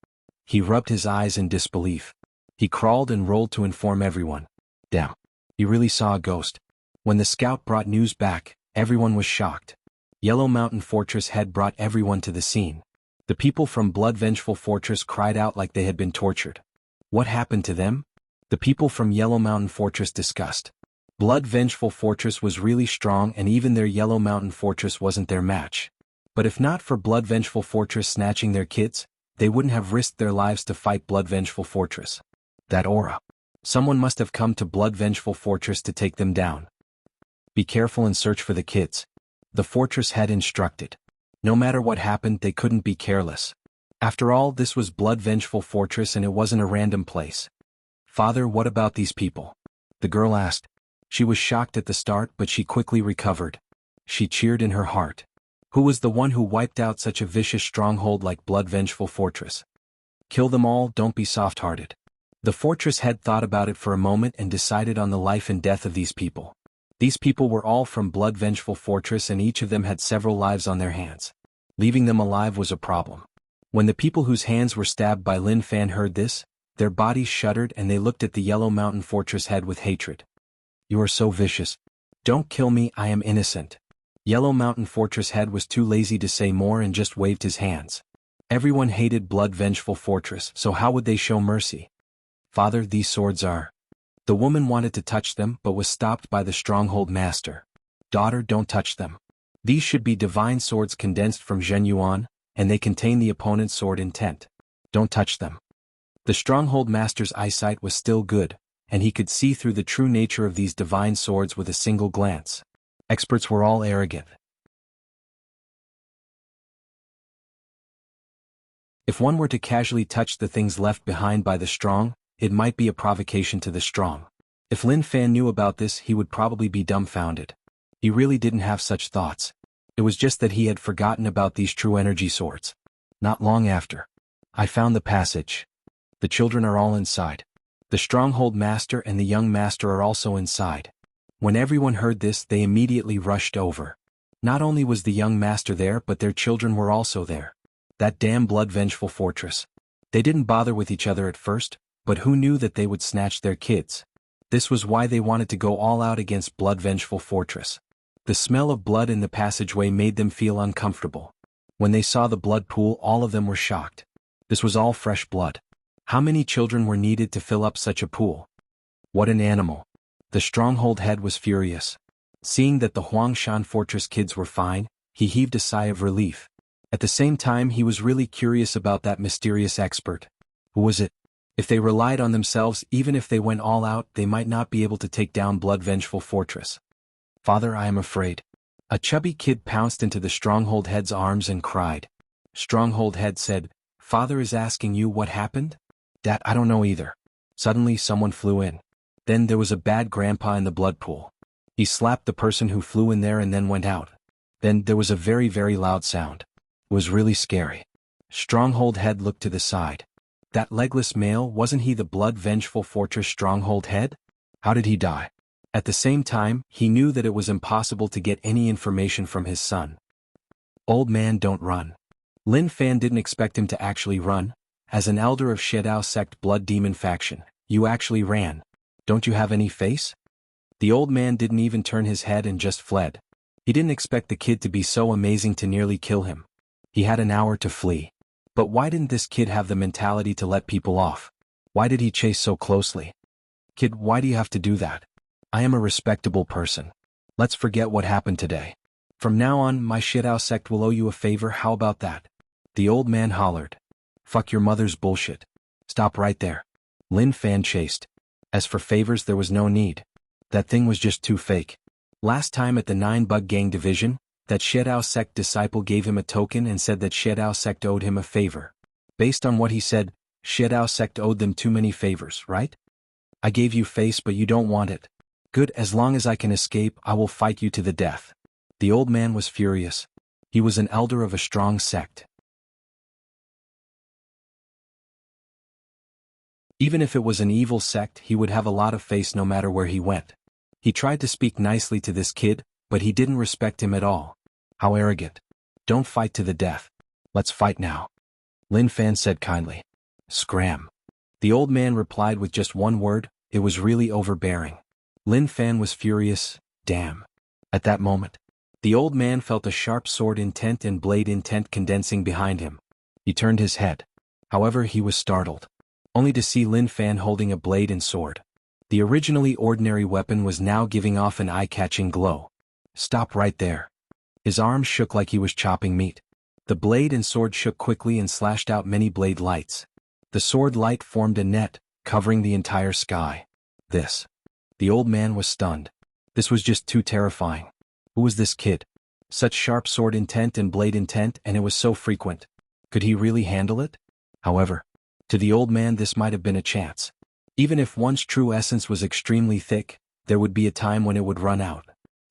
He rubbed his eyes in disbelief. He crawled and rolled to inform everyone. Damn. He really saw a ghost. When the scout brought news back, everyone was shocked. Yellow Mountain Fortress had brought everyone to the scene. The people from Blood Vengeful Fortress cried out like they had been tortured. What happened to them? The people from Yellow Mountain Fortress discussed. Blood Vengeful Fortress was really strong, and even their Yellow Mountain Fortress wasn't their match. But if not for Blood Vengeful Fortress snatching their kids, they wouldn't have risked their lives to fight Blood Vengeful Fortress. That aura. Someone must have come to Blood Vengeful Fortress to take them down. Be careful and search for the kids. The fortress had instructed. No matter what happened, they couldn't be careless. After all, this was Blood Vengeful Fortress, and it wasn't a random place. Father, what about these people? The girl asked. She was shocked at the start, but she quickly recovered. She cheered in her heart. Who was the one who wiped out such a vicious stronghold like Blood Vengeful Fortress? Kill them all, don't be soft-hearted. The fortress head thought about it for a moment and decided on the life and death of these people. These people were all from blood-vengeful fortress and each of them had several lives on their hands. Leaving them alive was a problem. When the people whose hands were stabbed by Lin Fan heard this, their bodies shuddered and they looked at the Yellow Mountain Fortress head with hatred. You are so vicious. Don't kill me, I am innocent. Yellow Mountain Fortress head was too lazy to say more and just waved his hands. Everyone hated blood-vengeful fortress, so how would they show mercy? Father, these swords are. The woman wanted to touch them but was stopped by the stronghold master. Daughter, don't touch them. These should be divine swords condensed from Zhen Yuan, and they contain the opponent's sword intent. Don't touch them. The stronghold master's eyesight was still good, and he could see through the true nature of these divine swords with a single glance. Experts were all arrogant. If one were to casually touch the things left behind by the strong, it might be a provocation to the strong. If Lin Fan knew about this, he would probably be dumbfounded. He really didn't have such thoughts. It was just that he had forgotten about these true energy swords. Not long after. I found the passage. The children are all inside. The stronghold master and the young master are also inside. When everyone heard this, they immediately rushed over. Not only was the young master there, but their children were also there. That damn blood-vengeful fortress. They didn't bother with each other at first, but who knew that they would snatch their kids? This was why they wanted to go all out against blood-vengeful fortress. The smell of blood in the passageway made them feel uncomfortable. When they saw the blood pool, all of them were shocked. This was all fresh blood. How many children were needed to fill up such a pool? What an animal. The stronghold head was furious. Seeing that the Huangshan fortress kids were fine, he heaved a sigh of relief. At the same time, he was really curious about that mysterious expert. Who was it? If they relied on themselves, even if they went all out, they might not be able to take down blood-vengeful fortress. Father, I am afraid. A chubby kid pounced into the stronghold head's arms and cried. Stronghold head said, Father is asking you what happened? That I don't know either. Suddenly someone flew in. Then there was a bad grandpa in the blood pool. He slapped the person who flew in there and then went out. Then there was a very, very loud sound. It was really scary. Stronghold head looked to the side. That legless male, wasn't he the blood-vengeful fortress stronghold head? How did he die? At the same time, he knew that it was impossible to get any information from his son. Old man, don't run. Lin Fan didn't expect him to actually run. As an elder of Shedao sect blood demon faction, you actually ran. Don't you have any face? The old man didn't even turn his head and just fled. He didn't expect the kid to be so amazing to nearly kill him. He had an hour to flee. But why didn't this kid have the mentality to let people off? Why did he chase so closely? Kid, why do you have to do that? I am a respectable person. Let's forget what happened today. From now on, my Shedao sect will owe you a favor, how about that? The old man hollered. Fuck your mother's bullshit. Stop right there. Lin Fan chased. As for favors, there was no need. That thing was just too fake. Last time at the 9-Bug Gang division, that Shedao sect disciple gave him a token and said that Shedao sect owed him a favor. Based on what he said, Shedao sect owed them too many favors, right? I gave you face but you don't want it. Good, as long as I can escape, I will fight you to the death. The old man was furious. He was an elder of a strong sect. Even if it was an evil sect, he would have a lot of face no matter where he went. He tried to speak nicely to this kid, but he didn't respect him at all. How arrogant. Don't fight to the death. Let's fight now. Lin Fan said kindly. Scram. The old man replied with just one word. It was really overbearing. Lin Fan was furious. Damn. At that moment, the old man felt a sharp sword intent and blade intent condensing behind him. He turned his head. However, he was startled. Only to see Lin Fan holding a blade and sword. The originally ordinary weapon was now giving off an eye-catching glow. Stop right there. His arms shook like he was chopping meat. The blade and sword shook quickly and slashed out many blade lights. The sword light formed a net, covering the entire sky. This. The old man was stunned. This was just too terrifying. Who was this kid? Such sharp sword intent and blade intent, and it was so frequent. Could he really handle it? However, to the old man this might have been a chance. Even if one's true essence was extremely thick, there would be a time when it would run out.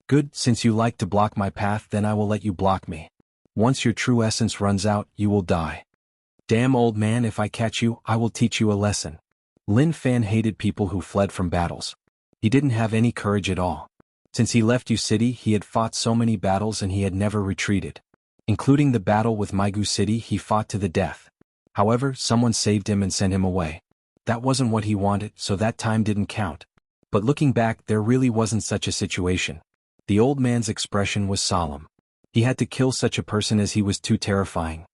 Good, since you like to block my path, then I will let you block me. Once your true essence runs out, you will die. Damn old man, if I catch you, I will teach you a lesson. Lin Fan hated people who fled from battles. He didn't have any courage at all. Since he left Yu City, he had fought so many battles and he had never retreated. Including the battle with Migu City, he fought to the death. However, someone saved him and sent him away. That wasn't what he wanted, so that time didn't count. But looking back, there really wasn't such a situation. The old man's expression was solemn. He had to kill such a person as he was too terrifying.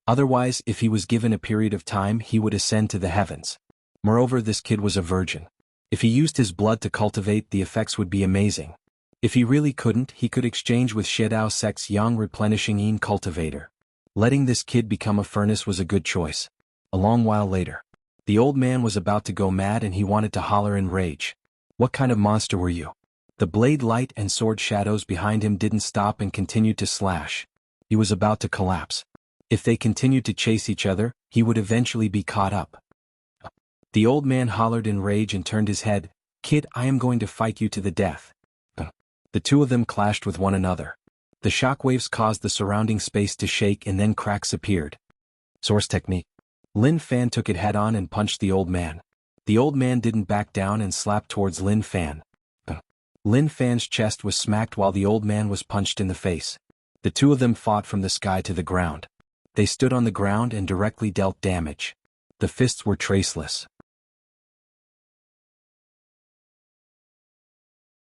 Otherwise, if he was given a period of time, he would ascend to the heavens. Moreover, this kid was a virgin. If he used his blood to cultivate, the effects would be amazing. If he really couldn't, he could exchange with Shedao Sec's young replenishing Yin cultivator. Letting this kid become a furnace was a good choice. A long while later, the old man was about to go mad and he wanted to holler in rage. What kind of monster were you? The blade light and sword shadows behind him didn't stop and continued to slash. He was about to collapse. If they continued to chase each other, he would eventually be caught up. The old man hollered in rage and turned his head. Kid, I am going to fight you to the death. The two of them clashed with one another. The shockwaves caused the surrounding space to shake and then cracks appeared. Source technique. Lin Fan took it head-on and punched the old man. The old man didn't back down and slapped towards Lin Fan. Lin Fan's chest was smacked while the old man was punched in the face. The two of them fought from the sky to the ground. They stood on the ground and directly dealt damage. The fists were traceless.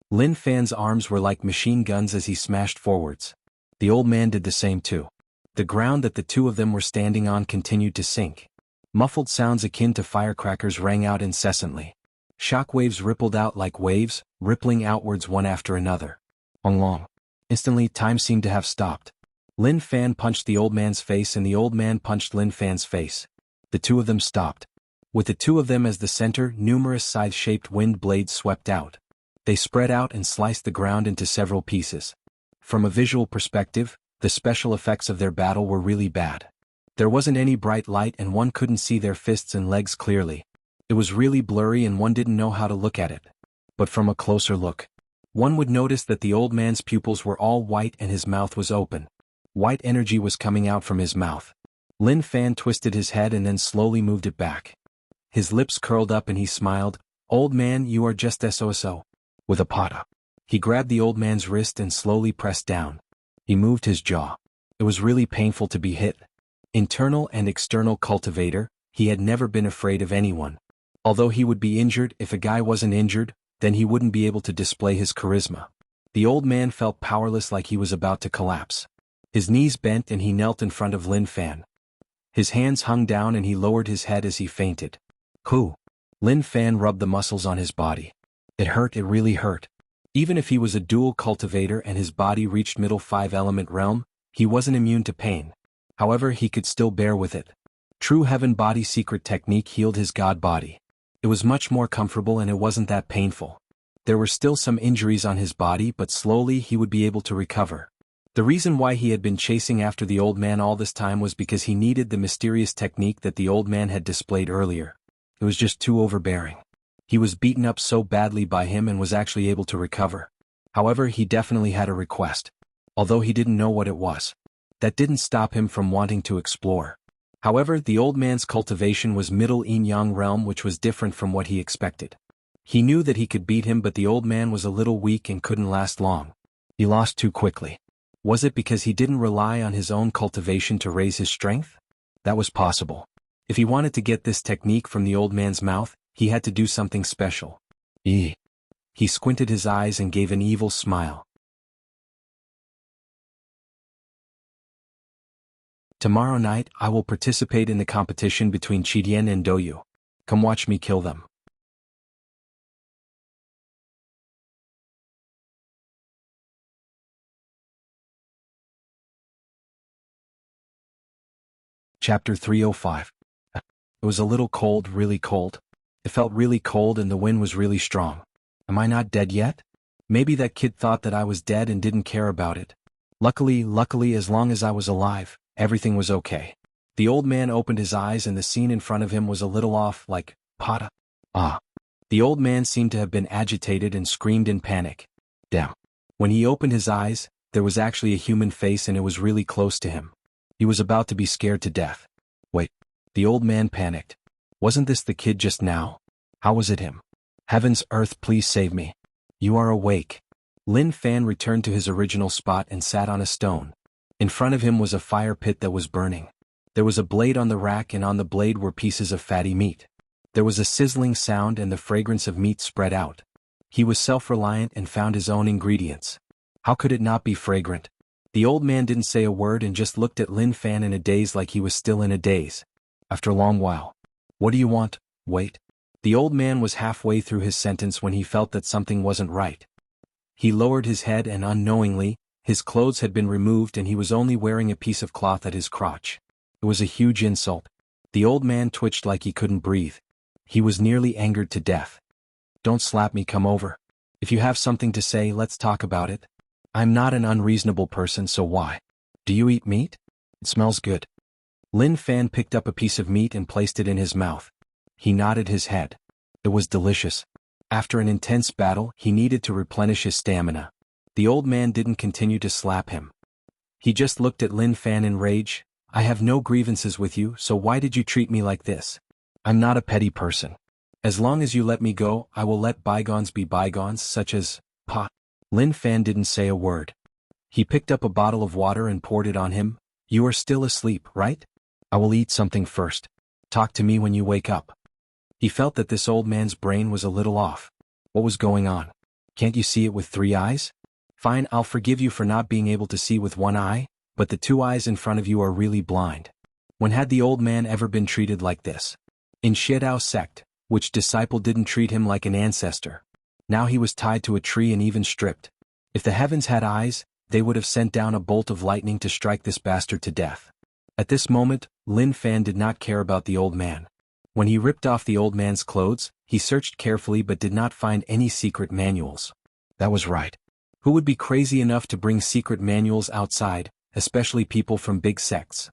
Lin Fan's arms were like machine guns as he smashed forwards. The old man did the same too. The ground that the two of them were standing on continued to sink. Muffled sounds akin to firecrackers rang out incessantly. Shockwaves rippled out like waves, rippling outwards one after another. Long. Instantly, time seemed to have stopped. Lin Fan punched the old man's face and the old man punched Lin Fan's face. The two of them stopped. With the two of them as the center, numerous scythe-shaped wind blades swept out. They spread out and sliced the ground into several pieces. From a visual perspective, the special effects of their battle were really bad. There wasn't any bright light and one couldn't see their fists and legs clearly. It was really blurry and one didn't know how to look at it. But from a closer look, one would notice that the old man's pupils were all white and his mouth was open. White energy was coming out from his mouth. Lin Fan twisted his head and then slowly moved it back. His lips curled up and he smiled. Old man, you are just SOSO. With a pata. He grabbed the old man's wrist and slowly pressed down. He moved his jaw. It was really painful to be hit. Internal and external cultivator, he had never been afraid of anyone. Although he would be injured, if a guy wasn't injured, then he wouldn't be able to display his charisma. The old man felt powerless like he was about to collapse. His knees bent and he knelt in front of Lin Fan. His hands hung down and he lowered his head as he fainted. Who? Lin Fan rubbed the muscles on his body. It hurt, it really hurt. Even if he was a dual cultivator and his body reached middle 5-element realm, he wasn't immune to pain. However, he could still bear with it. True Heaven Body secret technique healed his god body. It was much more comfortable and it wasn't that painful. There were still some injuries on his body, but slowly he would be able to recover. The reason why he had been chasing after the old man all this time was because he needed the mysterious technique that the old man had displayed earlier. It was just too overbearing. He was beaten up so badly by him and was actually able to recover. However, he definitely had a request. Although he didn't know what it was. That didn't stop him from wanting to explore. However, the old man's cultivation was middle yin-yang realm, which was different from what he expected. He knew that he could beat him, but the old man was a little weak and couldn't last long. He lost too quickly. Was it because he didn't rely on his own cultivation to raise his strength? That was possible. If he wanted to get this technique from the old man's mouth, he had to do something special. He squinted his eyes and gave an evil smile. Tomorrow night, I will participate in the competition between Chidian and Doyu. Come watch me kill them. Chapter 305. It was a little cold, really cold. It felt really cold and the wind was really strong. Am I not dead yet? Maybe that kid thought that I was dead and didn't care about it. Luckily, as long as I was alive, everything was okay. The old man opened his eyes and the scene in front of him was a little off, like, Pata. Ah. The old man seemed to have been agitated and screamed in panic. Damn. When he opened his eyes, there was actually a human face and it was really close to him. He was about to be scared to death. Wait. The old man panicked. Wasn't this the kid just now? How was it him? Heavens, earth, please save me. You are awake. Lin Fan returned to his original spot and sat on a stone. In front of him was a fire pit that was burning. There was a blade on the rack, and on the blade were pieces of fatty meat. There was a sizzling sound and the fragrance of meat spread out. He was self-reliant and found his own ingredients. How could it not be fragrant? The old man didn't say a word and just looked at Lin Fan in a daze, like he was still in a daze. After a long while. What do you want? Wait. The old man was halfway through his sentence when he felt that something wasn't right. He lowered his head and unknowingly, his clothes had been removed and he was only wearing a piece of cloth at his crotch. It was a huge insult. The old man twitched like he couldn't breathe. He was nearly angered to death. Don't slap me, come over. If you have something to say, let's talk about it. I'm not an unreasonable person, so why? Do you eat meat? It smells good. Lin Fan picked up a piece of meat and placed it in his mouth. He nodded his head. It was delicious. After an intense battle, he needed to replenish his stamina. The old man didn't continue to slap him. He just looked at Lin Fan in rage. I have no grievances with you, so why did you treat me like this? I'm not a petty person. As long as you let me go, I will let bygones be bygones, such as, pa. Lin Fan didn't say a word. He picked up a bottle of water and poured it on him. You are still asleep, right? I will eat something first. Talk to me when you wake up. He felt that this old man's brain was a little off. What was going on? Can't you see it with 3 eyes? Fine, I'll forgive you for not being able to see with 1 eye, but the 2 eyes in front of you are really blind. When had the old man ever been treated like this? In Xiedao sect, which disciple didn't treat him like an ancestor? Now he was tied to a tree and even stripped. If the heavens had eyes, they would have sent down a bolt of lightning to strike this bastard to death. At this moment, Lin Fan did not care about the old man. When he ripped off the old man's clothes, he searched carefully but did not find any secret manuals. That was right. Who would be crazy enough to bring secret manuals outside, especially people from big sects?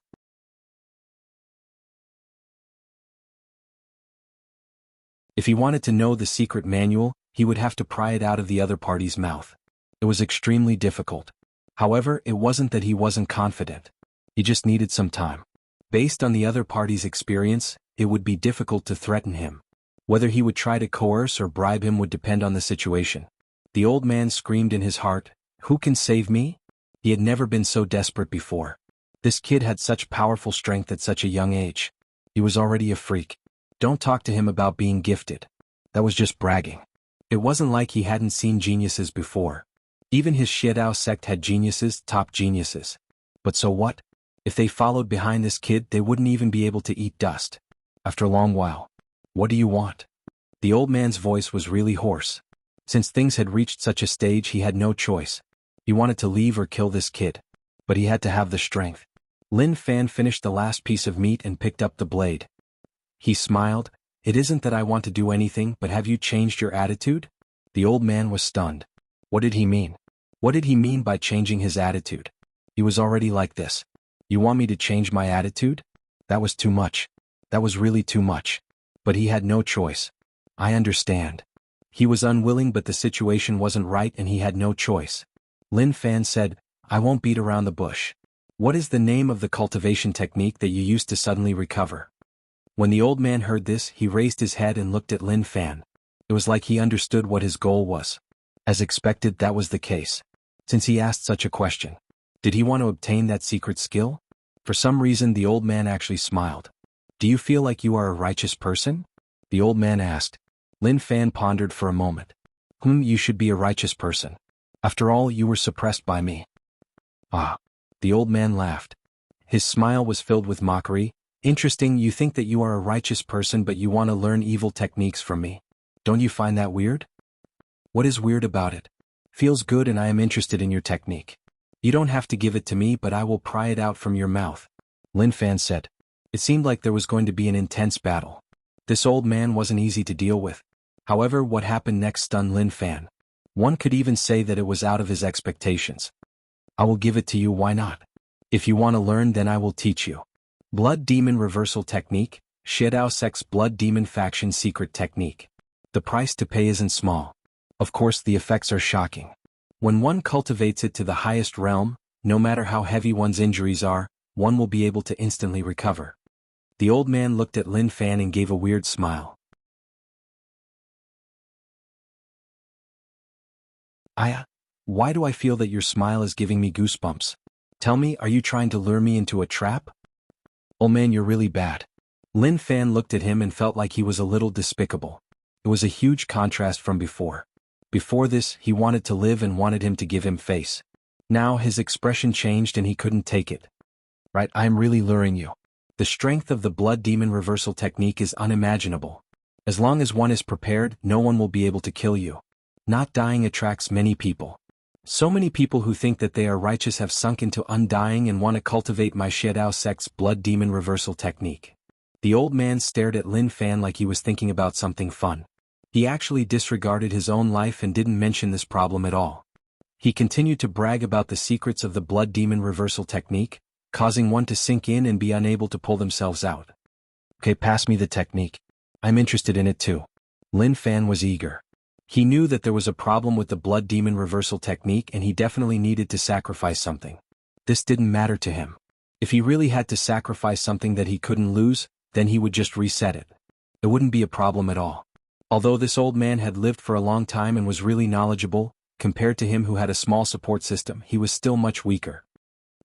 If he wanted to know the secret manual, he would have to pry it out of the other party's mouth. It was extremely difficult. However, it wasn't that he wasn't confident. He just needed some time. Based on the other party's experience, it would be difficult to threaten him. Whether he would try to coerce or bribe him would depend on the situation. The old man screamed in his heart, "Who can save me?" He had never been so desperate before. This kid had such powerful strength at such a young age. He was already a freak. Don't talk to him about being gifted. That was just bragging. It wasn't like he hadn't seen geniuses before. Even his Xiedao sect had geniuses, top geniuses. But so what? If they followed behind this kid, they wouldn't even be able to eat dust. After a long while. What do you want? The old man's voice was really hoarse. Since things had reached such a stage, he had no choice. He wanted to leave or kill this kid. But he had to have the strength. Lin Fan finished the last piece of meat and picked up the blade. He smiled. It isn't that I want to do anything, but have you changed your attitude? The old man was stunned. What did he mean? What did he mean by changing his attitude? He was already like this. You want me to change my attitude? That was too much. That was really too much. But he had no choice. I understand. He was unwilling, but the situation wasn't right and he had no choice. Lin Fan said, I won't beat around the bush. What is the name of the cultivation technique that you used to suddenly recover? When the old man heard this, he raised his head and looked at Lin Fan. It was like he understood what his goal was. As expected, that was the case. Since he asked such a question, did he want to obtain that secret skill? For some reason, the old man actually smiled. Do you feel like you are a righteous person? The old man asked. Lin Fan pondered for a moment. You should be a righteous person. After all, you were suppressed by me. Ah. The old man laughed. His smile was filled with mockery. Interesting, you think that you are a righteous person but you want to learn evil techniques from me. Don't you find that weird? What is weird about it? Feels good and I am interested in your technique. You don't have to give it to me, but I will pry it out from your mouth. Lin Fan said. It seemed like there was going to be an intense battle. This old man wasn't easy to deal with. However, what happened next stunned Lin Fan. One could even say that it was out of his expectations. I will give it to you, why not? If you want to learn, then I will teach you. Blood Demon Reversal Technique, Xiedao Sect's Blood Demon Faction Secret Technique. The price to pay isn't small. Of course, the effects are shocking. When one cultivates it to the highest realm, no matter how heavy one's injuries are, one will be able to instantly recover. The old man looked at Lin Fan and gave a weird smile. Why do I feel that your smile is giving me goosebumps? Tell me, are you trying to lure me into a trap? Old man, you're really bad. Lin Fan looked at him and felt like he was a little despicable. It was a huge contrast from before. Before this, he wanted to live and wanted him to give him face. Now his expression changed and he couldn't take it. Right, I'm really luring you. The strength of the blood demon reversal technique is unimaginable. As long as one is prepared, no one will be able to kill you. Not dying attracts many people. So many people who think that they are righteous have sunk into undying and want to cultivate my Xiedao sect's blood demon reversal technique. The old man stared at Lin Fan like he was thinking about something fun. He actually disregarded his own life and didn't mention this problem at all. He continued to brag about the secrets of the blood demon reversal technique, causing one to sink in and be unable to pull themselves out. Okay, pass me the technique. I'm interested in it too. Lin Fan was eager. He knew that there was a problem with the blood demon reversal technique and he definitely needed to sacrifice something. This didn't matter to him. If he really had to sacrifice something that he couldn't lose, then he would just reset it. It wouldn't be a problem at all. Although this old man had lived for a long time and was really knowledgeable, compared to him who had a small support system, he was still much weaker.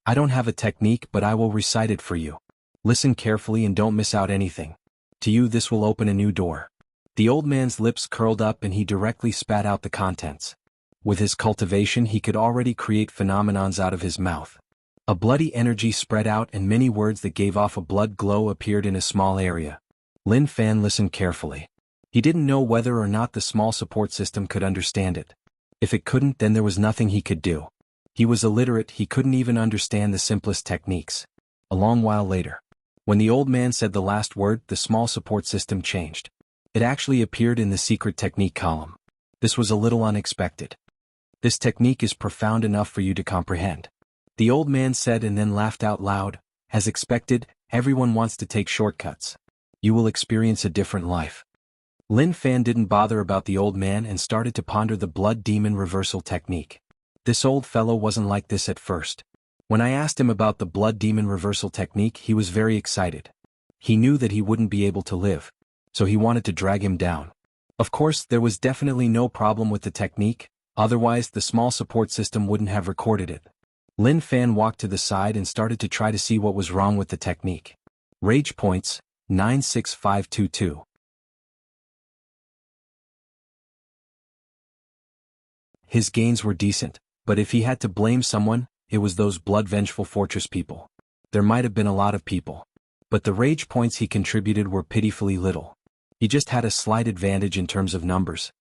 I don't have a technique, but I will recite it for you. Listen carefully and don't miss out anything. To you this will open a new door. The old man's lips curled up and he directly spat out the contents. With his cultivation he could already create phenomenons out of his mouth. A bloody energy spread out and many words that gave off a blood glow appeared in a small area. Lin Fan listened carefully. He didn't know whether or not the small support system could understand it. If it couldn't, then there was nothing he could do. He was illiterate, he couldn't even understand the simplest techniques. A long while later, when the old man said the last word, the small support system changed. It actually appeared in the secret technique column. This was a little unexpected. This technique is profound enough for you to comprehend. The old man said and then laughed out loud. As expected, everyone wants to take shortcuts. You will experience a different life. Lin Fan didn't bother about the old man and started to ponder the blood demon reversal technique. This old fellow wasn't like this at first. When I asked him about the blood demon reversal technique, he was very excited. He knew that he wouldn't be able to live, so he wanted to drag him down. Of course, there was definitely no problem with the technique, otherwise the small support system wouldn't have recorded it. Lin Fan walked to the side and started to try to see what was wrong with the technique. Rage points, 96522. His gains were decent, but if he had to blame someone, it was those blood-vengeful fortress people. There might have been a lot of people, but the rage points he contributed were pitifully little. He just had a slight advantage in terms of numbers.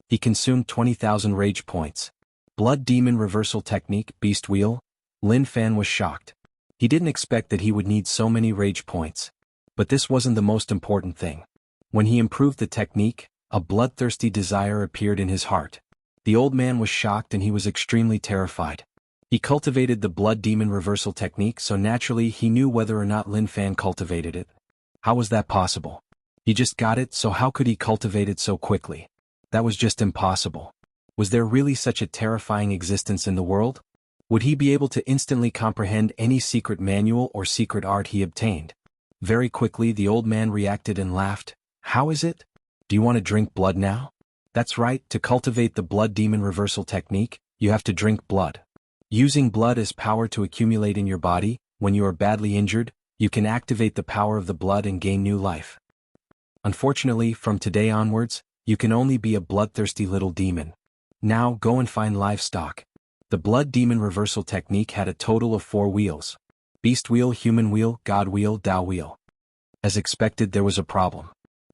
He consumed 20,000 rage points. Blood demon reversal technique, beast wheel? Lin Fan was shocked. He didn't expect that he would need so many rage points. But this wasn't the most important thing. When he improved the technique, a bloodthirsty desire appeared in his heart. The old man was shocked and he was extremely terrified. He cultivated the blood demon reversal technique, so naturally he knew whether or not Lin Fan cultivated it. How was that possible? He just got it, so how could he cultivate it so quickly? That was just impossible. Was there really such a terrifying existence in the world? Would he be able to instantly comprehend any secret manual or secret art he obtained? Very quickly the old man reacted and laughed. How is it? Do you want to drink blood now? That's right, to cultivate the blood demon reversal technique, you have to drink blood. Using blood as power to accumulate in your body, when you are badly injured, you can activate the power of the blood and gain new life. Unfortunately, from today onwards, you can only be a bloodthirsty little demon. Now go and find livestock. The blood demon reversal technique had a total of 4 wheels. Beast wheel, human wheel, God wheel, Tao wheel. As expected, there was a problem.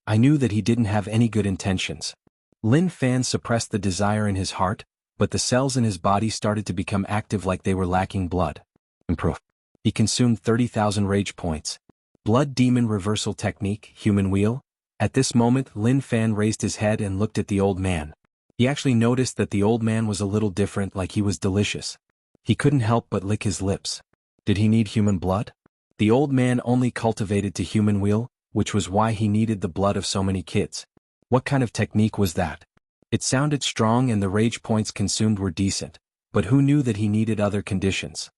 I knew that he didn't have any good intentions. Lin Fan suppressed the desire in his heart, but the cells in his body started to become active like they were lacking blood. He consumed 30,000 rage points. Blood demon reversal technique, human wheel? At this moment, Lin Fan raised his head and looked at the old man. He actually noticed that the old man was a little different, like he was delicious. He couldn't help but lick his lips. Did he need human blood? The old man only cultivated to human wheel, which was why he needed the blood of so many kids. What kind of technique was that? It sounded strong and the rage points consumed were decent, but who knew that he needed other conditions?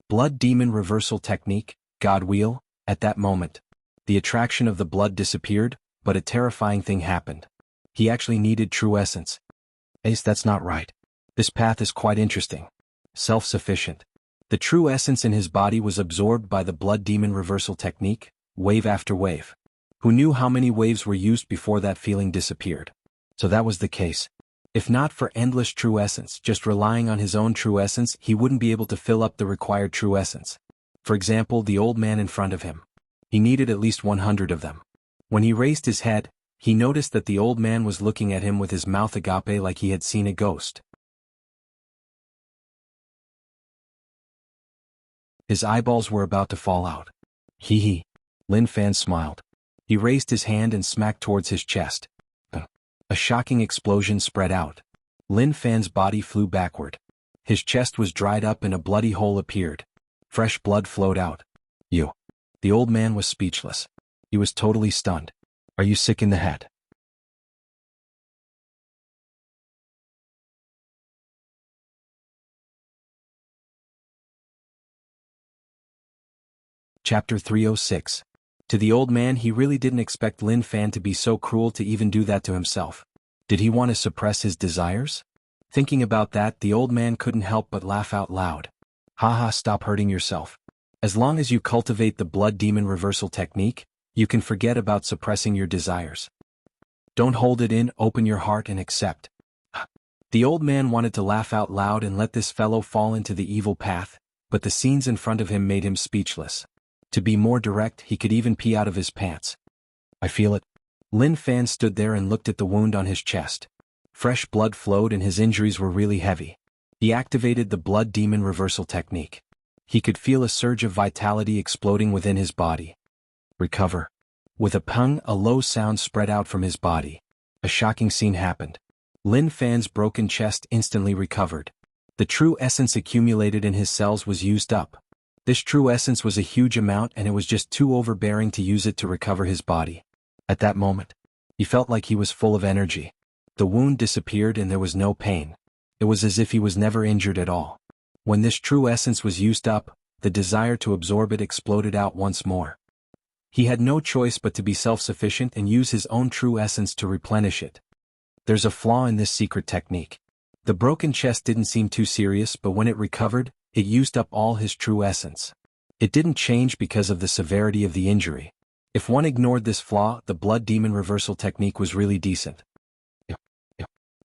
Blood demon reversal technique, God wheel? At that moment, the attraction of the blood disappeared, but a terrifying thing happened. He actually needed true essence. Ace, that's not right. This path is quite interesting. Self-sufficient. The true essence in his body was absorbed by the blood demon reversal technique, wave after wave. Who knew how many waves were used before that feeling disappeared? So that was the case. If not for endless true essence, just relying on his own true essence, he wouldn't be able to fill up the required true essence. For example, the old man in front of him. He needed at least 100 of them. When he raised his head, he noticed that the old man was looking at him with his mouth agape like he had seen a ghost. His eyeballs were about to fall out. Hee hee. Lin Fan smiled. He raised his hand and smacked towards his chest. A shocking explosion spread out. Lin Fan's body flew backward. His chest was dried up and a bloody hole appeared. Fresh blood flowed out. You. The old man was speechless. He was totally stunned. Are you sick in the head? Chapter 306. To the old man, he really didn't expect Lin Fan to be so cruel to even do that to himself. Did he want to suppress his desires? Thinking about that, the old man couldn't help but laugh out loud. Haha, stop hurting yourself. As long as you cultivate the blood demon reversal technique, you can forget about suppressing your desires. Don't hold it in, open your heart and accept. The old man wanted to laugh out loud and let this fellow fall into the evil path, but the scenes in front of him made him speechless. To be more direct, he could even pee out of his pants. I feel it. Lin Fan stood there and looked at the wound on his chest. Fresh blood flowed and his injuries were really heavy. He activated the blood demon reversal technique. He could feel a surge of vitality exploding within his body. Recover. With a pung, a low sound spread out from his body. A shocking scene happened. Lin Fan's broken chest instantly recovered. The true essence accumulated in his cells was used up. This true essence was a huge amount and it was just too overbearing to use it to recover his body. At that moment, he felt like he was full of energy. The wound disappeared and there was no pain. It was as if he was never injured at all. When this true essence was used up, the desire to absorb it exploded out once more. He had no choice but to be self-sufficient and use his own true essence to replenish it. There's a flaw in this secret technique. The broken chest didn't seem too serious, but when it recovered, it used up all his true essence. It didn't change because of the severity of the injury. If one ignored this flaw, the blood demon reversal technique was really decent.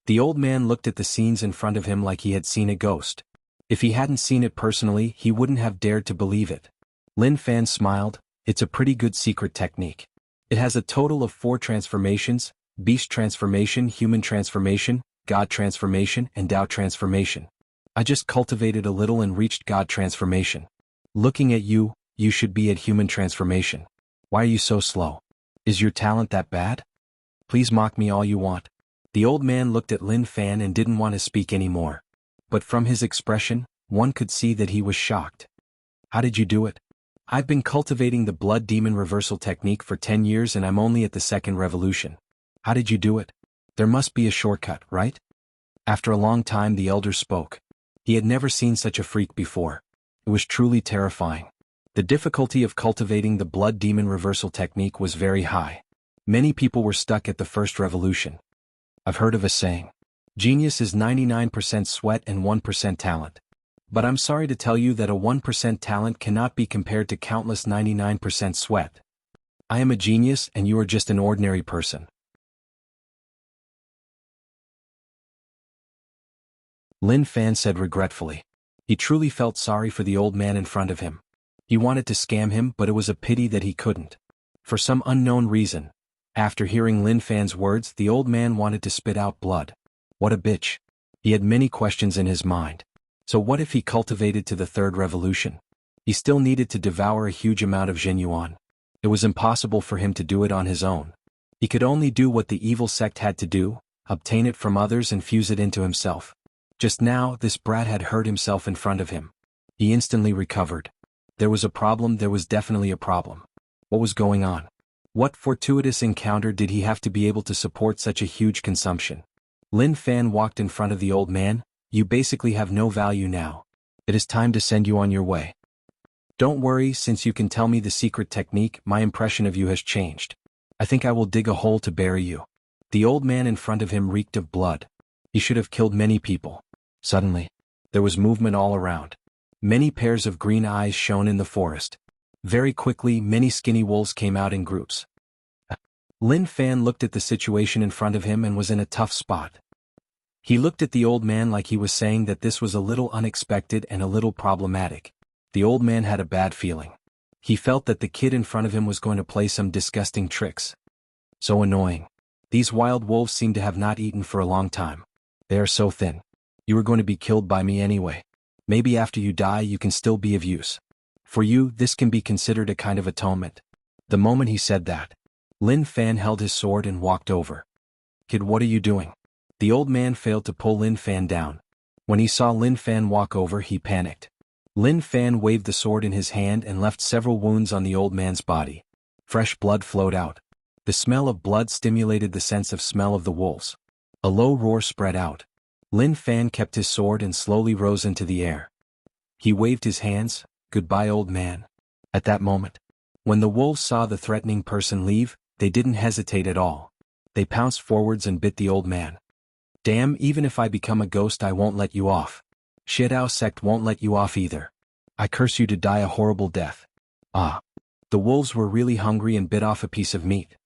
The old man looked at the scenes in front of him like he had seen a ghost. If he hadn't seen it personally, he wouldn't have dared to believe it. Lin Fan smiled. It's a pretty good secret technique. It has a total of 4 transformations: beast transformation, human transformation, God transformation, and Tao transformation. I just cultivated a little and reached God transformation. Looking at you, you should be at human transformation. Why are you so slow? Is your talent that bad? Please mock me all you want. The old man looked at Lin Fan and didn't want to speak anymore. But from his expression, one could see that he was shocked. How did you do it? I've been cultivating the blood demon reversal technique for 10 years and I'm only at the 2nd revolution. How did you do it? There must be a shortcut, right? After a long time the elder spoke. He had never seen such a freak before. It was truly terrifying. The difficulty of cultivating the blood demon reversal technique was very high. Many people were stuck at the 1st revolution. I've heard of a saying. Genius is 99% sweat and 1% talent. But I'm sorry to tell you that a 1% talent cannot be compared to countless 99% sweat. I am a genius and you are just an ordinary person. Lin Fan said regretfully. He truly felt sorry for the old man in front of him. He wanted to scam him, but it was a pity that he couldn't. For some unknown reason, after hearing Lin Fan's words, the old man wanted to spit out blood. What a bitch. He had many questions in his mind. So what if he cultivated to the 3rd revolution? He still needed to devour a huge amount of Zhenyuan. It was impossible for him to do it on his own. He could only do what the evil sect had to do, obtain it from others and fuse it into himself. Just now, this brat had hurt himself in front of him. He instantly recovered. There was a problem, there was definitely a problem. What was going on? What fortuitous encounter did he have to be able to support such a huge consumption? Lin Fan walked in front of the old man. You basically have no value now. It is time to send you on your way. Don't worry, since you can tell me the secret technique, my impression of you has changed. I think I will dig a hole to bury you. The old man in front of him reeked of blood. He should have killed many people. Suddenly, there was movement all around. Many pairs of green eyes shone in the forest. Very quickly, many skinny wolves came out in groups. Lin Fan looked at the situation in front of him and was in a tough spot. He looked at the old man like he was saying that this was a little unexpected and a little problematic. The old man had a bad feeling. He felt that the kid in front of him was going to play some disgusting tricks. So annoying. These wild wolves seem to have not eaten for a long time. They are so thin. You are going to be killed by me anyway. Maybe after you die you can still be of use. For you, this can be considered a kind of atonement. The moment he said that, Lin Fan held his sword and walked over. Kid, what are you doing? The old man failed to pull Lin Fan down. When he saw Lin Fan walk over, he panicked. Lin Fan waved the sword in his hand and left several wounds on the old man's body. Fresh blood flowed out. The smell of blood stimulated the sense of smell of the wolves. A low roar spread out. Lin Fan kept his sword and slowly rose into the air. He waved his hands. Goodbye, old man. At that moment, when the wolves saw the threatening person leave, they didn't hesitate at all. They pounced forwards and bit the old man. Damn, even if I become a ghost I won't let you off. Shidao sect won't let you off either. I curse you to die a horrible death. Ah. The wolves were really hungry and bit off a piece of meat.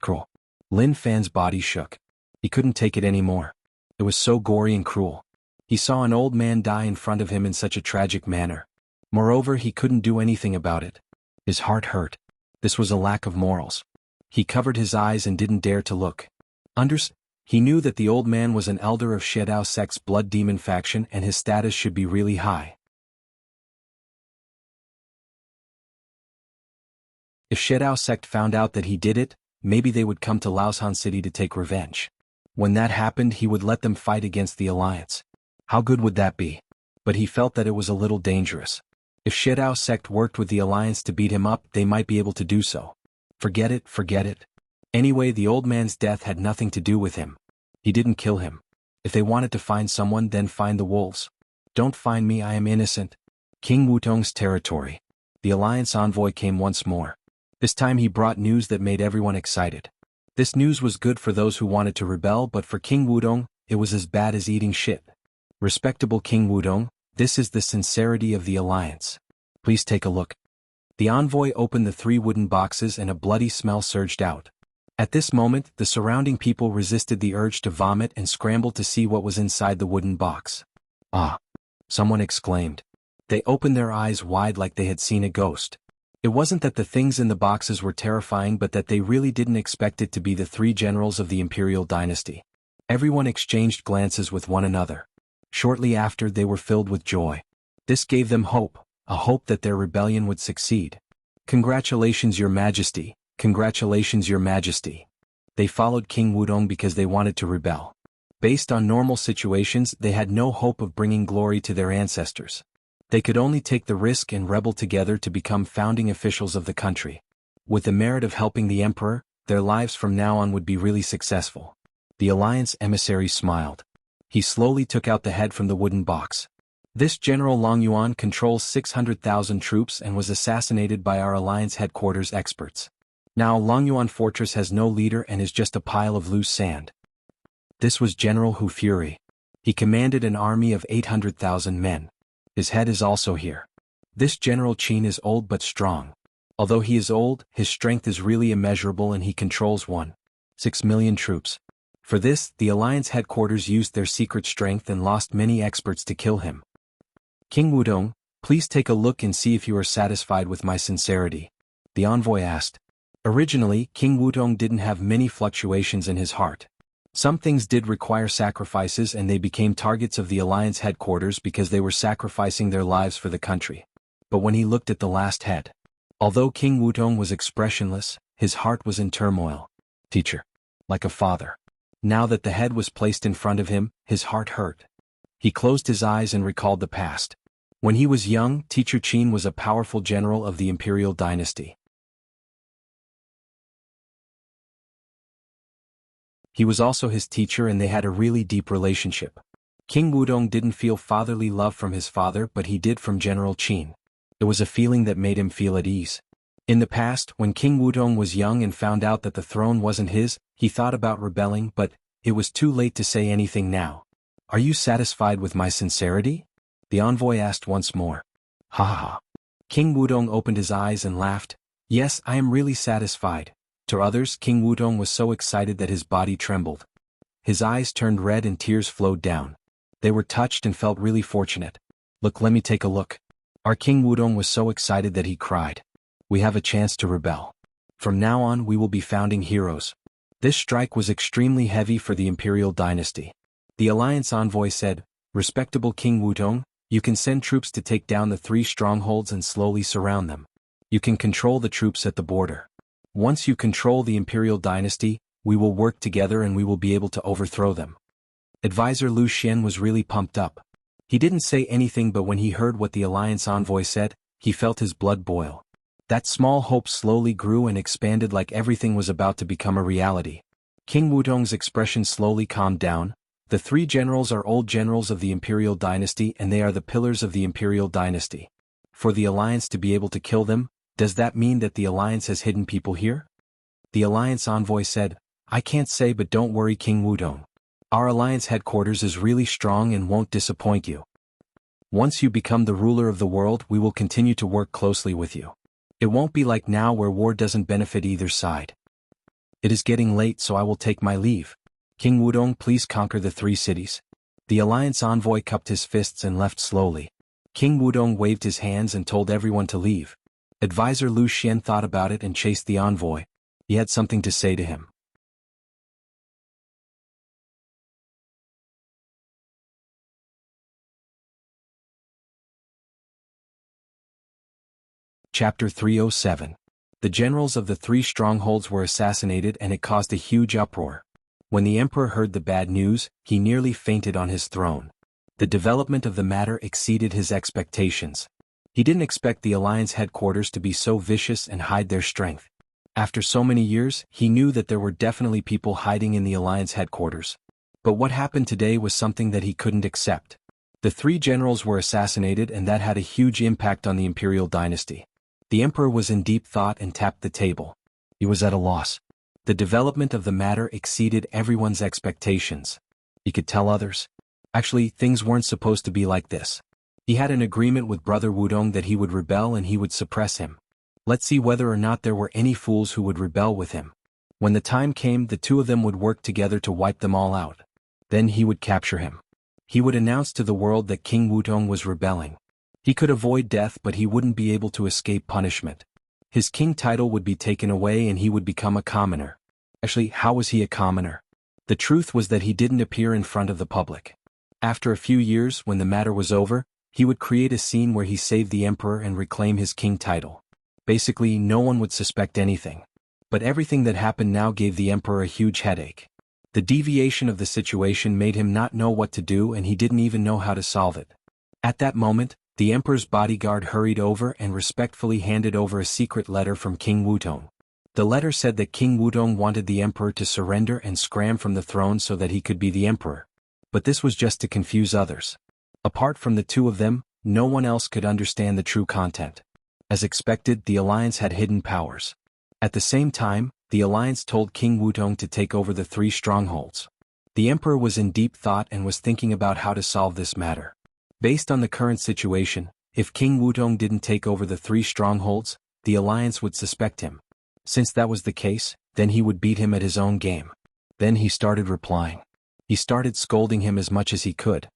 Cruel. Lin Fan's body shook. He couldn't take it anymore. It was so gory and cruel. He saw an old man die in front of him in such a tragic manner. Moreover, he couldn't do anything about it. His heart hurt. This was a lack of morals. He covered his eyes and didn't dare to look. He knew that the old man was an elder of Shidao sect's blood demon faction and his status should be really high. If Shidao sect found out that he did it, maybe they would come to Laoshan City to take revenge. When that happened, he would let them fight against the alliance. How good would that be? But he felt that it was a little dangerous. If Shidao sect worked with the alliance to beat him up, they might be able to do so. Forget it, forget it. Anyway, the old man's death had nothing to do with him. He didn't kill him. If they wanted to find someone, then find the wolves. Don't find me, I am innocent. King Wutong's territory. The alliance envoy came once more. This time he brought news that made everyone excited. This news was good for those who wanted to rebel, but for King Wudong, it was as bad as eating shit. Respectable King Wudong, this is the sincerity of the alliance. Please take a look. The envoy opened the 3 wooden boxes and a bloody smell surged out. At this moment, the surrounding people resisted the urge to vomit and scrambled to see what was inside the wooden box. Ah! Someone exclaimed. They opened their eyes wide like they had seen a ghost. It wasn't that the things in the boxes were terrifying, but that they really didn't expect it to be the 3 generals of the imperial dynasty. Everyone exchanged glances with one another. Shortly after, they were filled with joy. This gave them hope, a hope that their rebellion would succeed. Congratulations, Your Majesty. Congratulations, Your Majesty. They followed King Wudong because they wanted to rebel. Based on normal situations, they had no hope of bringing glory to their ancestors. They could only take the risk and rebel together to become founding officials of the country. With the merit of helping the emperor, their lives from now on would be really successful. The alliance emissary smiled. He slowly took out the head from the wooden box. This General Long Yuan controls 600,000 troops and was assassinated by our alliance headquarters experts. Now Long Yuan Fortress has no leader and is just a pile of loose sand. This was General Hu Fury. He commanded an army of 800,000 men. His head is also here. This General Qin is old but strong. Although he is old, his strength is really immeasurable and he controls 1.6 million troops. For this, the alliance headquarters used their secret strength and lost many experts to kill him. King Wudong, please take a look and see if you are satisfied with my sincerity. The envoy asked. Originally, King Wudong didn't have many fluctuations in his heart. Some things did require sacrifices and they became targets of the alliance headquarters because they were sacrificing their lives for the country. But when he looked at the last head, although King Wudong was expressionless, his heart was in turmoil. Teacher. Like a father. Now that the head was placed in front of him, his heart hurt. He closed his eyes and recalled the past. When he was young, Teacher Qin was a powerful general of the imperial dynasty. He was also his teacher and they had a really deep relationship. King Wudong didn't feel fatherly love from his father, but he did from General Qin. It was a feeling that made him feel at ease. In the past, when King Wudong was young and found out that the throne wasn't his, he thought about rebelling, but it was too late to say anything now. "Are you satisfied with my sincerity?" the envoy asked once more. "Ha ha ha." King Wudong opened his eyes and laughed. "Yes, I am really satisfied." To others, King Wudong was so excited that his body trembled. His eyes turned red and tears flowed down. They were touched and felt really fortunate. "Look, let me take a look." Our King Wudong was so excited that he cried. "We have a chance to rebel. From now on we will be founding heroes." This strike was extremely heavy for the imperial dynasty. The alliance envoy said, "Respectable King Wudong, you can send troops to take down the 3 strongholds and slowly surround them. You can control the troops at the border. Once you control the imperial dynasty, we will work together and we will be able to overthrow them." Advisor Lu Xian was really pumped up. He didn't say anything, but when he heard what the alliance envoy said, he felt his blood boil. That small hope slowly grew and expanded like everything was about to become a reality. King Wudong's expression slowly calmed down. The 3 generals are old generals of the imperial dynasty and they are the pillars of the imperial dynasty. For the alliance to be able to kill them, does that mean that the alliance has hidden people here? The alliance envoy said, "I can't say, but don't worry King Wudong. Our alliance headquarters is really strong and won't disappoint you. Once you become the ruler of the world, we will continue to work closely with you. It won't be like now where war doesn't benefit either side. It is getting late, so I will take my leave. King Wudong, please conquer the 3 cities." The alliance envoy cupped his fists and left slowly. King Wudong waved his hands and told everyone to leave. Advisor Lu Xian thought about it and chased the envoy. He had something to say to him. Chapter 307. The generals of the 3 strongholds were assassinated and it caused a huge uproar. When the emperor heard the bad news, he nearly fainted on his throne. The development of the matter exceeded his expectations. He didn't expect the alliance headquarters to be so vicious and hide their strength. After so many years, he knew that there were definitely people hiding in the alliance headquarters. But what happened today was something that he couldn't accept. The 3 generals were assassinated and that had a huge impact on the imperial dynasty. The emperor was in deep thought and tapped the table. He was at a loss. The development of the matter exceeded everyone's expectations. He could tell others. Actually, things weren't supposed to be like this. He had an agreement with Brother Wudong that he would rebel and he would suppress him. Let's see whether or not there were any fools who would rebel with him. When the time came, the 2 of them would work together to wipe them all out. Then he would capture him. He would announce to the world that King Wudong was rebelling. He could avoid death, but he wouldn't be able to escape punishment. His king title would be taken away and he would become a commoner. Actually, how was he a commoner? The truth was that he didn't appear in front of the public. After a few years, when the matter was over, he would create a scene where he saved the emperor and reclaim his king title. Basically, no one would suspect anything. But everything that happened now gave the emperor a huge headache. The deviation of the situation made him not know what to do and he didn't even know how to solve it. At that moment, the emperor's bodyguard hurried over and respectfully handed over a secret letter from King Wudong. The letter said that King Wudong wanted the emperor to surrender and scram from the throne so that he could be the emperor. But this was just to confuse others. Apart from the 2 of them, no one else could understand the true content. As expected, the alliance had hidden powers. At the same time, the alliance told King Wudong to take over the 3 strongholds. The emperor was in deep thought and was thinking about how to solve this matter. Based on the current situation, if King Wudong didn't take over the 3 strongholds, the alliance would suspect him. Since that was the case, then he would beat him at his own game. Then he started replying. He started scolding him as much as he could.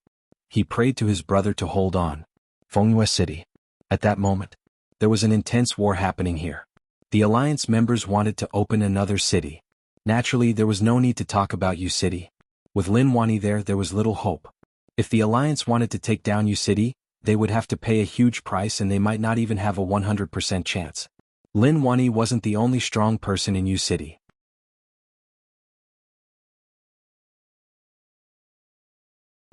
He prayed to his brother to hold on. Fengyue City. At that moment, there was an intense war happening here. The alliance members wanted to open another city. Naturally, there was no need to talk about Yu City. With Lin Wani there was little hope. If the alliance wanted to take down Yu City, they would have to pay a huge price and they might not even have a 100% chance. Lin Wani wasn't the only strong person in Yu City.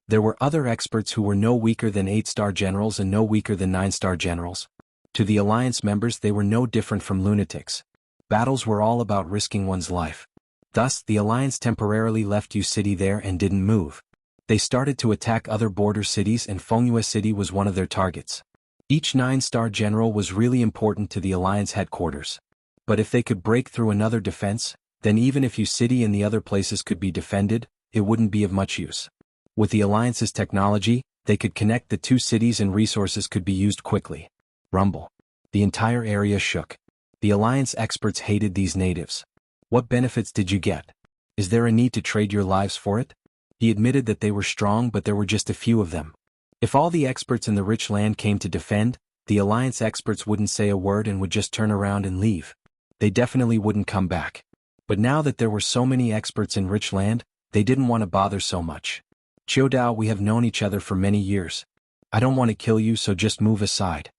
There were other experts who were no weaker than 8-star generals and no weaker than 9-star generals. To the alliance members, they were no different from lunatics. Battles were all about risking one's life. Thus, the alliance temporarily left Yu City there and didn't move. They started to attack other border cities and Fengyue City was one of their targets. Each 9-star general was really important to the Alliance headquarters. But if they could break through another defense, then even if Wuxia City and the other places could be defended, it wouldn't be of much use. With the Alliance's technology, they could connect the two cities and resources could be used quickly. Rumble. The entire area shook. The Alliance experts hated these natives. What benefits did you get? Is there a need to trade your lives for it? He admitted that they were strong, but there were just a few of them. If all the experts in the rich land came to defend, the Alliance experts wouldn't say a word and would just turn around and leave. They definitely wouldn't come back. But now that there were so many experts in rich land, they didn't want to bother so much. Qiu Dao, we have known each other for many years. I don't want to kill you, so just move aside.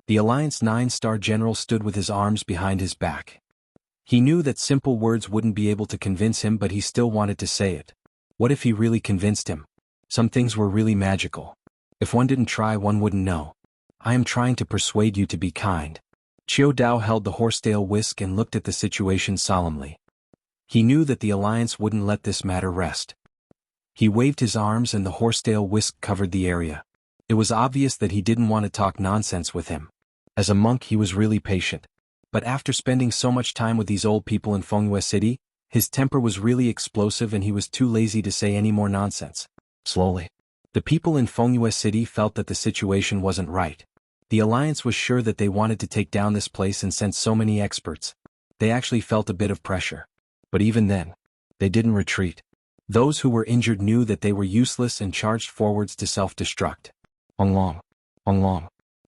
The Alliance 9-star general stood with his arms behind his back. He knew that simple words wouldn't be able to convince him, but he still wanted to say it. What if he really convinced him? Some things were really magical. If one didn't try, one wouldn't know. I am trying to persuade you to be kind. Qiu Dao held the horsetail whisk and looked at the situation solemnly. He knew that the Alliance wouldn't let this matter rest. He waved his arms and the horsetail whisk covered the area. It was obvious that he didn't want to talk nonsense with him. As a monk, he was really patient. But after spending so much time with these old people in Wuxia City, his temper was really explosive and he was too lazy to say any more nonsense. Slowly. The people in Wuxia City felt that the situation wasn't right. The Alliance was sure that they wanted to take down this place and sent so many experts. They actually felt a bit of pressure. But even then, they didn't retreat. Those who were injured knew that they were useless and charged forwards to self-destruct. Long.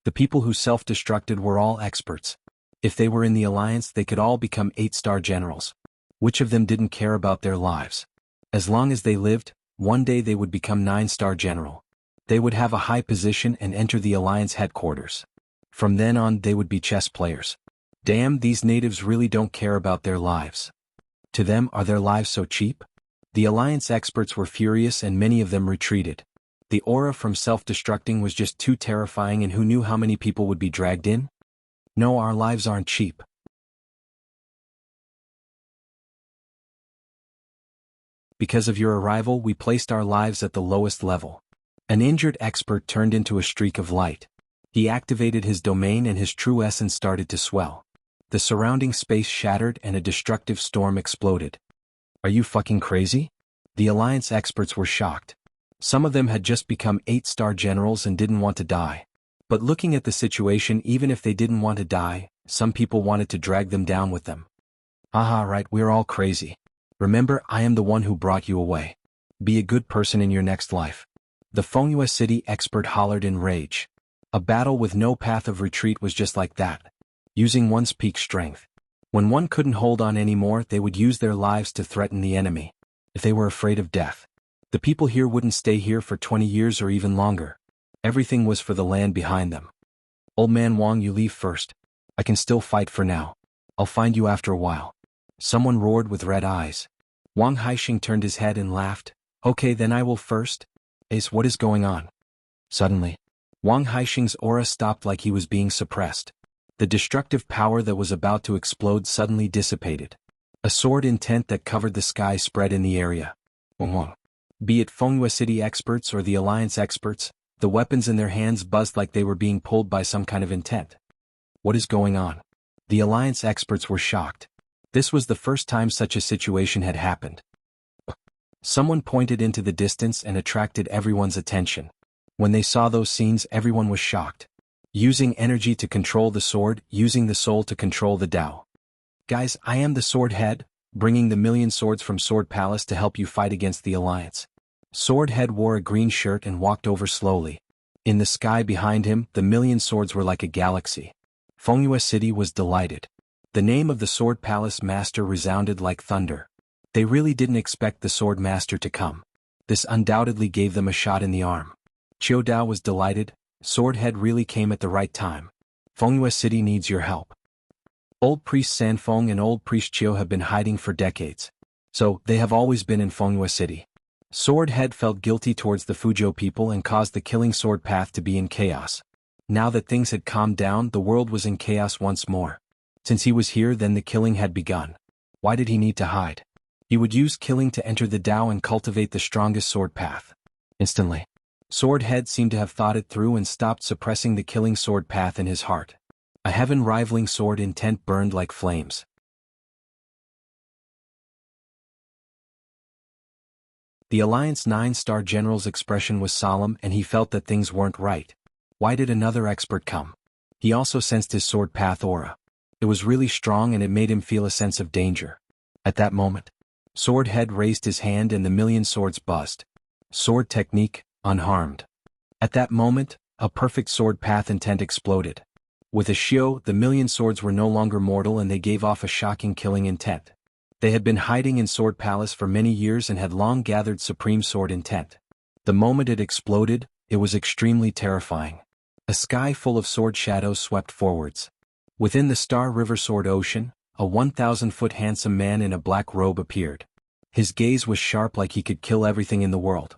The people who self-destructed were all experts. If they were in the Alliance, they could all become 8-star generals. Which of them didn't care about their lives? As long as they lived, one day they would become 9-star general. They would have a high position and enter the Alliance headquarters. From then on, they would be chess players. Damn, these natives really don't care about their lives. To them, are their lives so cheap? The Alliance experts were furious and many of them retreated. The aura from self-destructing was just too terrifying, and who knew how many people would be dragged in? No, our lives aren't cheap. Because of your arrival, we placed our lives at the lowest level. An injured expert turned into a streak of light. He activated his domain and his true essence started to swell. The surrounding space shattered and a destructive storm exploded. Are you fucking crazy? The Alliance experts were shocked. Some of them had just become 8-star generals and didn't want to die. But looking at the situation, even if they didn't want to die, some people wanted to drag them down with them. Haha, right, we're all crazy. Remember, I am the one who brought you away. Be a good person in your next life. The Wuxia City expert hollered in rage. A battle with no path of retreat was just like that. Using one's peak strength. When one couldn't hold on anymore, they would use their lives to threaten the enemy. If they were afraid of death, the people here wouldn't stay here for 20 years or even longer. Everything was for the land behind them. Old man Wang, you leave first. I can still fight for now. I'll find you after a while. Someone roared with red eyes. Wang Haixing turned his head and laughed. Okay, then I will first. Ace, what is going on? Suddenly, Wang Haixing's aura stopped like he was being suppressed. The destructive power that was about to explode suddenly dissipated. A sword intent that covered the sky spread in the area. Be it Wuxia City experts or the Alliance experts, the weapons in their hands buzzed like they were being pulled by some kind of intent. What is going on? The Alliance experts were shocked. This was the first time such a situation had happened. Someone pointed into the distance and attracted everyone's attention. When they saw those scenes, everyone was shocked. Using energy to control the sword, using the soul to control the Tao. Guys, I am the Sword Head, bringing the million swords from Sword Palace to help you fight against the Alliance. Sword Head wore a green shirt and walked over slowly. In the sky behind him, the million swords were like a galaxy. Wuxia City was delighted. The name of the Sword Palace Master resounded like thunder. They really didn't expect the Sword Master to come. This undoubtedly gave them a shot in the arm. Qiu Dao was delighted. Sword Head really came at the right time. Wuxia City needs your help. Old Priest Sanfeng and Old Priest Qiu have been hiding for decades. So, they have always been in Wuxia City. Sword Head felt guilty towards the Fuzhou people and caused the killing sword path to be in chaos. Now that things had calmed down, the world was in chaos once more. Since he was here, then the killing had begun. Why did he need to hide? He would use killing to enter the Tao and cultivate the strongest sword path. Instantly, Sword Head seemed to have thought it through and stopped suppressing the killing sword path in his heart. A heaven-rivaling sword intent burned like flames. The Alliance 9-star general's expression was solemn and he felt that things weren't right. Why did another expert come? He also sensed his sword path aura. It was really strong and it made him feel a sense of danger. At that moment, Sword Head raised his hand and the million swords buzzed. Sword technique, unharmed. At that moment, a perfect sword path intent exploded. With a shio, the million swords were no longer mortal and they gave off a shocking killing intent. They had been hiding in Sword Palace for many years and had long gathered supreme sword intent. The moment it exploded, it was extremely terrifying. A sky full of sword shadows swept forwards. Within the Star River Sword Ocean, a 1,000-foot handsome man in a black robe appeared. His gaze was sharp like he could kill everything in the world.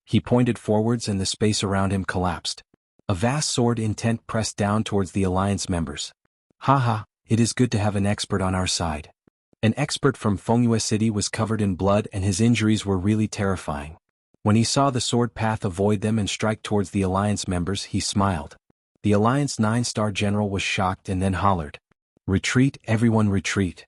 He pointed forwards and the space around him collapsed. A vast sword intent pressed down towards the Alliance members. Haha, it is good to have an expert on our side. An expert from Fengyue City was covered in blood and his injuries were really terrifying. When he saw the sword path avoid them and strike towards the Alliance members, he smiled. The Alliance 9-star general was shocked and then hollered. Retreat, everyone retreat.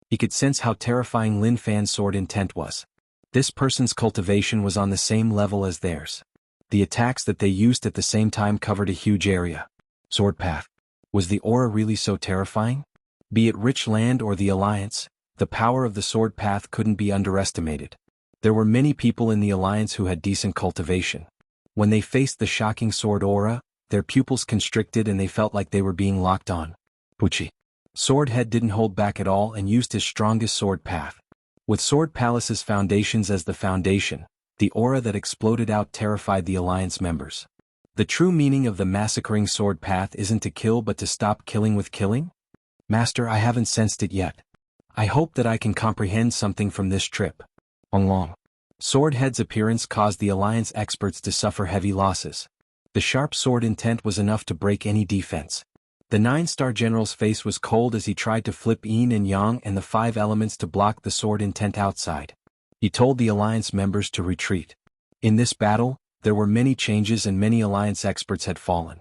He could sense how terrifying Lin Fan's sword intent was. This person's cultivation was on the same level as theirs. The attacks that they used at the same time covered a huge area. Sword path. Was the aura really so terrifying? Be it rich land or the Alliance, the power of the sword path couldn't be underestimated. There were many people in the Alliance who had decent cultivation. When they faced the shocking sword aura, their pupils constricted and they felt like they were being locked on. Pucci. Sword Head didn't hold back at all and used his strongest sword path. With Sword Palace's foundations as the foundation, the aura that exploded out terrified the Alliance members. The true meaning of the massacring sword path isn't to kill but to stop killing with killing? Master, I haven't sensed it yet. I hope that I can comprehend something from this trip. Long. Sword Head's appearance caused the Alliance experts to suffer heavy losses. The sharp sword intent was enough to break any defense. The 9-star general's face was cold as he tried to flip yin and yang and the 5 elements to block the sword intent outside. He told the Alliance members to retreat. In this battle, there were many changes and many Alliance experts had fallen.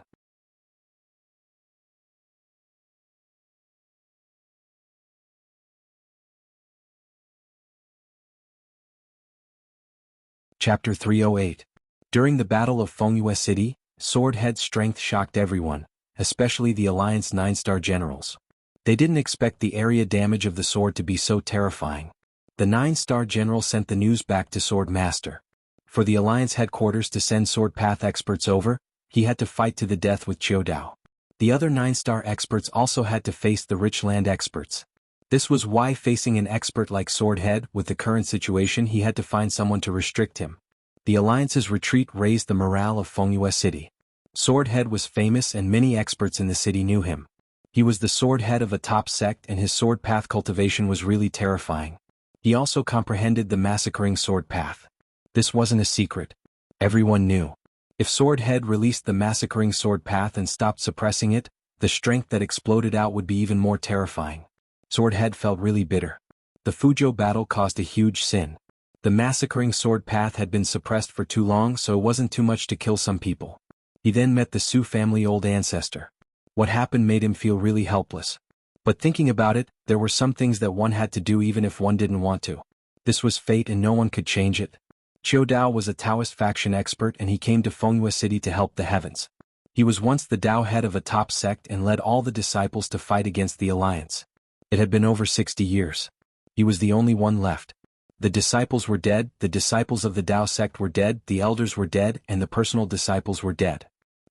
Chapter 308. During the Battle of Fengyue City, Sword Head's strength shocked everyone, especially the Alliance 9-star generals. They didn't expect the area damage of the sword to be so terrifying. The 9-star general sent the news back to Sword Master. For the Alliance headquarters to send sword path experts over, he had to fight to the death with Chiu Dao. The other 9-star experts also had to face the rich land experts. This was why facing an expert like Sword Head with the current situation he had to find someone to restrict him. The Alliance's retreat raised the morale of Fengyue City. Sword Head was famous and many experts in the city knew him. He was the sword head of a top sect and his sword path cultivation was really terrifying. He also comprehended the massacring sword path. This wasn't a secret. Everyone knew. If Sword Head released the massacring sword path and stopped suppressing it, the strength that exploded out would be even more terrifying. Sword Head felt really bitter. The Fuzhou battle caused a huge sin. The massacring sword path had been suppressed for too long so it wasn't too much to kill some people. He then met the Su family old ancestor. What happened made him feel really helpless. But thinking about it, there were some things that one had to do even if one didn't want to. This was fate and no one could change it. Chiu Dao was a Taoist faction expert and he came to Fengyue City to help the heavens. He was once the Dao head of a top sect and led all the disciples to fight against the Alliance. It had been over 60 years. He was the only one left. The disciples were dead, the disciples of the Dao sect were dead, the elders were dead, and the personal disciples were dead.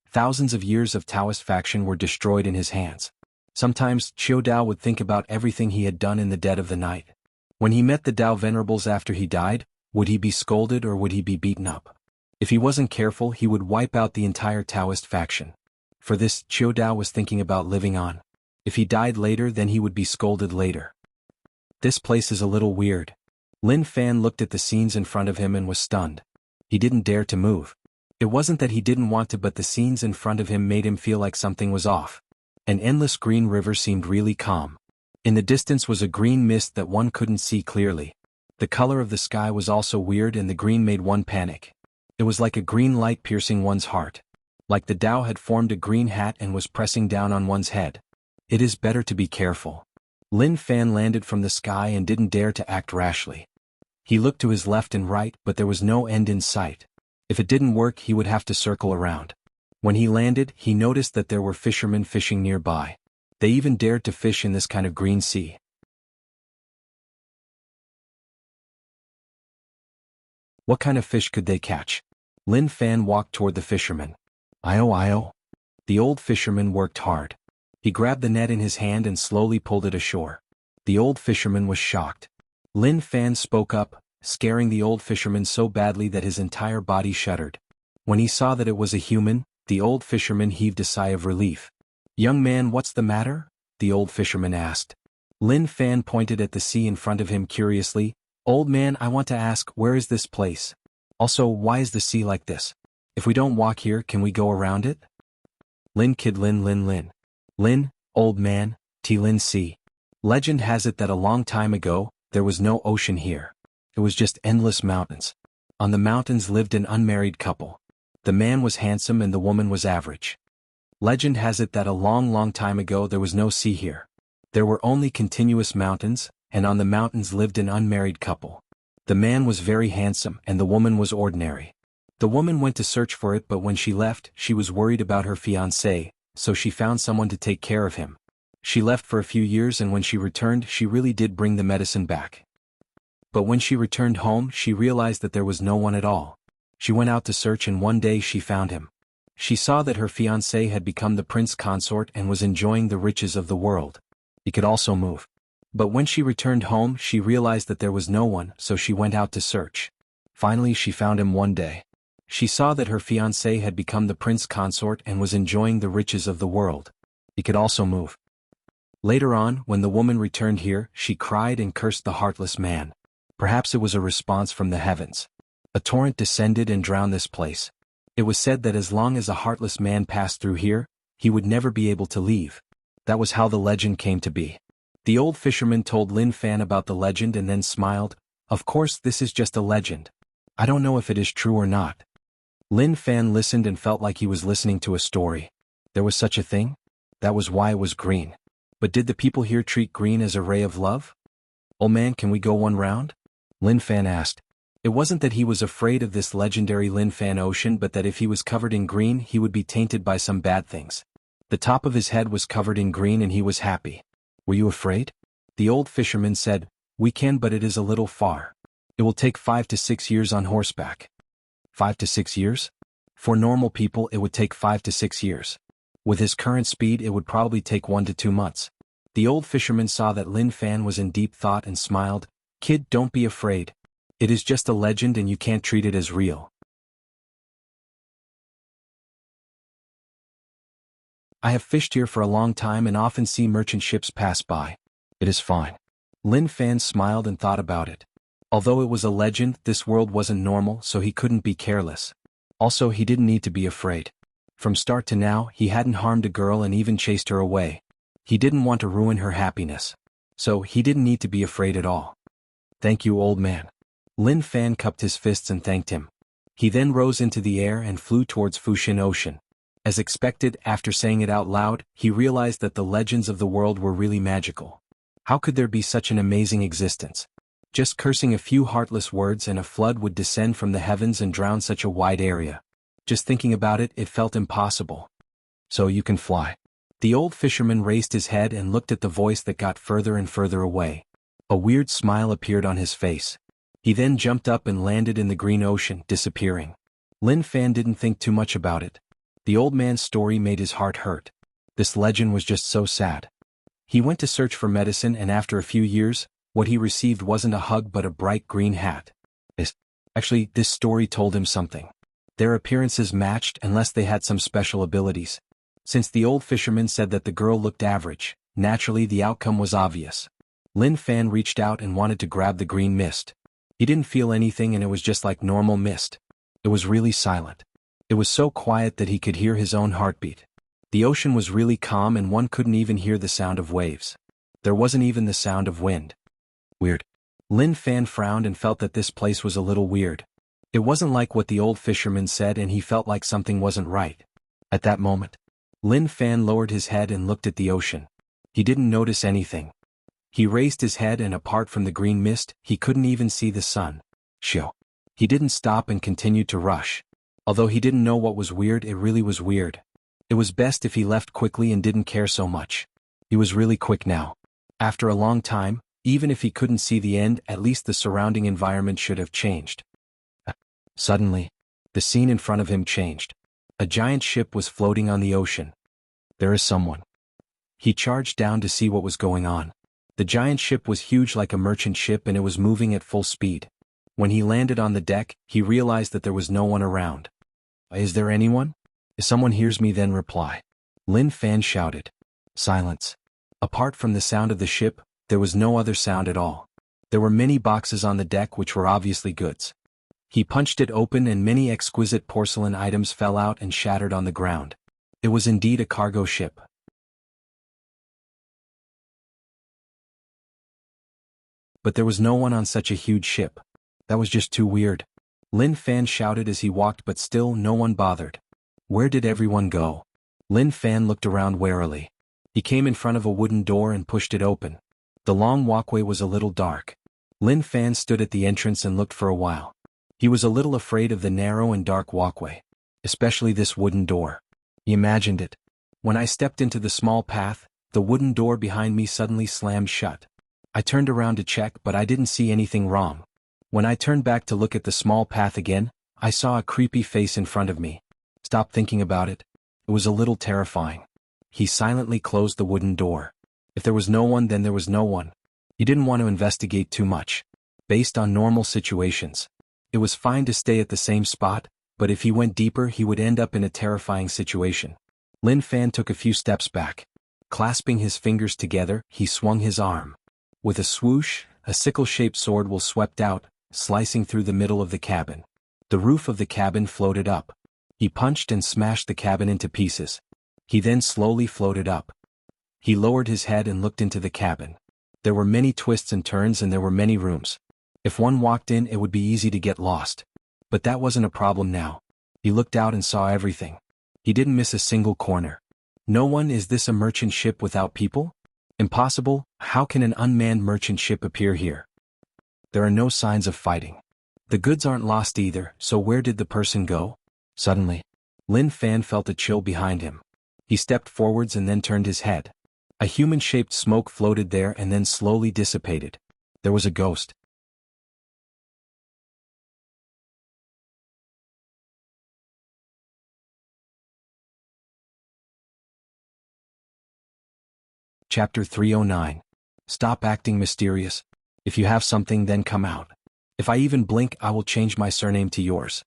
Thousands of years of Taoist faction were destroyed in his hands. Sometimes, Chiu Dao would think about everything he had done in the dead of the night. When he met the Dao venerables after he died, would he be scolded or would he be beaten up? If he wasn't careful, he would wipe out the entire Taoist faction. For this, Chiu Dao was thinking about living on. If he died later, then he would be scolded later. This place is a little weird. Lin Fan looked at the scenes in front of him and was stunned. He didn't dare to move. It wasn't that he didn't want to, but the scenes in front of him made him feel like something was off. An endless green river seemed really calm. In the distance was a green mist that one couldn't see clearly. The color of the sky was also weird and the green made one panic. It was like a green light piercing one's heart. Like the Tao had formed a green hat and was pressing down on one's head. It is better to be careful. Lin Fan landed from the sky and didn't dare to act rashly. He looked to his left and right, but there was no end in sight. If it didn't work, he would have to circle around. When he landed, he noticed that there were fishermen fishing nearby. They even dared to fish in this kind of green sea. What kind of fish could they catch? Lin Fan walked toward the fisherman. Io. The old fisherman worked hard. He grabbed the net in his hand and slowly pulled it ashore. The old fisherman was shocked. Lin Fan spoke up, scaring the old fisherman so badly that his entire body shuddered. When he saw that it was a human, the old fisherman heaved a sigh of relief. "Young man, what's the matter?" the old fisherman asked. Lin Fan pointed at the sea in front of him curiously. "Old man, I want to ask, where is this place? Also, why is the sea like this? If we don't walk here, can we go around it?" Lin kid Lin. Lin, old man, Lin sea. Legend has it that a long time ago, there was no ocean here. It was just endless mountains. On the mountains lived an unmarried couple. The man was handsome and the woman was average. Legend has it that a long time ago there was no sea here. There were only continuous mountains, and on the mountains lived an unmarried couple. The man was very handsome and the woman was ordinary. The woman went to search for it, but when she left, she was worried about her fiancé, so she found someone to take care of him. She left for a few years, and when she returned, she really did bring the medicine back. But when she returned home, she realized that there was no one at all. She went out to search, and one day she found him. She saw that her fiancé had become the prince consort and was enjoying the riches of the world. He could also move. But when she returned home, she realized that there was no one, so she went out to search. Finally, she found him one day. She saw that her fiancé had become the prince consort and was enjoying the riches of the world. He could also move. Later on, when the woman returned here, she cried and cursed the heartless man. Perhaps it was a response from the heavens. A torrent descended and drowned this place. It was said that as long as a heartless man passed through here, he would never be able to leave. That was how the legend came to be. The old fisherman told Lin Fan about the legend and then smiled. "Of course, this is just a legend. I don't know if it is true or not." Lin Fan listened and felt like he was listening to a story. There was such a thing? That was why it was green. But did the people here treat green as a ray of love? "Old man, can we go one round?" Lin Fan asked. It wasn't that he was afraid of this legendary Lin Fan ocean, but that if he was covered in green, he would be tainted by some bad things. The top of his head was covered in green and he was happy. "Were you afraid?" The old fisherman said, "We can, but it is a little far. It will take 5 to 6 years on horseback." 5 to 6 years? For normal people, it would take 5 to 6 years. With his current speed, it would probably take 1 to 2 months. The old fisherman saw that Lin Fan was in deep thought and smiled. "Kid, don't be afraid. It is just a legend and you can't treat it as real. I have fished here for a long time and often see merchant ships pass by. It is fine." Lin Fan smiled and thought about it. Although it was a legend, this world wasn't normal, so he couldn't be careless. Also, he didn't need to be afraid. From start to now, he hadn't harmed a girl and even chased her away. He didn't want to ruin her happiness. So, he didn't need to be afraid at all. "Thank you, old man." Lin Fan cupped his fists and thanked him. He then rose into the air and flew towards Fushin Ocean. As expected, after saying it out loud, he realized that the legends of the world were really magical. How could there be such an amazing existence? Just cursing a few heartless words and a flood would descend from the heavens and drown such a wide area. Just thinking about it, it felt impossible. "So you can fly." The old fisherman raised his head and looked at the voice that got further and further away. A weird smile appeared on his face. He then jumped up and landed in the green ocean, disappearing. Lin Fan didn't think too much about it. The old man's story made his heart hurt. This legend was just so sad. He went to search for medicine, and after a few years, what he received wasn't a hug but a bright green hat. Actually, this story told him something. Their appearances matched unless they had some special abilities. Since the old fisherman said that the girl looked average, naturally the outcome was obvious. Lin Fan reached out and wanted to grab the green mist. He didn't feel anything and it was just like normal mist. It was really silent. It was so quiet that he could hear his own heartbeat. The ocean was really calm and one couldn't even hear the sound of waves. There wasn't even the sound of wind. Weird. Lin Fan frowned and felt that this place was a little weird. It wasn't like what the old fisherman said, and he felt like something wasn't right. At that moment, Lin Fan lowered his head and looked at the ocean. He didn't notice anything. He raised his head, and apart from the green mist, he couldn't even see the sun. Shoo. He didn't stop and continued to rush. Although he didn't know what was weird, it really was weird. It was best if he left quickly and didn't care so much. He was really quick now. After a long time, even if he couldn't see the end, at least the surrounding environment should have changed. Suddenly, the scene in front of him changed. A giant ship was floating on the ocean. There is someone. He charged down to see what was going on. The giant ship was huge, like a merchant ship, and it was moving at full speed. When he landed on the deck, he realized that there was no one around. Is there anyone? If someone hears me, then reply. Lin Fan shouted. Silence. Apart from the sound of the ship, there was no other sound at all. There were many boxes on the deck which were obviously goods. He punched it open, and many exquisite porcelain items fell out and shattered on the ground. It was indeed a cargo ship. But there was no one on such a huge ship. That was just too weird. Lin Fan shouted as he walked, but still no one bothered. Where did everyone go? Lin Fan looked around warily. He came in front of a wooden door and pushed it open. The long walkway was a little dark. Lin Fan stood at the entrance and looked for a while. He was a little afraid of the narrow and dark walkway, especially this wooden door. He imagined it. When I stepped into the small path, the wooden door behind me suddenly slammed shut. I turned around to check, but I didn't see anything wrong. When I turned back to look at the small path again, I saw a creepy face in front of me. Stop thinking about it. It was a little terrifying. He silently closed the wooden door. If there was no one, then there was no one. He didn't want to investigate too much. Based on normal situations, it was fine to stay at the same spot, but if he went deeper, he would end up in a terrifying situation. Lin Fan took a few steps back. Clasping his fingers together, he swung his arm. With a swoosh, a sickle-shaped sword was swept out, slicing through the middle of the cabin. The roof of the cabin floated up. He punched and smashed the cabin into pieces. He then slowly floated up. He lowered his head and looked into the cabin. There were many twists and turns, and there were many rooms. If one walked in, it would be easy to get lost. But that wasn't a problem now. He looked out and saw everything. He didn't miss a single corner. No one. Is this a merchant ship without people? Impossible. How can an unmanned merchant ship appear here? There are no signs of fighting. The goods aren't lost either, so where did the person go? Suddenly, Lin Fan felt a chill behind him. He stepped forwards and then turned his head. A human-shaped smoke floated there and then slowly dissipated. There was a ghost. Chapter 309. Stop acting mysterious. If you have something, then come out. If I even blink, I will change my surname to yours.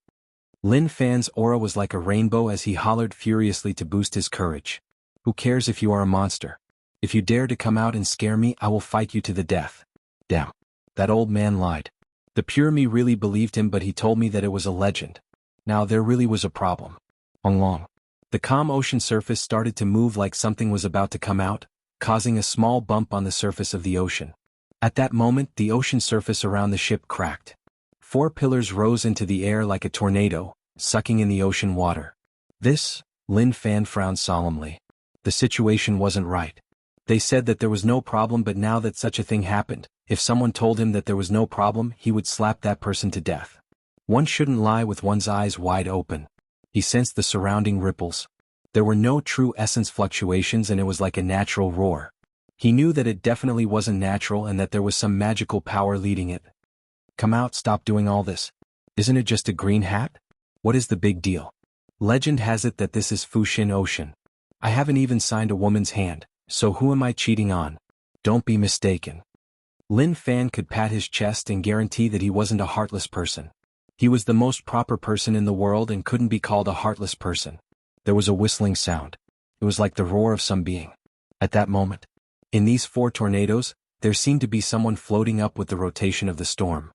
Lin Fan's aura was like a rainbow as he hollered furiously to boost his courage. Who cares if you are a monster? If you dare to come out and scare me, I will fight you to the death. Damn. That old man lied. The pure me really believed him, but he told me that it was a legend. Now there really was a problem. Long. The calm ocean surface started to move like something was about to come out, causing a small bump on the surface of the ocean. At that moment, the ocean surface around the ship cracked. 4 pillars rose into the air like a tornado, sucking in the ocean water. This, Lin Fan frowned solemnly. The situation wasn't right. They said that there was no problem, but now that such a thing happened, if someone told him that there was no problem, he would slap that person to death. One shouldn't lie with one's eyes wide open. He sensed the surrounding ripples. There were no true essence fluctuations, and it was like a natural roar. He knew that it definitely wasn't natural and that there was some magical power leading it. Come out, stop doing all this. Isn't it just a green hat? What is the big deal? Legend has it that this is Fushin Ocean. I haven't even signed a woman's hand, so who am I cheating on? Don't be mistaken. Lin Fan could pat his chest and guarantee that he wasn't a heartless person. He was the most proper person in the world and couldn't be called a heartless person. There was a whistling sound. It was like the roar of some being. At that moment, in these 4 tornadoes, there seemed to be someone floating up with the rotation of the storm.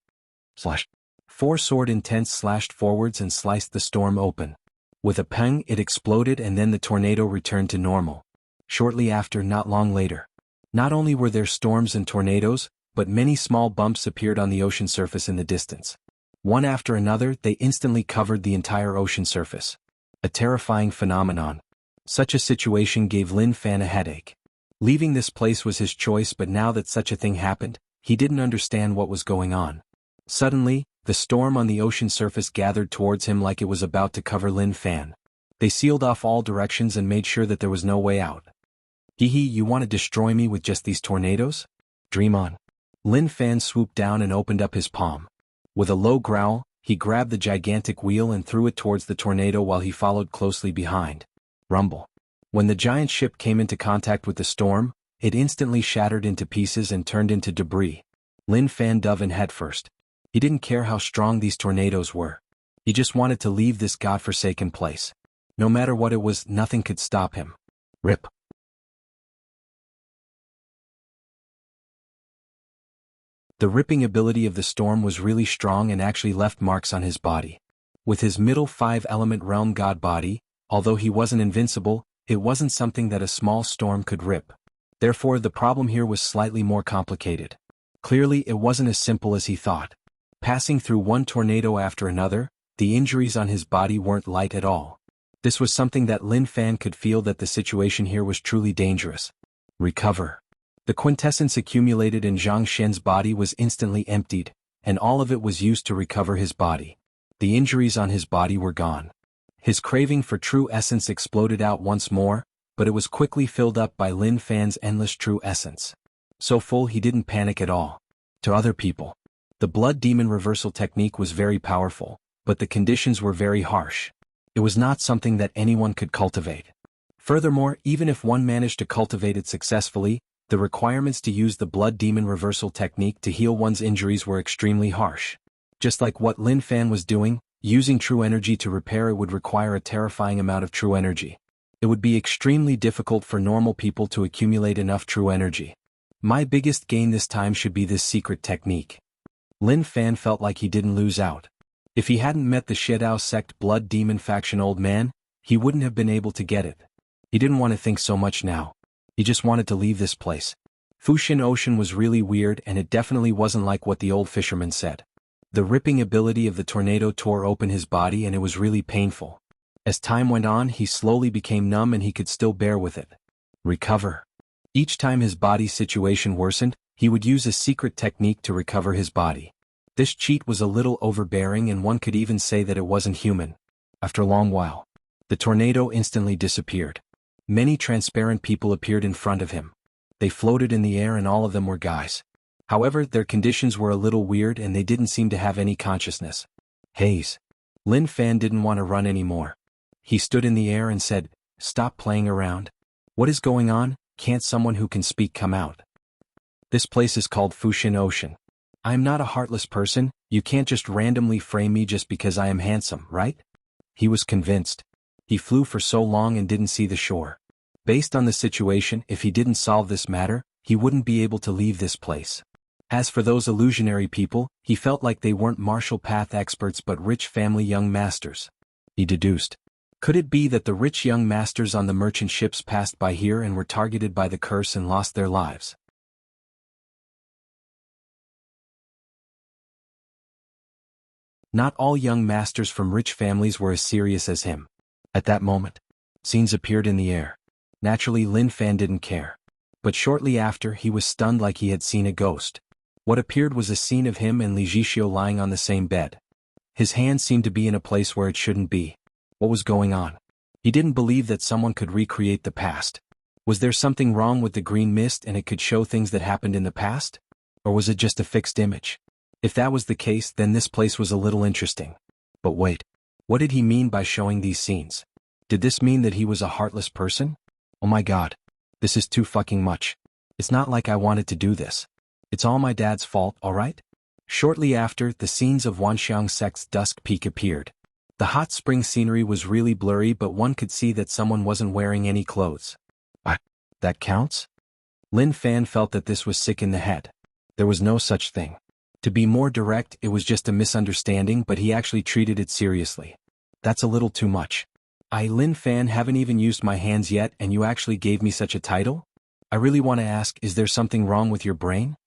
4 sword intense slashed forwards and sliced the storm open. With a pang, it exploded, and then the tornado returned to normal. Shortly after, not long later, not only were there storms and tornadoes, but many small bumps appeared on the ocean surface in the distance. One after another, they instantly covered the entire ocean surface. A terrifying phenomenon. Such a situation gave Lin Fan a headache. Leaving this place was his choice, but now that such a thing happened, he didn't understand what was going on. Suddenly, the storm on the ocean surface gathered towards him like it was about to cover Lin Fan. They sealed off all directions and made sure that there was no way out. Hee hee, you want to destroy me with just these tornadoes? Dream on. Lin Fan swooped down and opened up his palm. With a low growl, he grabbed the gigantic wheel and threw it towards the tornado while he followed closely behind. Rumble. When the giant ship came into contact with the storm, it instantly shattered into pieces and turned into debris. Lin Fan dove in headfirst. He didn't care how strong these tornadoes were. He just wanted to leave this godforsaken place. No matter what it was, nothing could stop him. Rip. The ripping ability of the storm was really strong and actually left marks on his body. With his middle 5-element realm god body, although he wasn't invincible, it wasn't something that a small storm could rip. Therefore, the problem here was slightly more complicated. Clearly, it wasn't as simple as he thought. Passing through one tornado after another, the injuries on his body weren't light at all. This was something that Lin Fan could feel, that the situation here was truly dangerous. Recover. The quintessence accumulated in Zhang Shen's body was instantly emptied, and all of it was used to recover his body. The injuries on his body were gone. His craving for true essence exploded out once more, but it was quickly filled up by Lin Fan's endless true essence. So full he didn't panic at all. To other people, the blood demon reversal technique was very powerful, but the conditions were very harsh. It was not something that anyone could cultivate. Furthermore, even if one managed to cultivate it successfully, the requirements to use the blood demon reversal technique to heal one's injuries were extremely harsh. Just like what Lin Fan was doing, using true energy to repair it would require a terrifying amount of true energy. It would be extremely difficult for normal people to accumulate enough true energy. My biggest gain this time should be this secret technique. Lin Fan felt like he didn't lose out. If he hadn't met the Shedao sect blood demon faction old man, he wouldn't have been able to get it. He didn't want to think so much now. He just wanted to leave this place. Fushin Ocean was really weird, and it definitely wasn't like what the old fisherman said. The ripping ability of the tornado tore open his body and it was really painful. As time went on, he slowly became numb and he could still bear with it. Recover. Each time his body's situation worsened, he would use a secret technique to recover his body. This cheat was a little overbearing, and one could even say that it wasn't human. After a long while, the tornado instantly disappeared. Many transparent people appeared in front of him. They floated in the air and all of them were guys. However, their conditions were a little weird and they didn't seem to have any consciousness. Haze. Lin Fan didn't want to run anymore. He stood in the air and said, "Stop playing around. What is going on? Can't someone who can speak come out? This place is called Fushin Ocean. I am not a heartless person. You can't just randomly frame me just because I am handsome, right?" He was convinced. He flew for so long and didn't see the shore. Based on the situation, if he didn't solve this matter, he wouldn't be able to leave this place. As for those illusionary people, he felt like they weren't martial path experts but rich family young masters. He deduced. Could it be that the rich young masters on the merchant ships passed by here and were targeted by the curse and lost their lives? Not all young masters from rich families were as serious as him. At that moment, scenes appeared in the air. Naturally, Lin Fan didn't care. But shortly after, he was stunned like he had seen a ghost. What appeared was a scene of him and Li Zhixio lying on the same bed. His hand seemed to be in a place where it shouldn't be. What was going on? He didn't believe that someone could recreate the past. Was there something wrong with the green mist and it could show things that happened in the past? Or was it just a fixed image? If that was the case, then this place was a little interesting. But wait. What did he mean by showing these scenes? Did this mean that he was a heartless person? Oh my god. This is too fucking much. It's not like I wanted to do this. It's all my dad's fault, alright? Shortly after, the scenes of Wanxiang sect's Dusk Peak appeared. The hot spring scenery was really blurry, but one could see that someone wasn't wearing any clothes. What? That counts? Lin Fan felt that this was sick in the head. There was no such thing. To be more direct, it was just a misunderstanding, but he actually treated it seriously. That's a little too much. I, Lin Fan, haven't even used my hands yet and you actually gave me such a title? I really want to ask, is there something wrong with your brain?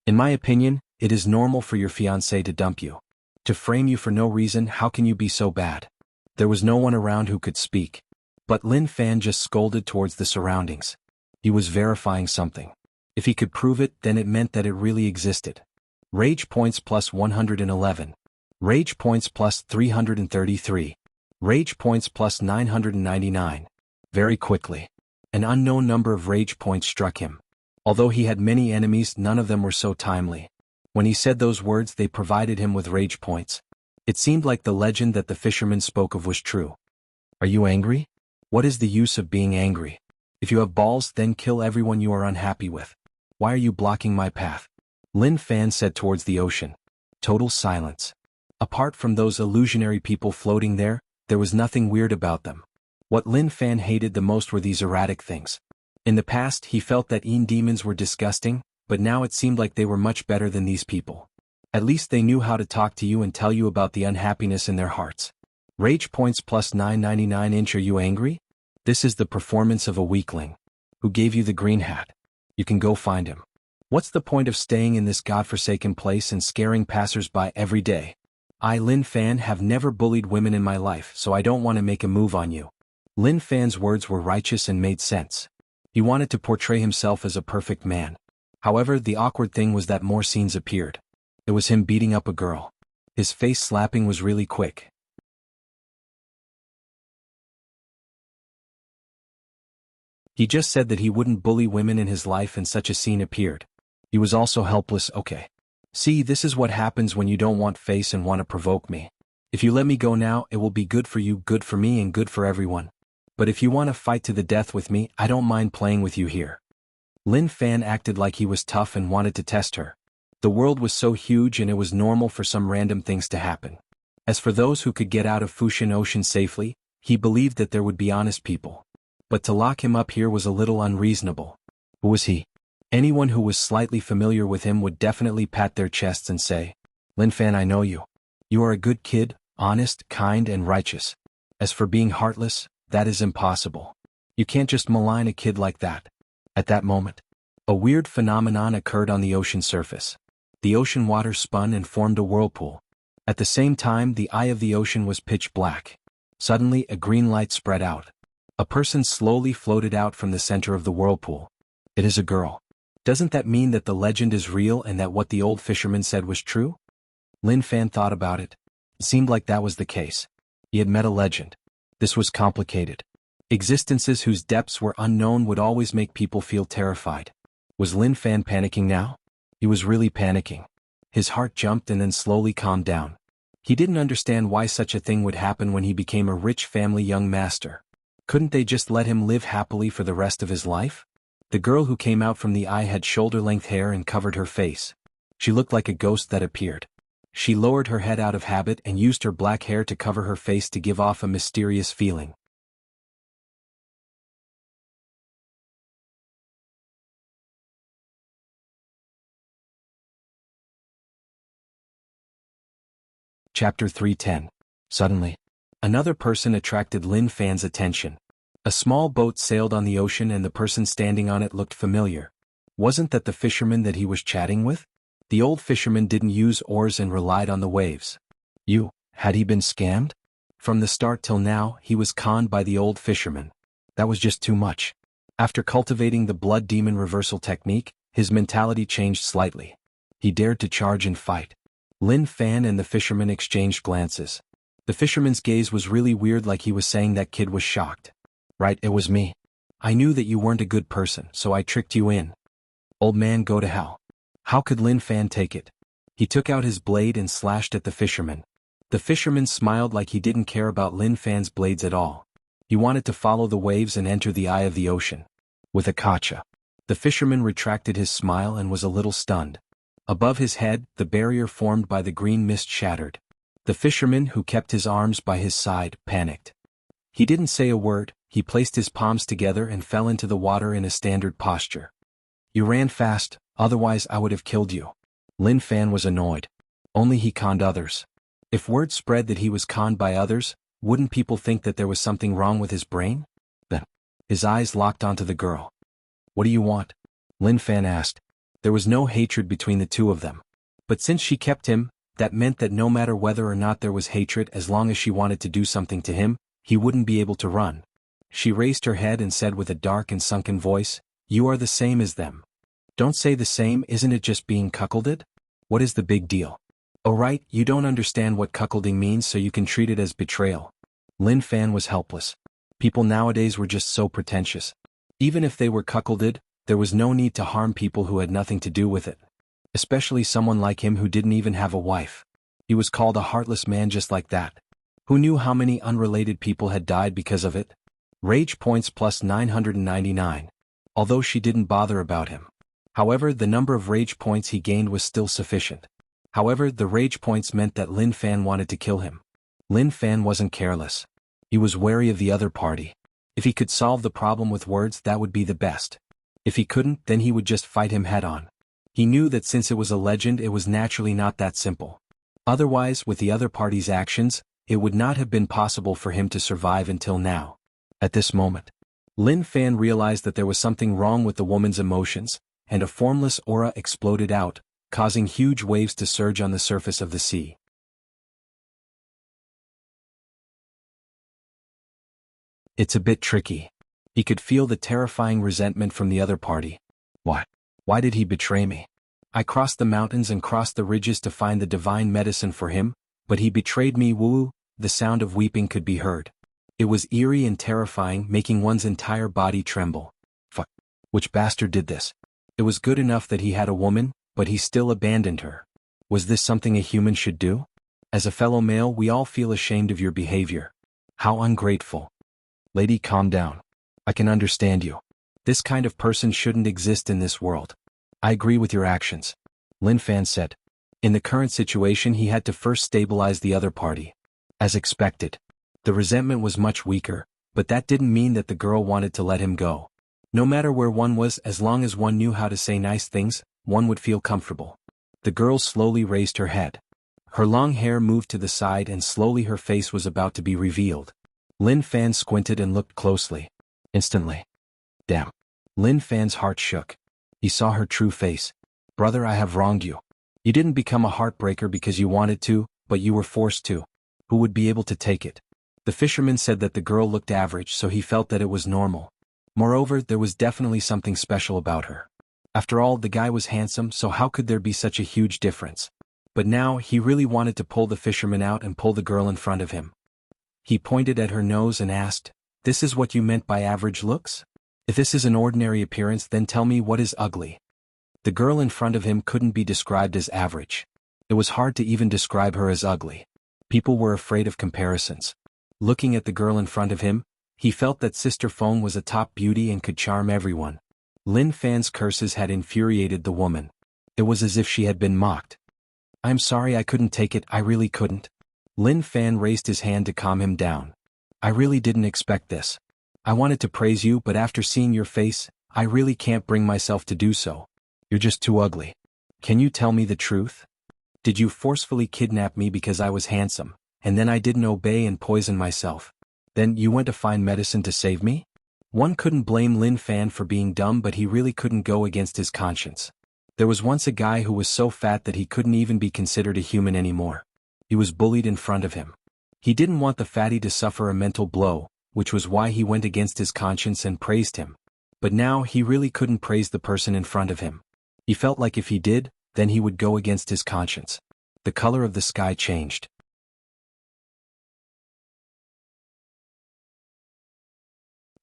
In my opinion, it is normal for your fiancé to dump you. To frame you for no reason, how can you be so bad? There was no one around who could speak. But Lin Fan just scolded towards the surroundings. He was verifying something. If he could prove it, then it meant that it really existed. Rage points plus 111. Rage points plus 333. Rage points plus 999. Very quickly. An unknown number of rage points struck him. Although he had many enemies, none of them were so timely. When he said those words, they provided him with rage points. It seemed like the legend that the fisherman spoke of was true. Are you angry? What is the use of being angry? If you have balls, then kill everyone you are unhappy with. Why are you blocking my path? Lin Fan said towards the ocean. Total silence. Apart from those illusionary people floating there was nothing weird about them. What Lin Fan hated the most were these erratic things. In the past, he felt that demons were disgusting, but now it seemed like they were much better than these people. At least they knew how to talk to you and tell you about the unhappiness in their hearts. Rage points plus 999. Are you angry? This is the performance of a weakling. Who gave you the green hat? You can go find him. What's the point of staying in this godforsaken place and scaring passers-by every day? I, Lin Fan, have never bullied women in my life, so I don't want to make a move on you. Lin Fan's words were righteous and made sense. He wanted to portray himself as a perfect man. However, the awkward thing was that more scenes appeared. It was him beating up a girl. His face slapping was really quick. He just said that he wouldn't bully women in his life and such a scene appeared. He was also helpless. Okay. See, this is what happens when you don't want face and want to provoke me. If you let me go now, it will be good for you, good for me, and good for everyone. But if you want to fight to the death with me, I don't mind playing with you here. Lin Fan acted like he was tough and wanted to test her. The world was so huge and it was normal for some random things to happen. As for those who could get out of Fushin Ocean safely, he believed that there would be honest people. But to lock him up here was a little unreasonable. Who was he? Anyone who was slightly familiar with him would definitely pat their chests and say, Lin Fan, I know you. You are a good kid, honest, kind, and righteous. As for being heartless, that is impossible. You can't just malign a kid like that. At that moment, a weird phenomenon occurred on the ocean surface. The ocean water spun and formed a whirlpool. At the same time, the eye of the ocean was pitch black. Suddenly, a green light spread out. A person slowly floated out from the center of the whirlpool. It is a girl. Doesn't that mean that the legend is real and that what the old fisherman said was true? Lin Fan thought about it. It seemed like that was the case. He had met a legend. This was complicated. Existences whose depths were unknown would always make people feel terrified. Was Lin Fan panicking now? He was really panicking. His heart jumped and then slowly calmed down. He didn't understand why such a thing would happen when he became a rich family young master. Couldn't they just let him live happily for the rest of his life? The girl who came out from the eye had shoulder-length hair and covered her face. She looked like a ghost that appeared. She lowered her head out of habit and used her black hair to cover her face to give off a mysterious feeling. Chapter 310. Suddenly, another person attracted Lin Fan's attention. A small boat sailed on the ocean and the person standing on it looked familiar. Wasn't that the fisherman that he was chatting with? The old fisherman didn't use oars and relied on the waves. Had he been scammed? From the start till now, he was conned by the old fisherman. That was just too much. After cultivating the blood demon reversal technique, his mentality changed slightly. He dared to charge and fight. Lin Fan and the fisherman exchanged glances. The fisherman's gaze was really weird, like he was saying that kid was shocked. Right, it was me. I knew that you weren't a good person, so I tricked you in. Old man, go to hell. How could Lin Fan take it? He took out his blade and slashed at the fisherman. The fisherman smiled like he didn't care about Lin Fan's blades at all. He wanted to follow the waves and enter the eye of the ocean. With a kacha. The fisherman retracted his smile and was a little stunned. Above his head, the barrier formed by the green mist shattered. The fisherman, who kept his arms by his side, panicked. He didn't say a word. He placed his palms together and fell into the water in a standard posture. You ran fast, otherwise I would have killed you. Lin Fan was annoyed. Only he conned others. If word spread that he was conned by others, wouldn't people think that there was something wrong with his brain? Then, his eyes locked onto the girl. What do you want? Lin Fan asked. There was no hatred between the two of them. But since she kept him, That meant that no matter whether or not there was hatred, as long as she wanted to do something to him, he wouldn't be able to run. She raised her head and said with a dark and sunken voice, "You are the same as them." "Don't say the same, isn't it just being cuckolded? What is the big deal?" "Oh right, you don't understand what cuckolding means, so you can treat it as betrayal." Lin Fan was helpless. People nowadays were just so pretentious. Even if they were cuckolded, there was no need to harm people who had nothing to do with it. Especially someone like him who didn't even have a wife. He was called a heartless man just like that. Who knew how many unrelated people had died because of it? Rage points plus 999. Although she didn't bother about him. However, the number of rage points he gained was still sufficient. However, the rage points meant that Lin Fan wanted to kill him. Lin Fan wasn't careless. He was wary of the other party. If he could solve the problem with words, that would be the best. If he couldn't, then he would just fight him head-on. He knew that since it was a legend, it was naturally not that simple. Otherwise, with the other party's actions, it would not have been possible for him to survive until now. At this moment, Lin Fan realized that there was something wrong with the woman's emotions, and a formless aura exploded out, causing huge waves to surge on the surface of the sea. It's a bit tricky. He could feel the terrifying resentment from the other party. Why did he betray me? I crossed the mountains and crossed the ridges to find the divine medicine for him, but he betrayed me. Woo! The sound of weeping could be heard. It was eerie and terrifying, making one's entire body tremble. Fuck. Which bastard did this? It was good enough that he had a woman, but he still abandoned her. Was this something a human should do? As a fellow male, we all feel ashamed of your behavior. How ungrateful. Lady, calm down. I can understand you. This kind of person shouldn't exist in this world. I agree with your actions, Lin Fan said. In the current situation, he had to first stabilize the other party. As expected, the resentment was much weaker, but that didn't mean that the girl wanted to let him go. No matter where one was, as long as one knew how to say nice things, one would feel comfortable. The girl slowly raised her head. Her long hair moved to the side and slowly her face was about to be revealed. Lin Fan squinted and looked closely. Instantly. Damn. Lin Fan's heart shook. He saw her true face. Brother, I have wronged you. You didn't become a heartbreaker because you wanted to, but you were forced to. Who would be able to take it? The fisherman said that the girl looked average, so he felt that it was normal. Moreover, there was definitely something special about her. After all, the guy was handsome, so how could there be such a huge difference? But now, he really wanted to pull the fisherman out and pull the girl in front of him. He pointed at her nose and asked, "This is what you meant by average looks? If this is an ordinary appearance, then tell me what is ugly." The girl in front of him couldn't be described as average. It was hard to even describe her as ugly. People were afraid of comparisons. Looking at the girl in front of him, he felt that Sister Feng was a top beauty and could charm everyone. Lin Fan's curses had infuriated the woman. It was as if she had been mocked. "I'm sorry, I couldn't take it, I really couldn't." Lin Fan raised his hand to calm him down. "I really didn't expect this. I wanted to praise you, but after seeing your face, I really can't bring myself to do so. You're just too ugly. Can you tell me the truth? Did you forcefully kidnap me because I was handsome, and then I didn't obey and poisoned myself? Then you went to find medicine to save me?" One couldn't blame Lin Fan for being dumb, but he really couldn't go against his conscience. There was once a guy who was so fat that he couldn't even be considered a human anymore. He was bullied in front of him. He didn't want the fatty to suffer a mental blow, which was why he went against his conscience and praised him. But now he really couldn't praise the person in front of him. He felt like if he did, then he would go against his conscience. The color of the sky changed.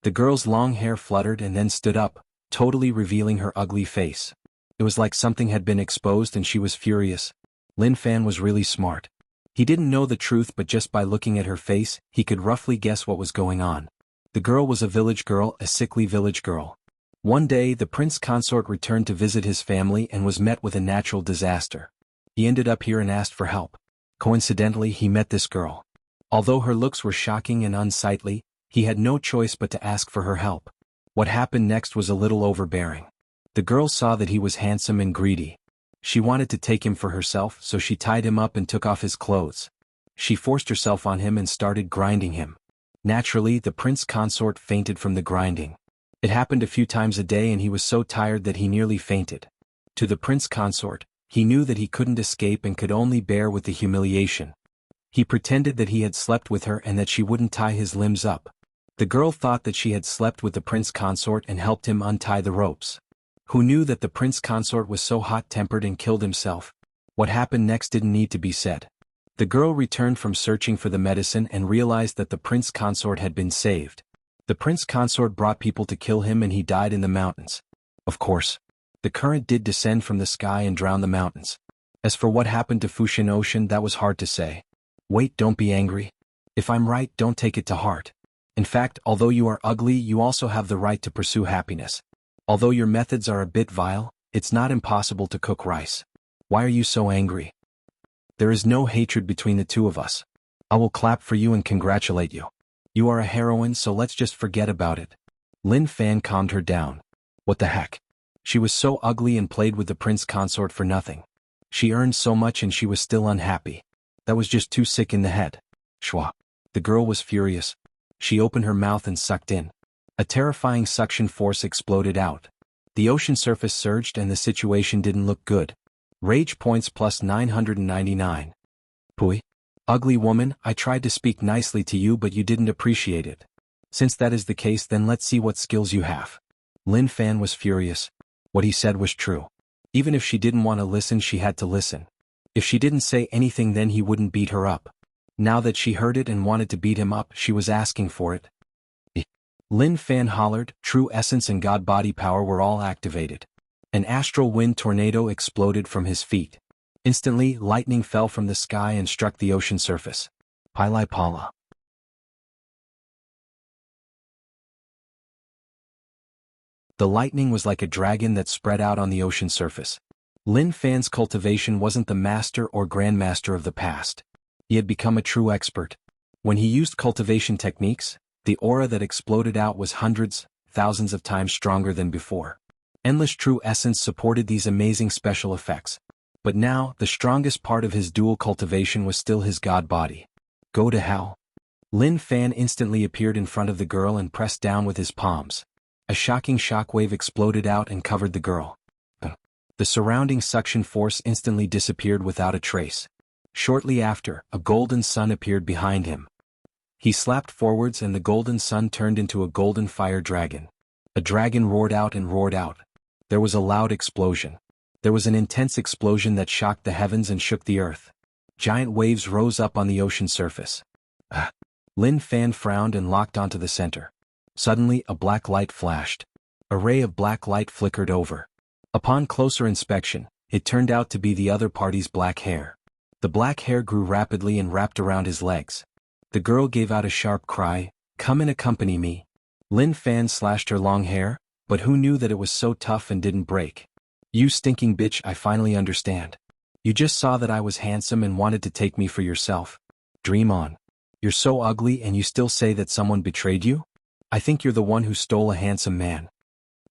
The girl's long hair fluttered and then stood up, totally revealing her ugly face. It was like something had been exposed and she was furious. Lin Fan was really smart. He didn't know the truth, but just by looking at her face, he could roughly guess what was going on. The girl was a village girl, a sickly village girl. One day, the prince consort returned to visit his family and was met with a natural disaster. He ended up here and asked for help. Coincidentally, he met this girl. Although her looks were shocking and unsightly, he had no choice but to ask for her help. What happened next was a little overbearing. The girl saw that he was handsome and greedy. She wanted to take him for herself, so she tied him up and took off his clothes. She forced herself on him and started grinding him. Naturally, the prince consort fainted from the grinding. It happened a few times a day and he was so tired that he nearly fainted. To the prince consort, He knew that he couldn't escape and could only bear with the humiliation. He pretended that he had slept with her and that she wouldn't tie his limbs up. The girl thought that she had slept with the prince consort and helped him untie the ropes. Who knew that the prince consort was so hot-tempered and killed himself? What happened next didn't need to be said. The girl returned from searching for the medicine and realized that the prince consort had been saved. The prince consort brought people to kill him and he died in the mountains. Of course. The current did descend from the sky and drown the mountains. As for what happened to Fushin Ocean, that was hard to say. Wait, don't be angry. If I'm right, don't take it to heart. In fact, although you are ugly, you also have the right to pursue happiness. Although your methods are a bit vile, it's not impossible to cook rice. Why are you so angry? There is no hatred between the two of us. I will clap for you and congratulate you. You are a heroine, so let's just forget about it. Lin Fan calmed her down. What the heck? She was so ugly and played with the prince consort for nothing. She earned so much and she was still unhappy. That was just too sick in the head. Shwa. The girl was furious. She opened her mouth and sucked in. A terrifying suction force exploded out. The ocean surface surged and the situation didn't look good. Rage points plus 999. Pui. Ugly woman, I tried to speak nicely to you but you didn't appreciate it. Since that is the case, then let's see what skills you have. Lin Fan was furious. What he said was true. Even if she didn't want to listen, she had to listen. If she didn't say anything, then he wouldn't beat her up. Now that she heard it and wanted to beat him up, she was asking for it. Lin Fan hollered. True essence and god body power were all activated. An astral wind tornado exploded from his feet. Instantly, lightning fell from the sky and struck the ocean surface. Pilai Pala. The lightning was like a dragon that spread out on the ocean surface. Lin Fan's cultivation wasn't the master or grandmaster of the past. He had become a true expert. When he used cultivation techniques, the aura that exploded out was hundreds, thousands of times stronger than before. Endless true essence supported these amazing special effects. But now, the strongest part of his dual cultivation was still his god body. Go to hell. Lin Fan instantly appeared in front of the girl and pressed down with his palms. A shocking shockwave exploded out and covered the girl. The surrounding suction force instantly disappeared without a trace. Shortly after, a golden sun appeared behind him. He slapped forwards and the golden sun turned into a golden fire dragon. A dragon roared out and roared out. There was a loud explosion. There was an intense explosion that shocked the heavens and shook the earth. Giant waves rose up on the ocean surface. Lin Fan frowned and locked onto the center. Suddenly, a black light flashed. A ray of black light flickered over. Upon closer inspection, it turned out to be the other party's black hair. The black hair grew rapidly and wrapped around his legs. The girl gave out a sharp cry, "Come and accompany me." Lin Fan slashed her long hair, but who knew that it was so tough and didn't break? You stinking bitch, I finally understand. You just saw that I was handsome and wanted to take me for yourself. Dream on. You're so ugly and you still say that someone betrayed you? I think you're the one who stole a handsome man.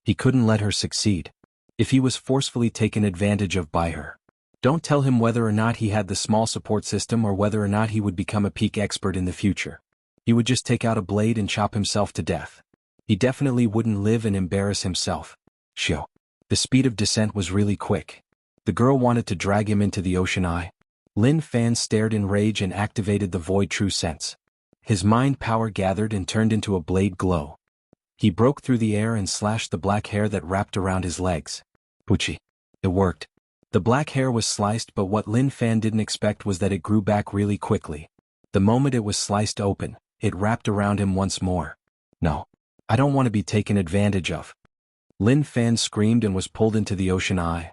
He couldn't let her succeed. If he was forcefully taken advantage of by her. Don't tell him whether or not he had the small support system or whether or not he would become a peak expert in the future. He would just take out a blade and chop himself to death. He definitely wouldn't live and embarrass himself. Shoo. The speed of descent was really quick. The girl wanted to drag him into the ocean eye. Lin Fan stared in rage and activated the void true sense. His mind power gathered and turned into a blade glow. He broke through the air and slashed the black hair that wrapped around his legs. Puchi. It worked. The black hair was sliced, but what Lin Fan didn't expect was that it grew back really quickly. The moment it was sliced open, it wrapped around him once more. No. I don't want to be taken advantage of. Lin Fan screamed and was pulled into the ocean eye.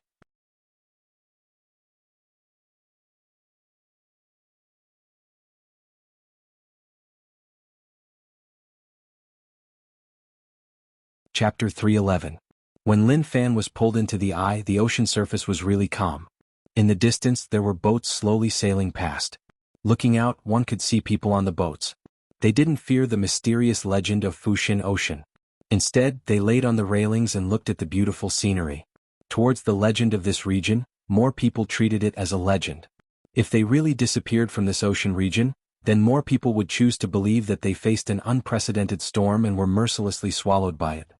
Chapter 311. When Lin Fan was pulled into the eye, the ocean surface was really calm. In the distance, there were boats slowly sailing past. Looking out, one could see people on the boats. They didn't fear the mysterious legend of Fushin Ocean. Instead, they laid on the railings and looked at the beautiful scenery. Towards the legend of this region, more people treated it as a legend. If they really disappeared from this ocean region, then more people would choose to believe that they faced an unprecedented storm and were mercilessly swallowed by it.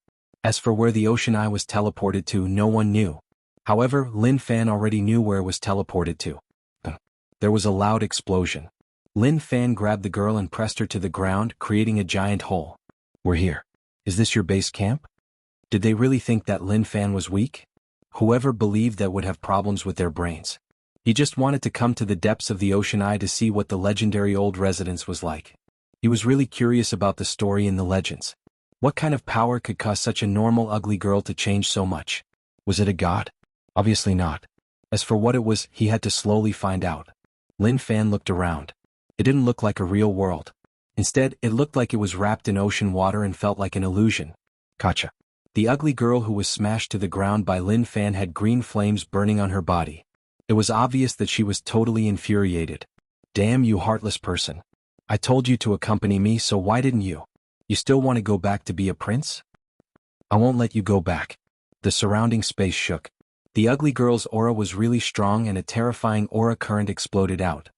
As for where the ocean eye was teleported to, no one knew. However, Lin Fan already knew where it was teleported to. There was a loud explosion. Lin Fan grabbed the girl and pressed her to the ground, creating a giant hole. We're here. Is this your base camp? Did they really think that Lin Fan was weak? Whoever believed that would have problems with their brains. He just wanted to come to the depths of the ocean eye to see what the legendary old residence was like. He was really curious about the story in the legends. What kind of power could cause such a normal ugly girl to change so much? Was it a god? Obviously not. As for what it was, he had to slowly find out. Lin Fan looked around. It didn't look like a real world. Instead, it looked like it was wrapped in ocean water and felt like an illusion. Gotcha. The ugly girl who was smashed to the ground by Lin Fan had green flames burning on her body. It was obvious that she was totally infuriated. Damn you heartless person. I told you to accompany me, so why didn't you? You still want to go back to be a prince? I won't let you go back. The surrounding space shook. The ugly girl's aura was really strong and a terrifying aura current exploded out.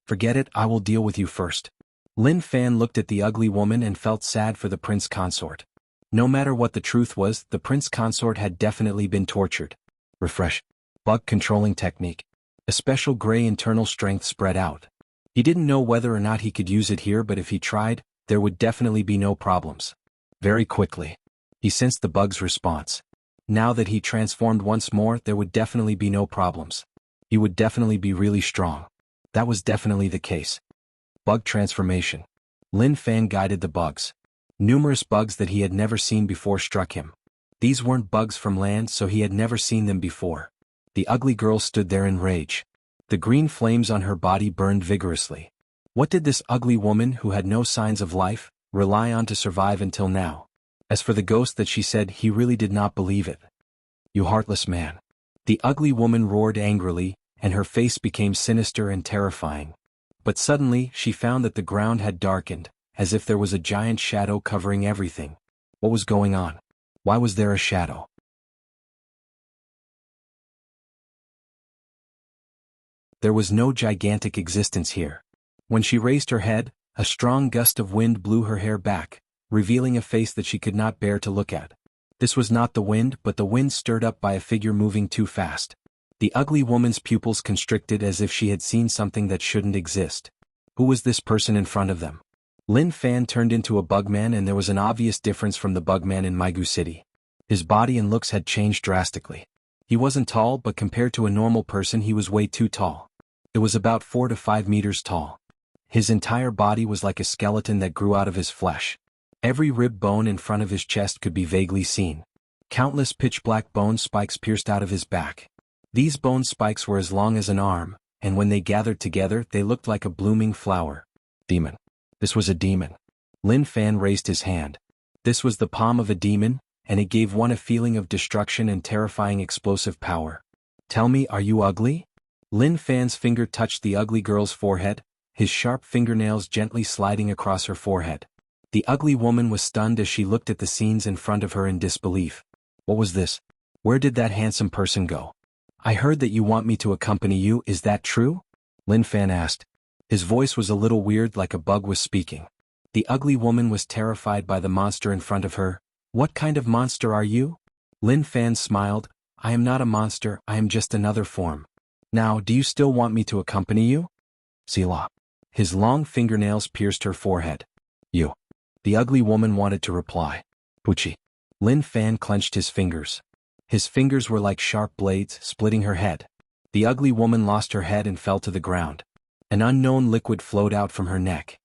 Forget it, I will deal with you first. Lin Fan looked at the ugly woman and felt sad for the prince consort. No matter what the truth was, the prince consort had definitely been tortured. Refresh. Bug controlling technique. A special gray internal strength spread out. He didn't know whether or not he could use it here, but if he tried, there would definitely be no problems. Very quickly. He sensed the bug's response. Now that he transformed once more, there would definitely be no problems. He would definitely be really strong. That was definitely the case. Bug transformation. Lin Fan guided the bugs. Numerous bugs that he had never seen before struck him. These weren't bugs from land, so he had never seen them before. The ugly girl stood there in rage. The green flames on her body burned vigorously. What did this ugly woman, who had no signs of life, rely on to survive until now? As for the ghost that she said, he really did not believe it. You heartless man. The ugly woman roared angrily, and her face became sinister and terrifying. But suddenly, she found that the ground had darkened, as if there was a giant shadow covering everything. What was going on? Why was there a shadow? There was no gigantic existence here. When she raised her head, a strong gust of wind blew her hair back, revealing a face that she could not bear to look at. This was not the wind, but the wind stirred up by a figure moving too fast. The ugly woman's pupils constricted as if she had seen something that shouldn't exist. Who was this person in front of them? Lin Fan turned into a bugman, and there was an obvious difference from the bugman in Migu City. His body and looks had changed drastically. He wasn't tall, but compared to a normal person he was way too tall. It was about 4 to 5 meters tall. His entire body was like a skeleton that grew out of his flesh. Every rib bone in front of his chest could be vaguely seen. Countless pitch-black bone spikes pierced out of his back. These bone spikes were as long as an arm, and when they gathered together they looked like a blooming flower. Demon. This was a demon. Lin Fan raised his hand. This was the palm of a demon, and it gave one a feeling of destruction and terrifying explosive power. Tell me, are you ugly? Lin Fan's finger touched the ugly girl's forehead, his sharp fingernails gently sliding across her forehead. The ugly woman was stunned as she looked at the scenes in front of her in disbelief. What was this? Where did that handsome person go? I heard that you want me to accompany you, is that true? Lin Fan asked. His voice was a little weird, like a bug was speaking. The ugly woman was terrified by the monster in front of her. What kind of monster are you? Lin Fan smiled. I am not a monster, I am just another form. Now, do you still want me to accompany you? Selah. His long fingernails pierced her forehead. You. The ugly woman wanted to reply. Puchi. Lin Fan clenched his fingers. His fingers were like sharp blades, splitting her head. The ugly woman lost her head and fell to the ground. An unknown liquid flowed out from her neck.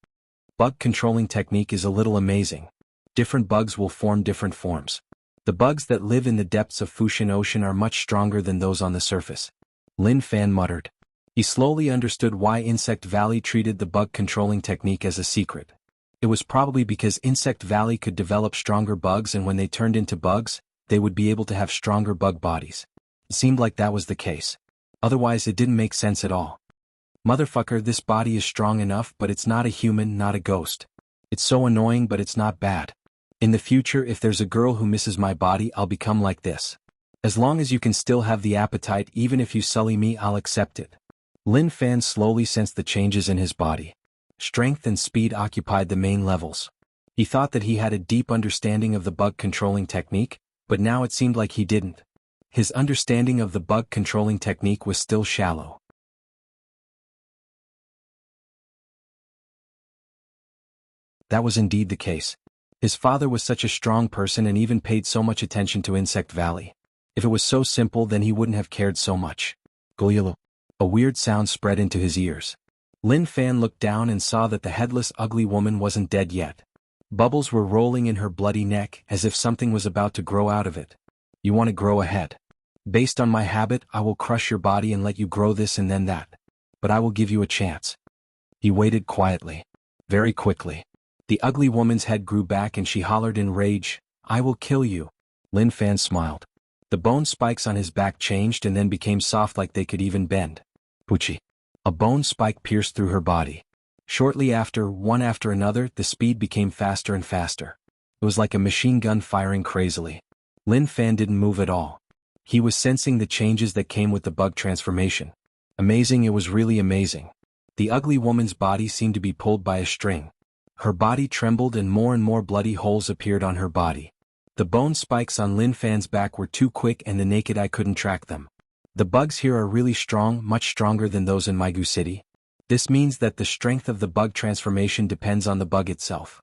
Bug controlling technique is a little amazing. Different bugs will form different forms. The bugs that live in the depths of Fushin Ocean are much stronger than those on the surface. Lin Fan muttered. He slowly understood why Insect Valley treated the bug controlling technique as a secret. It was probably because Insect Valley could develop stronger bugs, and when they turned into bugs, they would be able to have stronger bug bodies. It seemed like that was the case. Otherwise it didn't make sense at all. Motherfucker, this body is strong enough, but it's not a human, not a ghost. It's so annoying, but it's not bad. In the future, if there's a girl who misses my body, I'll become like this. As long as you can still have the appetite, even if you sully me, I'll accept it. Lin Fan slowly sensed the changes in his body. Strength and speed occupied the main levels. He thought that he had a deep understanding of the bug controlling technique, but now it seemed like he didn't. His understanding of the bug controlling technique was still shallow. That was indeed the case. His father was such a strong person and even paid so much attention to Insect Valley. If it was so simple, then he wouldn't have cared so much. Goyulu. A weird sound spread into his ears. Lin Fan looked down and saw that the headless ugly woman wasn't dead yet. Bubbles were rolling in her bloody neck as if something was about to grow out of it. You want to grow a head? Based on my habit, I will crush your body and let you grow this and then that. But I will give you a chance. He waited quietly. Very quickly. The ugly woman's head grew back and she hollered in rage, I will kill you. Lin Fan smiled. The bone spikes on his back changed and then became soft like they could even bend. Puchi. A bone spike pierced through her body. Shortly after, one after another, the speed became faster and faster. It was like a machine gun firing crazily. Lin Fan didn't move at all. He was sensing the changes that came with the bug transformation. Amazing, it was really amazing. The ugly woman's body seemed to be pulled by a string. Her body trembled and more bloody holes appeared on her body. The bone spikes on Lin Fan's back were too quick and the naked eye couldn't track them. The bugs here are really strong, much stronger than those in Maigu City. This means that the strength of the bug transformation depends on the bug itself.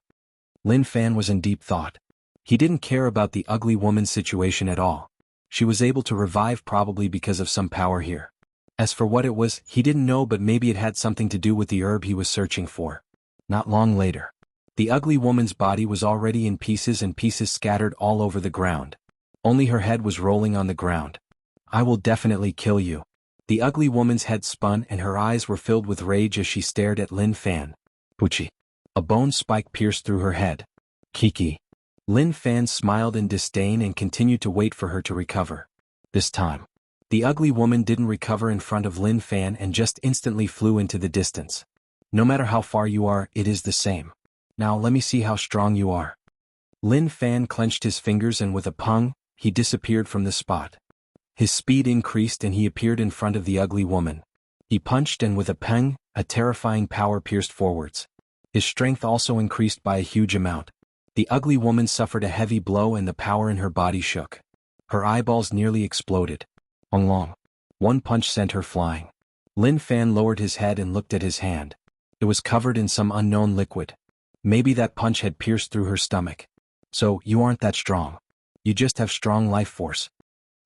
Lin Fan was in deep thought. He didn't care about the ugly woman's situation at all. She was able to revive probably because of some power here. As for what it was, he didn't know, but maybe it had something to do with the herb he was searching for. Not long later. The ugly woman's body was already in pieces and pieces scattered all over the ground. Only her head was rolling on the ground. I will definitely kill you. The ugly woman's head spun and her eyes were filled with rage as she stared at Lin Fan. Puchi. A bone spike pierced through her head. Kiki. Lin Fan smiled in disdain and continued to wait for her to recover. This time. The ugly woman didn't recover in front of Lin Fan and just instantly flew into the distance. No matter how far you are, it is the same. Now let me see how strong you are. Lin Fan clenched his fingers and with a pung, he disappeared from the spot. His speed increased and he appeared in front of the ugly woman. He punched and with a pang, a terrifying power pierced forwards. His strength also increased by a huge amount. The ugly woman suffered a heavy blow and the power in her body shook. Her eyeballs nearly exploded. Long. One punch sent her flying. Lin Fan lowered his head and looked at his hand. It was covered in some unknown liquid. Maybe that punch had pierced through her stomach. So, you aren't that strong. You just have strong life force.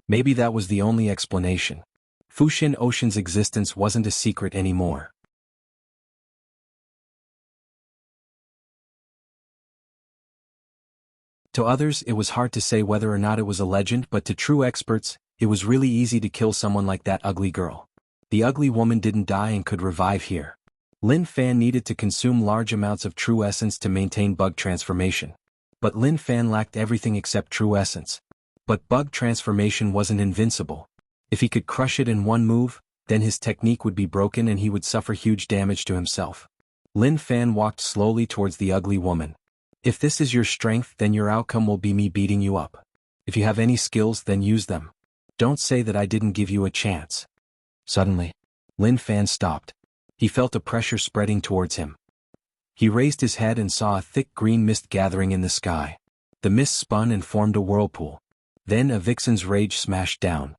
Maybe that was the only explanation. Fushin Ocean's existence wasn't a secret anymore. To others, it was hard to say whether or not it was a legend, but to true experts, it was really easy to kill someone like that ugly girl. The ugly woman didn't die and could revive here. Lin Fan needed to consume large amounts of true essence to maintain bug transformation. But Lin Fan lacked everything except true essence. But bug transformation wasn't invincible. If he could crush it in one move, then his technique would be broken and he would suffer huge damage to himself. Lin Fan walked slowly towards the ugly woman. If this is your strength, then your outcome will be me beating you up. If you have any skills, then use them. Don't say that I didn't give you a chance. Suddenly, Lin Fan stopped. He felt a pressure spreading towards him. He raised his head and saw a thick green mist gathering in the sky. The mist spun and formed a whirlpool. Then a vixen's rage smashed down.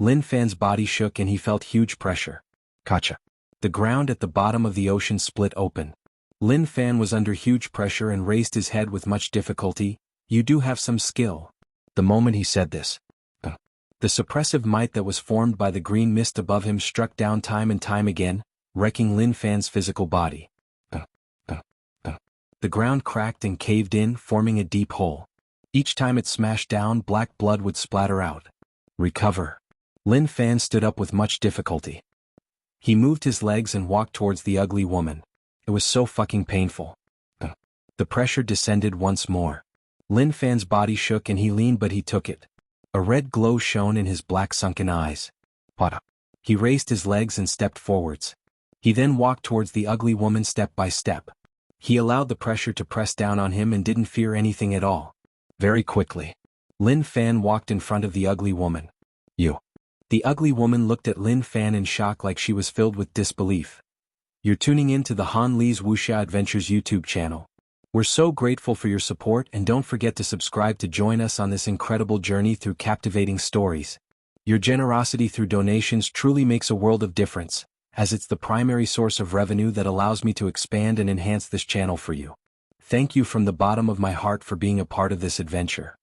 Lin Fan's body shook and he felt huge pressure. Kacha. The ground at the bottom of the ocean split open. Lin Fan was under huge pressure and raised his head with much difficulty. You do have some skill. The moment he said this, the suppressive might that was formed by the green mist above him struck down time and time again, wrecking Lin Fan's physical body. The ground cracked and caved in, forming a deep hole. Each time it smashed down, black blood would splatter out. Recover. Lin Fan stood up with much difficulty. He moved his legs and walked towards the ugly woman. It was so fucking painful. The pressure descended once more. Lin Fan's body shook and he leaned, but he took it. A red glow shone in his black sunken eyes. Pada. He raised his legs and stepped forwards. He then walked towards the ugly woman step by step. He allowed the pressure to press down on him and didn't fear anything at all. Very quickly, Lin Fan walked in front of the ugly woman. You. The ugly woman looked at Lin Fan in shock, like she was filled with disbelief. You're tuning in to the Han Lee's Wuxia Adventures YouTube channel. We're so grateful for your support, and don't forget to subscribe to join us on this incredible journey through captivating stories. Your generosity through donations truly makes a world of difference, as it's the primary source of revenue that allows me to expand and enhance this channel for you. Thank you from the bottom of my heart for being a part of this adventure.